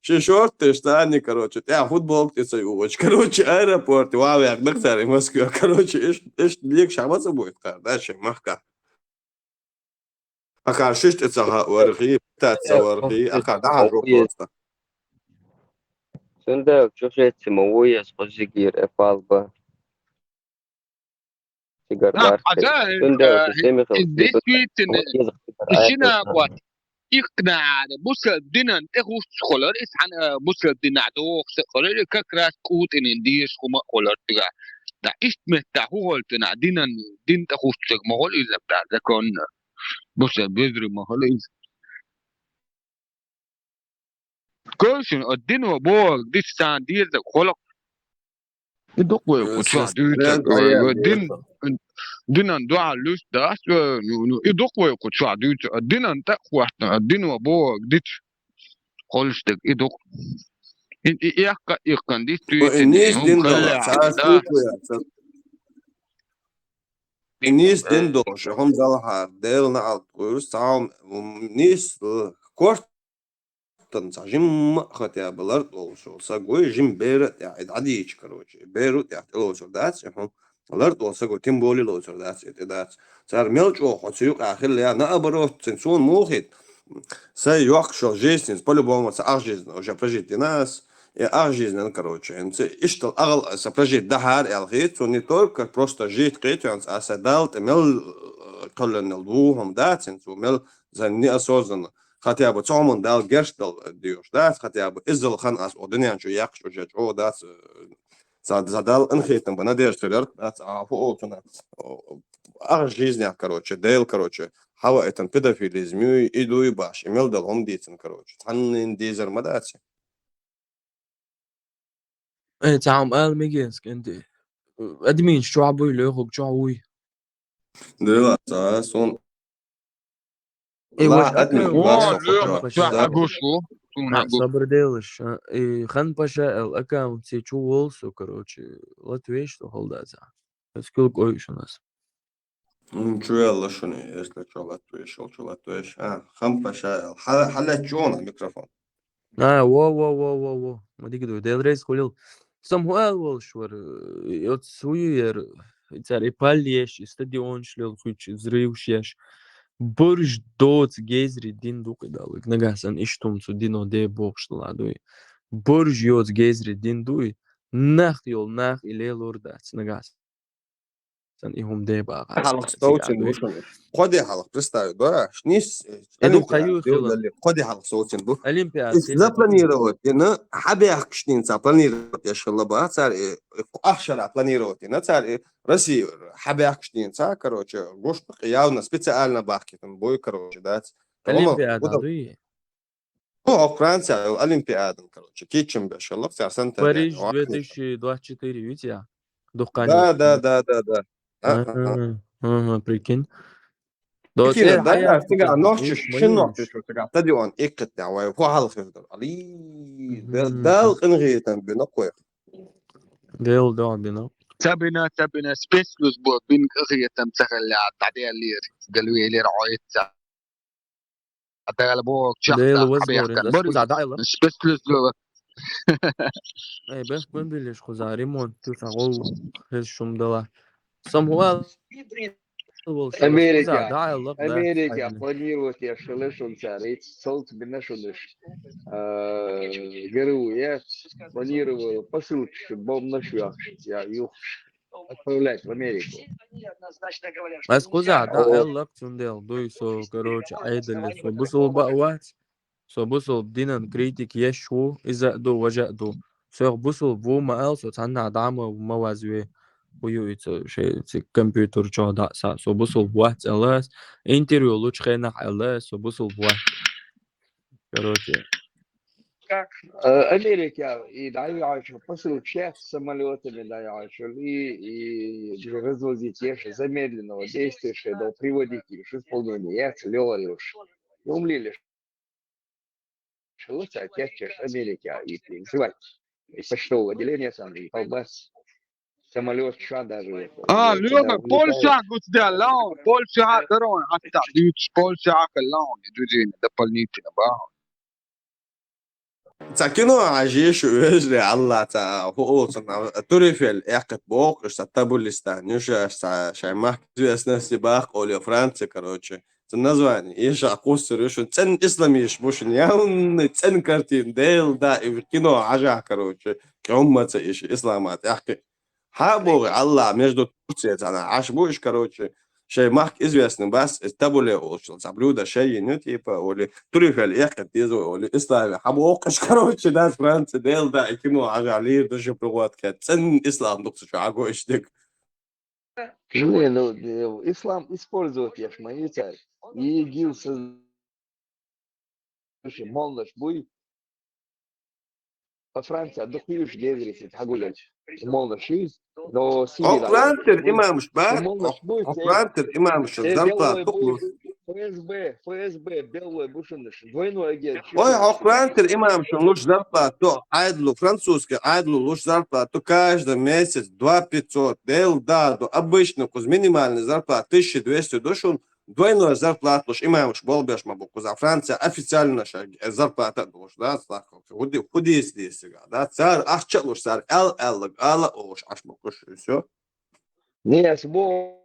ши шорты, штаны, короче, я футбол, ты цаю, короче, аэропорт, авиак, доктор, в Москве, короче, эш лек шамаса будет, дальше, махка. أكار شش تسها ورقي تاتسا ورقي أكار دعان روح بوستا Sunt ciușeți măuie, spăzigir, efalba. Sigarlar. Sunt sistemi شنا قوات يقنع بص الدنا تخوش خلر إسحنا بص الدنا دوخ خلر ككراس كوت إن ديش خما خلر تجا دا إيش متاهو الدنا دين تخوش مهول إذا بتاع ذكون بص بيدري مهول إذا كوشن الدين وبوك ديش سان دير ذا خلق يدقوا كتشا دين دين دعاء لوس داس يدقوا كتشا دين تقوى الدين وبوك ديش خلصتك يدق يقن ديش الناس دين الناس دين دوش هم زالها ديلنا على الكورس تعاون الناس كورت تنصجم خطيا بلرد لوشو ساقوي جيم بيرت يعني عاديش كروش بيرت يعني لوشو داتس هم لرد وساقو تيمبولي لوشو داتس صار ميلجو خطيوق آخر ليا نأبروت تنسون موخيت سي يوقشو جيسنس по-любому سأجيزن وجا прожить нас и أجيزن короче إيش الأغل سأprожить دهار الغيت не только просто жить قيت يعني أسدالت ميل كلن الوهم داتس وميل زني أسوزن хотя бы цомон дал герштал диош дас хотя бы изл хан ас однян чу якш уже о дас задал анхетом банадерштер дас фоотна жизнь короче дел короче хава это педофилизм иду и баш имел дал он дитин короче танин дизер мадаци تعم قال ميجينسك انت ادمين شو عبوي لوخك شو عوي دلا سون ايوه صبر ديلش خان باشا الاكونت سي شو وولسو короче латвиш что холдаться сколько оиш у нас نشوي شنو если что латвиш خان باشا حلت جون الميكروفون во ما دي كده ديل ريس خليل سموال волшвар يوت سوير царь пальеш стадион шлел хуч взрывшеш برج دوت جيزري دين دوق دالك نجاسن اشتم سو دينو دي بوخشلادوي برج يوت جيزري دين دوي نخ يول نخ إلي لوردات نجاس سن إهم دي باغا حلق صوتين بوشن قدي حلق представь да شنيس قدي حلق صوتين بو олимпиад запланировать إنه حبيح كشتين запланировать يا شاء الله بقى صار أخشر планировать إنه صار Россия حبيح كشتين صار короче гош явно специально бахки там бой короче да олимпиада دوي Франция олимпиада короче кичим يا شاء الله صار سنة Париж 2024 видите да Прикинь. Dos Kina hayat da tiga fikir noqchi ish shinoqchi mayush. shu tiga tadi on iqta wa fu halqirda ali dal qingitan binoqo Del da bina. تبنا سبيسلوس بو بين أغية تمسخ اللي عتعدي اللي قالوا لي رعاية عتاقل بو Del شخصا was حبي boring. يحكي Das بري kuza da ila. سبيسلوس Ey beh ben bilish kuza rimon tu sago hel shum dala. Samuel волшеб. Das kuza أمريكا da ila da أمريكا hayne. планирует я шелешон царит солт бинашулыш геруя планировал посылки бом на швах я их отправлять в Америку. Das kuza da ila tundel. Do so короче айдали so busul ba wat. So busul dinan kritik yeshu iza do waja do. So busul wo ma el so tanna dama mawazwe. ويو شيء كمبيوتر جو دا سا سو بوصل بوات الاس انتريو لوش خينا الاس سو بوصل بوات короче Америка и дальше посылки с самолетами дальше и развозить их замедленного действия до приводить их в исполнение я целевал умлили что лучше Америка и называть почтового отделения сам и колбас самолет ша даже когда لوغا улетает بولشا قلت ده لون بولشا درون حتى بيوتش بولشا كلون يجوزين ده بلنيتنا باهو Sakino ajish ujre Allah ta hu sana turifel eqt bok sta tabulistan юж sta шаймах известно сибах оли Франция короче это название иш акусер иш цен исламиш мушин яун цен картин дел да и кино ажа короче куммаца иш исламат яхки хабо Allah между Турцией она аш будешь короче شيماخ известный бас табуле улучшил блюдо шеи ну типа или трюфель ехать тизу или исламе حبوقش короче да Франция дел да кино ажали даже привод кет цен ислам доксу аго иштек не ну ислам использует я мои царь и ИГИЛ молодежь будет по Франции отдохнешь девять хагулять молодежь до Сирии оклантер имамш ба молодежь будет оклантер имамш зарплат белый туклус ФСБ белый бушыныш двойной агент ой оклантер имамш луч зарплату айдлу французский айдлу луч зарплату каждый месяц 2500 дел да до обычно куз минимальный зарплат 1200 душун двойной зарплату луч имамш болбеш мабуку за Франция официально зарплата луч да худи если да цар ахча луч цар эл ала луч ашмакуш все не сбо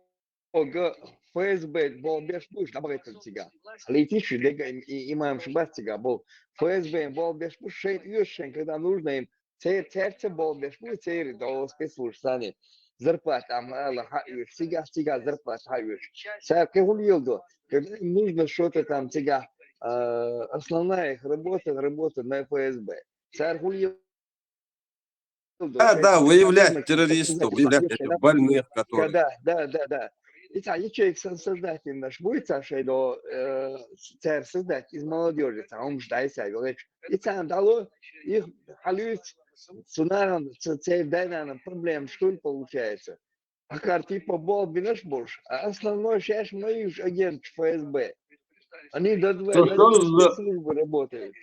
ФСБ был без пуш добавится тига летишь имам шбас тига был ФСБ был без пуш шейт юшен когда нужно им церце был без пуш цери до спецслужб сани зарплата амала хаюш тига зарплата хаюш сарке хулилдо когда им нужно что-то там тига основная их работа на ФСБ царь хулил да выявлять террористов выявлять этих больных которые да и человек создатель наш будет Саша до царь создать из молодежи он ждается говорит и там дало их халюет цунаром царь дайнаном проблем что ли получается а картипа бол бинаш больше а основной сейчас мои агент ФСБ они до спецслужбы работают.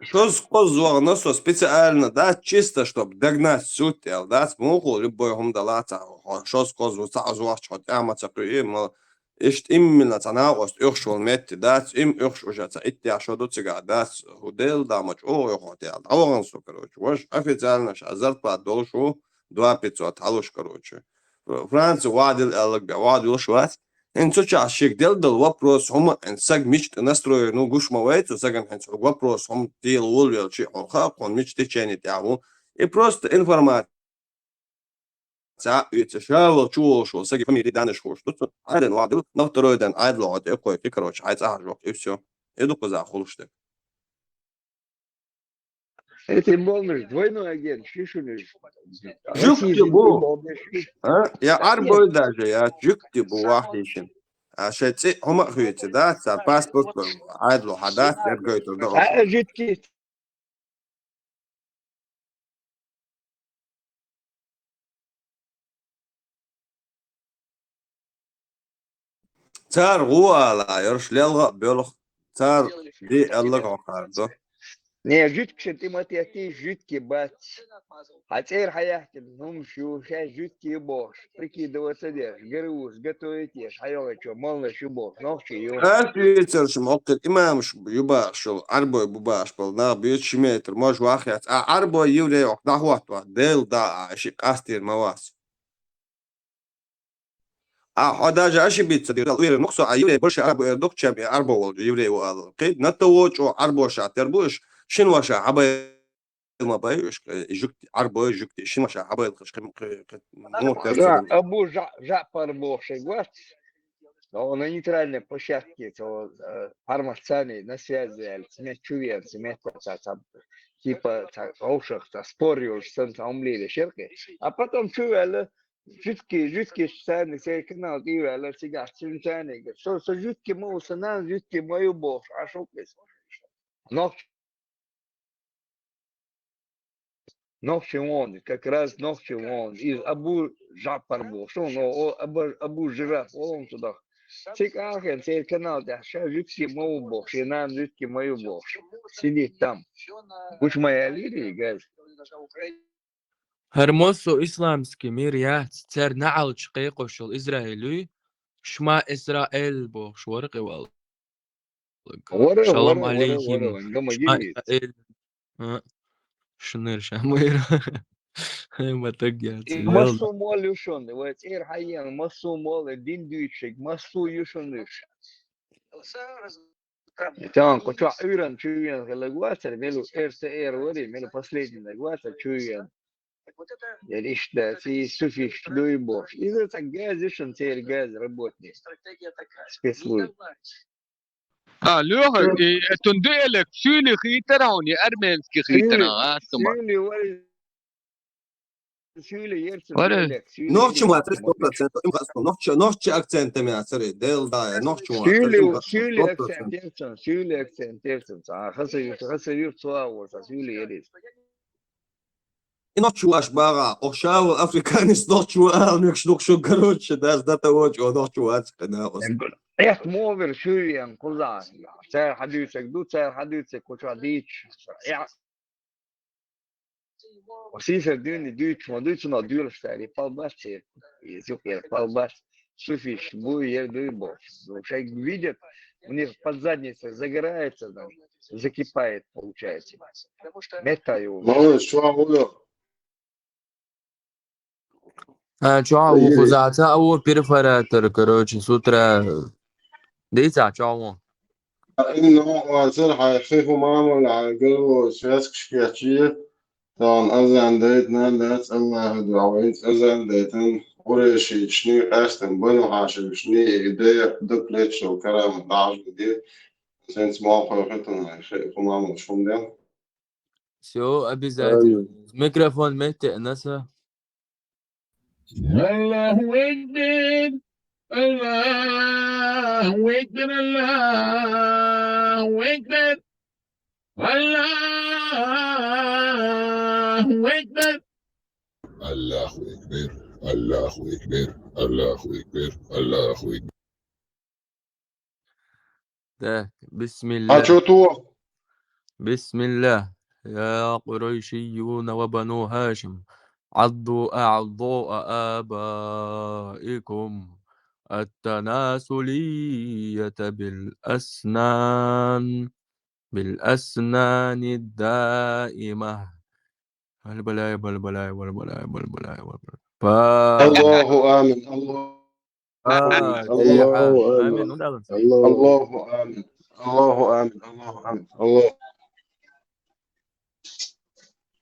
Что спозвано, что специально, да, чисто, чтобы догнать суть дел, да, смогу любой гумдалата, что сказывают, сразу что тема цакуем, ишь именно цанаост, ихшул метти, да, им ихшужаться, идти что до цыга, да, худел, да, мач, о, хотел, а он что, короче, ваш официально зарплат должен 2500, алуш, короче. Франция вадил элэг, вадил шват. انتو чашек дел вопрос هم انساق مش نستروي نو гуш мовейцу саган انساق вопрос هم дел улвел чи он хак он мич течение тягу и просто информация это шавал чул шо саги фамилии данный шо что один вадил на второй день айд лот и кое ты короче айд ахжок и все иду коза хулштек Это молодежь, двойной агент, шишуны. جوكتي بو يا عربو даже я جوكتي بو واحد عشان هم خيتي ده باسبورت عادلو حدث نرجع تردو جدكي تار غوالا يرش ليلغا بيولخ تار دي الله قاردو Не, жидкий ты математик, жидкий бать. Хотя хаяхтин, ну шо, сейчас жидкий бош. Прикидываться дешь, геруш, готовить ешь, хаяла что, мало шо бош, ногчи ё. البيتر شو مؤقت إمام شو يباع شو عربو يباش بل نا بيتش متر مش واحد عربو يولي وقت نحوت ديل دا شيء قاستير مواس حداجة أشي بيت دير وير نقصو يولي برش عربو يردوك شاب عربو يولي وقال قيد نتوج عربو شاتر بوش شنو وشا عبا ما بايش يجوك عربو يجوك شنو وشا عبا يلقش مو ترسل Абу жапар бош, гваст. Но на нейтральной площадке, то фармациями на связи, смесь чувен, смесь типа ошах, спорил, что там лили шерки, а потом чувели, жидкие сцены, все канал, дивели, сега, сцены, что жидкие мол, сана, жидкие мою бош, а шо кис. Ногчи он, как раз ногчи он, из Абу Жапар бош, он, Абу Жираф, он туда. Цик ахен, цей канал, да, сейчас жидкий мою бош, и нам жидкий мою бош. Сидит там. Уж моя лирия, газ. هرموسو إسلامسكي ميريات تر نعل شقيقو شو إسرائيلي شما إسرائيل بو شورقي والله شالom عليهم شما إسرائيل شنو شامير ما تقعد Массу мол юшон, вот эр хайян, массу мол, дин дючек, массу юшон юш. Там, куча иран чуян, галагуатер, мелу эр вори, мелу последний лагуатер чуян. Лишь да, ты суфиш, дуй бош. И это газ, юшон, цер газ, работник. Спецслужб. لوغ تندلك شولي خيتروني ارمنسكي خيترا اسمع نوعش ما تريد 100% نوعش акцентами أصير ديل دا نوعش ما شولي акцент خسر صور شولي يريد نوعش واش بارا أشاو أفريكانيس نوعش وأنا نوعش قروش داس داتا واتش ونوعش واش أنا إيه موفر شوية نقولها سير حديثك دو سير حديثك وش عديتش وسيسر دوني دوتش ما دوتش ما دولش تاري فالباس يسوق فالباس суфиш, буер, дыбош. Человек видит, у них под задницей загорается, да, закипает, получается. Метаю. جاو خزعتا او بريفراتر كروتش سوترا ديتا جاو إنه صراحة يخيفوا معمل على قلبه سياسك شكياتشية طبعا أزان ديتنا دات الله دعويت أزان ديتن قريشي شني أستن بنو حاشي شني إيديك دبلتش وكلام دعش جديد سنس موقع يخطنا يخيفوا معمل شوم ديان سو أبي زادي ميكروفون ميتة نسا الله أكبر الله أكبر الله أكبر الله أكبر الله أكبر الله أكبر الله أكبر الله أكبر ده بسم الله بسم الله يا قريشيون وبنو هاشم عضوا أعضاء آبائكم التناسلية بالأسنان الدائمة البلايا والبلايا والبلايا والبلايا والبلايا الله آمين الله الله آمين الله آمين الله آمين الله آمين الله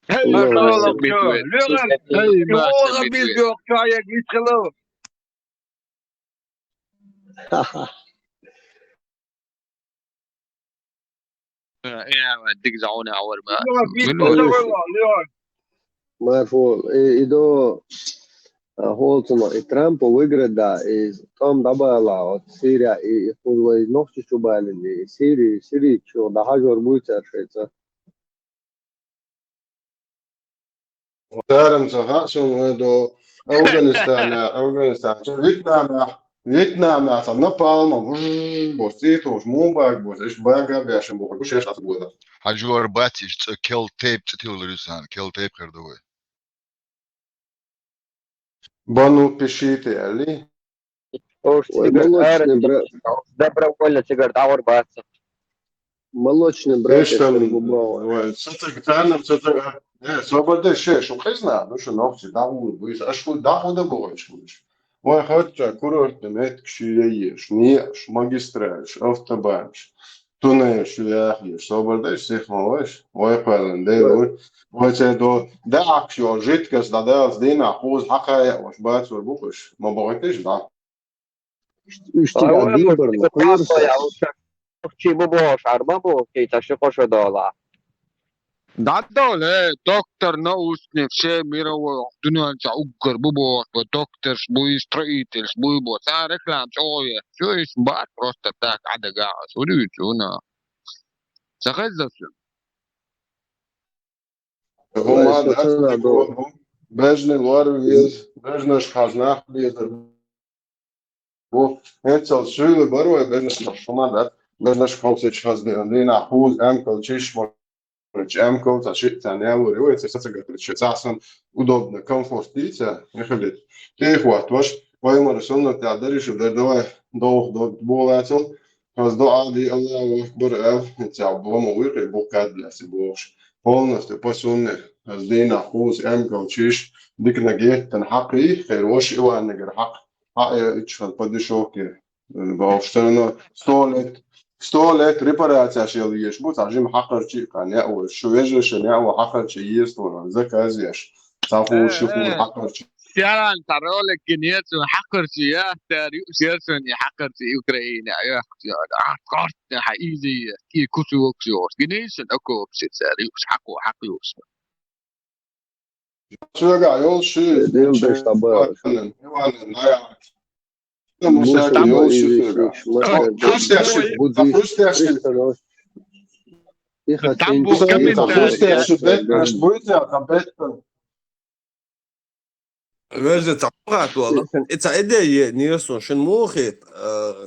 ما خلق لغن يوغا بيزوق شايك يتخلو يا وديك زعوني عور Marful, i do Holcima i Trumpa выиграть, и там добавила от Сирия и футбол ногти чубали Сирии что да хажор будет решиться. وتعلم صح شو هذا أفغانستان شو فيتنام يتنام يا صاحبنا بالما بوستيتوش مو باك بوس إيش باقي بيشن بوك وش إيش أسبوع حجور باتيش كيل تيب تتيول ريسان كيل تيب خردوي بانو بشيتي علي Уж цигар Молочный брат, добровольно цигар даур баца. молочный إيش братец Каргубава. ستك تعلم ستك صوب ده شيء شو خزنا مش نوختي دعوة بيس أشكو دعوة ده بوش مش واخد كورة تمت كشيء نيش ماجستراش أفتبانش تونيش ياخيش صوب ده سيخ ماوش واقعا ده لون وتدو دعك شو جيت كاس داس دينا خوز حقا وش بات وربوش ما بغيتش ده Üştük Ой, adibır mı? Kuyursa. ya uçak bu boş arma bu ki taşı koşu dola. دعدول ايه دكتور نوسني في شيء ميرو دنيا تعقر بوبو ودكتور شبوي ستريتل شبوي بو سارك لام شوية شو ايش بات روست بتاعك عدا قاعد وريد شونا سخزة هم Vallahi هذا sırtına doğru. هم بجن الوارفيز بجن خزناق بيزر بو هنتل شو برو بجن شمال بجن خمسة خزنة لينا حوز أمكل تشيش مرج أمكل تشيء ثانية وريوة تسافر تشيء أحسن удобно комфортица نخلي تيخوات واش ويمر سنة تعدري شو بدو دو بولاتل كاز دو عادي الله أكبر تعب بوما ويقي بوكاد لاسبوش полностью посунne دينا خوز أمكل تشيش ديك نجيت تنحقي خير واش إيوه نجر حق حق إيش بديشوكي باوشترنا ستولت ريباراتsia شيل يش بو تعجم حقر شي كان يأوي شو يجي شن يأوي حقر شي يستونا زكا زيش تعرفوا شوفوا حقر شي سيارة ترولك جنيت حقر سياه تاريخ سياسن يحقر في أوكرانيا يا أختي قرط حقيقي كي كوسو كسيوس جنيس أكو بسيط تاريخ حقيوس شو قاعد يقول شي Dedim 5 tabağı. Musa Бушем يقول и شو вещь. Машка, будешь. فروستيش Их Тамбу оценки. комментарий. مش بويتها قبيت Veja, tapagatu Allah. It's a idea Nilsson shin mukhit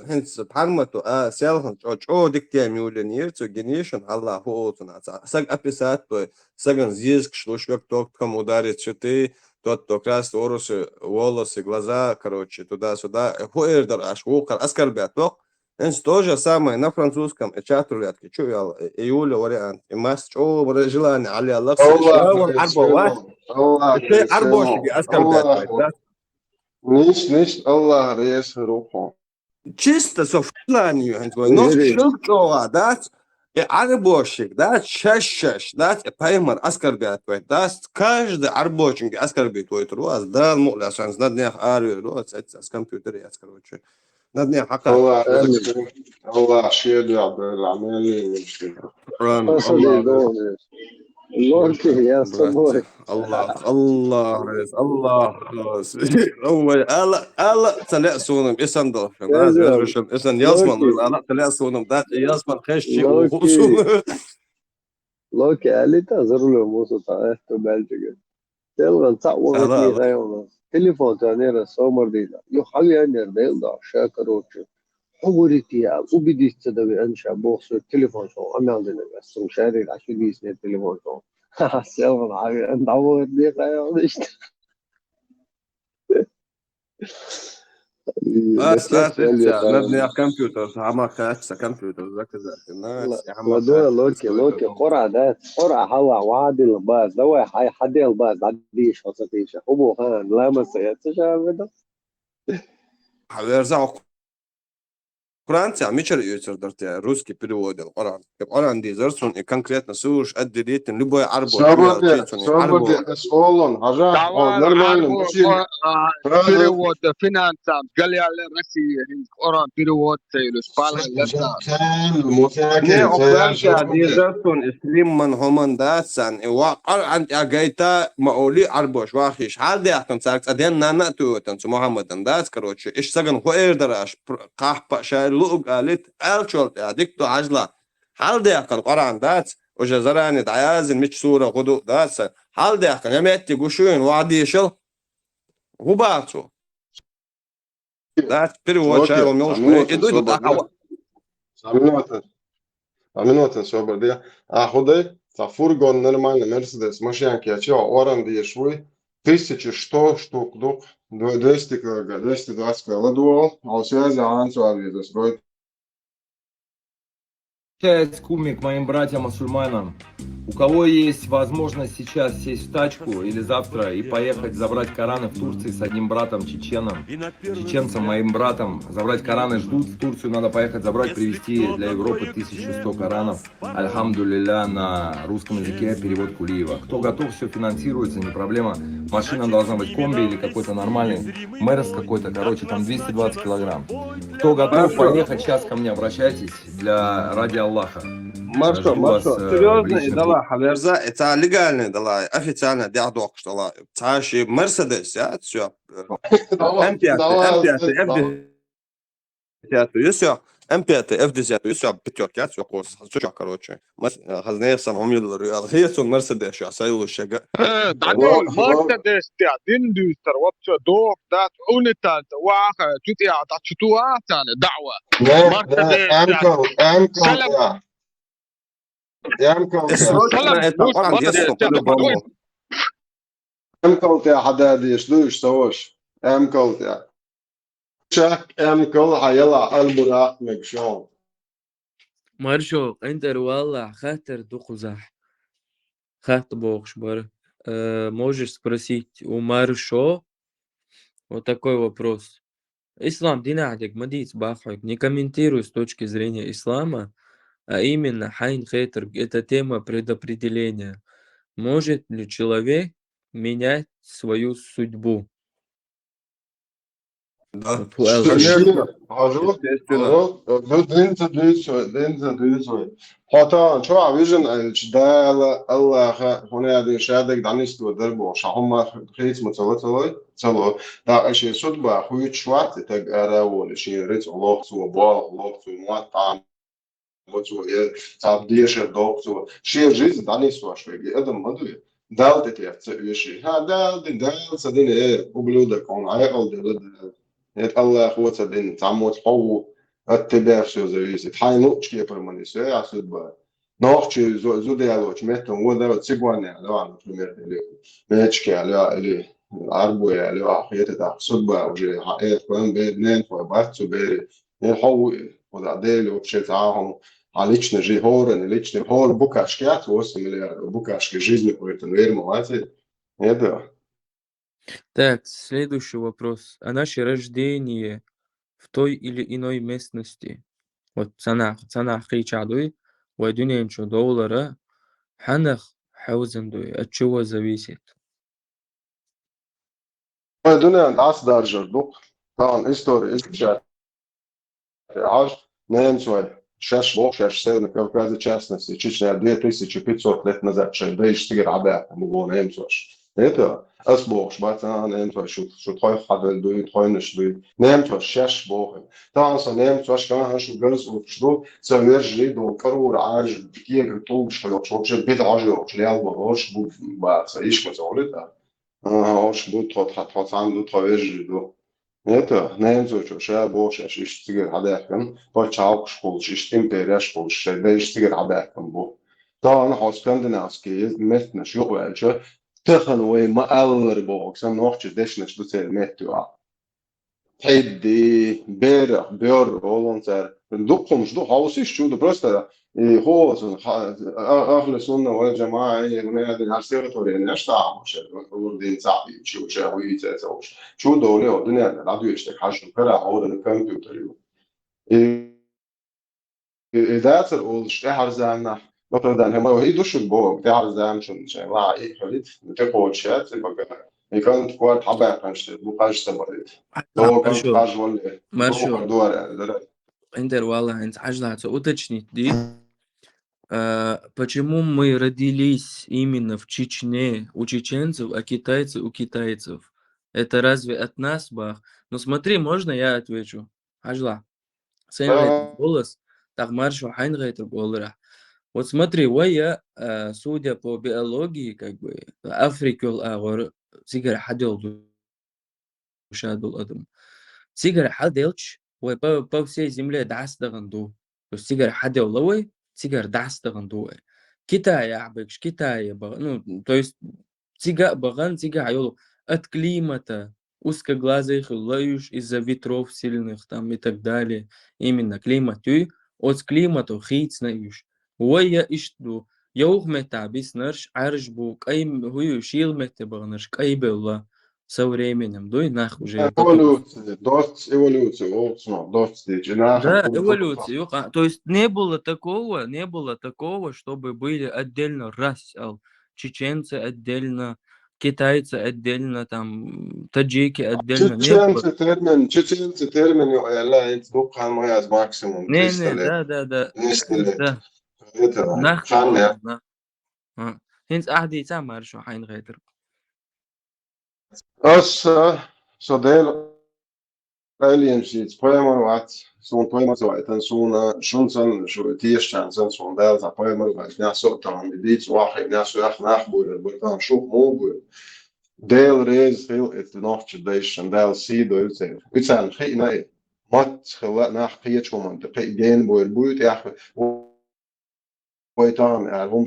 hens parmato selhan o diktia mule nirto generation Allah hootuna sag аписат то саган зиск что швек ток кому ударит чуты тот то крас оросы волосы глаза короче туда-сюда хуэрдер аж вокал оскорбят ток hens то же самое на французском чатрулятки чуял июля вариант и мас чо желание али Allah الله арбовать الله арбошки оскорбят نيش الله ريس روحه чисто совпадение но что да арбошик да шаш да поймар оскорбят да каждый арбошник оскорбит твой руаз да муля шанс на днях арю руаз с компьютера я короче на днях хака الله شيء العملية الله Лорки, я с собой. الله ريس الله خلاص أول ألا طلع صونم إسم ده ناس يجرشم إسم ياسمن ألا طلع صونم ده ياسمن خشي وخصوم لوكي قال تظهر موسو تعرفت بلجيك تلغن تعوضني غيونا تليفون تانيرا سومر ديلا يو حالي أنير ديلا شاكروتش حوريتي وبدي تدوي أنشا بوخسو التليفون شو أنا عندنا بس مشاري العشو ديسني التليفون شو سيلفن عاوي أنت عوضني غيونا نبني كمبيوتر عمل كاتس كمبيوتر كذا الناس لوكي قرعة ده قرعة هوا وعدي الباز ده حدي الباز عديش وسطيش أبو خان لا مسيت شايف ده هيرجعوا Франция, мечер юзердерте русский перевод القرآن القرآن دي زرسون конкретно سوش أدريت любой арбо صابر اسولون حاجة نورمال перевод финансам قال يا روسيا القرآن перевод سيلوس Франция دي زرسون إسلام من هم داسان وقرآن أجايتا مقولي أربوش واخيش حال ده أحكم سارك أدين نانا توتن سو محمد داس كروتش إيش سجن هو إردراش قاح شايل لوق قالت ألشولت أديكتو عجلة حال ده كان قرآن دات وجزراني دعيازن مش صورة غدو دات حال ده كان يميتي قشوين وعدي شل هو باتو Да, теперь вот Окей, чай умел, идут минуты свободы. А худы, за фургон нормально, Мерседес, машинки, а чё, оранди швы, 1100 штук, 220 кило, а связи ансуари, то строит. Обращаюсь, Куми, к моим братьям-мусульманам. У кого есть возможность сейчас сесть в тачку или завтра и поехать забрать Кораны в Турции с одним братом чеченом, чеченцем, моим братом, забрать Кораны ждут, в Турцию надо поехать забрать, привезти для Европы 1100 Коранов, альхамдулилля, на русском языке, перевод Кулиева. Кто готов, все финансируется, не проблема. Машина должна быть комби или какой-то нормальный, Мерс какой-то, короче, там 220 килограмм. Кто готов поехать, сейчас ко мне обращайтесь, ради Аллаха. Маршо, серьезно, дала хаверза, это легальный дала, официально диадок, что дала. Цаши Мерседес, я все. М5, все. М5, F10, все, пятерки, все, все, короче. Хазнея сам умел, هي Мерседес, что сайлу шага. بعدين مرسيدس تاع ديندوستر وبتو دوك دات اونيتال واخا تشوتي عطشتوها تاع دعوه مرسيدس Срочно это Одессу по-любому. Эмкал тебя حدادي شلوش سووش эмкал тебя شاك эмкал هيلا البراق مكشون Маршо, Энтер Уалла, Хатер Духузах. Хат Богшбар. Можешь спросить у Маршо вот такой вопрос. Ислам динадик, мадиц бахак, не комментирую с точки зрения ислама, а именно хайн хейтер, это тема предопределения. Может ли человек менять свою судьбу? Да. Конечно. حتى شو عاوزين الجدال الله هنا هذه شهادة دانيست ودربو شهم خيس متوتر تلو دا أشي صدبة خوي شوات تجارة ولا شيء ريت الله سو بال الله سو موات وتو تعبديش الدكتور شيء جيز دانيست واشوي أدم مدري دال تتيفت شيء هذا دال صدقني إيه وبلودك on عيال دال الله خوات صدقني تعمد حو اتباع все зависит. Хай ночки перманесе, а судьба. Ночи зудеалоч, метон, вот это цигуане, да, например, или мечки, или арбуя, или ахиет, это судьба уже, хаэт, кван беднен, твой бацу бери, не хауи, вот адели, вообще таахом, а личный жизнь хорен, личный хор, букашки, а 8 миллиардов, букашки жизни, поэтому верно, мать, это. Так, следующий вопрос. А наше рождение в той или иной местности, вот цана хичадуй, вайдуненчу доллара, ханах хаузендуй, от чего зависит? الدنيا عند عصر جردوق طبعا история изучать аж немцев шаш бог шаш северный Кавказ в частности Чечня 2500 лет назад шайдейш тигр عباء مو немцев это أصبح شبعت أنا نمت شو تخاي حدا دوي تخاي نش دوي نمت شش بوخ طبعا صار نمت وش كمان هنشو جلس وشدو سوير جديد وكرور عاج بكير طول شو شو بيت عاجو شو ليه باش بو بس إيش مسؤولته هاش بو تحط عنده تخايج دو это نمت شو شا بوش إيش تيجي حداكم بتشاوك شغل إيش إمبيريا شغل شيء ده إيش تيجي حداكم بو طبعا حاسكن دناسكي مثل شو وعشة تخن وي ما أول بوك سام نوختش دشنش دوتير ميتوا هيدي بير بيور اولونسر دوكم شدو حوسيش شو ده برستا هو أهل سنة والجماعة يعني هذه العصيرة تورين نشتا مش وردين صاحبي شو شاوي تسوش شو دولي ودنيا العدو يشتك حشو كلا هو ده الكمبيوتر إذا تقول شهر زعنا مثلا هم هي دوش البوم تعرف زعم شو لا إيه حليت تقول شات يبقى يكون تقول حبة كانش بقاش تبرد هو كان Маршо, قاش ولا Маршо, دور يعني Эндер Валла, Ажлаца, уточнить, почему мы родились именно в Чечне у чеченцев, а китайцы у китайцев? Это разве от нас, Бах? Ну смотри, можно я отвечу? Ажла, сын голос, так Маршо Хайн голора. Вот смотри, я, судя по биологии, как бы, Африку, сигар хадил душадул адам. Цигара хаделч, ой, по всей земле дастаганду. То есть цигара хаделовой, цигар дастаганду. Китай абекш, Китай, ну, то есть цига баган, цига айолу от климата, узкоглазых лаюш из-за ветров сильных там и так далее. Именно климат, от климата хитснаюш. Ой, я ишду. Йоух мета биснарш аршбу, кайм хую шил мете багнарш, кайбелла. Со временем, дуй нах уже потом. Эволюция, дост эволюция, дост Да, эволюция. То есть не было такого, чтобы были отдельно чеченцы отдельно, китайцы отдельно, там, таджики отдельно. Не было. чеченцы термин, لا انت دوك هان مايز максимум Не, 300 лет. да. 200 лет. Да. Это Нах خان والله. Hins ahdi samar شو حين غير. så del aliensits poemar vat son poemar så utan såna sjunsan så tierchansen son del så poemar vat jag så tar dit så jag så jag nachbor bortan شوف موجود del rez fil it noch tradition del see do it's an khina mat khla nach khiyat شو منطقه جين بو البيوت يا ويتان هم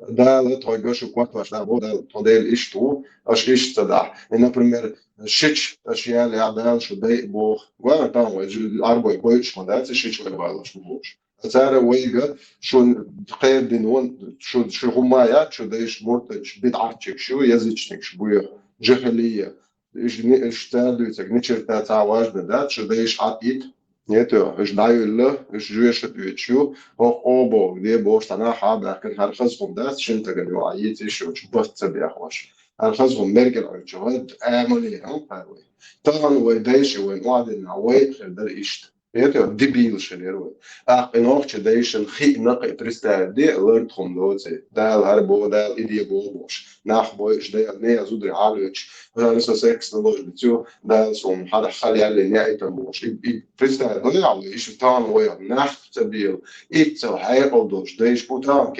دال تويغش كواتواش دا بودال توديل اشتو اش اشت دا например شيش اشياء اللي عدال شو داي بو وانا تان وجه اربو كويش مدات شيش بالش بوش زار ويغا شو خير دينون شو هما يا شو دايش مرتج بدعتك شو يزيچنك شو بو جهليه ايش تادويتك نيشرتا تاع واجد دا شو دايش عطيت نيتو ايش دايل ايش جويش تيتشو هو اوبو دي بوش انا حاب لكن هالخزهم ده شنت قالوا عيتي شو بس بيخوش هالخزهم مرجل على جهد عملي هم قالوا طبعا ويدايش وين وعد النوي خدر ايشت يتو دبيل شنيرو انوخ دايش الخي نقي تريستا دي لرتهم دوتي دال هربو دال ايدي بوش ناخ بوش دي ني ازودري عالوش لسه سكس نلوش بتيو دال سوم حدا خلي على ني تموش تريستا ضيع ايش تان ويا ناخ تبيل إتسو هيقودوش ديش بوتان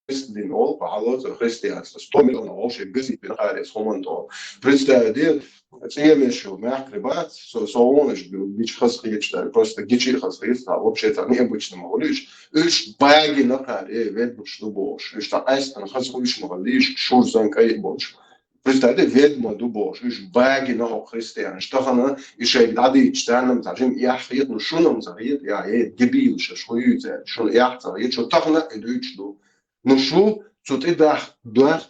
كريستين أول بعضات خريستيانس استومي أنا وش الجزء بين خارج همانتو بريستا دير تيمشوا معقربات سوونش بيش خاص خيجتا просто гичи خاص خيجتا вообще это необычно молодежь إيش باقي نقار إيه ويد بشتو بوش إيش تأست أنا خاص خويش مغليش شور زنك أي بوش Представляете, ведьма дубош, иш баги на христиан, что она еще и дады чтанам, зачем я хит, ну что нам зарит, я дебил, что юзе, что я зарит, что так на идут что, ну что, что ты да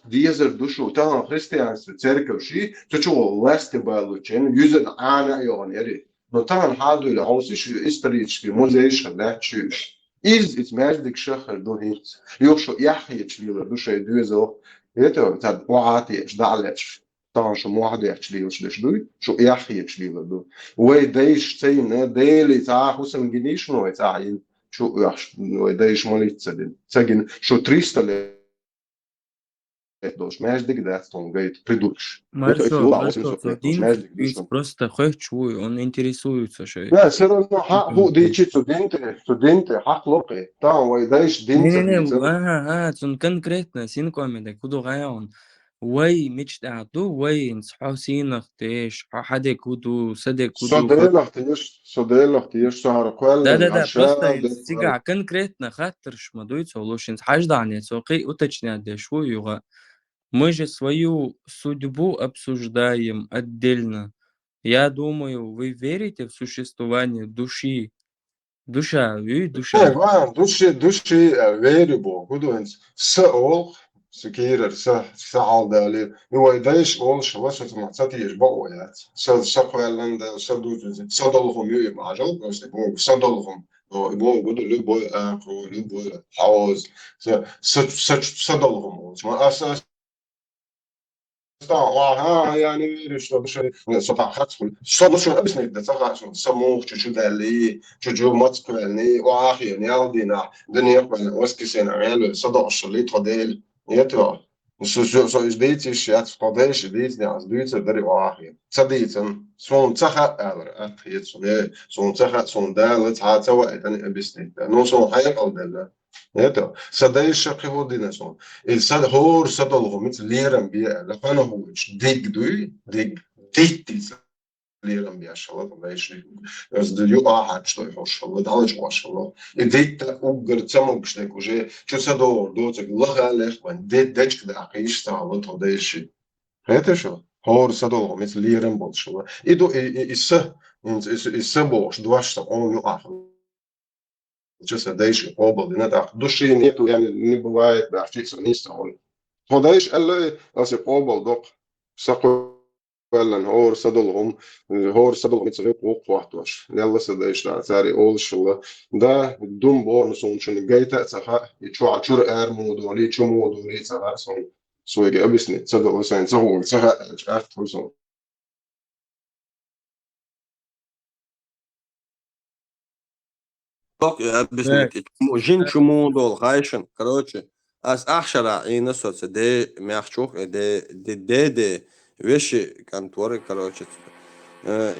дизер душу, там христианство церковь ши, то что власти балучен, юзе ана ионери, но там хаду или аусиш исторически, музейш хадат чуш. Из междик шахар до хит, ёшо яхи чвила душа идуезо. Это так وعاتي دعلش طبعا شو واحد يحكي لي وش دوي شو يحكي لي ويديش تين ديلي تاع حسن جنيش نو تاعين شو يحش ويديش مالي تسدين تسجن شو 300 دوش ماش ديك ده ستون جايت придурш это Маршо, просто хочет, он интересуется, что لا سر حق هو دي студенты حق لقي طبعا ويديش دين он конкретно синкомеда куду غايون وي مش تعدو وي نصحو سينخ تيش حدا كودو سدك كودو صديلك تيش سهر قال да просто стига конкретно хаттерш мадуйца лошин хаждание соқи уточнять шо юга. Мы же свою судьбу обсуждаем отдельно. Я думаю, вы верите в существование души? Душа, душа. دуши variable гудуэнс سأول سكيرر سعال دالي هو يدايش أول شواش وتمعتاتي يشبعوا يات سقوالند صدلهم يوم عجل بس يبغوا صدلهم يبغوا يقولوا لو بوي أكو لو بوي حواز صدلهم ما أساس يعني شو صفحة خاصة شو أبس نقدر صفحة شو سموه شو دالي شو ماتكلني وآخر يعني عندنا دنيا قبل واسكسين عيال صدق الشريط قديل يترى شو جديد الشيء قديل جديد يعني جديد دري وآخر صديقاً صون تخا أخير صون تخا صون دال تعال سواء يعني أبس نقدر نو صون حياة أو دال Eto, sada je šakhe hodine son. Il sad hor sadalgo mit liran bia, la fana hoch dig dui, dig ditti ليرم بيشلط وبيش از ديو آهات شتوي هوشلط دالج واشلط إديت أوجر تسمو بشتك وجه شو سدور دوتك لغة لخ وان ديت دج كده عقيش تعلط وديشي هذا شو هور سدور مثل ليرم بولشلط إدو إسه بوش دواشتا أون يو آخر just ديشي قابل لنا دوشي نيتو يعني نبوايت بعفيك سنيستا هون هدايش قال لي أسي قابل دوق سقو فعلا هور صدلهم يتصرف وقت واش يلا سدايش لا ساري اول شلا ده دوم بور نسون شن جايتا سخا يشو عشور ار مودولي شو مودولي سخا سون سويجي ابسني صدق وسين سهو سخا عرفت فرصون Bak ya объяснить. Жин чему дол хайшен. Короче, аз ахшара и насоца де мягчух де вещи конторы, короче.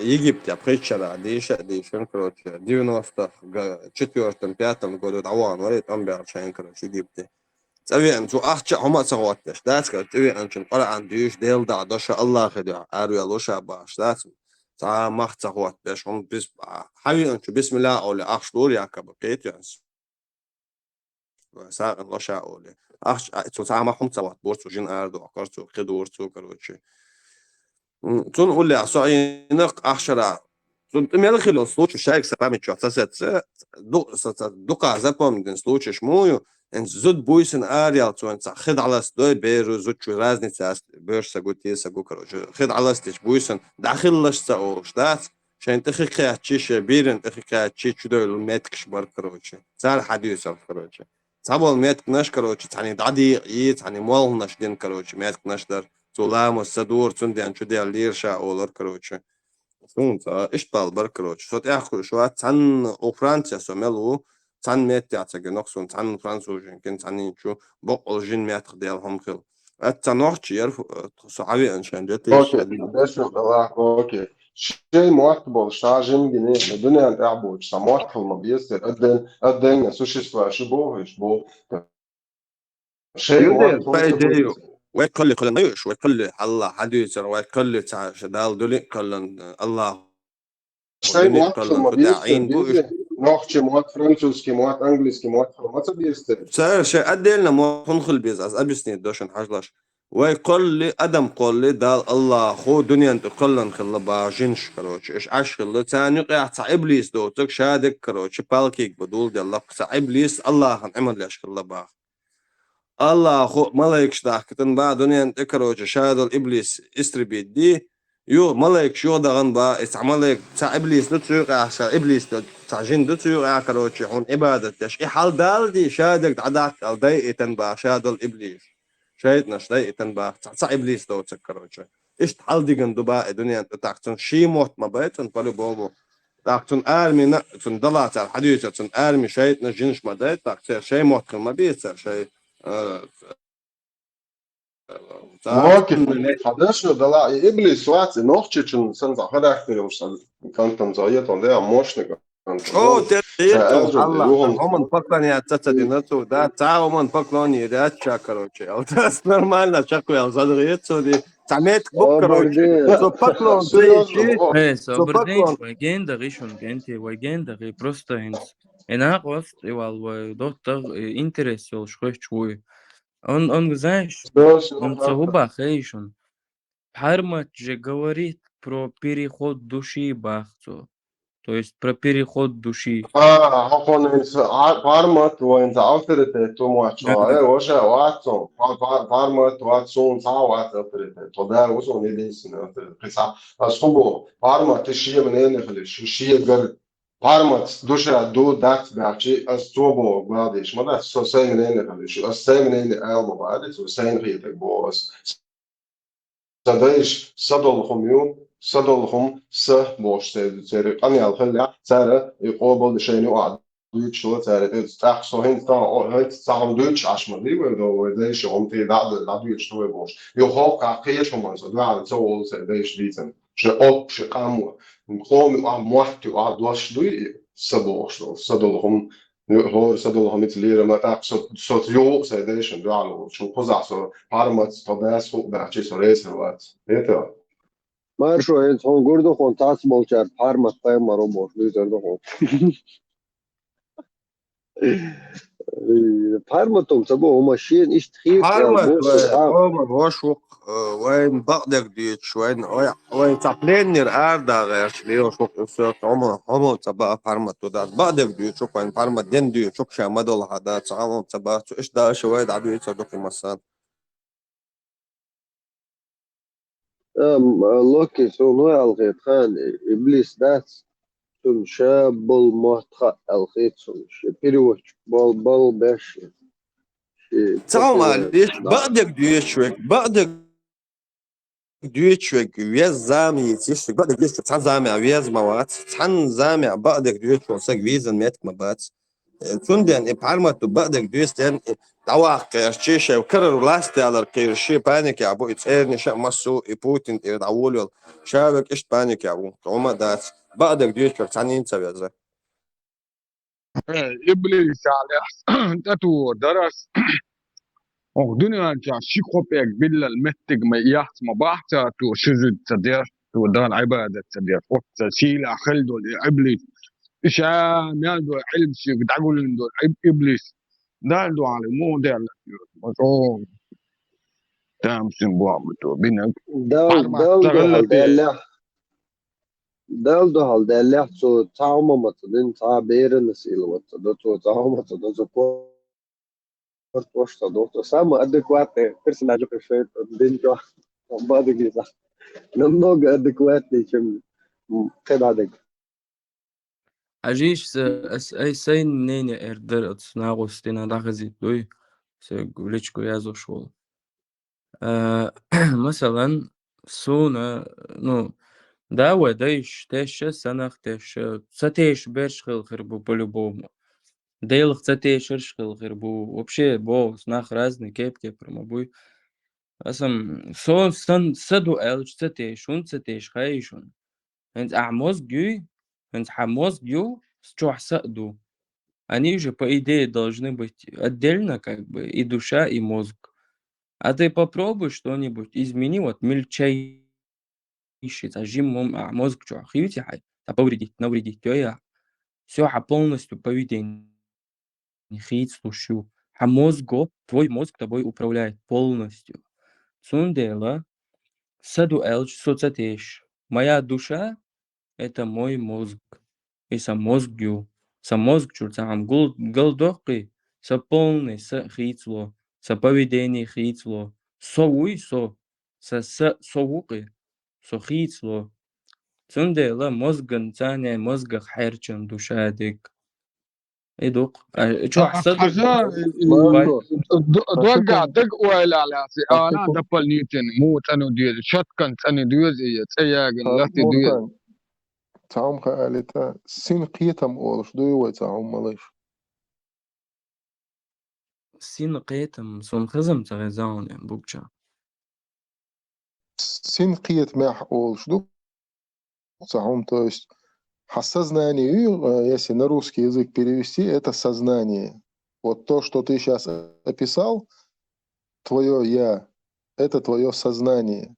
Египте притчера дишен, короче, 94-5 году даван, варит амберчайн, короче, Египте. تبي شو أحكي هم سواتش داس كده تبي أنشن قرأ عن ديش ديل دا دش الله خدع أروي لوشا باش داس تا ما سوات باش هم بس حبي أنشو بسم الله أولي أخشلور يا كبقيت يعني ساق لوشا أولي أخش تو تا ما هم سوات بورتو جين أردو أكرتو خدورتو كروتشي تون قول لي عصاينق أخشرا تون تميل خلو случай شايك سبامي شو أساسات دوقا زبام دين случай شمويو ان زود بويسن اريال تو انت خد على ستوي بيرو زود شو رازنيца بيرسا قوتيسا قوكروج خد على ستيش بويسن داخلش ساو شتات شان تخي كاتشيش بيرن تخي كاتشي شدو الماتكش بركروج صار حديث الكروج صابول ماتك ناش كروج يعني دعدي يت يعني مول ناش دين كروج ماتك ناش در سولام الصدور تندي ان شدي ليرشا اولر كروج سونت اشطال بركروج صوت اخر شو تن اوفرانسيا سوملو تان ميت يعتقد نقصون تان فرنسوجين كنت تاني شو بقول جين ميت ديالهم خل التنوع يعرف صعبي انشان جتش اوكي بس اوكي شيء معتبر شاجن جنيه الدنيا انت اعبود سموات ما بيصير قدن سوشيس فاشبو شيء يودي معتبر بايديو ويكل كل نيوش ويكل الله حديث ويكل تاع شدال دولي كل الله شيء معتبر ما بيصير نوعش مواد فرنسوسكي مواد انجليزكي مواد ما بيصير صار شيء قدلنا ما نخل بيز ابسني دوشن حجلاش ويقول لي ادم قول لي دال الله خو دنيا انت كلن خل باجنش كروش ايش عش خل ثاني قاع تاع ابليس دوتك شادك كروش بالكيك بدول ديال الله تاع ابليس الله عمل ليش خل باغ الله خو ملايك شداك تنبا دنيا انت كروش شاد الابليس استربي دي يو ملايك شو دغن با استعملك تاع ابليس نتسوق عشان ابليس تاع جن نتسوق كروش هون عباده ايش حال دال دي شادك عداك الضيق تنبا شاد الابليس شايتنا شيء تنبا تاع ابليس دو تكروش ايش حال دي جندبا الدنيا انت تاعتن شي موت ما بيتن بالو بوبو تاعتن ارمي تن دلا تاع الحديث تن ارمي شايتنا جنش ما دايت تاع شي موت ما بيصير شيء اوكي حداش دلا ابليس وات نوختشن سنز خداختي وش كانتم زايت ولا موشنك او الله هم فكرن يا تتدي نتو دا تاع هم فكرن يا تشاكروتشي او تاس نورمالنا تشاكو يا زادغيتو دي تعميت بكروتشي سو فكرن ايه صبردين وين دغيشون جنتي وين دغي просто هنس انا قوست ايوال доктор интерес يول شوي شوي он знаешь он загуба хейшон Хармат же говорит про переход души Бахцу. То есть про переход души. هون فارمت وين autoritet تو ماتشوا وجا واتو فارمت واتسون ساوات autoritet تو ده وصل نديسن قصة أسخبو فارمت شيء من هنا خليش شيء غير فارمت دوشة دو دات بعشي أسطوبو بعديش ما ده سوسي من هنا خليش أسطي من هنا ألم بعدي سوسي غيرك بوس صدايش صدول خميون صدولهم boş seri anıyal hılla sara قابل شيء وعد Deutsch شو sara تاخ so hin da halt sagen Deutsch aşma değil mi o da şey on te da Deutsch şo boş yo hak akıya şoman so da so olsa da iş diysen şu op şu kamu kom am muhtu a doş duy saboş صدولهم هو صدولهم مثل ما تاخ so yo sa da şey da şu koza so parmat tabas fوق da şey so reis الوقت Маршо, он гордо хон тац молчар, парма пайма робош, гордо хон. Парма том сабо машин иш тхит Harmat бос та. Roman واشوق وين بقدر ديتش وين تابلينير أردا غير شلي وشوق إسوق عمو تبع فارما تودات بقدر ديتش وين فارما دين ديتش شوق شامد الله هذا عمو تبع إيش ده شوية عدو يتصدق مسان لوكي سونو الغيت خان إبليس داس سون شاب المحتخ الغيت سون شبيروش بال باش تعال ليش بقدر ديتشوك ويز زامي تيش بقدر ديتشوك تحن زامي ويز موات تحن زامي بقدر ديتشوك سك ويزن ميتك مبات تندن إبعرمت بقدر ديستن دواق قيرشيشة وكرر ولاستي على القيرشي بانيك يا أبو يتسيرني شا مسو بوتين يدعولي شابك إيش بانيك يا أبو وما دات بقدر ديتشوك تحن ينسى بيزا إبليس على تاتو درس الدنيا جا شيخوبيك بالله المتق ما يحسم بحثة تو شجد تدير تو دان عبادة تدير وقت سيلا خلدو إبليس إشام يالدو علم شيك دعقول دول إبليس دالدو على مو دال مطعوم تامسين بوامتو بينك دالدو هال دالله سو تعوما متدين تا بيرن سيل متدو تو تعوما متدو زكو Pošto doktor, samo adekvatne personaže prešet od Dinka Badigiza. Намного адекватнее, чем Кедадек. عجيش أي سين منين إردر أتصنعوا ستين داخزي دوي سيقوليشكو يازو شغل مثلا سونا ну да ودايش تاش سنخ تاش ستاش برش خربو по-любому дейлах ستاش خل خربو вообще бос нах разный кепки промобуй асам сон саду элч ستاش он ستاش خايشون انت اعموز جوي انت حمоз гю счёх саду они же по идее должны быть отдельно как бы и душа и мозг. А ты попробуй что-нибудь измени, вот мельчайший зажим мозг, что охуете, навредить, то я все полностью поведение, хит слушаю, а мозгу, твой мозг тобой управляет полностью. Сундела, саду элч, соцатеш, моя душа — это мой мозг, и сам мозгю, сам мозг, чур сам голдохи, со полный, со хитсло, со поведение хитсло, совуй со совуки, со хитсло. Цундела мозган цаня мозга хайрчан душа дик. Идук. Чё حسدوا دوقع دق ولا لا سي انا دبل نيوتن مو تانو ديال شاتكن تاني ديال تياغن لاتي ديال تعم خالتا سين قيتم اولش دوي تعم مالش سين قيتم سون خزم تغزاون يعني بوبچا سين قيت مح اولش دو تعم то есть осознание, если на русский язык перевести, это сознание. Вот то, что ты сейчас описал, твое «я», это твое сознание,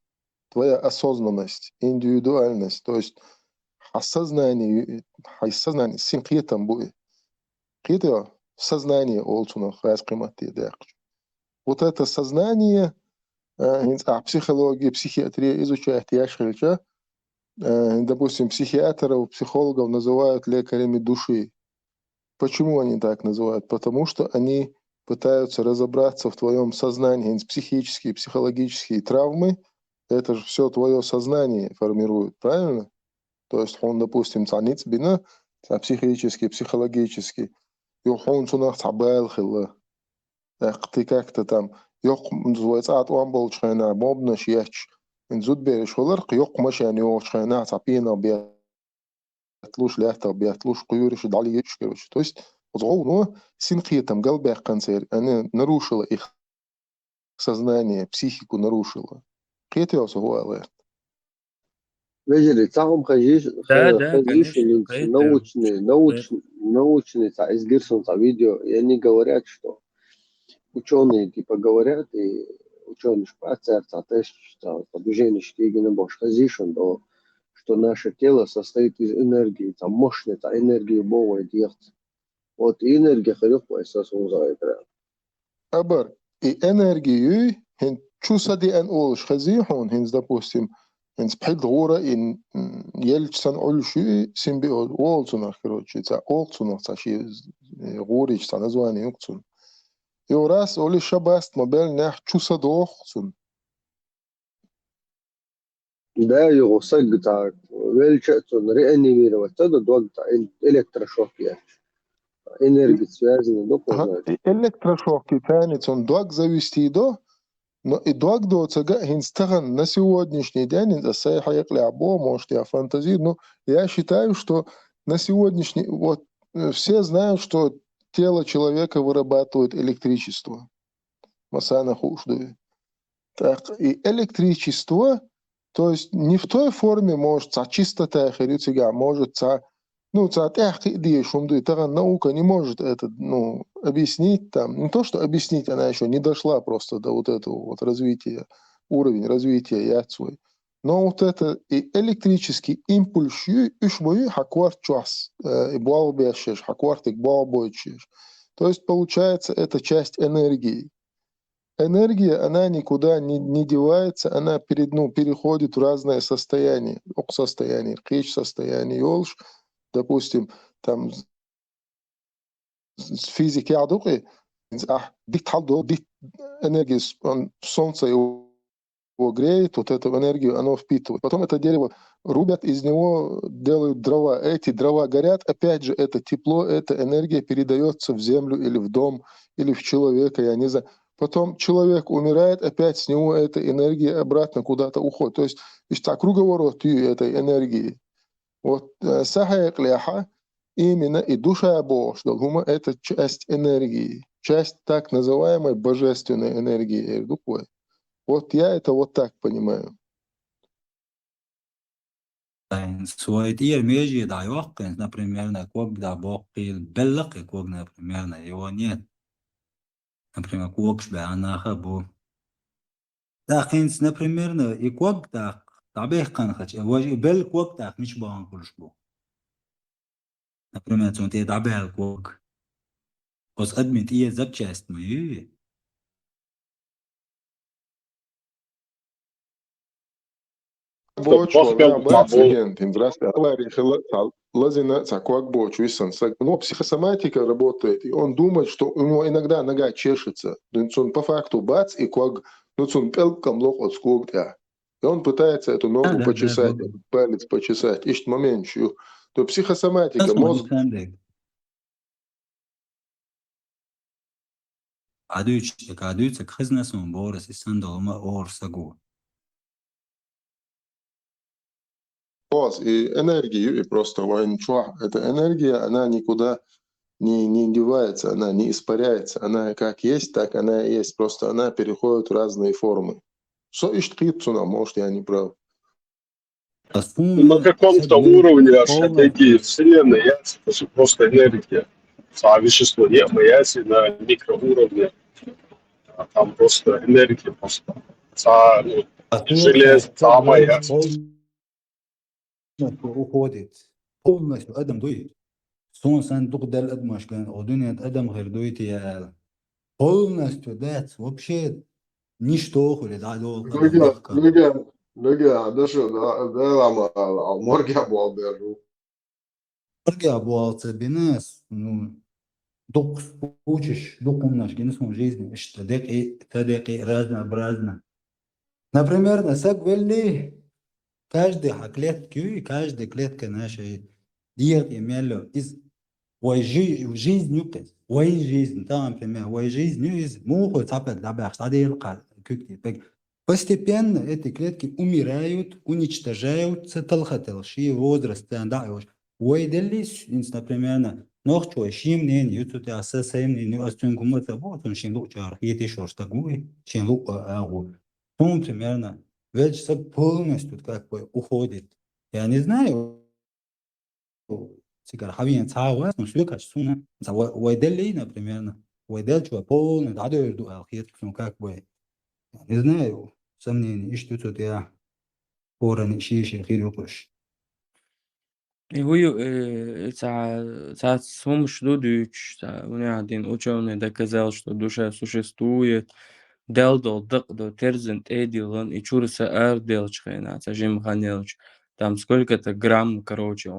твоя осознанность, индивидуальность. То есть осознание, синкретом будет. Это сознание олчуна хасқиматти. Вот это сознание, психология, психиатрия изучает яшхильча. Допустим, психиатров, психологов называют лекарями души. Почему они так называют? Потому что они пытаются разобраться в твоем сознании. Психические, психологические травмы, это же все твое сознание формирует, правильно? То есть он, допустим, цаниц бина, психический, психологический, и он сунах цабайл хилла. Ты как-то там, يق называется он был чайна, мобна шьяч. نزود بيشولر قيوق مش يعني هو شخينا تعبينا بيتلوش لاحتا بيتلوش قيورش دالي يشكرش то есть وضعونه синхитом قلبي канцер أنا нарушила их сознание психику нарушила قيتيوس هو алерт Видели, там хажиш научные изгирсон видео, и они говорят, что ученые типа говорят, и ученые движение штигина бош хазишон, что наше тело состоит из энергии, там мощной энергии Бога идет. Вот и энергия харюква эсас узает. Абар, и энергию, хин чусади ан олш хазихон, хин, допустим, хин спхид гора ин ельчсан ольши симбиоз, олцунах, короче, ца олцунах, ца ши горич, ца название юкцун. И раз оли шабаст мобиль нах чусадохцун. Да, его сагта, вельчатун, реанимировать, тогда догта, электрошок я. Энергия связана, Ага, и электрошоки тянет, он дог завести до, но и дог до цага инстаган на сегодняшний день, за сайхаяк лябо, может я фантазирую, но я считаю, что на сегодняшний, вот все знают, что тело человека вырабатывает электричество. Масана хуждует. Так, и электричество, то есть не в той форме, может, чистота херюцига, может, наука не может это, объяснить там, не то, что объяснить, она еще не дошла просто до вот этого вот развития, уровень развития яцвой. Но вот это и электрический импульс, хакварт час, и буалбешеш, хакварт и буалбойчеш. То есть, получается, это часть энергии. Энергия, она никуда не девается, она переходит в разное состояние. Состояние, кич состояние, ёлш, допустим, там с физики адуки, энергия солнца его греет, вот эту энергию оно впитывает. Потом это дерево рубят, из него делают дрова. Эти дрова горят, опять же, это тепло, эта энергия передается в землю или в дом, или в человека, я не знаю. Потом человек умирает, опять с него эта энергия обратно куда-то уходит. То есть круговорот этой энергии. Вот сахаяк ляха, именно и душа Божья, это часть энергии, часть так называемой божественной энергии. Вот я это вот так понимаю. Своит межи да ёхкин, например, на ког да бокил беллак и ког, например, на его нет. Например, ког шбе анаха бу. Да хинс, например, на и ког да табех кан хач, вожи бел ког да миш баан кулш бу. Например, цон те табех ког. Ос адмит ие запчасть мои. Boču, jā, bet агентин, здравствуйте. Лазина цаквак Бочу, но психосоматика работает, и он думает, что у него иногда нога чешется. Он по факту бац, и квак, он пелком лох от скогтя. И он пытается эту ногу почесать, палец почесать, ищет момент, то психосоматика, мозг. Адуйчик, хизнесун борис, и сандалма ор сагу. И энергию, и просто эта энергия, она никуда не девается, она не испаряется, она как есть, так она и есть, просто она переходит в разные формы. Может, я не прав. На каком-то уровне эти вселенной яйца, это просто энергия. А вещество не яйца на микроуровне, а там просто энергия, просто железо, яйца. уходит полностью Адам дует. Солнце дал Адмашкан, а дуня Адам дует я полностью дать вообще ничто ходит. Моргя буалберу. Моргя буалца бинас, док учишь, док умнаш, генесму жизни, что тадеки разнообразно. Например, на сагвелли каждая клетка нашей диет имела из жизнь юкес, жизнь, там, например, жизнь из муху цапет дабах, постепенно эти клетки умирают, уничтожаются, толхателши, возраст, да, делись, например, ночью шимнен, ютute ассасемнен, астюнгумата, вот он шинлучар, етишор стагуй, шинлук он примерно вещь полностью как бы уходит. Я не знаю, сигар хавин цауас, но что качественно, за вайдели, например, вайдел чего полный, да, как бы Не знаю, сомнений, что тут я поран شيء خير يقش. هو с помощью дучь, он один ученый доказал, что душа существует. Делдал, дыкдо, терзент, эдилон, и чурса эрделчхайна, цажим ханелч. Там сколько-то грамм, короче,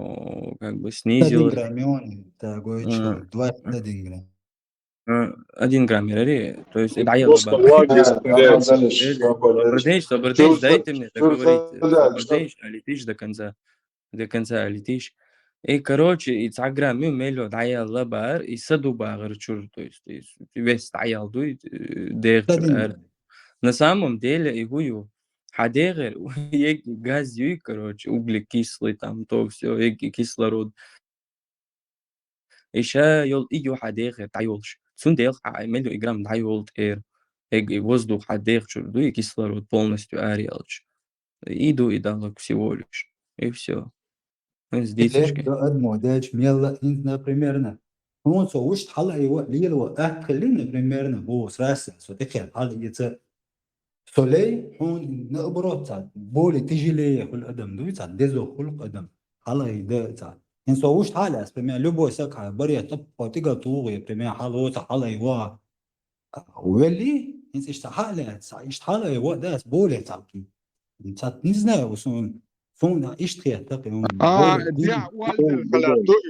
как бы 1 снизилось. грамм, такой чё, 21 грамм. 1 грамм, то есть это аялла Просто бага. логис Эль, свободечь. собрдеешь, дайте мне договорить. Что Собрдешь, а летишь до конца летишь. И, короче, и 9 грамм мело аялла бар, и саду багар чур, то есть весь аял дует, дэх чур 1 эр. грамм. На самом деле, игую, хадегер, газ юй, короче, углекислый, там, то все, кислород. Еще يل إيجو حداقة تعيولش سنديق عملوا إجرام تعيولت إير воздух отдыхчу, и кислород полностью арелч. Иду и дал всего лишь. И все. С Лет дитячкой. до одного, дальше мело, примерно. Он со уж хала его лило, خلينا примерно هو سراسة سو تخيل حال يتصير سولي هون نقبرات ساعد بولي تيجي لي كل قدم دوي ساعد ديزو كل قدم حالا يدا ساعد إن سووش حالا اسبرمي لبو سكها بريا طبقة تيجا طوغي برمي حالا وتا حالا يوا ولي إن إشتحالا ساعد إشتحالا يوا داس بولي ساعد ساعد نزنا وسون فون إشتخي أتاقي بولي ديع تيجي والدل خلاتوي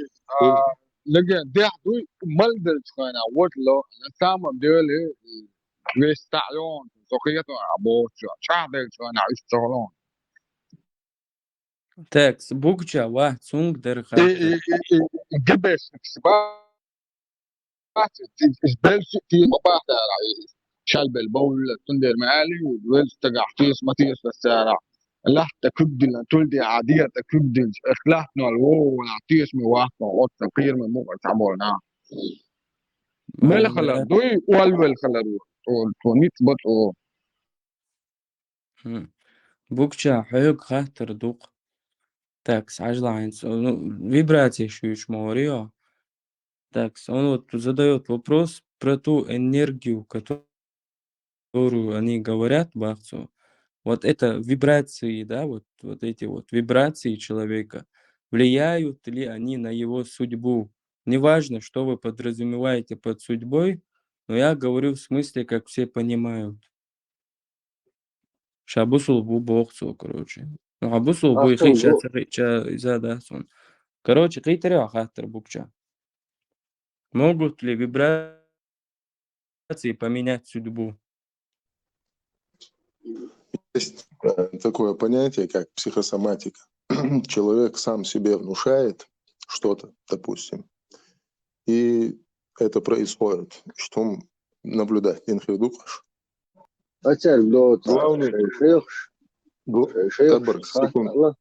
لقى ديع دوي مالدل خانا وطلو نسامم ديولي ويستعلون سوقيتو عبوش شعدل خانا عشتغلون تاكس بوكجا واحد سونج در خاطر. جبس اكسبات اسبلش في مباحث شلب البول تندر معالي ويلز تقع تيس ماتيس بالسارع لحتى كبدل تولدي عادية كبدل اخلاحنا الوو والعطيس من واحد وقت تقير من موقع تعملنا مال خلا دوي والول خلا دوي تونيت بطو بوكجا حيوك خاطر دوق. Такс, ажлайнс. Вибрации шуешь морио. Такс, он вот задает вопрос про ту энергию, которую они говорят бахцу. Вот это вибрации, да, вот эти вот вибрации человека, влияют ли они на его судьбу? Неважно, что вы подразумеваете под судьбой, но я говорю в смысле, как все понимают. Шабусул бу бохцу, короче. Ну, абусул бу أحسن ихи جو да, сон. Короче, критерио хаттер букча. Могут ли вибрации поменять судьбу? Есть такое понятие, как психосоматика. Человек сам себе внушает что-то, допустим, и это происходит. Что наблюдать? Инхидукаш. أتسأل دوت Главный شيخ Эберг, секунду.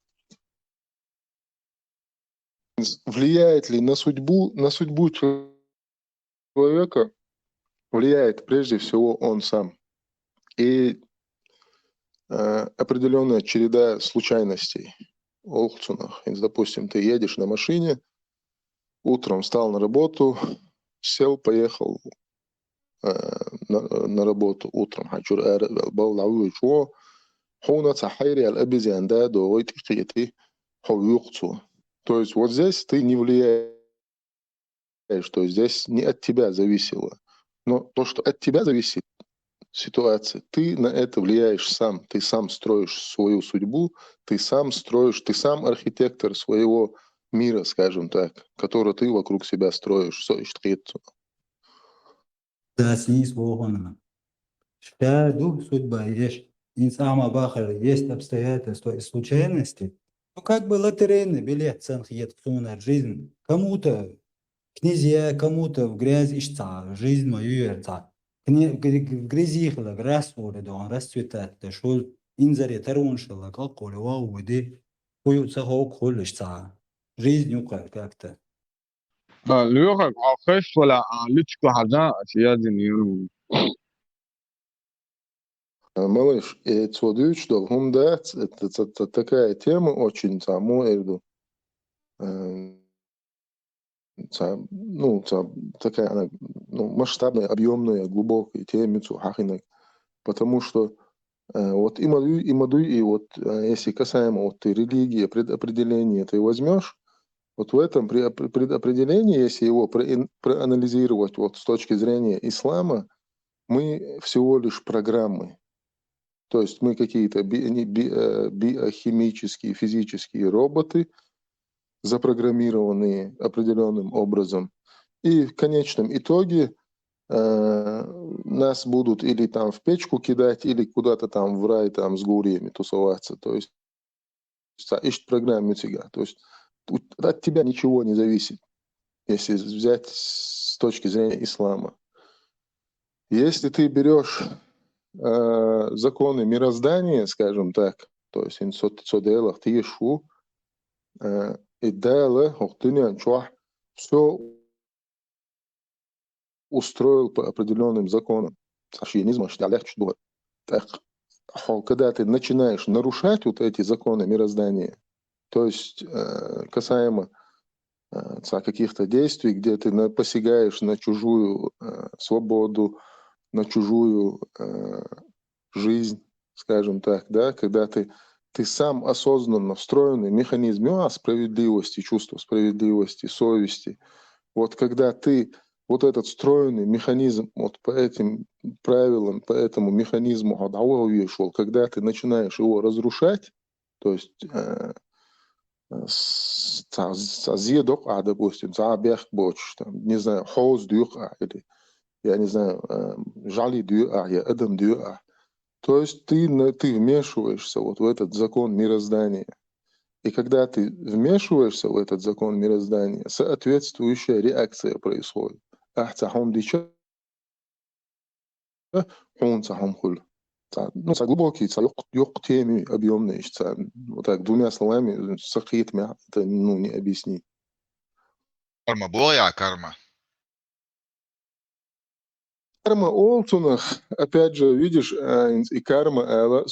Влияет ли на судьбу человека? Влияет прежде всего он сам. И определенная череда случайностей. Олхцунах. Допустим, ты едешь на машине, утром встал на работу, сел, поехал на работу утром. То есть вот здесь ты не влияешь, то есть здесь не от тебя зависело. Но то, что от тебя зависит, ситуация, ты на это влияешь сам, ты сам строишь свою судьбу, ты сам архитектор своего мира, скажем так, который ты вокруг себя строишь. Да, снизь вогона. Шаду судьба есть. Инсама бахар есть обстоятельства и случайности. Ну, как бы лотерейный билет ценхиет в жизнь. Кому-то князья, кому-то в грязь ищца, жизнь мою ерца. В грязи хлаг расцветает, шел инзаре тароншила, как коли вауди, хуются хок холишца. Жизнь укар как-то. ليوخك عخش ولا لتشكو حدا أشياء Малыш, я тебе что это такая тема очень такая она масштабная, объемная, глубокая тема. Потому что вот и вот если касаемо вот религии, предопределения ты возьмешь, вот в этом предопределении, если его проанализировать вот с точки зрения ислама, мы всего лишь программы. То есть мы какие-то биохимические, физические роботы, запрограммированные определенным образом. И в конечном итоге нас будут или там в печку кидать, или куда-то там в рай там с гуриями тусоваться. То есть ищет программу тебя. То есть от тебя ничего не зависит, если взять с точки зрения ислама. Если ты берешь законы мироздания, скажем так, то есть инсотделах ты ешу, и далее все устроил по определенным законам. Когда ты начинаешь нарушать вот эти законы мироздания, то есть касаемо каких-то действий, где ты посягаешь на чужую свободу, на чужую жизнь, скажем так, да, когда ты сам осознанно встроенный механизм справедливости, чувства справедливости, совести. Вот когда ты вот этот встроенный механизм вот по этим правилам, по этому механизму, когда ты начинаешь его разрушать, то есть допустим, не знаю, или я не знаю, жали я адам то есть ты вмешиваешься вот в этот закон мироздания. И когда ты вмешиваешься в этот закон мироздания, соответствующая реакция происходит. Ну, глубокий, темы объемные, вот так, двумя словами, это не объяснить. Карма была, карма. Карма олцунах, опять же, видишь, и карма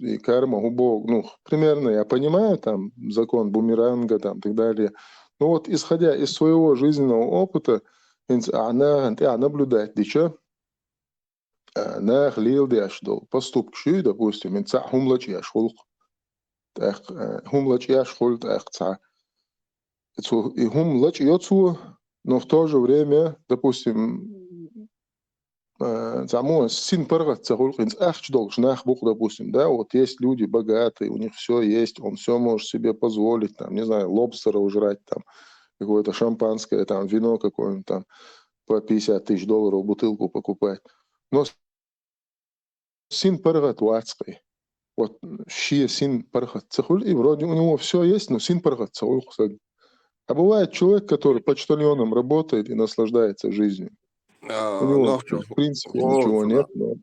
и карма губок, ну, примерно я понимаю, там, закон бумеранга, там, и так далее. Но вот, исходя из своего жизненного опыта, наблюдать, поступки, допустим, но в то же время, допустим, допустим, да, вот есть люди богатые, у них все есть, он все может себе позволить, там, не знаю, лобстера ужрать, там, какое-то шампанское, там, вино какое-нибудь, там, по $50 000 бутылку покупать. Но син паргат вацкой. Вот щи син паргат цехуль, и вроде у него все есть, но син паргат цехуль. А бывает человек, который почтальоном работает и наслаждается жизнью. У него, в принципе, ничего нет, но...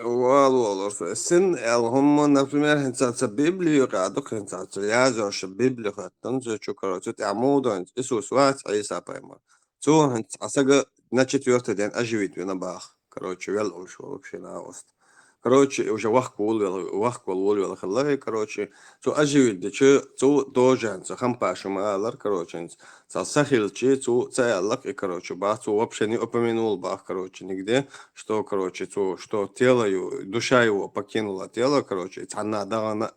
والله السن هم например هنسات بيبلي قاعدك هنسات يازو شبيبلي خاتن شكرات عمودن إسوس وات عيسى بايما تو هنس عساق начать день оживить на бах короче вел уж вообще на ост короче уже вахкул хлай короче то оживить да че то тоже за хампашу малар короче сахил че то цаялак и короче бах то вообще не упомянул бах короче нигде что короче то что тело душа его покинула тело короче она дала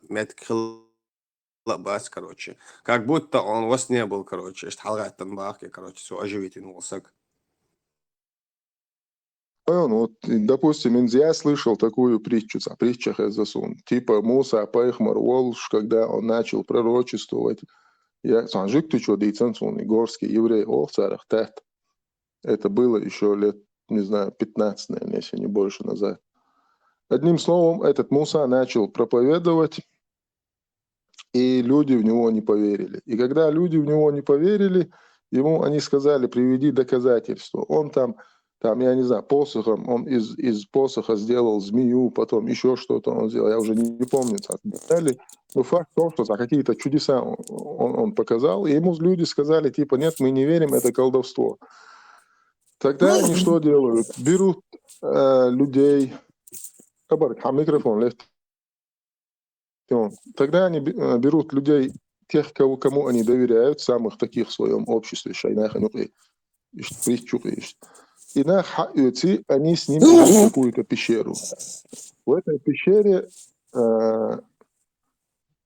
бах короче как будто он вас не был короче шталгат там бах короче все оживить носок. Вот, допустим, я слышал такую притчу, в притчах Эзасун, типа Муса Пайхмар Волш, когда он начал пророчествовать, я санжик ты что, дейцанцун, горский еврей, царах тет. Это было еще лет, не знаю, 15, наверное, если не больше назад. Одним словом, этот Муса начал проповедовать, и люди в него не поверили. И когда люди в него не поверили, ему они сказали, приведи доказательства. Он там, я не знаю, посохом, он из посоха сделал змею, потом еще что-то он сделал, я уже не помню. Но факт в том, что какие-то чудеса он показал, и ему люди сказали, типа, нет, мы не верим, это колдовство. Тогда они что делают? Берут людей... микрофон, Тогда они берут людей, тех, кому они доверяют, самых таких в своем обществе, И на Хаюти они с ним идут в какую-то пещеру. В этой пещере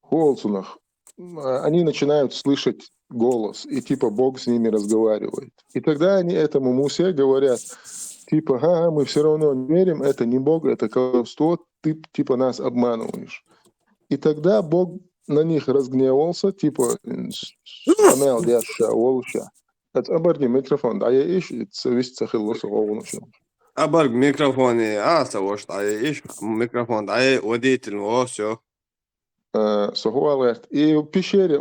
Холцунах, они начинают слышать голос, и типа Бог с ними разговаривает. И тогда они этому Мусе говорят, типа, ага, мы все равно не верим, это не Бог, это колдовство, ты типа нас обманываешь. И тогда Бог на них разгневался, типа, «Шамел, я шаолша». Это оборни микрофон, да я ищу, это весь цехил أبرق ميكروفوني سوشت عليه إيش ميكروفون عليه وديت الموسو. Сухуалет. И в пещере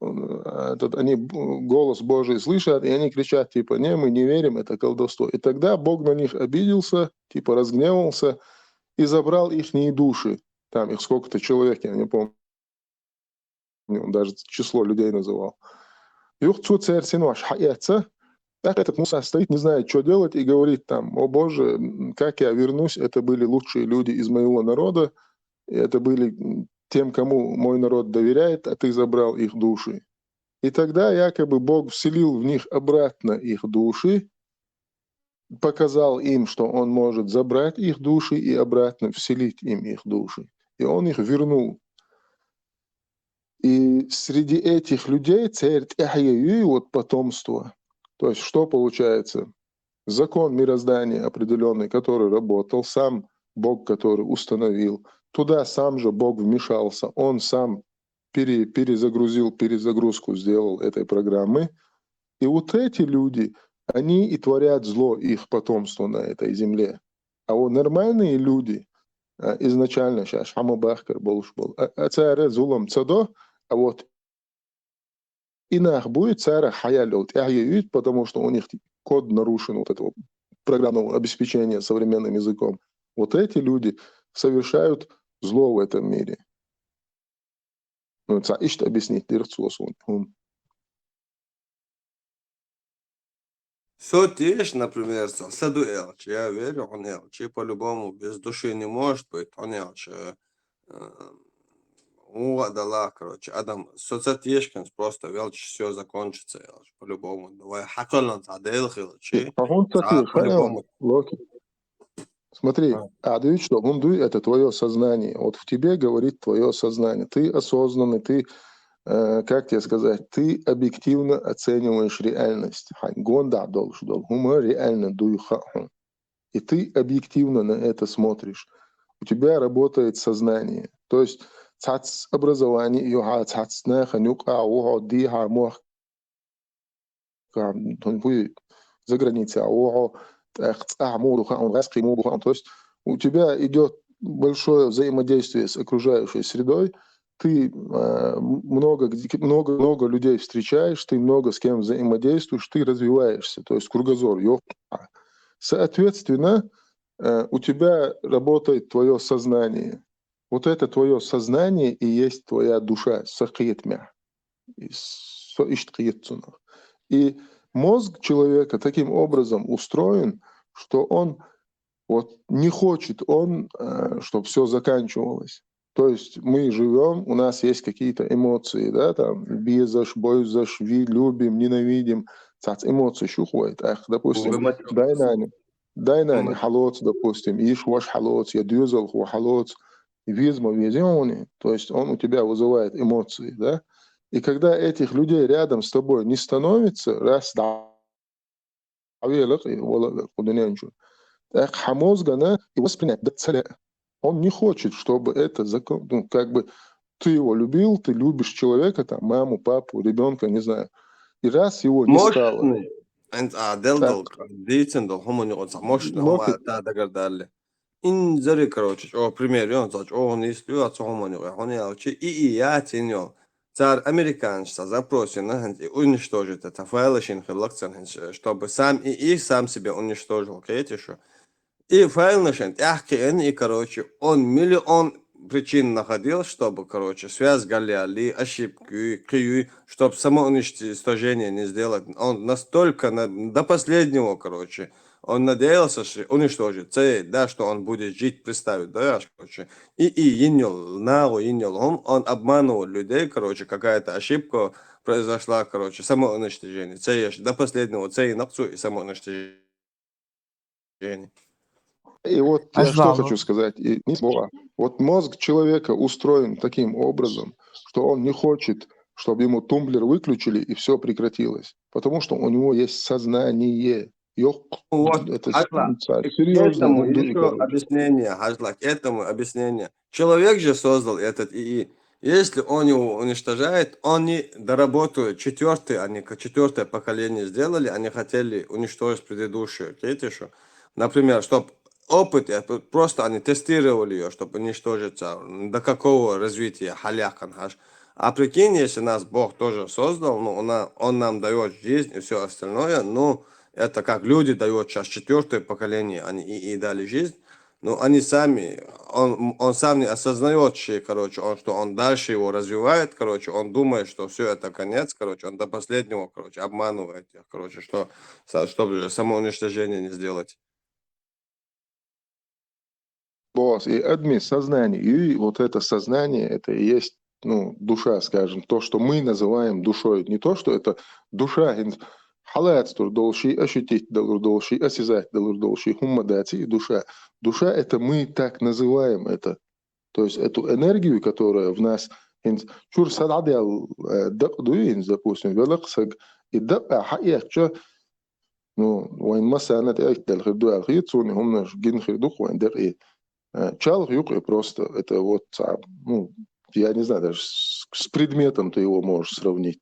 они голос Божий слышат, и они кричат, типа, не, мы не верим, это колдовство. И тогда Бог на них обиделся, типа, разгневался и забрал их души. Там их сколько-то человек, я не помню, он даже число людей называл. Юхцу царь синуаш хаяца. Так этот Муса стоит, не знает, что делать, и говорит там, о Боже, как я вернусь, это были лучшие люди из моего народа, это были тем, кому мой народ доверяет, а ты забрал их души. И тогда якобы Бог вселил в них обратно их души, показал им, что Он может забрать их души и обратно вселить им их души. И Он их вернул. И среди этих людей царь Тяхьяю, вот потомство. То есть что получается? Закон мироздания определенный, который работал, сам Бог, который установил, туда сам же Бог вмешался, Он сам перезагрузку сделал этой программы. И вот эти люди, они и творят зло, их потомство на этой земле. А вот нормальные люди, изначально сейчас, Хамабахкар был, царь зулам цадо, а вот инах будет царь хаялют, потому что у них код нарушен вот этого программного обеспечения современным языком. Вот эти люди совершают зло в этом мире. Ну, это ищет объяснить дирцосун. Сотиш, например, саду элч, я верю, он элч, и по-любому без души не может быть, он элч. Дала, короче, Адам, соцсетешкин просто велч, все закончится, элч, по-любому. Давай, хаколан цадел хилчи, по-любому. Смотри, адуит что? Гундуй — это твое сознание. Вот в тебе говорит твое сознание. Ты осознанный, ты, как тебе сказать, ты объективно оцениваешь реальность. Гонда должен, гума реально дуйха. И ты объективно на это смотришь. У тебя работает сознание. То есть цац образование, юха цацна ханюка ухо диха мох за границей, то есть у тебя идет большое взаимодействие с окружающей средой, ты много людей встречаешь, ты много с кем взаимодействуешь, ты развиваешься, то есть кругозор. Соответственно, у тебя работает твое сознание. Вот это твое сознание и есть твоя душа, и мозг человека таким образом устроен, что он вот не хочет, чтобы все заканчивалось. То есть мы живем, у нас есть какие-то эмоции, да, там, безаш, бойзаш, любим, ненавидим, эмоции шухует. Допустим, дайнани, халоц, допустим, иш ваш халоц, я дюзал ху халоц, визма везиони, то есть он у тебя вызывает эмоции, да. И когда этих людей рядом с тобой не становится, раз он не хочет, чтобы это закон, ну, как бы ты его любил, ты любишь человека, там, маму, папу, ребенка, не знаю. И раз его не стало. أنت عدل ديتن دو هم نقطة مش هم تعتقد دال إن زري كروتش أو بريمير تاج أو نيستيو هم نقطة هني أو شيء ياتينيو царь американец запросил на уничтожить это файлы чтобы сам и сам себя уничтожил, видите что? И файл начнет, и короче, он миллион причин находил, чтобы, короче, связь галили, ошибки, чтобы самоуничтожение не сделать. Он настолько до последнего, короче, он надеялся, что уничтожит цель, да, что он будет жить, представить, да, короче. И он обманывал людей, короче, какая-то ошибка произошла, короче, самоуничтожение. Цель до последнего, цель нацу и самоуничтожение. И вот я что хочу сказать. Вот мозг человека устроен таким образом, что он не хочет, чтобы ему тумблер выключили и все прекратилось. Потому что у него есть сознание. Вот, Это Хазлак, серьезно. этому еще объяснение, Хазлак, этому объяснение. Человек же создал этот ИИ. Если он его уничтожает, они доработают четвертое поколение сделали, они хотели уничтожить предыдущее. Видите, что? Например, чтобы опыт, просто они тестировали ее, чтобы уничтожиться, до какого развития, халяхан, аж. А прикинь, если нас Бог тоже создал, ну, он нам дает жизнь и все остальное, ну, это как люди дают сейчас четвертое поколение, они и дали жизнь, но они сами, он сам не осознает, что он дальше его развивает, он думает, что все это конец, он до последнего, обманывает их, чтобы самоуничтожение не сделать. Босс, и адми сознание, и вот это сознание, это и есть, ну, душа, скажем, то, что мы называем душой. Не то, что это душа, халат должен ощутить, должен осязать, должен хуммадать, и душа. Душа — это мы так называем это. То есть эту энергию, которая в нас, чур сададял дакдуин, допустим, велаксаг, и дакка хаякча, ну, وين مثلا تأكد الخدوع الخيط سوني هم نش جين خيدوخ وين دقيق Чалх юг просто это вот, ну, я не знаю, даже с предметом ты его можешь сравнить.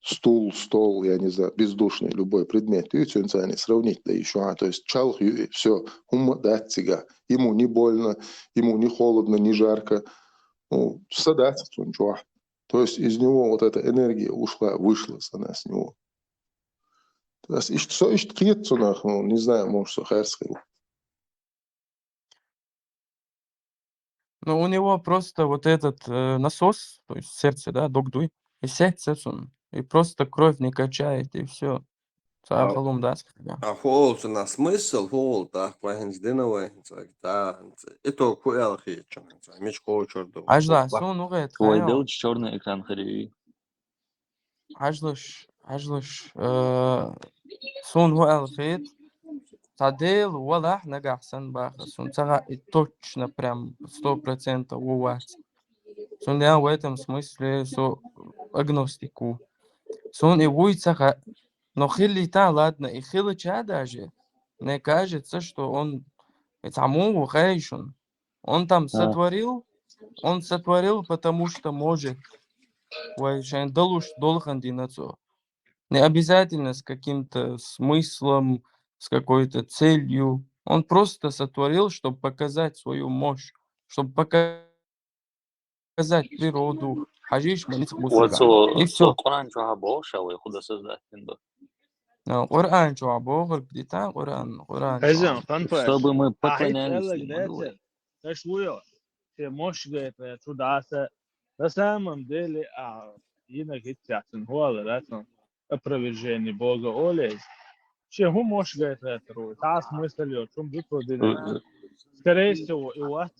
Стул, стол, я не знаю, бездушный любой предмет. И сравнить, да еще. То есть чалх все, умадатига. Ему не больно, ему не холодно, не жарко. Ну, садать, то есть из него вот эта энергия вышла с него. То есть, не знаю, может, сахарский. Ну, у него просто вот этот насос, то есть сердце, да, догдуй, и сердце он, и просто кровь не качает, и все. А холод на смысл, холод, так, пахнет да, это хуялхи, мечко чертов. Ажла, сон угает, هو يدوج черный экран خريجي. ажлыш, сон угает, Тадел, валах, нагахсан баха, сон цага и точно прям 100% уват. Сон я в этом смысле агностику. Сон и вуйцаха, но хилита, ладно, и хилича даже, мне кажется, что он самому хайшун. Он там сотворил, потому что может. Вайшайн долуш долхан динацо. Не обязательно с каким-то смыслом, с какой-то целью. Он просто сотворил, чтобы показать свою мощь, чтобы показать природу. Хажиш, и все. Коран чуха боша, вы худа создать индо. Коран чуха богр, где-то Коран. Чтобы мы поклонялись ему. Te mošga je čuda se na samom delu, a inak itjacen hoala ratno опровержение Бога олез. Чему mošga je to? Ta смысл о чем выходит. Скорее всего, и у вас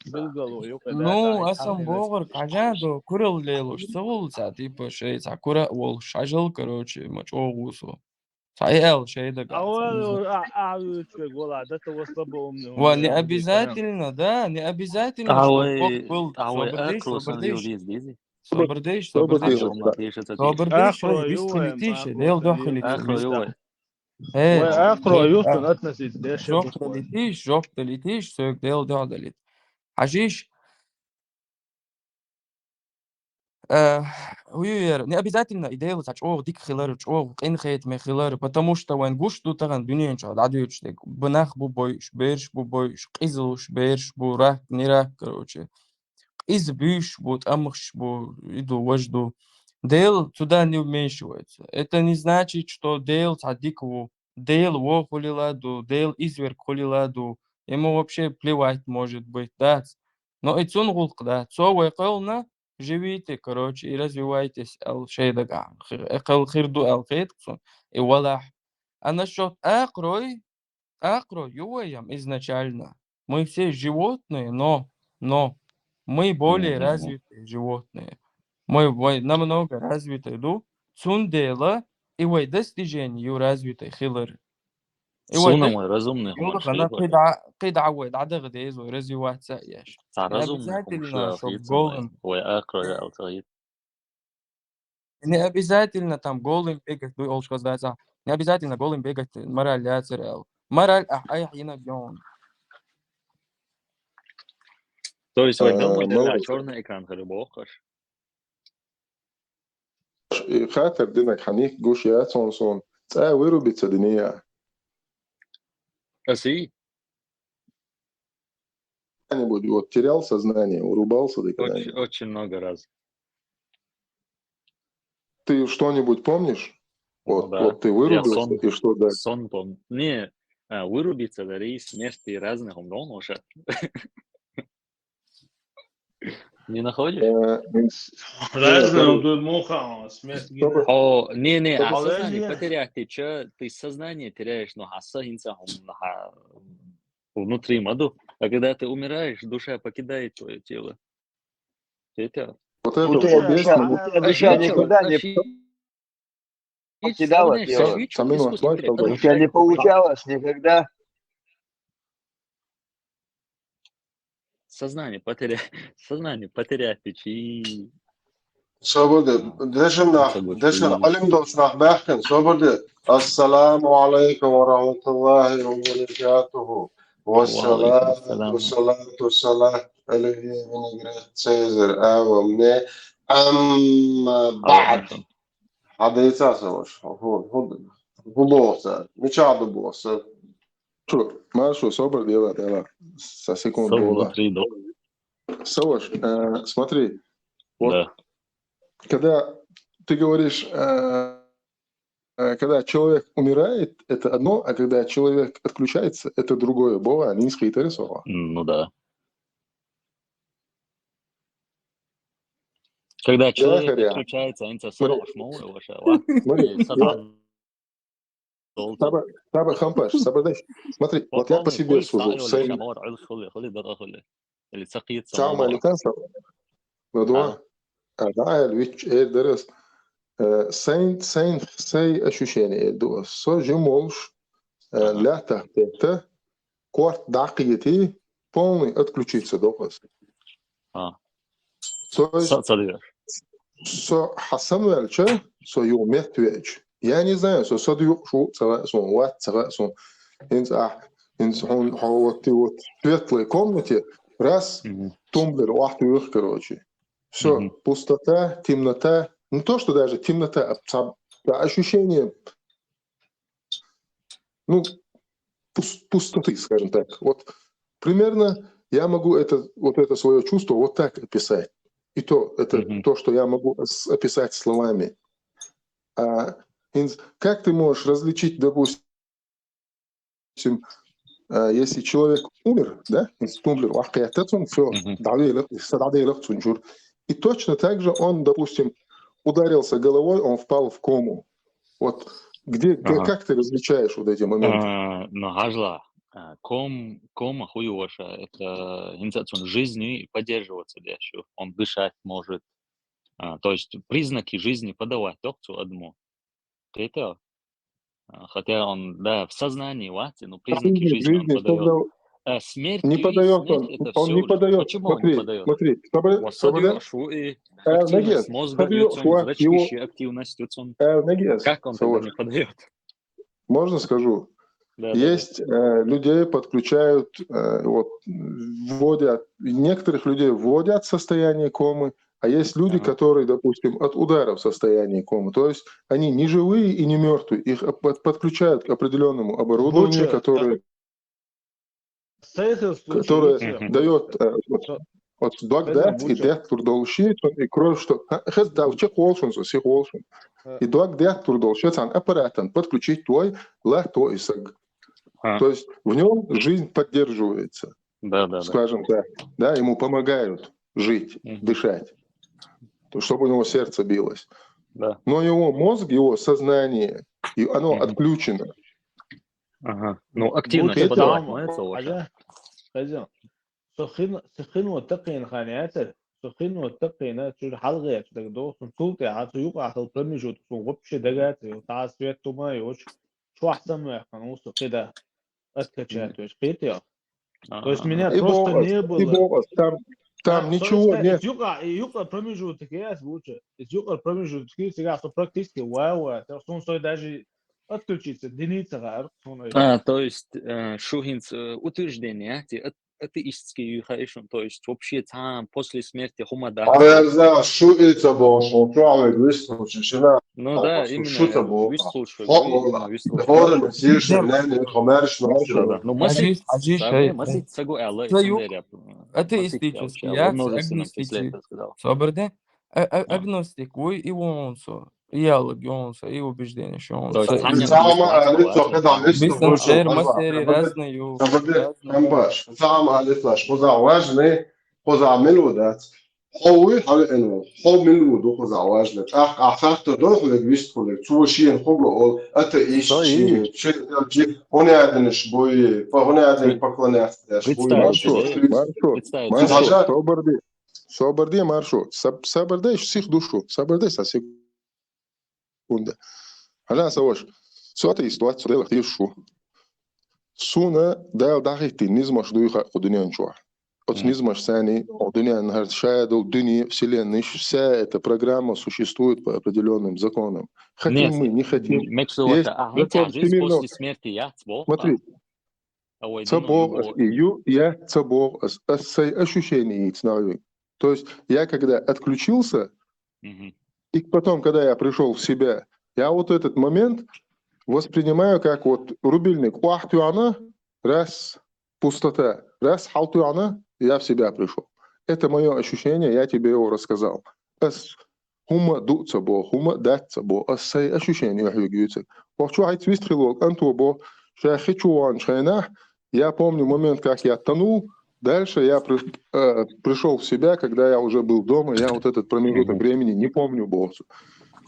bilgalu yok eder. Ну, асам богр, каждый курил лелуш, цевулца, типа шейца, кура ол шажил, короче, мач огусу. Саел шейда га. Не обязательно, да, не обязательно, что Бог был Собердейш, бистелитише, дел дохалитише. Жопта летишь, сök дел додалит. Хажиш, не обязательно идею сач дик хилар, ин хейт ме хилар, потому что ван гуш тутаган дүниен чад адыючдек. Бынах бу бойш, берш бу бойш, qizlush, берш бу рак, не рак, короче. Из бюш будет амхш иду вожду. Дел туда не вмешивается. Это не значит, что дел садикову, дел во хуliладу, дел изверг хуliладу. Ему вообще плевать может быть, да. Но и цун гулк, да. Цо вайкална, живите, короче, и развивайтесь. Ал-шейдага. Экал хирду ал-хейтксон. И валах. А насчет акрой, юаям изначально. Мы все животные, но мы более развитые животные. Мы намного развитые, цундела и достижению развитой хилары. إيوه Суна мой разумный يقولك хумар أنا шейх. قيد عود عدا غديز ورزي واتسا ياش Та не разумный хумар обязательно чтоб шляхицам голым ой акро алтаид. не обязательно там голым бегать дуй олш каздайса не обязательно голым бегать мораль яцерел мораль أي حين бьон То есть вы думаете, да, Мелрус, черный экран хребохаш? خاطر دينك حنيك جوش يا صون ويرو بتصدنيا Си, кто-нибудь вот терял сознание, урубался ты когда-нибудь? очень много раз. Ты что-нибудь помнишь? Ну Вот, да, вот ты я вырубился, и что дальше? сон помню. Не, вырубиться, да, и смерти разных умрон уже. Не находишь? Разные он тут муха, смерть гибель. О, не, а Чтобы- сознание потерять, ты сознание теряешь, но хаса инса внутри маду. А когда ты умираешь, душа покидает твое тело. Это Вот это Вот вот это есть, душа никогда не покидала тело. У тебя не получалось никогда. сознание потерять, и Собody, deşen alim dostlar bakın, sobody. Assalamu aleykum ve rahmetullahi ve berekatuhu. Валейкум ассалам. Wassalatu salat aleyhi ve nigret Caesar avam ne. Amma ba'd. Hadisa savaş. Bu boğsa. Müçadı boğsa. Машу, собор делает, да, со секунду. Все внутри, да. Саваш, смотри, вот Да. когда ты говоришь, когда человек умирает, это одно, а когда человек отключается, это другое. Бова, низкое и тересово. Ну да. Когда человек Харя. отключается, инца Смотри. сорок шмоу, ваша ва. Смотри, И сатан Таба хампаш, сабадаsh. Смотри, вот я по себе сужу. اللي سقيت Сам سماوات. аликанса, надо, да, вич درس сей ощущение до сожимолш لا تحت корт дакиети полный отключиться до вас. Со хасамвелче со юметвеч. Я не знаю, со садю шу сава сон ват сава сон инс он вот в светлой комнате раз тумблер уахтух, короче. Все, пустота, темнота. Не то, что даже темнота, а ощущение, ну, пустоты, скажем так. Вот примерно я могу вот это свое чувство вот так описать. И то, это то, что я могу описать словами. Как ты можешь различить, допустим, если человек умер, да, все, и точно так же он, допустим, ударился головой, он впал в кому. Вот как ты различаешь вот эти моменты? Но гажла, кома хуёша, это инициация жизни поддерживаться дальше. Он дышать может. То есть признаки жизни подавать докту одному. Это хотя он, да, в сознании вати, но признаки жизни он подает. Смерть не подает он не подает. Почему он не подает? Смотри, активность мозга, зрачащая активность, как он тогда не подает? Можно скажу? Есть людей подключают, вот, вводят, некоторых людей вводят в состояние комы, а есть люди, которые, допустим, от удара в состоянии комы. То есть они не живые и не мертвые. Их подключают к определенному оборудованию, которое дает от догдат и дет турдолшит и кровь, что давче холшун, си холшун. И догдат турдолшит сан аппаратан подключить твой латоисаг. То есть в нем жизнь поддерживается. Скажем так. Да, ему помогают жить, дышать, чтобы у него сердце билось. Но его мозг, его сознание, оно отключено. Ну, активность подавается уже. سخن وتقين خانيات سخن وتقين شو حلقة تقدر صوت عاد يوقع تطرني شو تصوب شيء دقات تعال سويت توما يوش واحد самое конусу كده откачать, то есть хотел. То есть Ага. меня И просто богос, не и было. богос. Там ничего нет. Юга промежуток есть лучше. Юга промежуток сега, что практически вау, то он стоит даже отключиться, единица, То есть, Шухинц утверждение, атеистские юхаишн, то есть вообще там после смерти Хумада. А я знаю, что это было, что человек выслушал, что Ну да, именно что это было. выслушал, والله выслушал. هون مسيرش ناني خمارش Да, نفسه. ну масит, Аджи самое шей. масит сагу алла и Твою сандеря. атеистический, Во я множественном числе агностичный. это сказал. Собрде? Агностик, вы и онсо. Идеологи онсо, и убеждения, что То онсо. есть Таня سامع будет لسه كده لسه Бистан بوش сер, وخزع масери, разною. بدي كم باش سامع لسه خزع واجني خزع ملودات حوي حال انه حو ملود وخزع واجني اخرت روح لك بيشتغل تو شيء نخبو اتا ايش صحيح. شيء هنا عندنا شبوي فهنا عندنا بقلنا شبوي Маршрут, соборди маршрут. Соборди всех душу. Соборди со секунды. Hala savaş. Suatı istuat sudela khir şu. Suna da dahiti nizmaş duyha dünyanın şu. От низмаш сани, дуня нагашаду, дуни вселенной, вся эта программа существует по определенным законам. Хотим мы, не хотим. Есть закон всемирного. После смерти я Смотри, цабор, я цабор, ощущение снаружи. То есть я когда отключился, и потом, когда я пришел в себя, я вот этот момент воспринимаю как вот рубильник. Уахтюана, раз пустота, раз халтюана, я в себя пришел. Это мое ощущение, я тебе его рассказал. Хума ду цабо, хума дат цабо, ощущение хюгюцек. Похчу айт вистрелок, антуобо, шахичуан шайнах. Я помню момент, как я тонул. Дальше я пришел в себя, когда я уже был дома, я вот этот промежуток времени не помню боссу.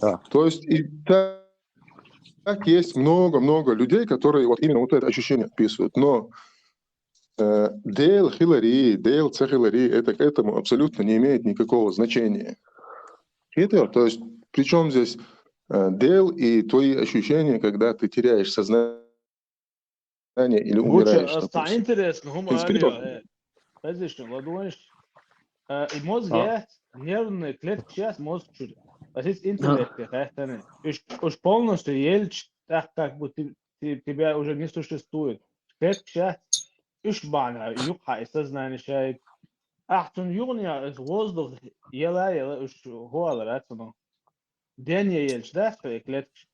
То есть и так есть много-много людей, которые вот именно вот это ощущение описывают. Но Дейл Хиллари, Дейл Цехиллари, это к этому абсолютно не имеет никакого значения. То есть, причем здесь Дейл и твои ощущения, когда ты теряешь сознание или умираешь. Лучше, интересно, и мозг есть, нервные клетки сейчас мозг чудо. А здесь интеллект, уж полностью ельч, так как бы тебя уже не существует. Клетки сейчас уж баня, юбха и сознание шайк. Ахтун югня из воздух ела уж гоалер это. День ельч, да, клетки.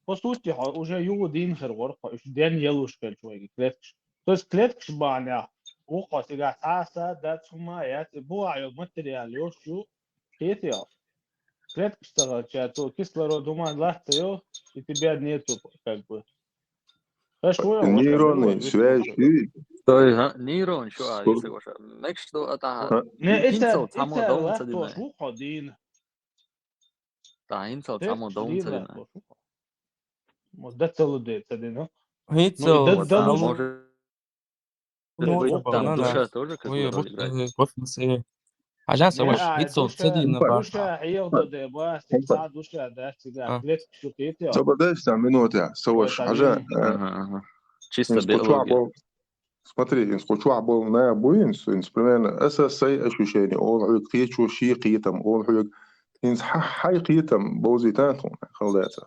По сути, уже юго дин херворха, уж день елуш клетки. То есть клетки баня. وقع تقع حاسة ده سمايات بوعي ماتريال يوشو كيتيا клетка اشتغل شاتو кислород ума лахтеё и тебя нету как бы. Нейронные связи. То есть нейрон что если уже make что это это лахтош уходин. Да инцел само доунцелина. Вот да целуде цедино. Хитцел, да может там душа тоже какую роль играет. عشان سواش هيتسو تصدي نبا Сободаешь там минуты, саваш, ажа. Чисто биология. Смотри, инскучу або на буинс, примерно أساسي ощущение, он حلق قيتشو شي قيتم, он حلق إنس حي قيتم بوزيتانهم خلاص.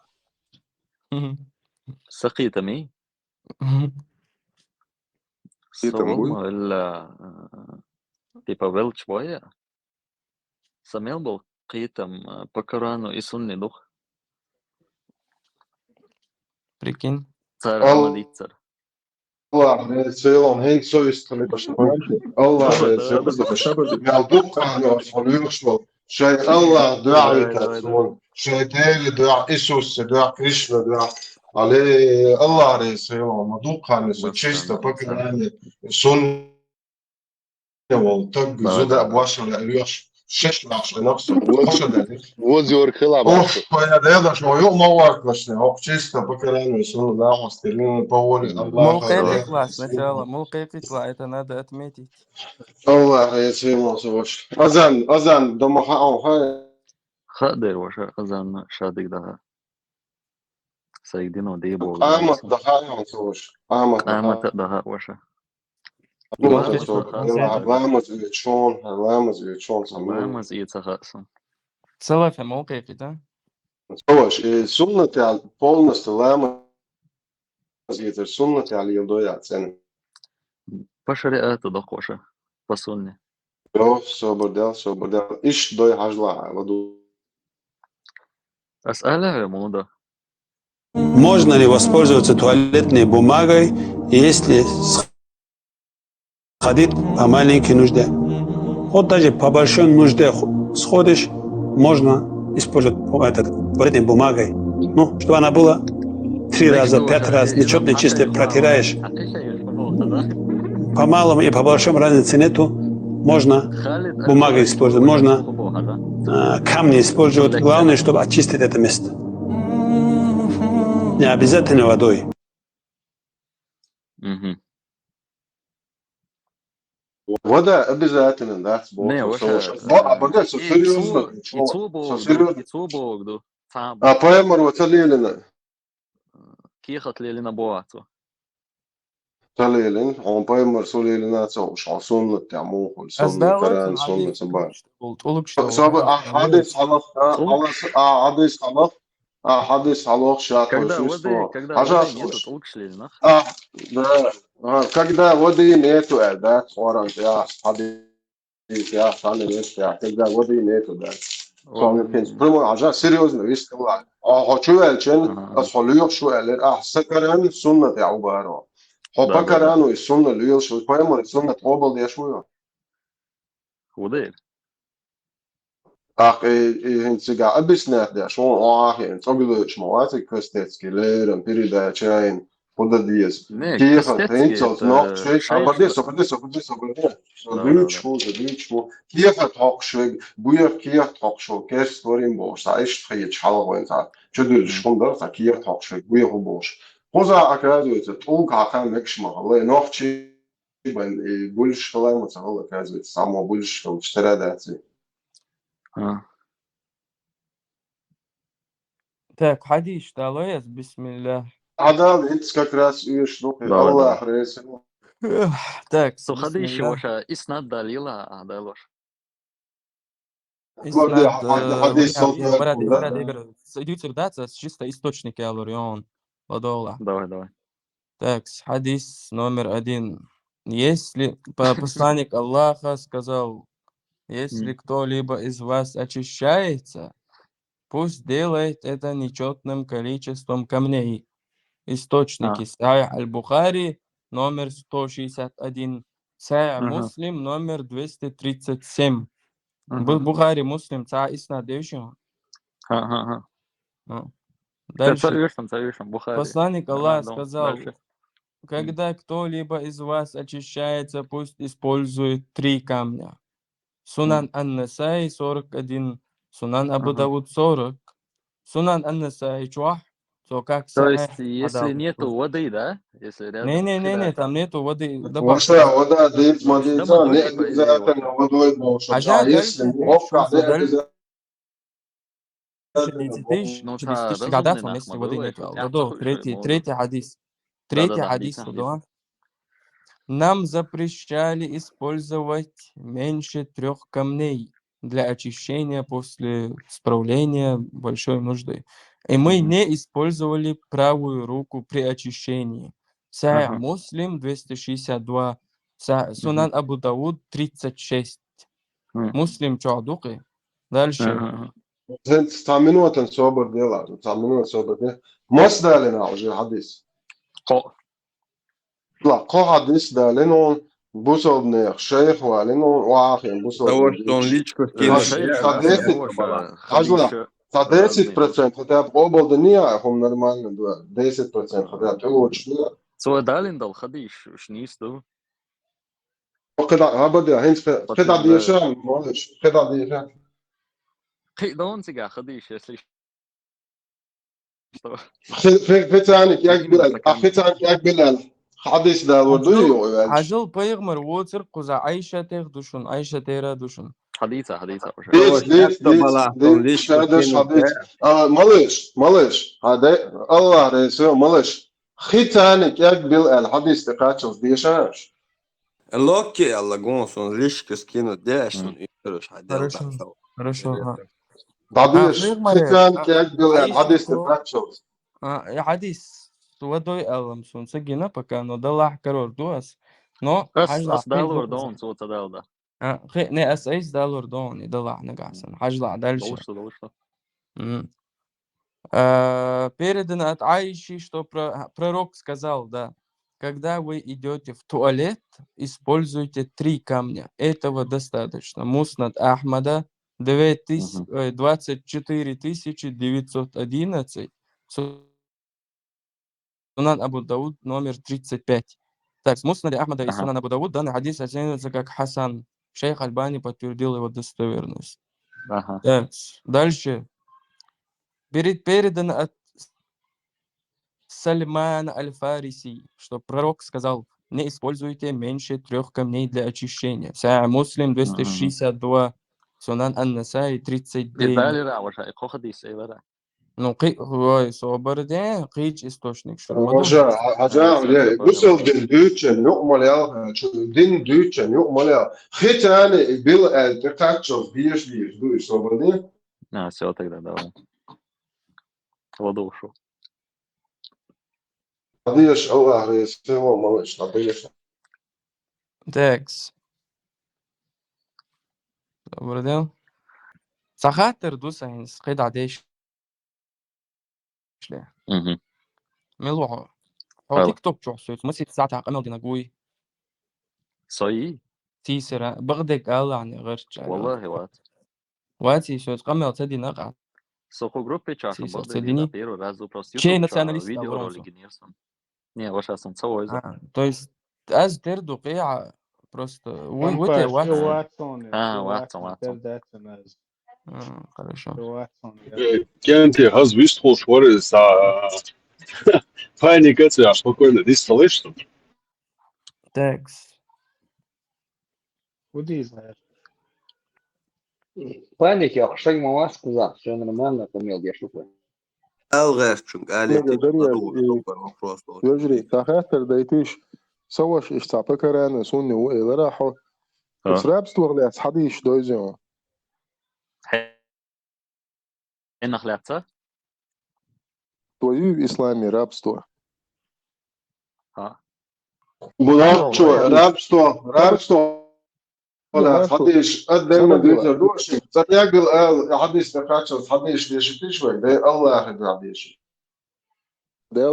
سقيتمي. Солома или типа велч боя. Самел был какие-то по Корану и сунный дух. Прикинь. Царь Амадицар. الله سيلون هيك سو يستخدم الله سيلون يا دوق أنا أصلي شو شيء الله دعاء تسون شيء تاني دعاء إيسوس دعاء كريشنا دعاء عليه الله رسيلون ما دوق أنا سو تشيستا بكرة سون والتق زودا بواشر لأليوش شش لاش نفسه وزير خلا اوف я да что я мовак właśnie ок чисто поколение сunu да мастерлин поволи الله موقعك класс сначала موقعك это надо отметить الله يسلمك سوش أذان дома هاي خادر وش أذان شادق ده سيدنا ديبو قامت دخايا صوش قامت قامت دخايا دها وشا نوتن صوب يلا لامز يتشون لامز يتشون سمين لامز يتخاصم صلاة في موقع كده صوش سنة على بولنس لامز يتر سنة على يدويا سنة بشري تدق وشا فصلني يو صوبر ديل إيش دوي حجلا ودو أسألها موضة Можно ли воспользоваться туалетной бумагой, если сходить по маленькой нужде? Вот даже по большой нужде сходишь, можно использовать туалетной бумагой. Ну, чтобы она была 3 раза, 5 раз, нечетно чисто протираешь. По малому и по большому разницы нету. Можно бумагу использовать, можно камни использовать. Главное, чтобы очистить это место. Не обязательно водой. вода обязательно, да, Не, слушай. вообще, А погоди, серьезно, и цубогду, а поэмор целилина. كيخت ليلنا بواتو целилин, он поэмор целилина цош, он сунна тяму, он сунна каран, сунна цабар. Сабы حدث خلاص حدث خلاص حدث خلاص شاطر когда شو воды нету толк шлильна да, когда воды нету, да, оран, я حدث я сами я, когда воды нету, да. Sonra primo acayip серьезно, весь класс. Хочу elçin, asfalıyor şu eller. Sakaran sunnet ya ubaro. Hopakaran ve sunnet lüyel şu payamor sunnet obal diye şu. ودير Hinsiga abisnet ya şu ahin. Tabii şu muatik kastetski lerin pirida çayn. Kуда dies. Kiefa heinzelt noch schweg. Aber das. Lütschmu. Kiefa talk schweg. Buja Kiefa talk schweg. Kerst vorin boos. Da ist frie chalwen ta. Chudul schonder ta Kiefa talk schweg. Buja boos. Hoza оказывается, толка хан мекшма. Але noch чи ben больше шкалаем цал оказывается. Само больше шкал 4 дати. Так, حديث تعالى بسم الله. Адал, это как раз и что Аллах ресил. Так, سخدي شوشا إسناد دليلا دلوش идите вдаться чисто источники Алурион. Давай. Так, хадис номер 1. Если посланник Аллаха сказал, если кто-либо из вас очищается, пусть делает это нечетным количеством камней. Источники Сахих Аль-Бухари номер 161, Сахих Муслим номер 237. Бухари Муслим ца иснад еще. Дальше. Посланник Аллаха сказал, когда кто-либо из вас очищается, пусть использует 3 камня. Сунан Ан-Насаи 41, Сунан Абу Дауд 40, Сунан Ан-Насаи чуах. То есть, если нету воды, да? Если рядом Не, там нету воды. Вода дает мадица, не обязательно водой больше. А если мокро, не обязательно. Если воды нету. Третий хадис. Третий хадис. Нам запрещали использовать меньше 3 камней для очищения после справления большой нужды. И мы не использовали правую руку при очищении. Сахих Муслим 262, Сунан Абу Дауд 36. Муслим чуадуки. Дальше. Минутен собор дела. Мосдалина уже хадис. لا قو حديث ده لأنه بوصل من الشيخ ولأنه واقع بوصل. За 10% хотя бы оба дня هم нормально, да. 10% хотя бы лучше. سو دالين دال خديش شنيستو. كده أبدا هنس كده ديشان معلش كده ديشان. قيدون سجع خديش يسلي. في ثاني يقبل حديث ده وردوي. عجل بيغمر ووتر قزا عايشة تغدوشون عايشة تيرا دوشون. حديثة уже. ديت شادش حديث مالش هذا الله رسول مالش ختانك يقبل الحديث تقاتل ديشاش اللوكي الله جونسون ليش كسكينو داش يقولش حدا Хорошо, ها. بعديش Мегмаре, ختانك يقبل Аиши الحديث то, تقاتل حديث ودوي ألم سون سجينا بكانو دلع كرور دوس نو حاجة أس دالور دون صوت دالدا. خي не أس دالور دون دلع نقاسن حاجة дальше. Долго. Передано от Аиши, что пророк сказал, да, когда вы идете в туалет, используйте 3 камня. Этого достаточно. Муснад Ахмада 24 911. Сунан Абу Дауд номер 35. Так, с Муснаде Ахмада и Сунан Абу Дауд данный хадис оценивается как Хасан. Шейх Альбани подтвердил его достоверность. Так, дальше. Передано от Сальмана Аль-Фариси, что пророк сказал, не используйте меньше 3 камней для очищения. Сая Муслим 262, Сунан Ан-Насаи 39. Ну, соборде, қич источник. Hocam, Gusel din düğçen yokmal ya, din düğçen yokmal ya. ختاني bil el تقاتل بيش du соборде. Все тогда давай. Воду ушел. Hadis Allah Resulü malış, hadis. Текс. Соборде. Сахатер дусайнс قيد عديش. ملوحة تيك توك شو حسيت مسيت ساعتها قمل دينا قوي صحيح تيسرا بغدك قال يعني غير والله واتي شو قمل تدي نقع سوكو группе чашу богдали первый раз просто чей националист видео ролики генерсон не ваша солнцовой то есть аз терду قيعة просто وتي واتсон хорошо. Кенти возвестил, что за паникация спокойно, ты слышишь? Текс. Куда знаешь? Паники, а что ему вас сказал? Все нормально, помел, я шутку. الغاشون قالت يجري تخاطر دايتيش سواش ايش تعبكر انا سوني وإذا راحوا بس رابس تغلي حديش دويزيون إن خلعتها توجيه إسلامي رابستو ها بناتشو رابستو ولا حديش قدام ديزر دوش تلاقي حديش تقاتل حديش ليش تشوي ده الله حديش ده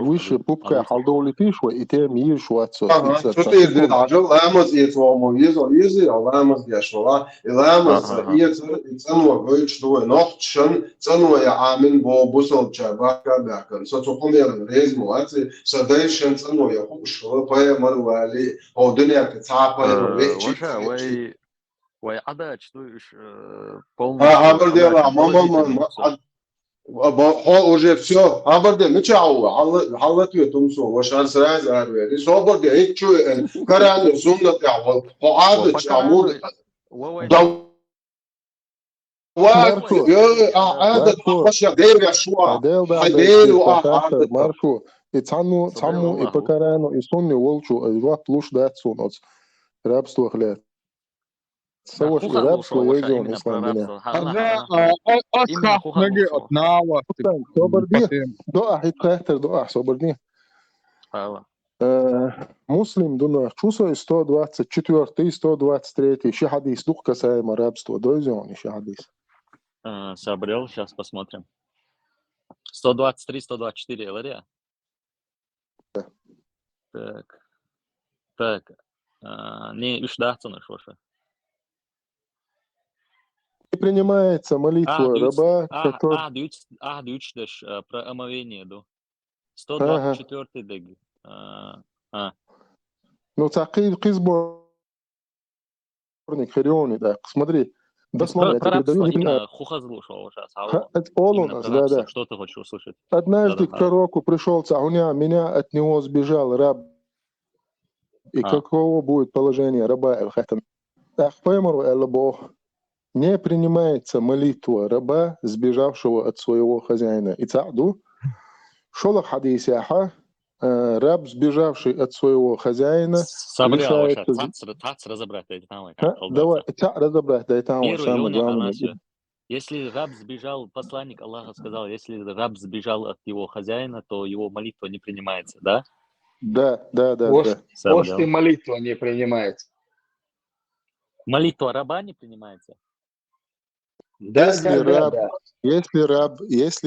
وش بوبكا حلدولي تشوي إتام يشواتسو تطير عجل لامز يتوامو يزي أو لامز يشولا لامز يتنوى قلتش دو نوحشن تنوى يعامل بوصل جاباكا باكن ستقوم يريز مواتي سدايشن تنوى يخوش بايا مروالي أو دنيا كتابة وي عدا чтуешь полностью. уже все. Абарде мечау حلت يتمسو وشان سراز أروي. صوبر دي هيك شو كران سنة تعول. قعدة شامور. واركو عادة خشية غير يشوع. حبيل وعادة. ماركو. يتعنو يبكرانو يسوني ولشو الوقت لوش داتسونوس. رابستو خلات. سوش رابستو يجون إسلامنا. أسخف نجي أتناوى. صبر دي. دو أحد كاتر دو أح صبر دي. مسلم دون شو 124 123 شي حديث دوك كساي مرابستو دوزون شي حديث. Собрел, сейчас посмотрим. 123, 124, Лария. Так. Не, уж да, цены шоша. Принимается молитва раба, который... Дючдеш про омовение, да. 124 дег. Ну, такие кизборник хриони, да. Смотри. Да, смотри, я тебе даю... Именно хухазлу шоу сейчас. Да. Что ты хочешь услышать? Однажды к пророку пришел Цахуня, меня от него сбежал раб. И каково будет положение раба Аль-Хатам? Не принимается молитва раба, сбежавшего от своего хозяина. И цаду, шолах хадисяха, раб, сбежавший от своего хозяина, лишается... разобрать это там. Давай, разобрать, да, это самое главное. Если раб сбежал, посланник Аллаха сказал, если раб сбежал от его хозяина, то его молитва не принимается, да? Да. Пост и молитва не принимается. Молитва раба не принимается? Если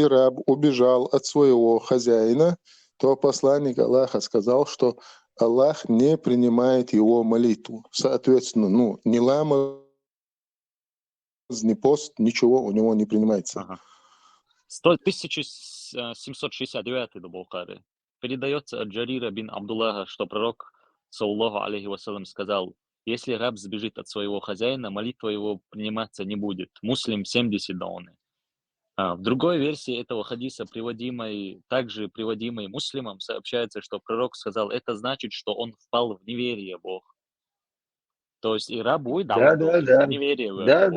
раб убежал от своего хозяина, то посланник Аллаха сказал, что Аллах не принимает его молитву. Соответственно, ни ламаз, ни пост, ничего у него не принимается. 1769 до Бухари. Передается от Джарира бин Абдуллаха, что пророк, саллаллаху алейхи вассалям, сказал: если раб сбежит от своего хозяина, молитва его приниматься не будет. Муслим 70 дауны. В другой версии этого хадиса, также приводимой муслимом, сообщается, что пророк сказал: это значит, что он впал в неверие Бог. То есть и раб будет неверие в Бога.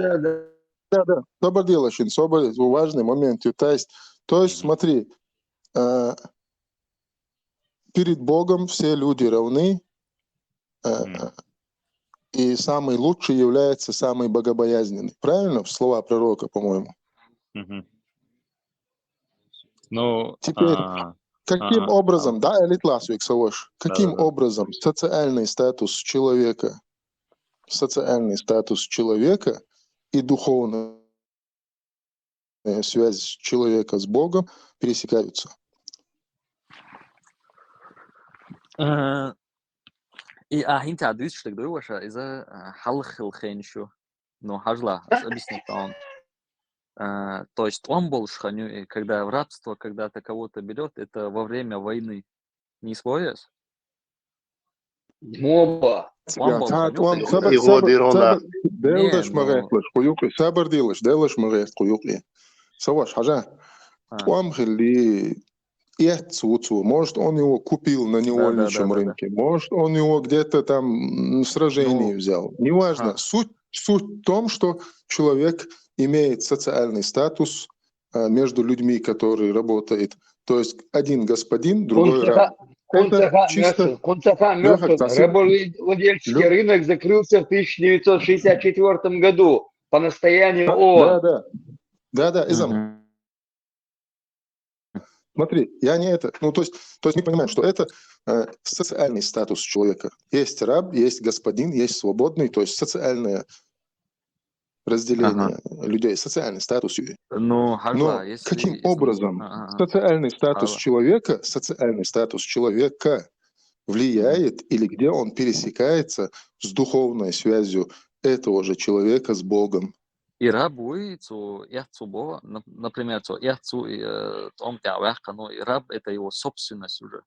Да. Добро делаешь, важный момент. То есть смотри, перед Богом все люди равны, и самый лучший является самый богобоязненный. Правильно? Слова пророка, по-моему. Ну, теперь, каким образом, каким образом социальный статус человека и духовная связь человека с Богом пересекаются? И hinter Adüschtag Döwascher ist Halchilchenshu, но Хажла, объяснит он. То есть он был шханю, когда в рабство, когда-то кого-то берет, это во время войны. Не споришь? Моба. Может, он его купил на невольничьем рынке, может, он его где-то там в сражении взял. Неважно. Суть в том, что человек имеет социальный статус между людьми, которые работают. То есть один господин, другой раб. Кунтаха мертв. Рабовладельческий рынок закрылся в 1964 году по настоянию ООН. Да. Смотри, я не это. То есть мы понимаем, что это социальный статус человека. Есть раб, есть господин, есть свободный, то есть социальное разделение людей, социальный статус. Но каким образом социальный статус человека влияет или где он пересекается с духовной связью этого же человека с Богом? И рабу, Бога, например, он но и раб это его собственность уже.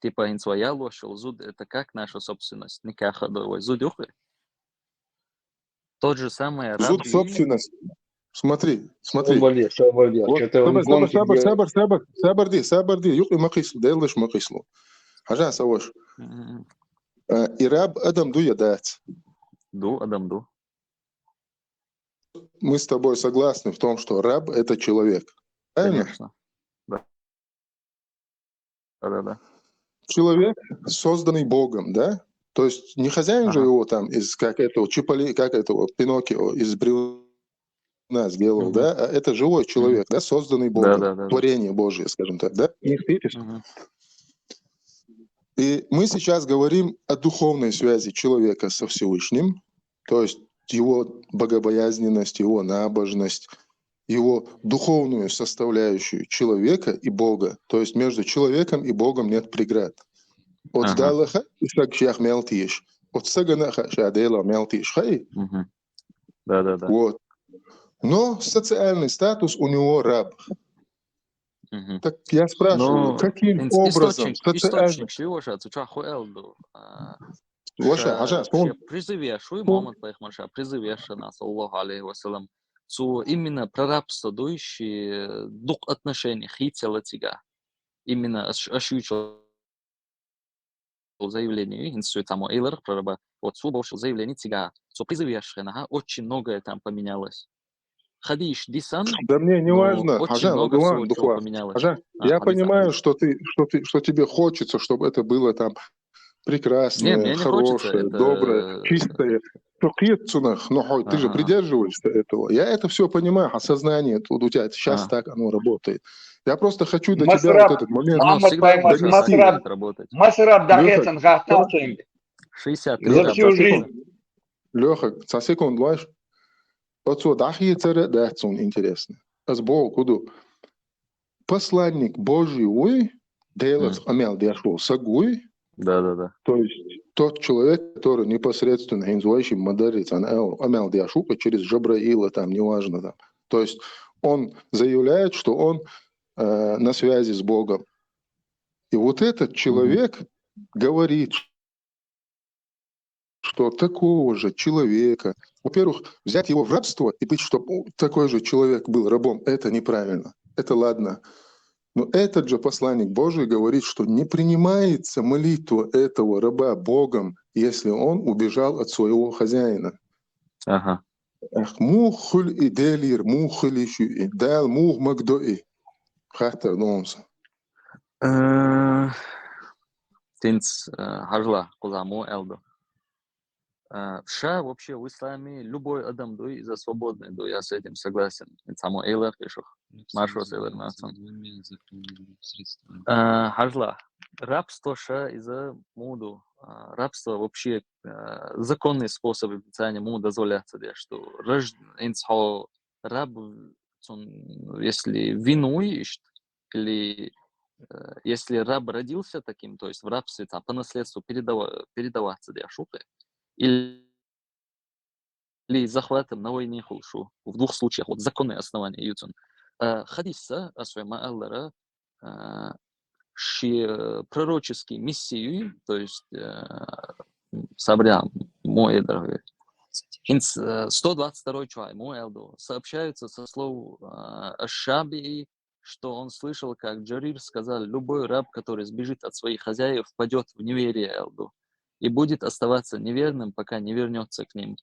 Типа in своя ложь, зуд это как наша собственность, не как зуд. Тот же самый раб. Зуд собственность. Смотри. Соборди. Сабарди. Юк и макислу, делаешь макислу. Хажа савош. И раб Адам ду ядать. Адам ду. Мы с тобой согласны в том, что раб — это человек. Правильно? Конечно. Да. Человек, созданный Богом, да? То есть не хозяин же его там из Пиноккио из бревна сделал, да? А это живой человек, да? Созданный Богом. Творение Божие, скажем так, да? Не встретишь? И мы сейчас говорим о духовной связи человека со Всевышним, то есть его богобоязненность, его набожность, его духовную составляющую человека и Бога. То есть между человеком и Богом нет преград. От далаха исак шах мелтиш, от саганаха шадела мелтиш. Да. Вот. Но социальный статус у него раб. Так я спрашиваю, каким образом социальный... Призывешую момент Пайхмаша, призывеша нас, Аллаху алейхи вассалам, именно прорабствующие дух отношений, хитя латига, именно ощущал заявление, институт там Эйлер, прораба, вот слушал заявление тига, что призываешь, очень многое там поменялось. Хадиш, дисан, Да мне не но важно, очень Хажан, много всего, чего Духва. поменялось. Хажан, я Хадис, понимаю, хадис. что тебе хочется, чтобы это было там Не, прекрасное, мне не хочется, хорошее, доброе, это... чистое. Но ты же Ага, придерживаешься этого. Я это все понимаю, осознание тут у тебя сейчас ага. так оно работает. Я просто хочу до тебя вот Масраб, этот момент Оно Мухаммад всегда Паймас, будет так донести. работать. Масраб Леха, дахецан гахталцем 63 за раб всю дахется. жизнь. Леха, за секунду, лаш. Вот so, дахицера, да, интересно. Сбол, куду. Посланник Божий, ой, делать амел дешел сагуй, Да. то есть тот человек, который непосредственно инзуающий мадарит амел дешука через Джабраила, там, неважно, там. То есть он заявляет, что он на связи с Богом. И вот этот человек говорит, что такого же человека, во-первых, взять его в рабство и быть, чтобы такой же человек был рабом, это неправильно. Это ладно. Но этот же посланник Божий говорит, что не принимается молитва этого раба Богом, если он убежал от своего хозяина. Ага. Мухуль и делир, мухуль и дал мух магдои. Хатер нонса. Тинц хажла кузаму элдо. Ша вообще в исламе любой адам дуй за свободный дуй, я с этим согласен. Само Эйлер пишу. Маршрут Эйлер нацан. Хажла. Рабство ша из-за моду. Рабство вообще законный способ обещания му дозволяться, что раб, если вину ищет, или если раб родился таким, то есть в рабстве там, по наследству передаваться шуты, или захватом на войне хулшу. В двух случаях, вот законные основания ютун. Хадиса, асуэма аллара, пророческий мессию, то есть Сабрям, мой дорогой. 122 чай, мой элду, сообщаются со слов Аш-Шаби, что он слышал, как Джарир сказал, любой раб, который сбежит от своих хозяев, впадет в неверие элду и будет оставаться неверным, пока не вернется к ним.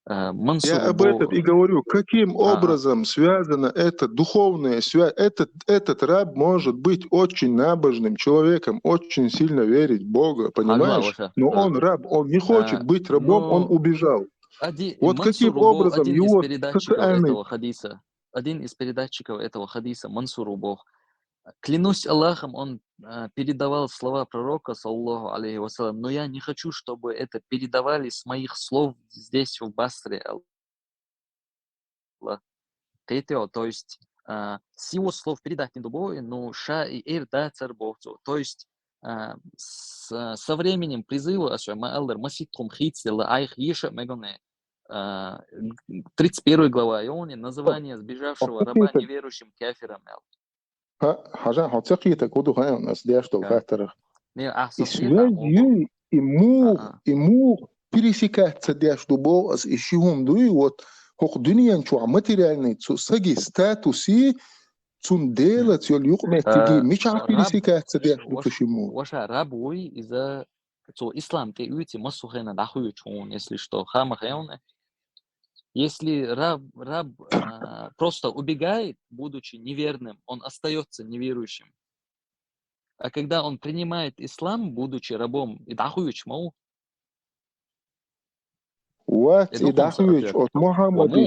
Я об этом и говорю. Каким образом связано это духовная связь? Этот раб может быть очень набожным человеком, очень сильно верить в Бога, понимаешь? Но он раб, он не хочет быть рабом, он убежал. Вот каким образом его социальный... Один из передатчиков этого хадиса, Мансур Убох, клянусь Аллахом, он передавал слова пророка, саллаху алейхи вассалям, но я не хочу, чтобы это передавали с моих слов здесь, в Басре. То есть с его слов передать не дубой, но ша и эр да царбовцу. То есть со временем призыва, маситхум хитсила айх иша мегоне, 31 глава Ионе, название сбежавшего раба неверующим кафиром. Хажан, хацакита куду хаям нас дяштол хатарах. И связью ему пересекаться дяшту боас и щигум дуи вот хох дуниян чуа материальный саги статуси цун делать ёл юкметиги мича пересекаться дяшту почему. Ваша рабуй из-за ислам те уйти масухена дахую чун, если что, хамахеоне. Если раб просто убегает, будучи неверным, он остается неверующим. А когда он принимает ислам, будучи рабом, и дахуюч мол. Вот и дахуюч от Мухаммада и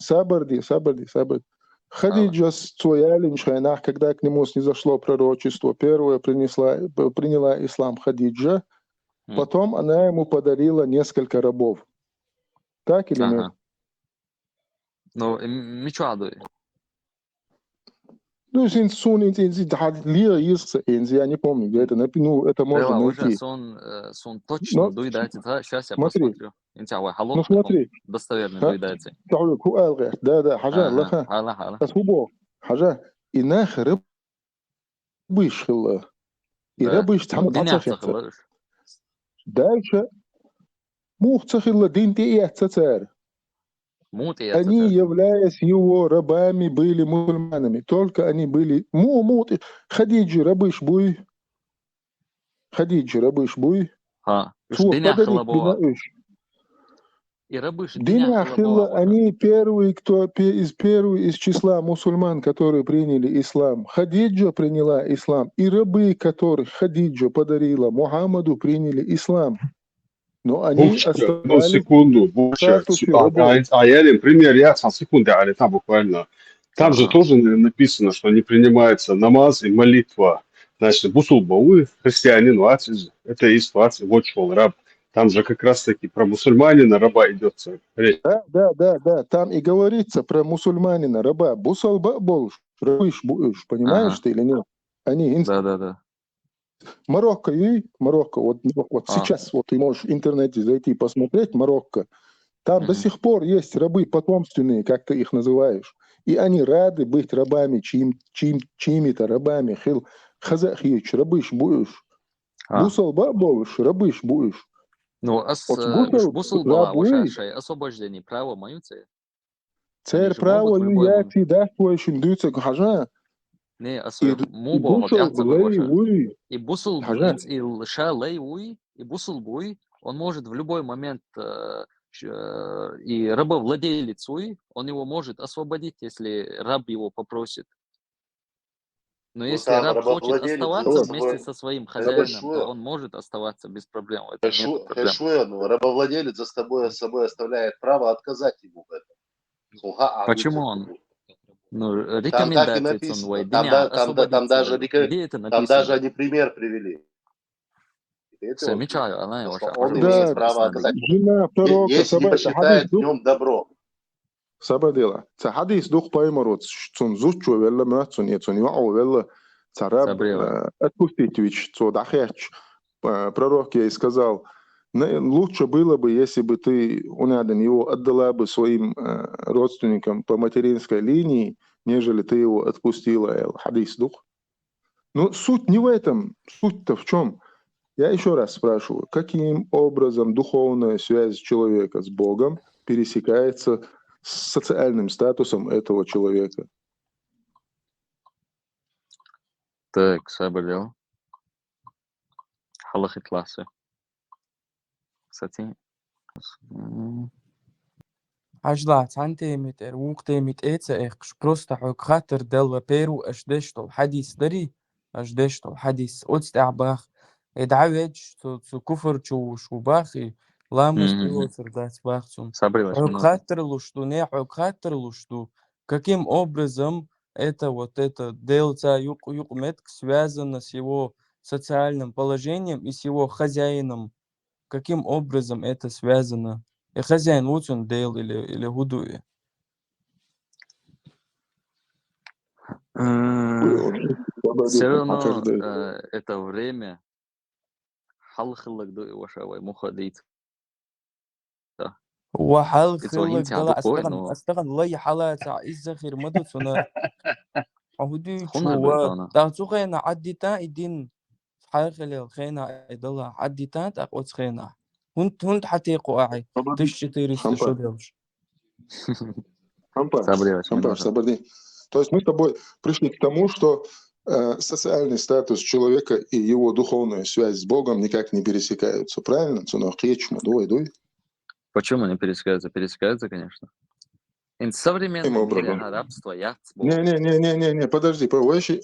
Сабарди. Хадиджа Цуялин Шайнах, когда к нему снизошло пророчество, первое приняла ислам Хадиджа, потом она ему подарила несколько рабов. Так или нет? Ну, мечуаду. Ну, я не помню, где это, это можно найти. Сон точно дуйдается. Сейчас я посмотрю. Ну, смотри. Достоверный дуйдается. Да, хажа, лаха. Асхубо, хажа. И нах рыбыш хилла. И рыбыш там дацахетса. Дальше. Мух цахилла дин ти и цацар. Они, являясь его рабами, были мусульманами. Только они были... Хадиджи, рабыш буй. Хадиджи, рабыш буй. И рабыш Диня Хилла, они первые из числа мусульман, которые приняли ислам. Хадиджа приняла ислам. И рабы, которых Хадиджа подарила Мухаммаду, приняли ислам. Но они Ну, секунду, Буча. А я, например, я сам секунду, але там буквально. Там же тоже написано, что не принимается намаз и молитва. Значит, бусул бауи, христианин, ватиз, это есть ватиз, вот шел раб. Там же как раз таки про мусульманина раба идет речь. Да. Там и говорится про мусульманина раба. Бусал бол, рабыш буш, понимаешь ты или нет? Они Да. Марокко, вот сейчас вот ты можешь в интернете зайти посмотреть Марокко. Там до сих пор есть рабы потомственные, как ты их называешь. И они рады быть рабами, чьими-то рабами. Хазахич, рабыш буш. Бусал болш, рабыш буш. Ну, бусал была ваша освобождение права мою цель. Царь право я всегда твоим даются хажа. Не, мубо вот яхца ваша. И бусал и лша лейуи, и бусал буй, он может в любой момент и рабовладелец уи, он его может освободить, если раб его попросит. Но если раб хочет оставаться вместе со своим хозяином, то он может оставаться без проблем. Это нет проблем. Рабовладелец за собой оставляет право отказать ему в этом. Почему он? Ну, там так и написано. Там даже они пример привели. Замечаю, она его он имеет право отказать. Если не посчитает в нем добро. Сабадила. Це хадис дух поймарот, цун зучу вела мацун яцун яу вела цараб отпуститевич, цо дахеч. Пророк ей сказал, лучше было бы, если бы ты унаден его отдала бы своим родственникам по материнской линии, нежели ты его отпустила. Хадис дух. Ну, суть не в этом. Суть-то в чем? Я еще раз спрашиваю, каким образом духовная связь человека с Богом пересекается с социальным статусом этого человека? Так, соболел. Халахи классы. Кстати. عجلات عندي متر وقتي متأتى إخش بروستا حق خاطر دل بيرو أشدشتو حديث دري أشدشتو حديث أتست أعباخ إدعوج تو كفر شو باخي لا مستوى сردать باخсум. حق خاطر лушту не حق خاطر лушту. Каким образом это делается юкметк связано с его социальным положением и с его хозяином? Каким образом это связано? И хозяин лучше он дел или гудует? Все равно это время халхилак до вашего мухадит. وحلخلك دلا أستغن الله حالة إزخير مدوتنا أهدي شو تاخذنا عديتا إدين حلخل الخينا إدلا عديتا تأخذ خينا هنت حتى يقوعي تشتري شو делаешь? Сободи. То есть мы с тобой пришли к тому, что социальный статус человека и его духовная связь с Богом никак не пересекаются. Правильно? Почему не пересекаются? Пересекаются, конечно. В современном мире рабство Не, подожди.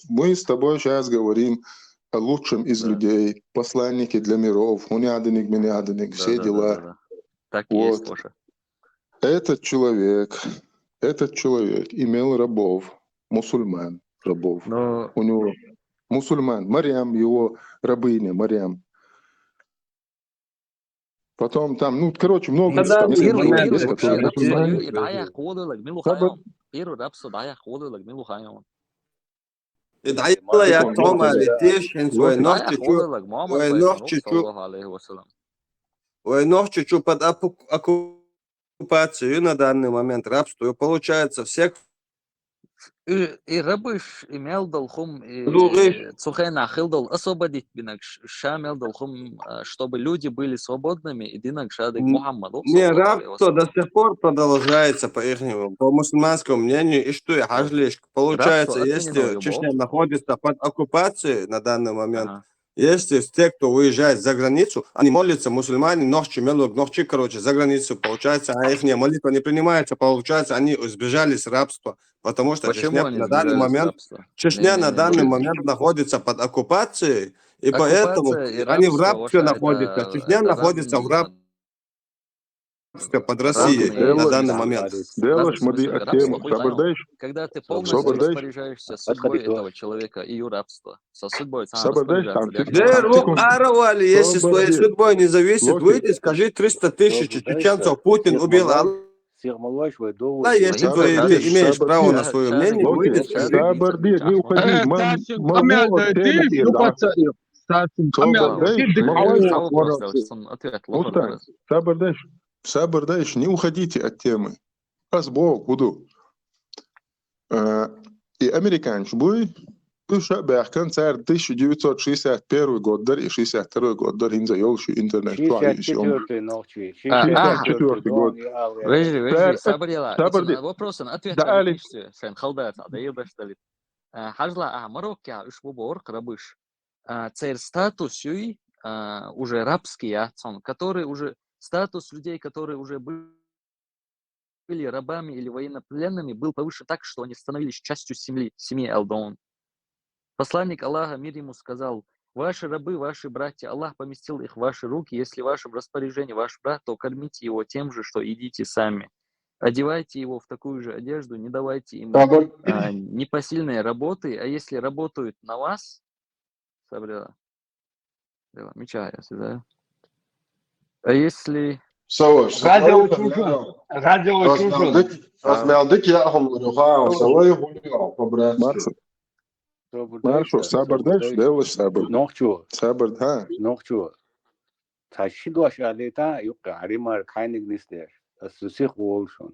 Мы с тобой сейчас говорим о лучшем из людей, посланнике для миров, хуняденик, все дела. Да. Так и есть, Тоша. Этот человек имел рабов, мусульман рабов. У него мусульман, Марьям, его рабыня, Марьям. Потом там, много под оккупацию на данный момент рабство. Получается, всех И рабыш имел долхом, Другой. и Цухена Хилдол освободить бинак Шамел долхом, чтобы люди были свободными, и динак Шадик Мухаммаду. Не, рабство до сих пор продолжается по мусульманскому мнению. И что, Хажлиш, получается, Рабство если отменено Чечня его. находится под оккупацией на данный момент, если те, кто уезжает за границу, они молятся, мусульмане, ночью, мелок, ночью, короче, за границу, получается, а их молитва не принимается, получается, они избежали с рабства, потому что Почему Чечня они на данный избежали момент, рабства? Чечня на данный Не-не-не. момент находится под оккупацией, и поэтому Оккупация и они в рабство, рабстве Оша, находятся, Чечня это находится в разные, рабстве под Россией разные на данный вещи. момент. Разные смыслы. Рабство, хуй понял. Когда ты полностью распоряжаешься судьбой этого человека и рабства. Со судьбой сам распоряжаться. Где рук Аравали, если своей судьбой не зависит, выйди, скажи 300 тысяч чеченцев Путин убил. Да, если ты имеешь право на свое мнение, выйди, скажи. не уходи. Сабардаевич, не уходите от темы. Разбог буду. И американец будет бяхкан царь 1961 год и 62 год им заел интернет. 64 год. Режи, Сабарила. Вопрос, ответ на летишься. Шен халдат, да ебаш далит. Хажла, Марокко, уж бобор, рабыш. Царь статус уже рабский, который уже статус людей, которые уже были рабами или военнопленными, был повышен так, что они становились частью семьи Элдон. Посланник Аллаха, мир ему, сказал: ваши рабы, ваши братья, Аллах поместил их в ваши руки, если в вашем распоряжении ваш брат, то кормите его тем же, что едите сами. Одевайте его в такую же одежду, не давайте ему непосильной работы, а если работают на вас, Сабрила, мечая, да? А если... Размялдык яхом лурюха, савай хуйня, по-братски. Маршо, Сабардаевич, делаешь Сабар. Нохчу. Сабар, да. Нохчу. Тащидваш алета, юка, аримар кайник нистеш. Асусих волшон.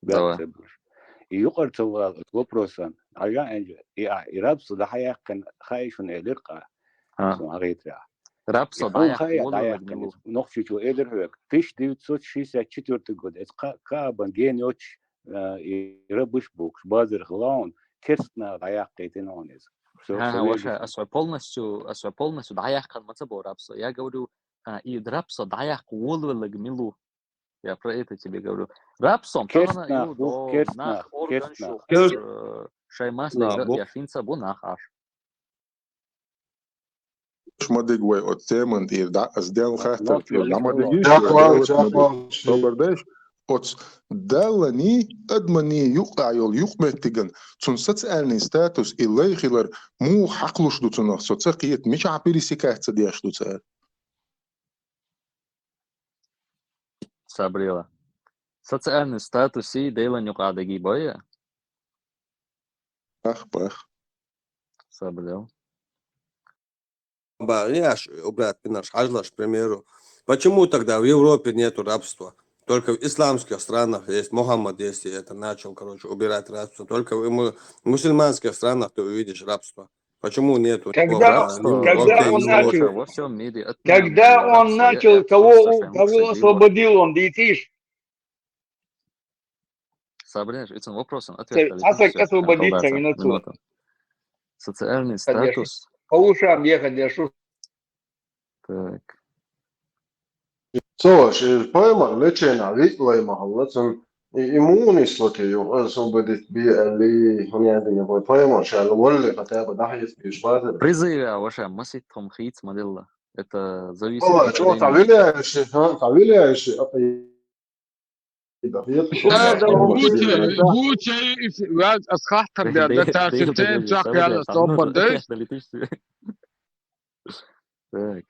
Бятсебуш. И юкартова вопросан. Ага, и рабсу да хаяк хайшун элирка. Агитра. Рабсо даяк нохчу элирхек. 1964 год. Кабан геньоч и рабыш букш. Базер глаун. Керстна даяк кейтинонез. Освой полностью даяк кан мацабо рабсо. Я говорю, и рабсо даяк волвелаг милу. Я про это тебе говорю. Рабсом тана нах орган шаймас я финца бу нах аш. Шмадыгвай от теман и да сделал хатер. Сабардаевич, от далани адмани юқайол юқметтиган. Цун социальный статус и лейхилар му хақлуш дуцунах. Соцақиет мич апирисикахца диаш дуцар. Сабрила. Социальный статус и делан юқадаги боя. Пах. Сабрил. Барьяш, брат, наш Хажлаш, к примеру. Почему тогда в Европе нету рабства? Только в исламских странах есть, Мухаммад, если это начал, убирать рабство. Только в мусульманских странах ты увидишь рабство. Почему нету? Когда он начал, кого освободил он, детишь? Соображаешь, этим вопросом ответ. Освободиться минуту. Социальный статус. По ушам ехать, держу. Так. Слушай, пойма, лечена, видла и махаллацам, и иммунислоки, освободить биали, хунядиня, пойма, шал, волли, хотя бы дахис, бишбазы. Призывы, ваша маситхом хиц модела. Это зависит от... Что, тавиляешь? هذا بوتي أصححتك ده تاسيتين صح يلا صبر ديش. Так.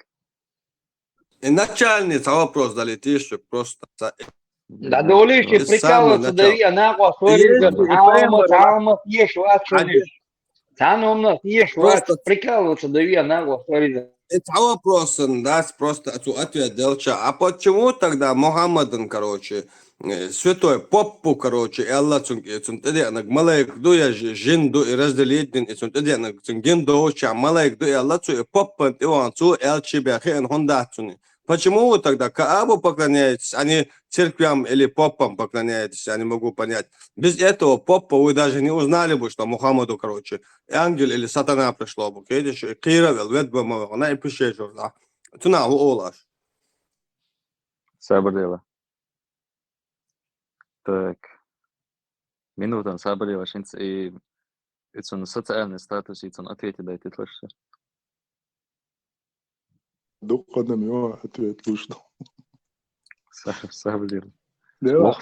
И начальница вопрос долетишь, просто... Да долишь, прикалываться, дави, она ешь, прикалываться, дави, она это вопрос, да, просто ответ делча. А почему тогда Мухаммадан, короче, святой поппу, короче, и Аллах цунтеденок, малайк дуя жинду и разделитин, и цунтеденок цунгендоуча, малайк дуя Аллах и поппан и ванцу элчибяхен хондацуни. Почему вы тогда Каабу поклоняетесь, а не церквям или попам поклоняетесь? Я не могу понять. Без этого попа вы даже не узнали бы, что Мухаммаду, короче, ангел или сатана пришло бы. Видишь, и Кира, Ведбама, она и пишет, да. Туна, Олаш. Сабрила. Так. Минута, Сабрила, шинц и это социальный статус, и он ответит, дайте слышишь. Духадам его ответ вышел. Сабрила. Да,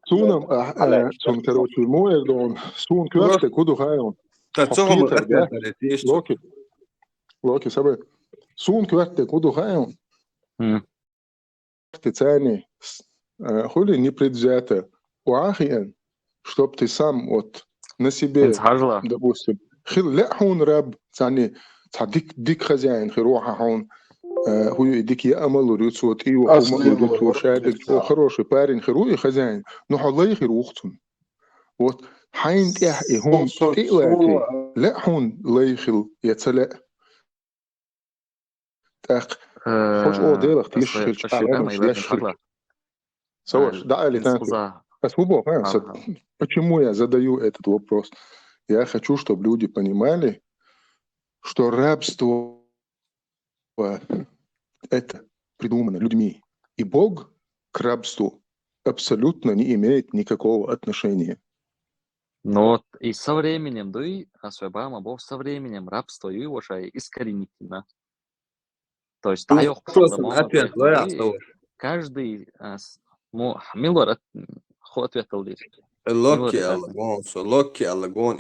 Сунам, сон, короче, мой дом, сун квесты, куду хайон. Локи, сабы. Сун квесты, куду хайон. Специальный, хули непредвзято. Уахиен, чтоб ты сам вот на себе, допустим, хилляхун раб, цани, цадик дик хозяин, хируха хун. هو يديك يأمل وريد صوت إيه وحوم وريد وشادك وخروش بارين خروي خزين نوح الله يخير وقتهم وات حين تيح هم تيواكي لا حون الله يخير يتسلق تاق خوش أو ديلك تيشخل عرامش يشخل سواش دعالي تانكي بس هو почему я задаю этот вопрос? Я хочу, чтобы люди понимали, что рабство это придумано людьми. И Бог к рабству абсолютно не имеет никакого отношения. Но и со временем, да и особенно Бог со временем рабство и уже искоренительно. То есть каждый милор ответил здесь. Локи Аллагон.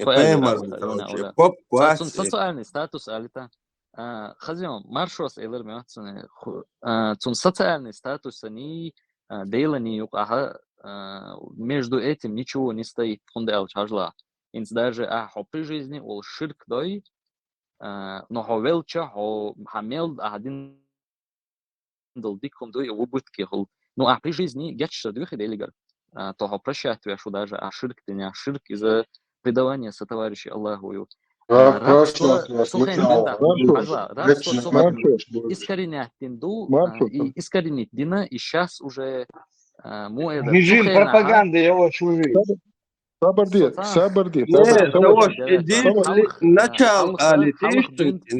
Социальный статус алита. Хазион, маршрут элер мятсуне. Цун социальный статус они делани юкаха между этим ничего не стоит. Фунде алчажла. Инс даже при жизни ол ширк дой, но ховелча хо хамел один дол диком дой убытки хол. Ну при жизни гетча две делигар. То прощать вешу даже ширк ты не ширк из-за предавания сотоварищей Аллаху. Рабство искоренять динду и искоренить дина, и сейчас уже режим пропаганды его чужие. Сабарди.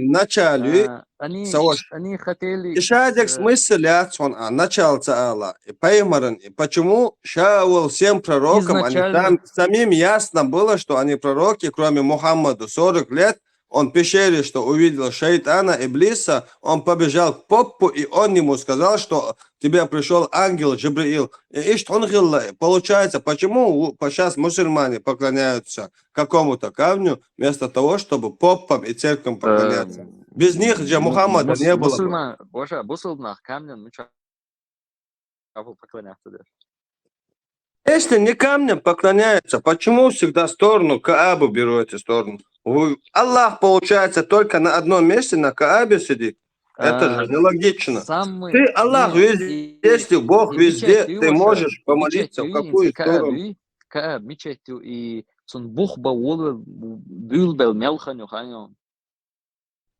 Начале. Они хотели... Ишадек смысл начал Аллах. И поймарен, почему шаул всем пророкам, самим ясно было, что они пророки, кроме Мухаммада, 40 лет, он в пещере, что увидел шайтана, Иблиса, он побежал к попу, и он ему сказал, что тебе пришел ангел Джибриил. И что он говорил, получается, почему сейчас мусульмане поклоняются какому-то камню, вместо того, чтобы попам и церквам поклоняться? Без них же Мухаммада не было. Мусульман камнем, поклоняться. Если не камнем поклоняются, почему всегда сторону Каабу берете сторону? Аллах, получается, только на одном месте на Каабе сидит. Это же нелогично. Ты Аллах везде, если Бог везде, ты можешь помолиться в какую сторону. Кааб, мечетью и Бог баулы дюлбел мелханю ханю.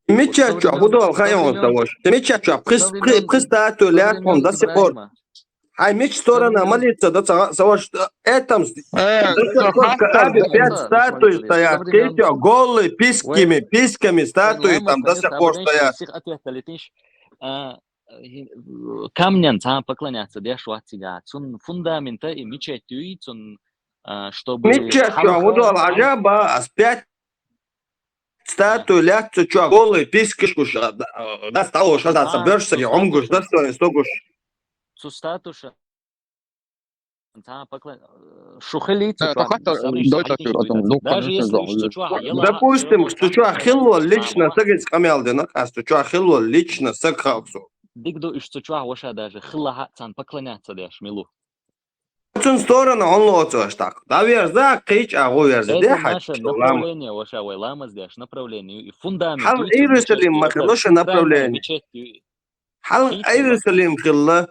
Мечетью, а буду алхайон того же. Мечетью, пристатую лятвом до сих пор. А меч сторона молиться до того, что этом Каабе 5 статуй стоят, голые писками статуи там до сих пор стоят. Камням там поклоняться, да, шуатига. Цун фундамента и мечетью, цун чтобы... Мечетью, а буду алхаджаба, а 5 статуи лятся, что голые писки, да, стало, что да, соберешься, и омгуш, да, стогуш. Статуса шухалица. Допустим, стучу хило лично сагец камелдена, а стучу хило лично сагхаусу. Дигду и стучу воша даже хилаха цан поклоняться дашь милу. Üçün сторону он лоцош так. Да верза кыч агу верза. Де Это хач наше что лама. направление, ваша лама здесь направление. И фундамент Хал Иерусалим махилоша направление. Хал Иерусалим хилла.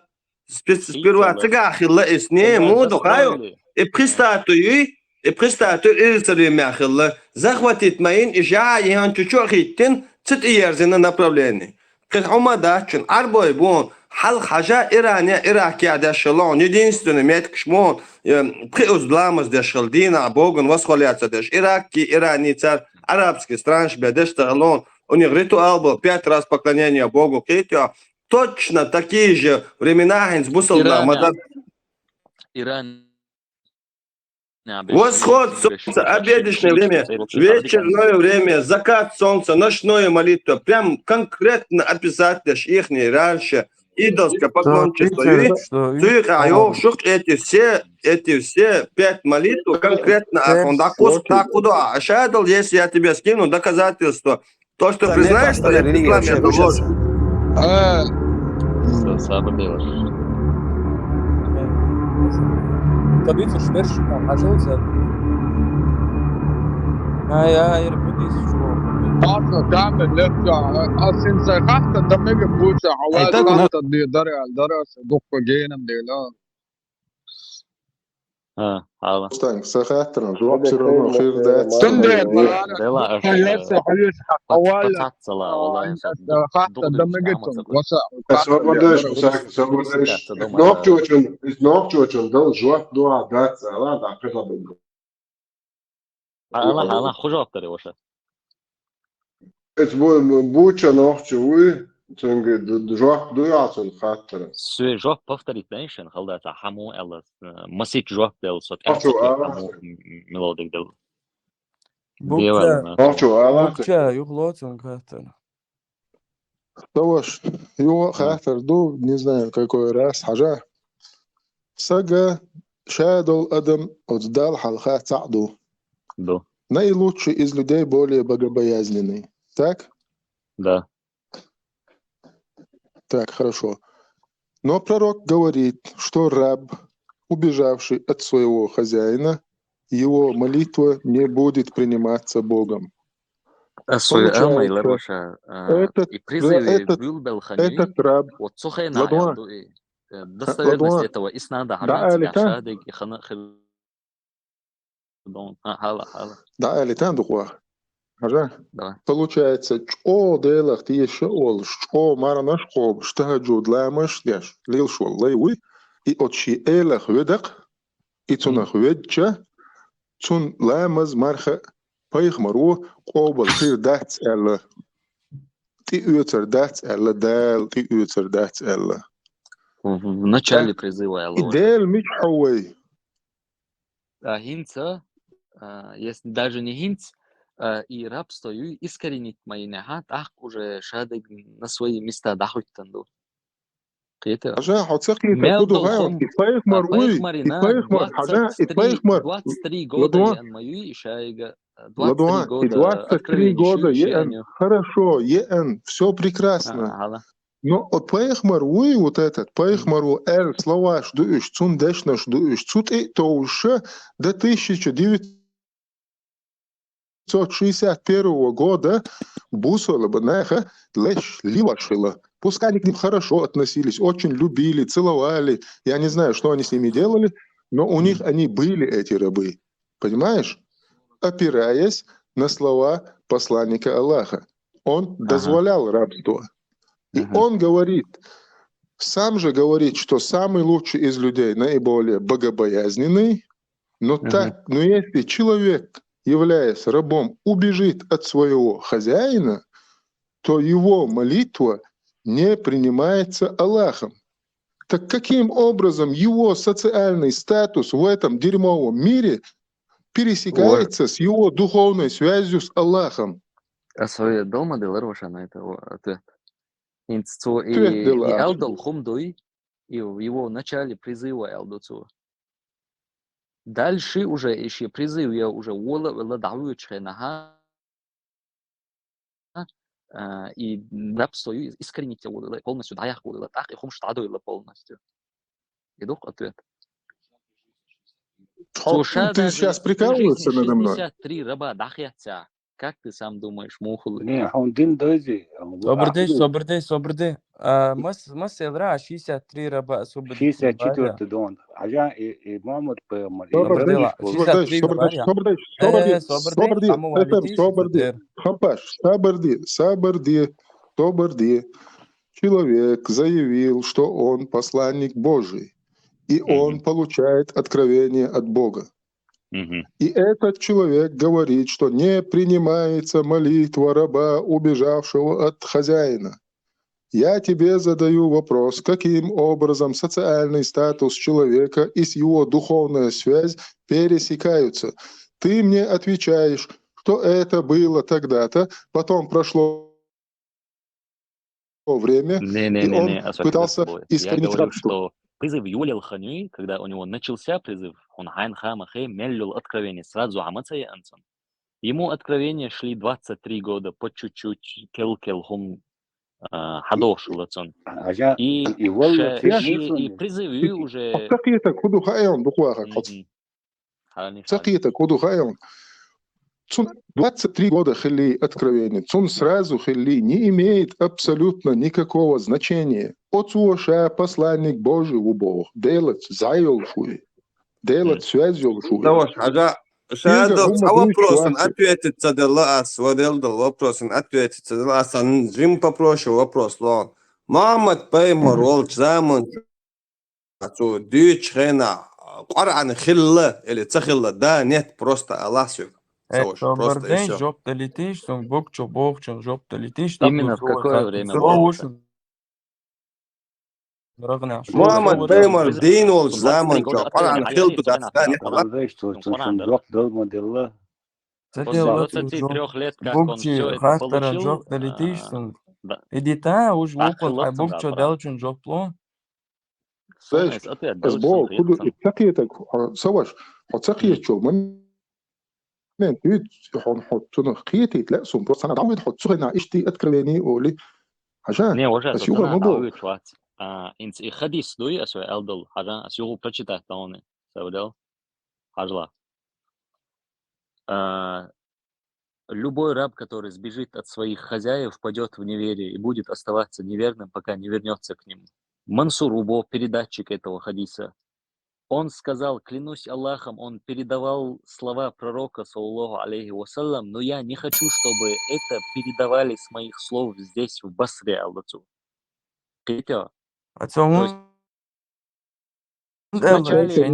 Сперва цыга хилла эсне моду хаю. И пристату Иерусалим махилла. Захватит маин и жа ян чучу хиттин цит иерзина направление. قطعه داشتن عربای بون حل حاجة إيرانية إراكية داشلون يدينستون ميتكشمون بخيوز لامز داشل دينا بوغن وسخوليات داش إراكي إيراني цар арабский странж бедешталон у них ритуал 5 раз поклонения Богу Китио точно такие же времена инсбусална мадар Иран. Восход солнца, обеденное время, вечерное время, закат солнца, ночное молитва. Прям конкретно описать их раньше. Идолское поклонничество. Эти все 5 молитв конкретно. Так куда? Ашадал, если я тебе скину доказательства. То, что признаешь, что я ислам, это ложь. طبيعة الشبرش حاجة وزاد هاي ربديس شو أصلا تعمل لك أصلا سيخافت دمك بوسع حوالي خافت دي درس دق جينا مديلا حالا سخاطر جواب سر خير ذات تندر دلا هيسا حوالي بتصلا والله خافت دمك وسع Освободишь. Нокчучун дал жуат дуа дать, ала да прихабен. حالا خوش آفتاری باشه Es bucha nokчуй, çünkü жуат дуа цун хаттер. سوی جواب повторить نشن خلدا تا همو الا مسیت جواب دل صوت همو ملودик دل بوكشا يغلطون كاتر Товаш, его хатер ду, не знаю какой раз, хажа. Сага шадол адам отдал халхат саду. Да. Наилучший из людей более богобоязненный. Так? Да. Так, хорошо. Но пророк говорит, что раб, убежавший от своего хозяина, его молитва не будет приниматься Богом. этот раб, достоверность этого иснада да, элитан духуа. Получается, что делах ты еще ол, что маранаш хоб, что джуд ламаш деш, лил шол лейуи, и отши элах ведак, и цунах ведча, цун ламаз марха, пайхмару, قوبل خير دات ألا تيوتر دات ألا دال تيوتر دات ألا в начале призыва Аллаха. دال مش حوي Гинца, если даже не гинц, и рабство ю искоренить мои нехат, ах уже шадыг на свои места дахуть танду. حاجة حتسقي تكودو غاو إتفايخمر وي إتفايخمر حاجة إتفايخمر 23 года я мою ишайга 23 года ЕН хорошо ЕН все прекрасно но от Пайхмар уи вот этот Пайхмару эр слова ждуешь цун дешна ждуешь цут и то уже до 1961 года бусола банаха лишь ливашила. Пускай они к ним хорошо относились, очень любили, целовали. Я не знаю, что они с ними делали, но у них они были, эти рабы. Понимаешь? Опираясь на слова посланника Аллаха. Он дозволял рабство. И он говорит, сам же говорит, что самый лучший из людей, наиболее богобоязненный, но если человек, являясь рабом, убежит от своего хозяина, то его молитва не принимается Аллахом. Так каким образом его социальный статус в этом дерьмовом мире пересекается с его духовной связью с Аллахом? А свое дома делаешь на это ответ. И Элдал Хумдуй, и в его начале призыва Элдуцу. Дальше уже еще призыв я уже ула давлю чхенаха. И рабство искоренить его полностью, да я хула, так и хум штаду полностью. И дух ответ. Ты сейчас прикалываешься надо мной? 63 раба дахьятся. Как ты сам думаешь, мухлы? Не, он дин дойди. Собрды. Мас евра 63 раба освободить. 64 дон. Ага и Мамад Пэмар. Собрди. Человек заявил, что он посланник Божий, и он получает откровение от Бога. И этот человек говорит, что не принимается молитва раба, убежавшего от хозяина. Я тебе задаю вопрос, каким образом социальный статус человека и его духовная связь пересекаются. Ты мне отвечаешь, что это было тогда-то, потом прошло время, и он пытался искоренить Я говорю, рабство. что призыв Юлия Алханюи, когда у него начался призыв, он Хайн Хамахе меллил откровение сразу Амацая Ансон. Ему откровения шли 23 года, по чуть-чуть, кел-кел-хум хадошулацон. И призывы уже... Сакита Кудухайон. 23 года хили откровения. Цун сразу хили не имеет абсолютно никакого значения. Отцуша посланник Божий у Бога. Делать зайолшуй. Делать связь-ёлшуй. Вопрос, он ответится для вас, вопрос, он ответится для вас, он Джим попрошу вопрос, лон. Мамад Пеймар, Волч, Замон, Дюч, Хена, Коран, Хилла, или Цахилла, да, нет, просто Аллах. Собрдей, жопта летишь, сон бог чо, жопта летишь. Именно в какое время? Мамад Пеймар, Дин, Волч, Замон, Коран, Хилду, да, нет, Аллах. 23 лет, как он все это получил, иди та, уж вукон, а бог чо делчун жопло. Знаешь, сбол, куду, и такие так, саваш, вот такие чё, момент, يد حطنا خيتي لا سون بروس انا دعوه حط صغنا اشتي اتكلمني قولي عشان Не, уважаю, بس يوغا موضوع инц и хадис дуй, а свой элдл, хажа, а сюгу прочитать тауны, савдел, хажла. Любой раб, который сбежит от своих хозяев, впадет в неверие и будет оставаться неверным, пока не вернется к ним. Мансур Убо, передатчик этого хадиса, он сказал, клянусь Аллахом, он передавал слова пророка, саллаллаху алейхи вассалям, но я не хочу, чтобы это передавали с моих слов здесь, в Басре, Аллаху. Получается,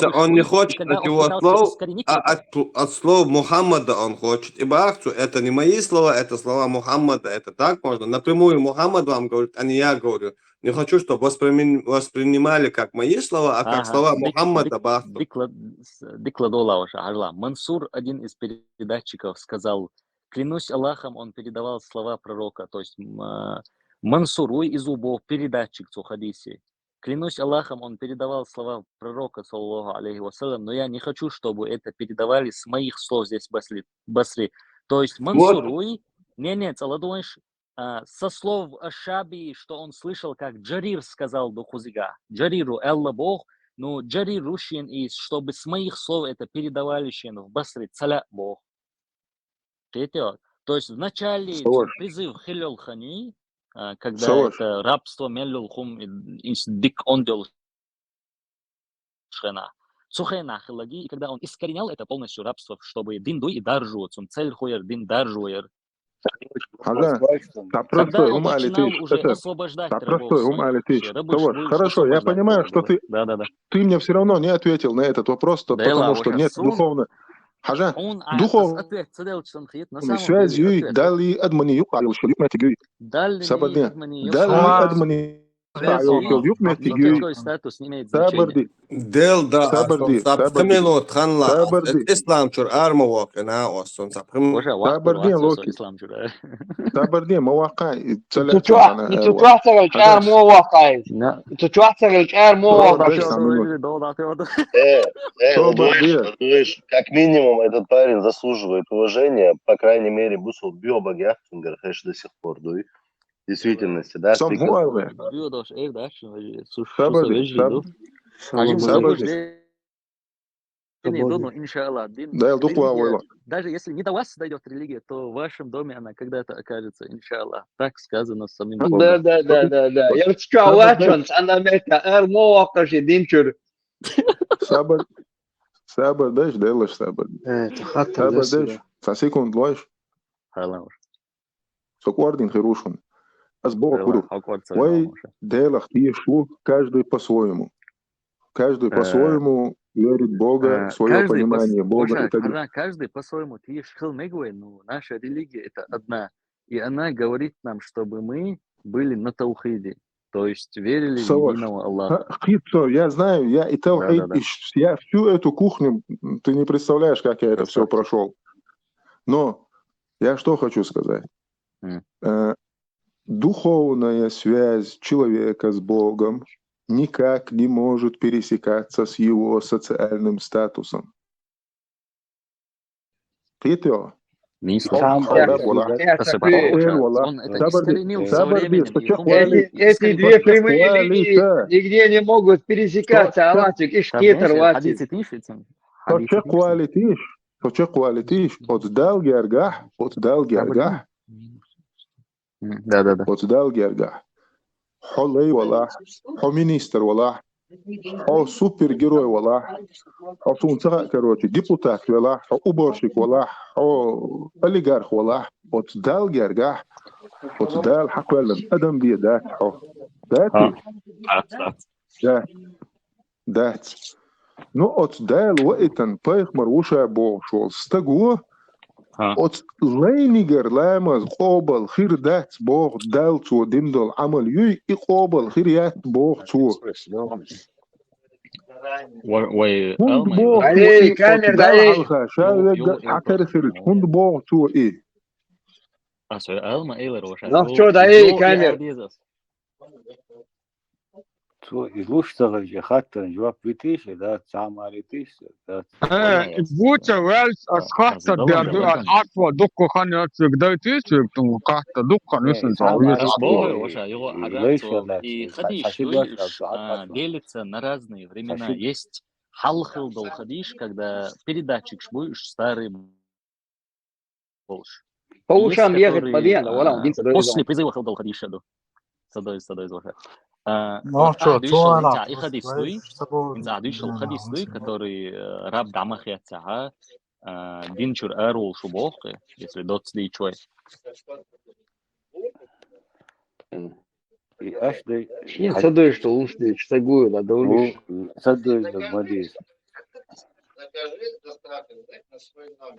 он не хочет от его слов, а от слов Мухаммада он хочет. Ибо акцию, это не мои слова, это слова Мухаммада, это так можно. Напрямую Мухаммад вам говорит, а не я говорю. Не хочу, чтобы воспринимали как мои слова, а как слова Мухаммада. Мансур, один из передатчиков, сказал, клянусь Аллахом, он передавал слова пророка. То есть Мансур из Убо, передатчик в хадисе. Клянусь Аллахом, он передавал слова пророка, саллаллаху алейхи вассалям, но я не хочу, чтобы это передавали с моих слов здесь в Басре. То есть Мансуруй, со слов Ашаби, что он слышал, как Джарир сказал до Хузига. Джариру Элла Бог, но Джарир рушен, и чтобы с моих слов это передавали в Басре, цаля Бог. То есть вначале призыв Хилел Хани, когда это рабство меллил хум из дик ондел шхена. Цухена хилаги, и когда он искоренял это полностью рабство, чтобы дин дуй и даржует, он цель хуер, дин даржуер. Когда он начинал уже освобождать рабов. Хорошо, я понимаю, что ты мне все равно не ответил на этот вопрос, потому что нет духовно. حاجة دخول سوازي دالي أدمني يقع لو شو يقمت جوي سبدي دالي أدمني يقع يقمت جوي سبدي دل دا سبخميلو تخنلا الإسلام شر أرموك أنا أصلا سبدي لوكي سبدي مواقع تتوحتر الكار مو واقعي تتوحتر الكار مو واقعي как минимум этот парень заслуживает уважения, по крайней мере, Бусул Биоба Гяхтингер, хэш до сих пор, дуй. В действительности, да? Сам иншаллах, Да, религия, даже если не до вас дойдет религия, то в вашем доме она когда-то окажется, иншаллах. Так сказано самим Богом. Да. Ярчка вачанс, она мета, мовака же динчур. Sabar deš, delaš sabar. Sabar deš. Sa sekund loš. Sok ordin хороший. А с Бога куру. Ой, делах тишу, каждый по-своему. Каждый по-своему верит в Бога, свое понимание Бога и так далее. Каждый по-своему. Ты шхилнегвей, но наша религия это одна. И она говорит нам, чтобы мы были на таухиде. То есть верили в единого Аллаха. Я знаю, я и таухид, я всю эту кухню, ты не представляешь, как я это все прошел. Но я что хочу сказать. Духовная связь человека с Богом никак не может пересекаться с его социальным статусом. Ты-то? Эти две прямые линии нигде не могут пересекаться, Аллахчик, и шкетер ватит. Отдал гергах. Да. Отдал гергах. Холей валах, хо министр валах, хо супергерой валах, хо сунца, короче, депутат валах, хо уборщик валах, хо олигарх валах. Отдал гергах. Отдал хаквелен. Адам бедат. Дат. Ну, отдал ваитан пайх маруша бог шел. Стагу. От лейнигер ламаз قابل خير دات بوغ دال تو دندل عمل يوي قابل خير يات بوغ تو علي كامير داي حكر خير كنت بوغ تو ايه نحشو داي كامير تو излушаться же хатта جواب بيتيش ده تعماليتيش ده بوتا ويلس أسخطة بيردو العطوة دكو خاني أتسوك دايتيش يكتم قاعدة دكو نسل делится на разные времена. Есть халхил долхадиш, когда передатчик будешь старый больше. по ушам ехать подъезда, После призыва халдолхадиша до. Садой злоша. Который раб дамахет сага динчур эрул шубохты, если дотсли чой. И ашдой садой что ушли штагую надо улиш садой да мадис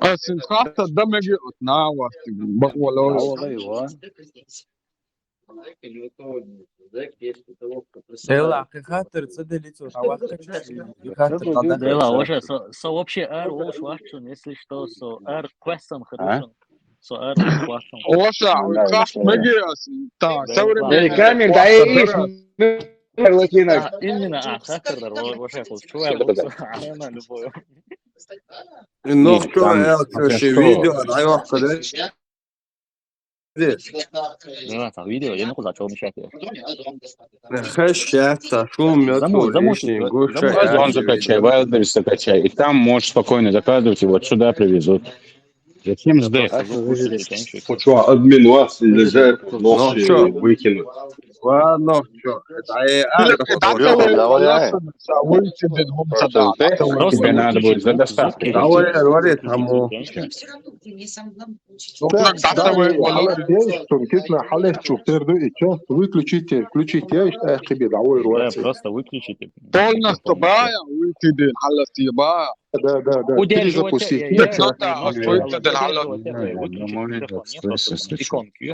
أسخطة دمجي أتناوى بقولوا Дела, хатер, це делицо, а вахта Дела, уже со вообще эр уж вахчун, если что, со эр квестом хорошим, со эр квестом. Оша, как мегиас, та, современный. Камер, да и именно, хатер, уже чувствую, она любую. Ну, что, я вообще видео, дай сказать. видео, я не куда чего мешать. Хэшчата, шум, мёд, Он закачай, Wildberries закачай. И там можешь спокойно заказывать, и вот сюда привезут. Зачем ждать? Что, админуации лежат, ножки выкинуть. Ладно, что, тебе надо будет за доставкой. Выключите, просто выключите. полностью бая, уйти حلستي да, перезапустить. Выключите.